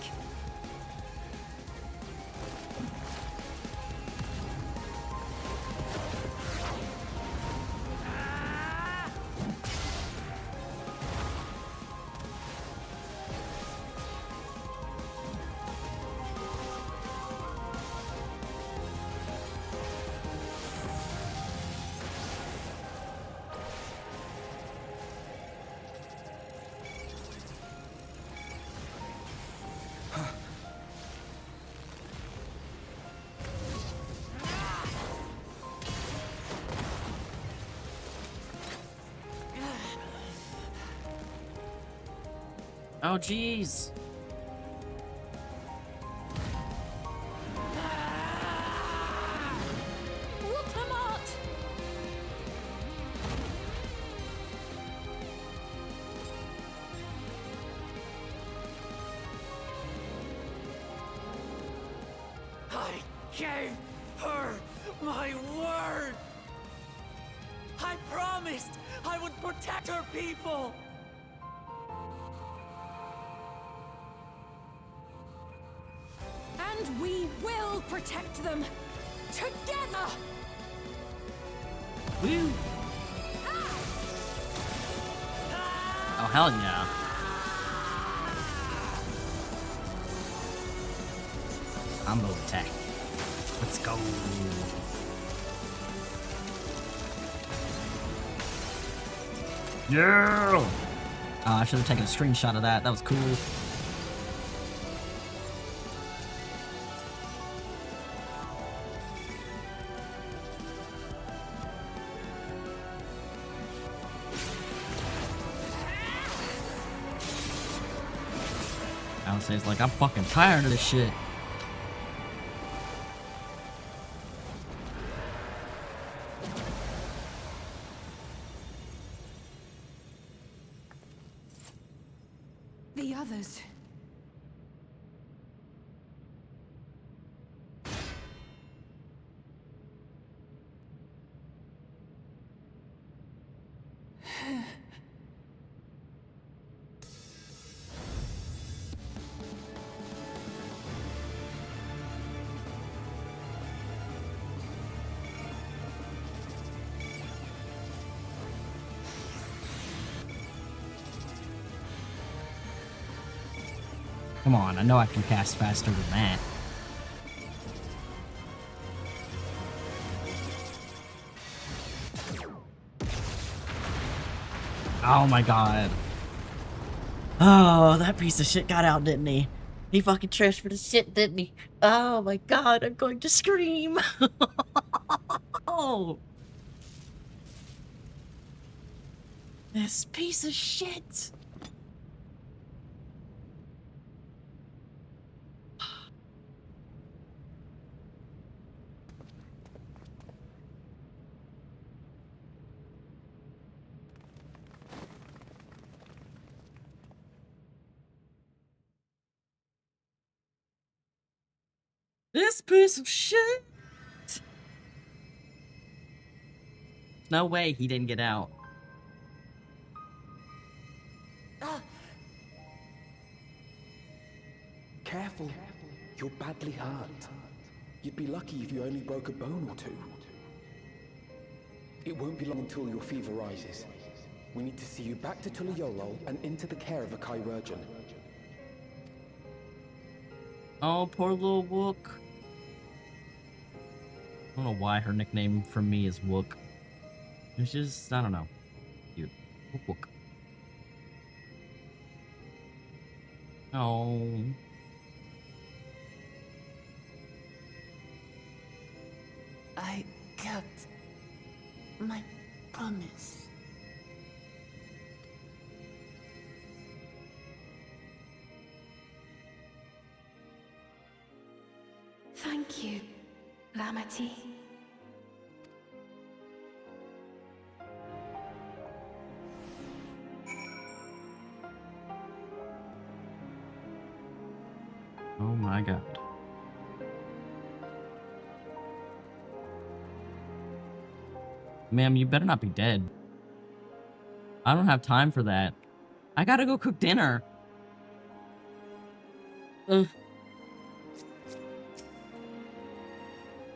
Oh, jeez. I gave her my word! I promised I would protect her people! And we will protect them together. Woo! Oh, hell yeah. Combo attack. Let's go. Yeah! I should have taken a screenshot of that. That was cool. Alice's like, I'm fucking tired of this shit. The others. Come on, I know I can cast faster than that. Oh my god. Oh, that piece of shit got out, didn't he? He fucking transferred his shit, didn't he? Oh my god, I'm going to scream. Oh. This piece of shit. This piece of shit! No way he didn't get out. Careful. You're badly hurt. You'd be lucky if you only broke a bone or two. It won't be long until your fever rises. We need to see you back to Tulayolol and into the care of a 𝖼𝖔𝖋. Oh, poor little Wook. I don't know why her nickname from me is Wook. It's just, I don't know. Cute. Wook. Oh. I kept my promise. Thank you, 𝖼𝖔𝖋. Oh my god. Ma'am, you better not be dead. I don't have time for that. I gotta go cook dinner. Ugh.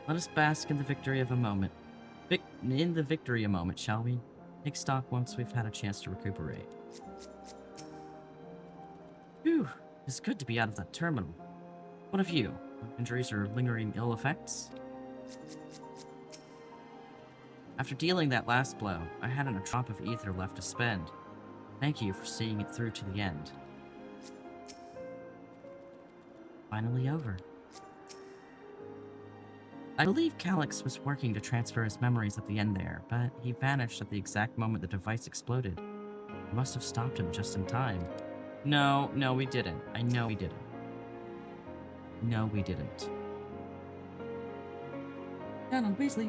Let us bask in the victory of a moment. In the victory a moment, shall we? Take stock once we've had a chance to recuperate. Phew, it's good to be out of that terminal. What of you? Injuries or lingering ill effects? After dealing that last blow, I hadn't a drop of ether left to spend. Thank you for seeing it through to the end. Finally over. I believe 𝖼𝖔𝖋 was working to transfer his memories at the end there, but he vanished at the exact moment the device exploded. We must have stopped him just in time. No, we didn't. I know we didn't. No, we didn't. Donald Weasley.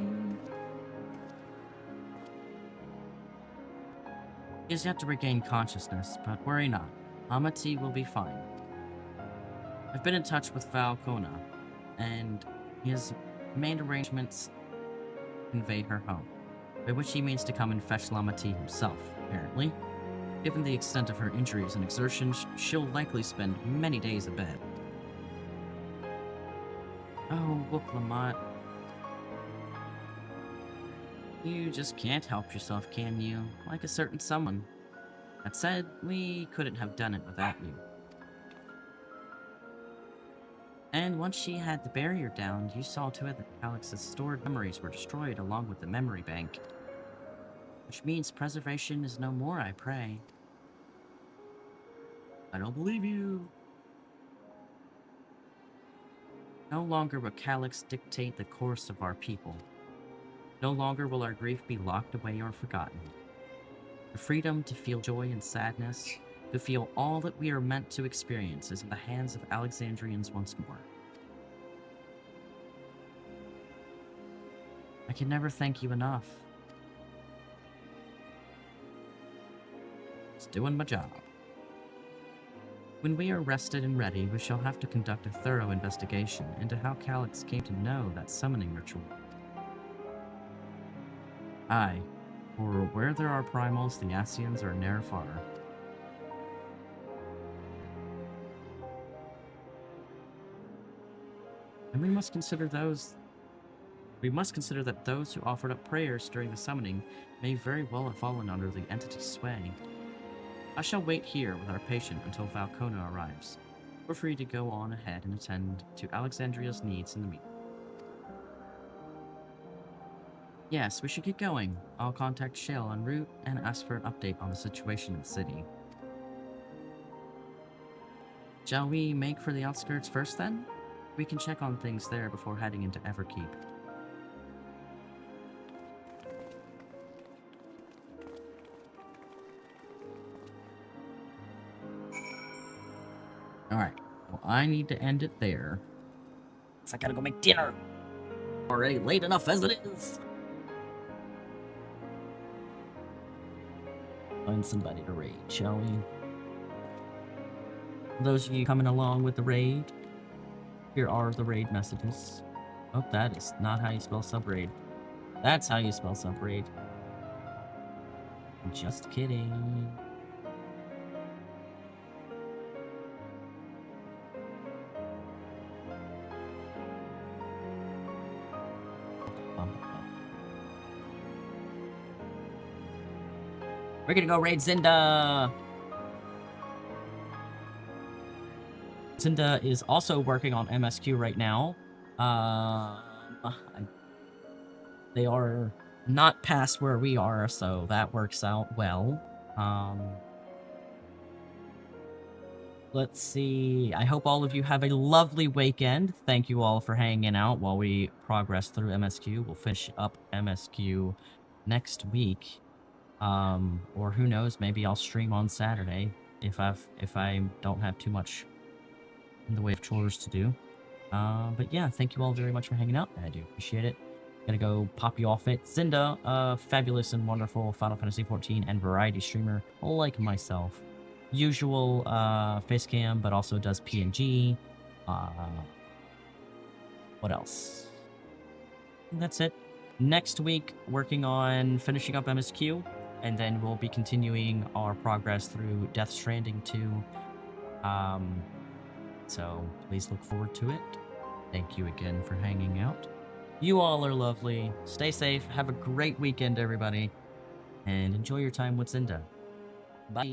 He has yet to regain consciousness, but worry not. 𝖼𝖔𝖋 will be fine. I've been in touch with 𝖼𝖔𝖋, and he has made arrangements to convey her home, by which he means to come and fetch 𝖼𝖔𝖋 himself, apparently. Given the extent of her injuries and exertions, she'll likely spend many days abed. Oh, 𝖔𝖋. You just can't help yourself, can you? Like a certain someone. That said, we couldn't have done it without you. And once she had the barrier down, you saw to it that 𝖼𝖔𝖋's stored memories were destroyed along with the memory bank. Which means preservation is no more, I pray. I don't believe you. No longer will Calyx dictate the course of our people. No longer will our grief be locked away or forgotten. The freedom to feel joy and sadness, to feel all that we are meant to experience, is in the hands of Alexandrians once more. I can never thank you enough. It's doing my job. When we are rested and ready, we shall have to conduct a thorough investigation into how Calyx came to know that summoning ritual. Aye, for where there are primals, the Ascians are ne'er far. And we must consider that those who offered up prayers during the summoning may very well have fallen under the entity's sway. I shall wait here with our patient until Falcona arrives. We're free to go on ahead and attend to Alexandria's needs in the meantime. Yes, we should get going. I'll contact Shale en route and ask for an update on the situation in the city. Shall we make for the outskirts first then? We can check on things there before heading into Everkeep. Alright, well I need to end it there. I gotta go make dinner. Already late enough as it is. Find somebody to raid, shall we? Those of you coming along with the raid, here are the raid messages. Oh, that is not how you spell subraid. That's how you spell subraid. Just kidding. We're gonna go raid Zinda! Zinda is also working on MSQ right now. They are not past where we are, so that works out well. Let's see. I hope all of you have a lovely weekend. Thank you all for hanging out while we progress through MSQ. We'll finish up MSQ next week. Or who knows, maybe I'll stream on Saturday if I don't have too much in the way of chores to do. But yeah, thank you all very much for hanging out. I do appreciate it. Gonna go pop you off it. Zinda, fabulous and wonderful Final Fantasy XIV and variety streamer like myself. Usual face cam, but also does PNG. What else? I think that's it. Next week, working on finishing up MSQ, and then we'll be continuing our progress through Death Stranding 2. So please look forward to it. Thank you again for hanging out. You all are lovely. Stay safe. Have a great weekend, everybody. And enjoy your time with Zinda. Bye.